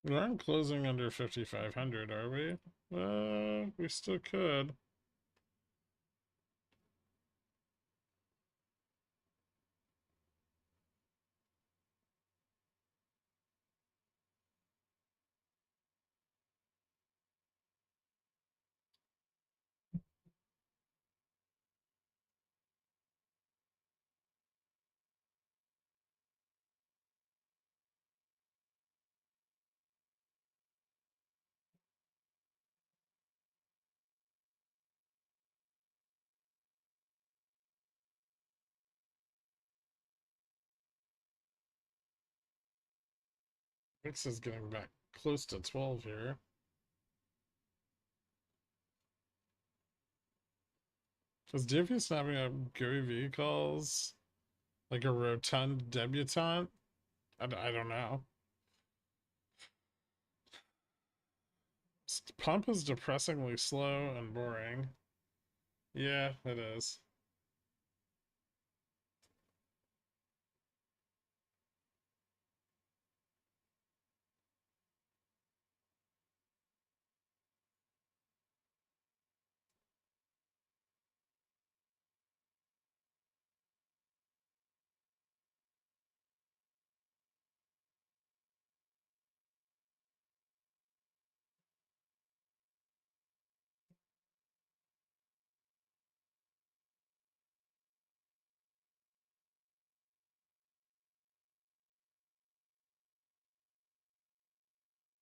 We aren't closing under 5,500, are we? We still could. This is getting back close to 12 here. Is Divya snapping up GUI vehicles like a rotund debutante? I don't know. Pump is depressingly slow and boring. Yeah, it is.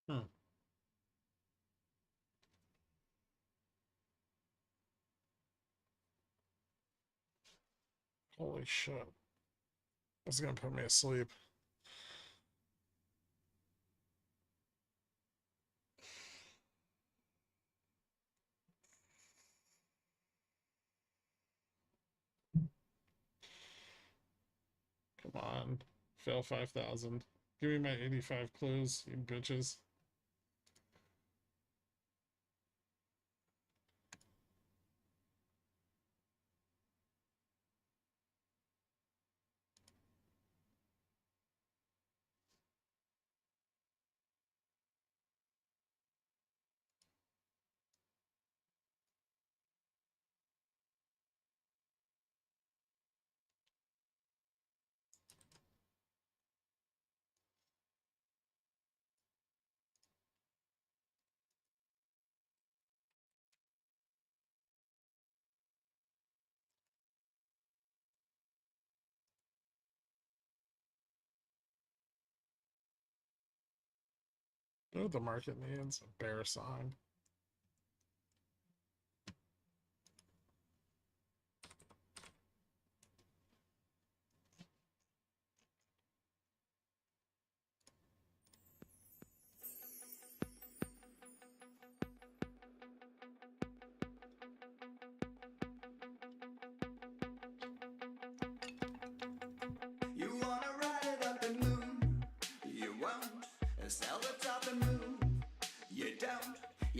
Hmm. Holy shit. That's gonna put me asleep. Come on. Fail 5,000. Give me my 85 clues, you bitches. You know what the market needs? A bear sign.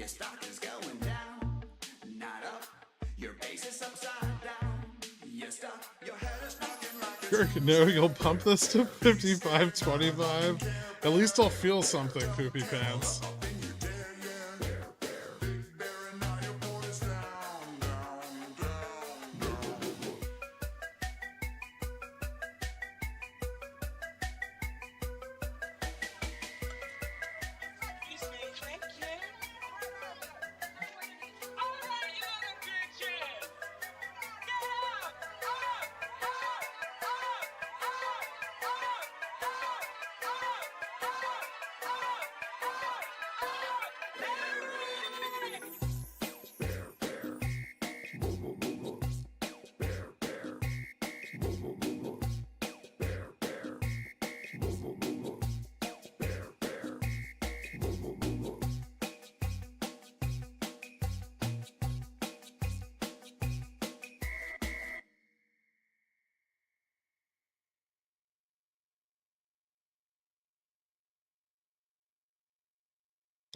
Your stock is going down, not up. Your base is upside down. Your stock, your head is knocking like a
Gherkin, no, you'll pump this to 55.25. At least I'll feel something, Poopy Pants.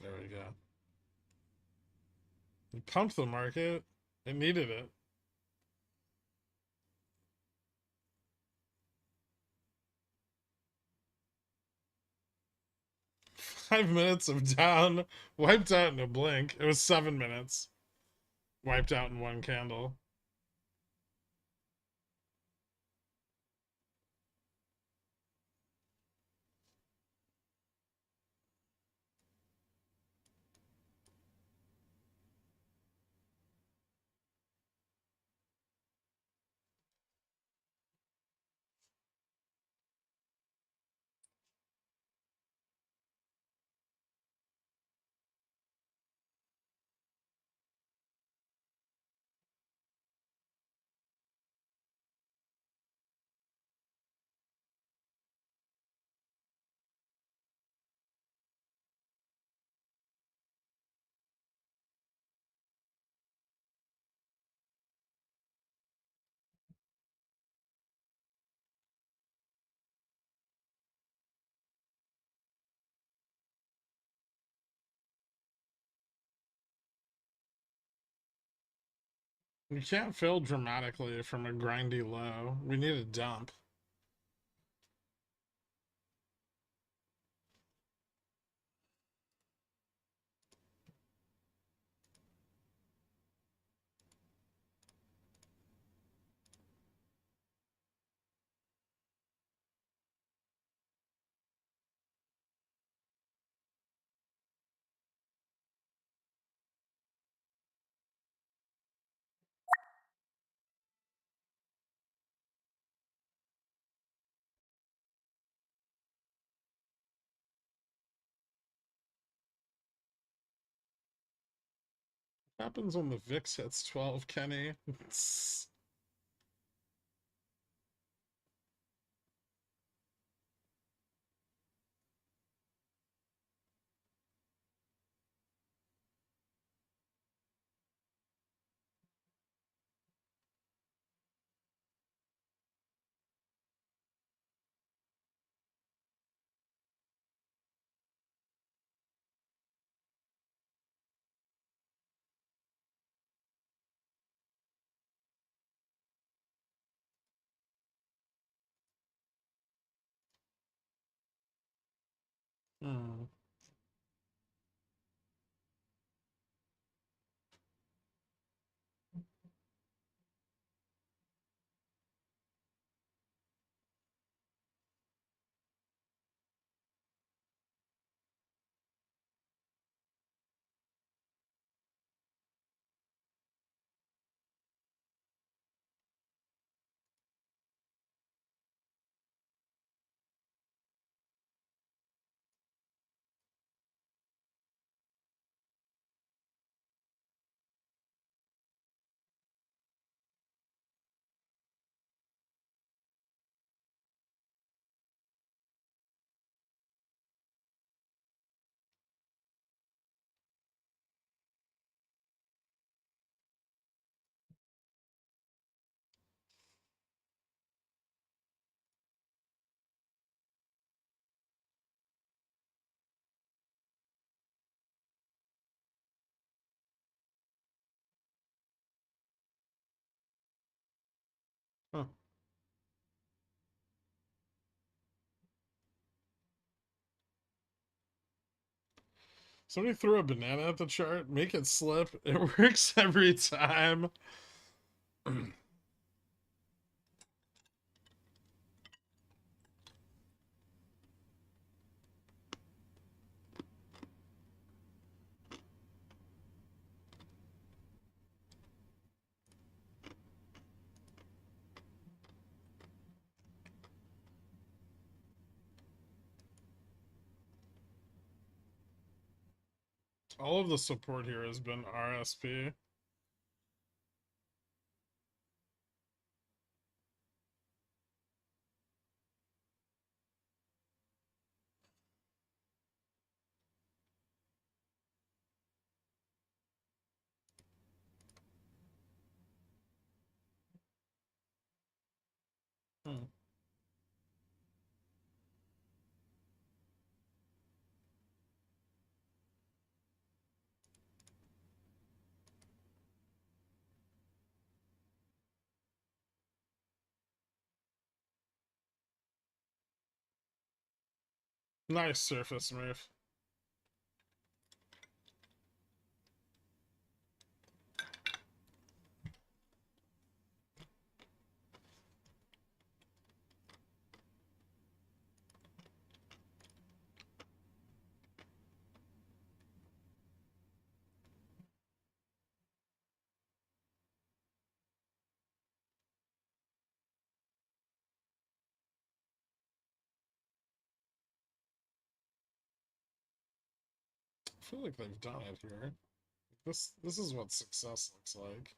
There we go. We pumped the market. It needed it. Five minutes of down, wiped out in a blink. It was 7 minutes. Wiped out in one candle. We can't fill dramatically from a grindy low. We need a dump. What happens when the VIX hits 12, Kenny? Hmm. Somebody threw a banana at the chart, make it slip. It works every time. All of the support here has been RSP. Hmm. Nice surface move. I feel like they've done it here. This is what success looks like.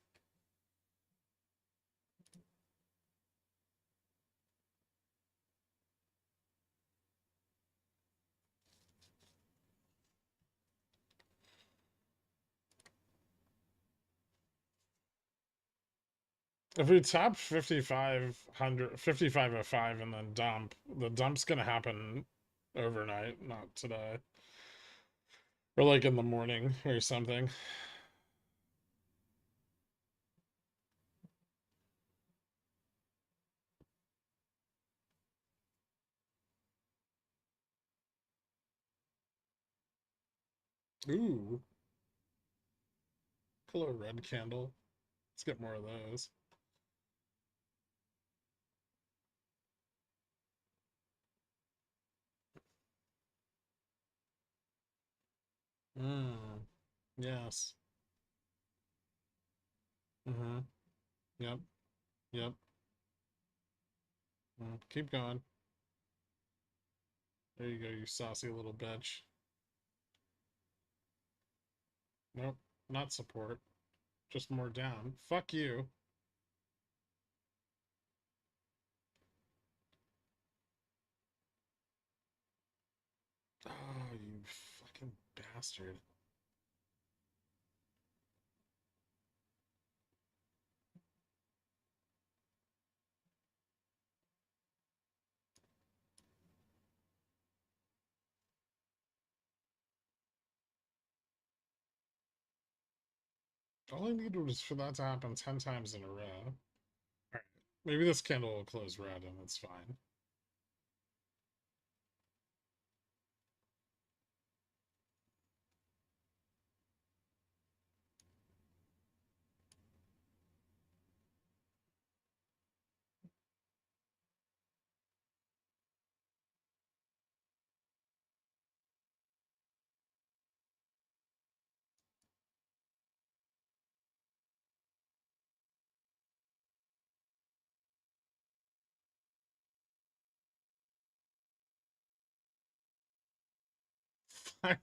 If we tap 5500, 5505 and then dump, the dump's gonna happen overnight, not today. Or like in the morning or something. Ooh. Color red candle. Let's get more of those. Mm. Yes. Mm-hmm. Yep. Yep. Keep going. There you go, you saucy little bitch. Nope. Not support. Just more down. Fuck you. Oh, you fucking bastard. All I needed was for that to happen 10 times in a row. Alright. Maybe this candle will close red and it's fine.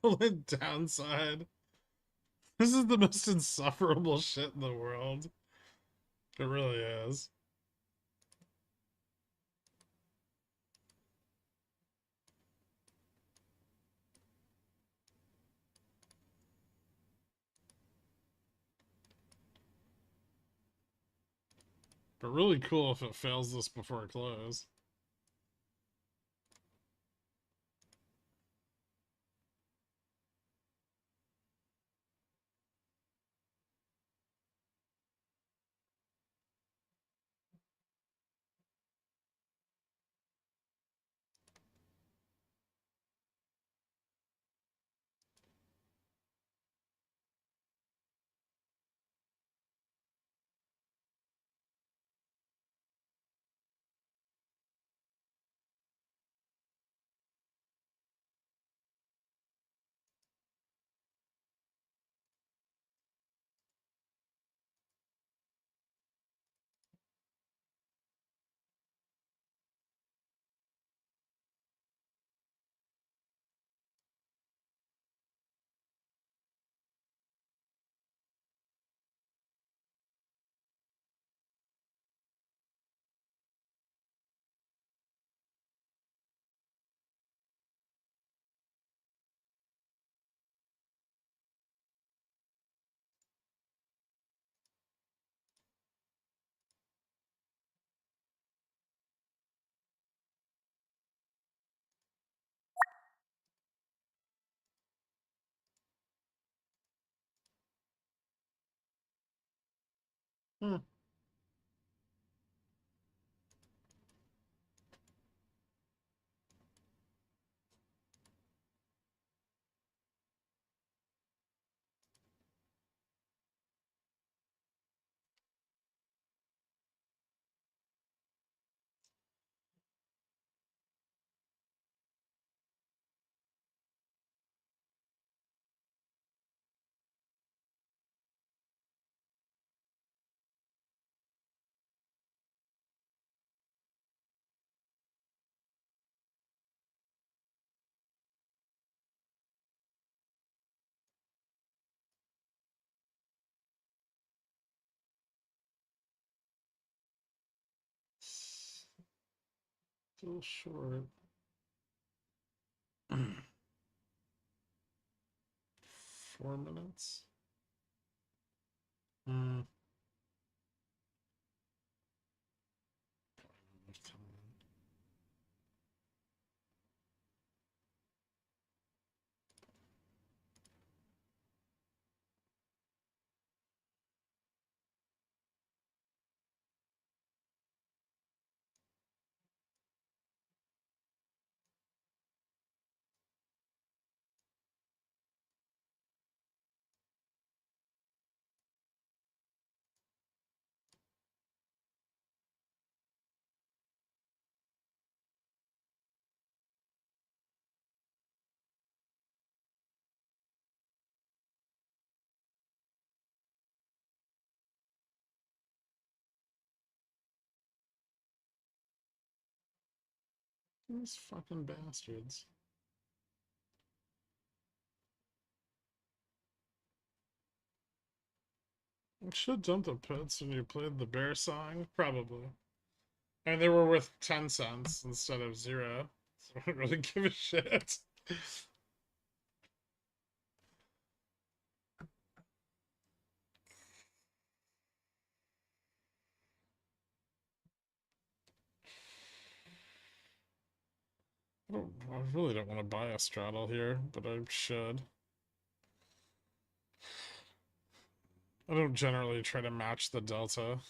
Violent downside. This is the most insufferable shit in the world. It really is. But really cool if it fails this before close. Hmm. Still short. 4 minutes. Hmm. Enough time. 'These fucking bastards. I should jump the pits when you played the bear song, probably. And they were worth 10 cents instead of 0. So I don't really give a shit. I really don't want to buy a straddle here, but I should. I don't generally try to match the delta.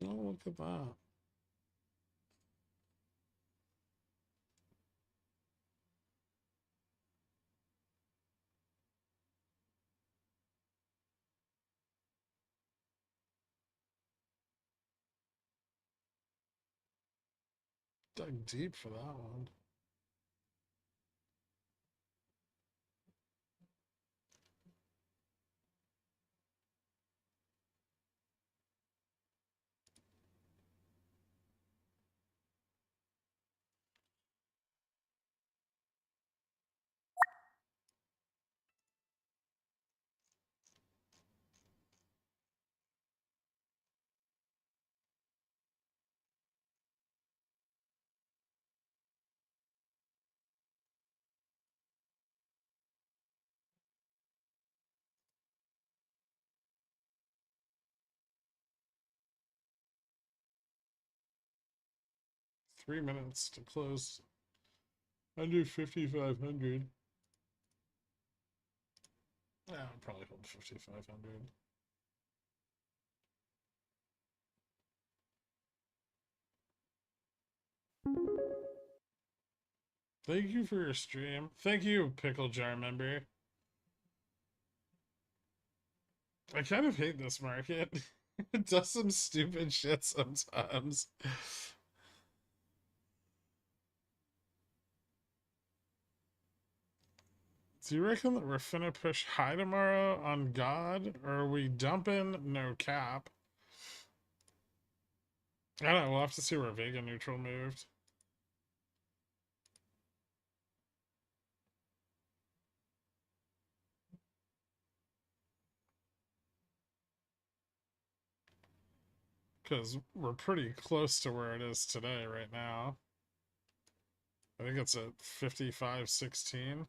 Oh, look at that. Dug deep for that one. Three minutes to close under 5,500. Yeah, I'll probably hold 5,500. Thank you for your stream. Thank you, Pickle Jar member. I kind of hate this market. It does some stupid shit sometimes. Do you reckon that we're finna push high tomorrow on God, or are we dumping no cap? I don't know, we'll have to see where Vega neutral moved. Because we're pretty close to where it is today right now. I think it's at 55.16.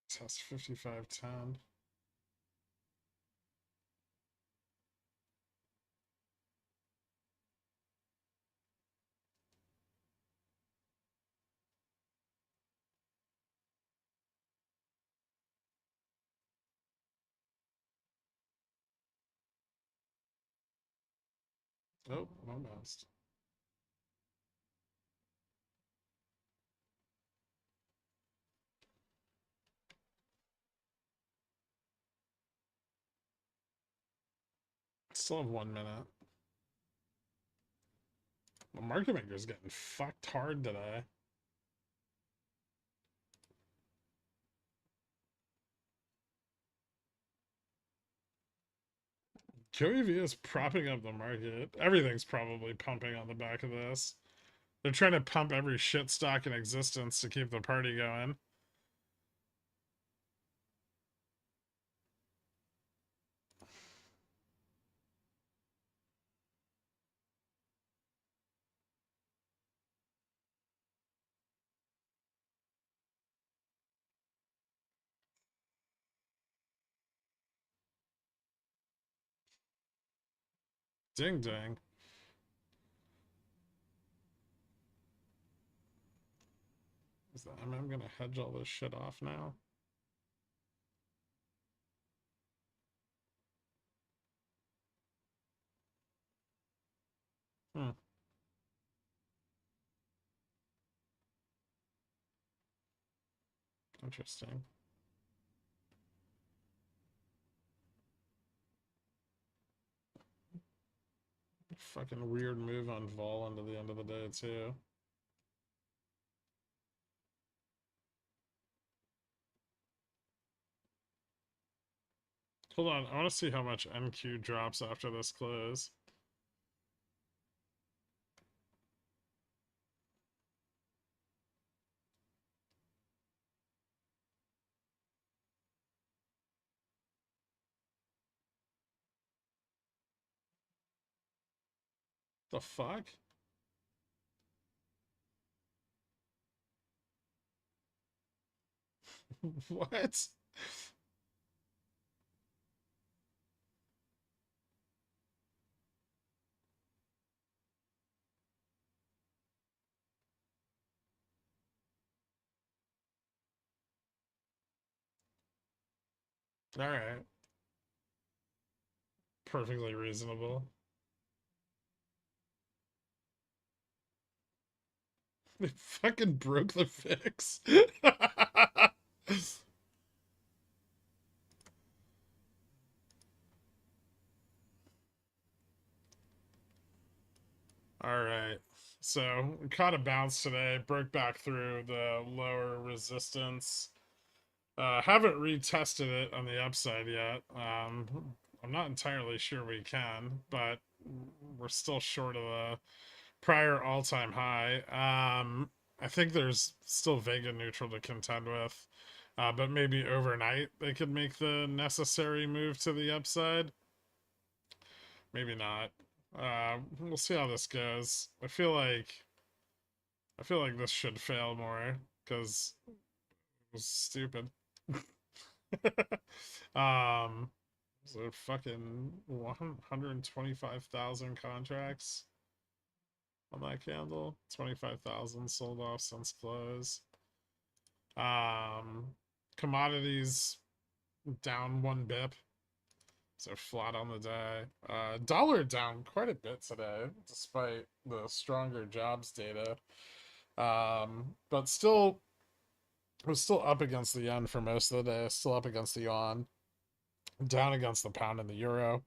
Test 55.10. Oh, almost. Still have 1 minute. The market maker's getting fucked hard today. QEV is propping up the market. Everything's probably pumping on the back of this. They're trying to pump every shit stock in existence to keep the party going. Ding ding. Is that, I'm gonna hedge all this shit off now. Hmm. Interesting. Fucking weird move on vol into the end of the day too. Hold on, I want to see how much NQ drops after this close. The fuck? What? Alright. Perfectly reasonable. They fucking broke the fix. Alright. So, we caught a bounce today, broke back through the lower resistance. Haven't retested it on the upside yet. I'm not entirely sure we can, but we're still short of the prior all-time high. I think there's still Vega neutral to contend with, but maybe overnight they could make the necessary move to the upside. Maybe not. We'll see how this goes. I feel like this should fail more because it was stupid. So fucking 125,000 contracts on that candle. 25,000 sold off since close. Commodities down 1 bip. So flat on the day. Dollar down quite a bit today, despite the stronger jobs data. But still, it was still up against the yen for most of the day. Still up against the yuan. Down against the pound and the euro.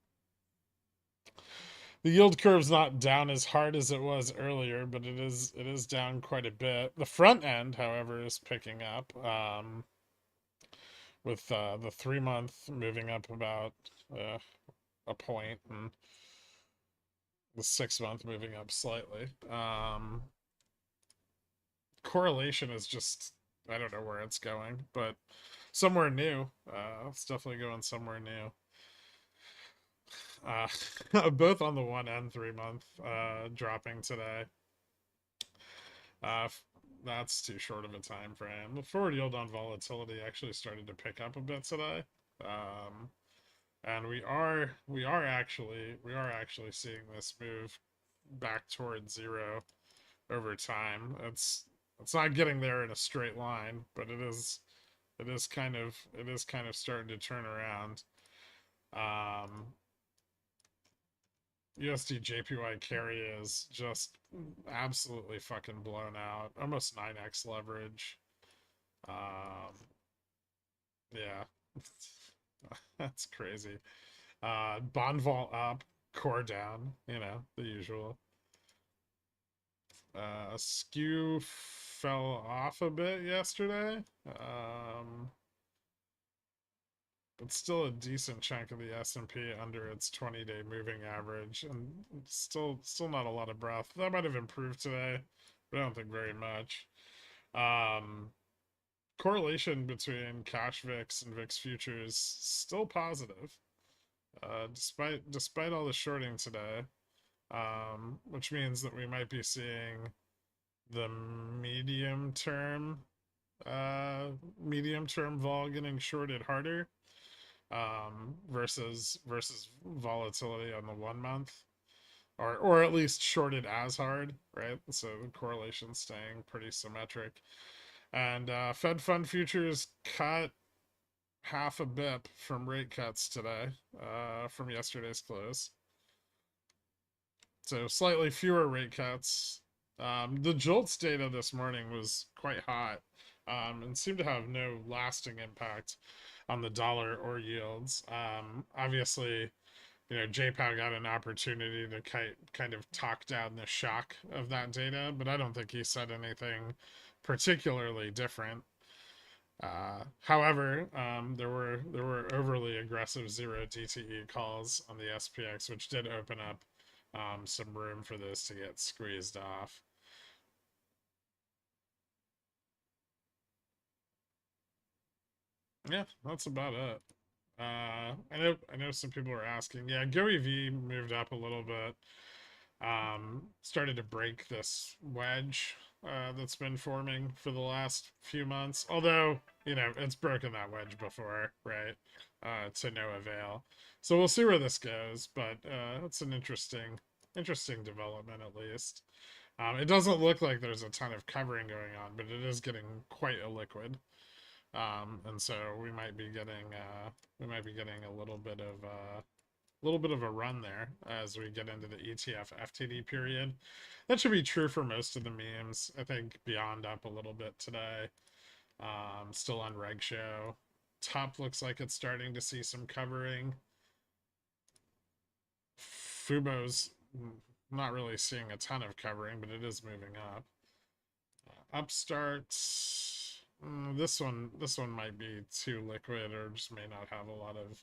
The yield curve's not down as hard as it was earlier, but it is down quite a bit. The front end, however, is picking up. with the 3-month moving up about a point and the 6-month moving up slightly. Correlation is just, I don't know where it's going, but somewhere new. It's definitely going somewhere new. Both on the 1 and 3-month dropping today. That's too short of a time frame. The forward yield on volatility actually started to pick up a bit today. And we are actually seeing this move back towards zero over time. It's not getting there in a straight line, but it is kind of starting to turn around. USD JPY carry is just absolutely fucking blown out. Almost 9x leverage. Yeah. That's crazy. Bond vol up, core down, you know, the usual. Skew fell off a bit yesterday. But still a decent chunk of the S&P under its 20-day moving average, and still not a lot of breath. That might have improved today, but I don't think very much. Correlation between cash VIX and VIX futures still positive, despite all the shorting today, which means that we might be seeing the medium term vol getting shorted harder, versus volatility on the 1 month, or at least shorted as hard, right? So the correlation's staying pretty symmetric. And Fed fund futures cut half a bip from rate cuts today, from yesterday's close. So slightly fewer rate cuts. The JOLTS data this morning was quite hot, and seemed to have no lasting impact on the dollar or yields. Obviously, you know, JPOW got an opportunity to kind of talk down the shock of that data, but I don't think he said anything particularly different. However, there were overly aggressive 0 DTE calls on the SPX, which did open up some room for this to get squeezed off. Yeah, that's about it. I know some people are asking. Yeah, GoEV moved up a little bit. Started to break this wedge that's been forming for the last few months. Although, you know, it's broken that wedge before, right? To no avail. So we'll see where this goes, but it's an interesting development at least. It doesn't look like there's a ton of covering going on, but it is getting quite illiquid. And so we might be getting a little bit of a run there as we get into the ETF FTD period. That should be true for most of the memes. I think Beyond up a little bit today. Still on reg show. Top looks like it's starting to see some covering. Fubo's not really seeing a ton of covering, but it is moving up. Upstart, this one might be too liquid or just may not have a lot of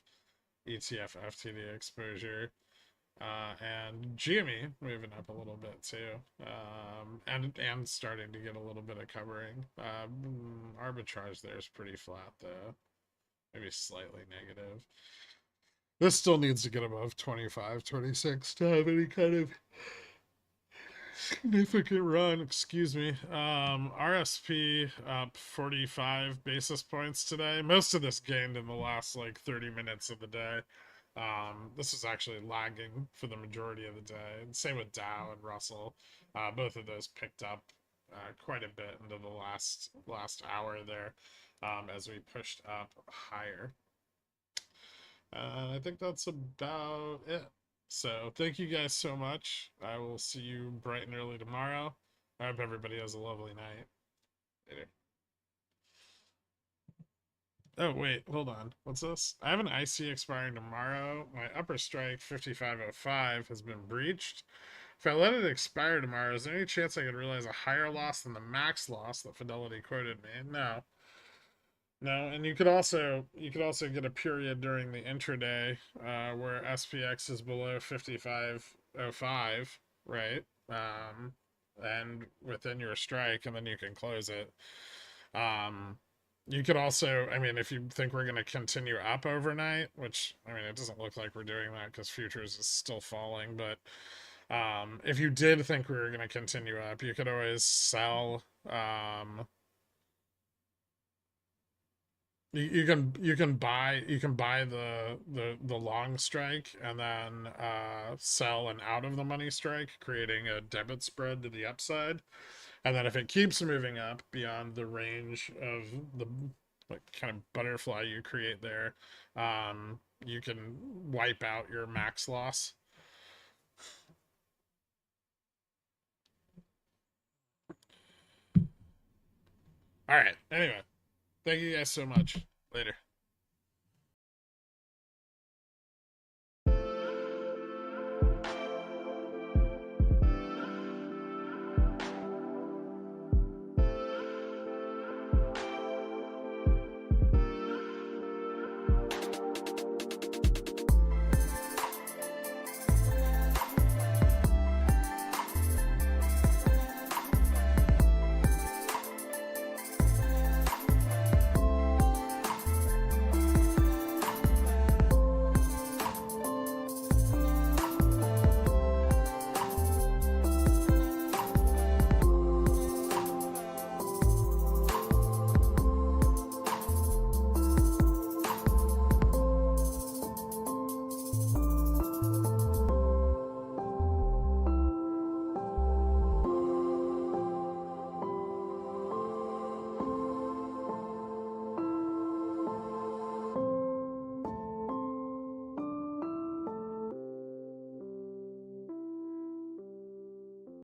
ETF FTD exposure. And GME moving up a little bit too, and starting to get a little bit of covering. Arbitrage there is pretty flat though, maybe slightly negative. This still needs to get above 25, 26 to have any kind of significant run. Excuse me. RSP up 45 basis points today. Most of this gained in the last like 30 minutes of the day. This is actually lagging for the majority of the day. And same with Dow and Russell. Both of those picked up quite a bit into the last hour there, as we pushed up higher. I think that's about it. So thank you guys so much. I will see you bright and early tomorrow. I hope everybody has a lovely night. Later. Oh, wait, hold on. What's this? I have an IC expiring tomorrow. My upper strike, 5505, has been breached. If I let it expire tomorrow, is there any chance I could realize a higher loss than the max loss that Fidelity quoted me? No. No, and you could also get a period during the intraday where SPX is below 55.05, right? And within your strike, and then you can close it. You could also, I mean, if you think we're going to continue up overnight, which I mean, it doesn't look like we're doing that because futures is still falling, but if you did think we were going to continue up, you could always sell. You can buy the long strike and then sell an out of the money strike, creating a debit spread to the upside. And then if it keeps moving up beyond the range of the like kind of butterfly you create there, you can wipe out your max loss. All right. Anyway, thank you guys so much. Later.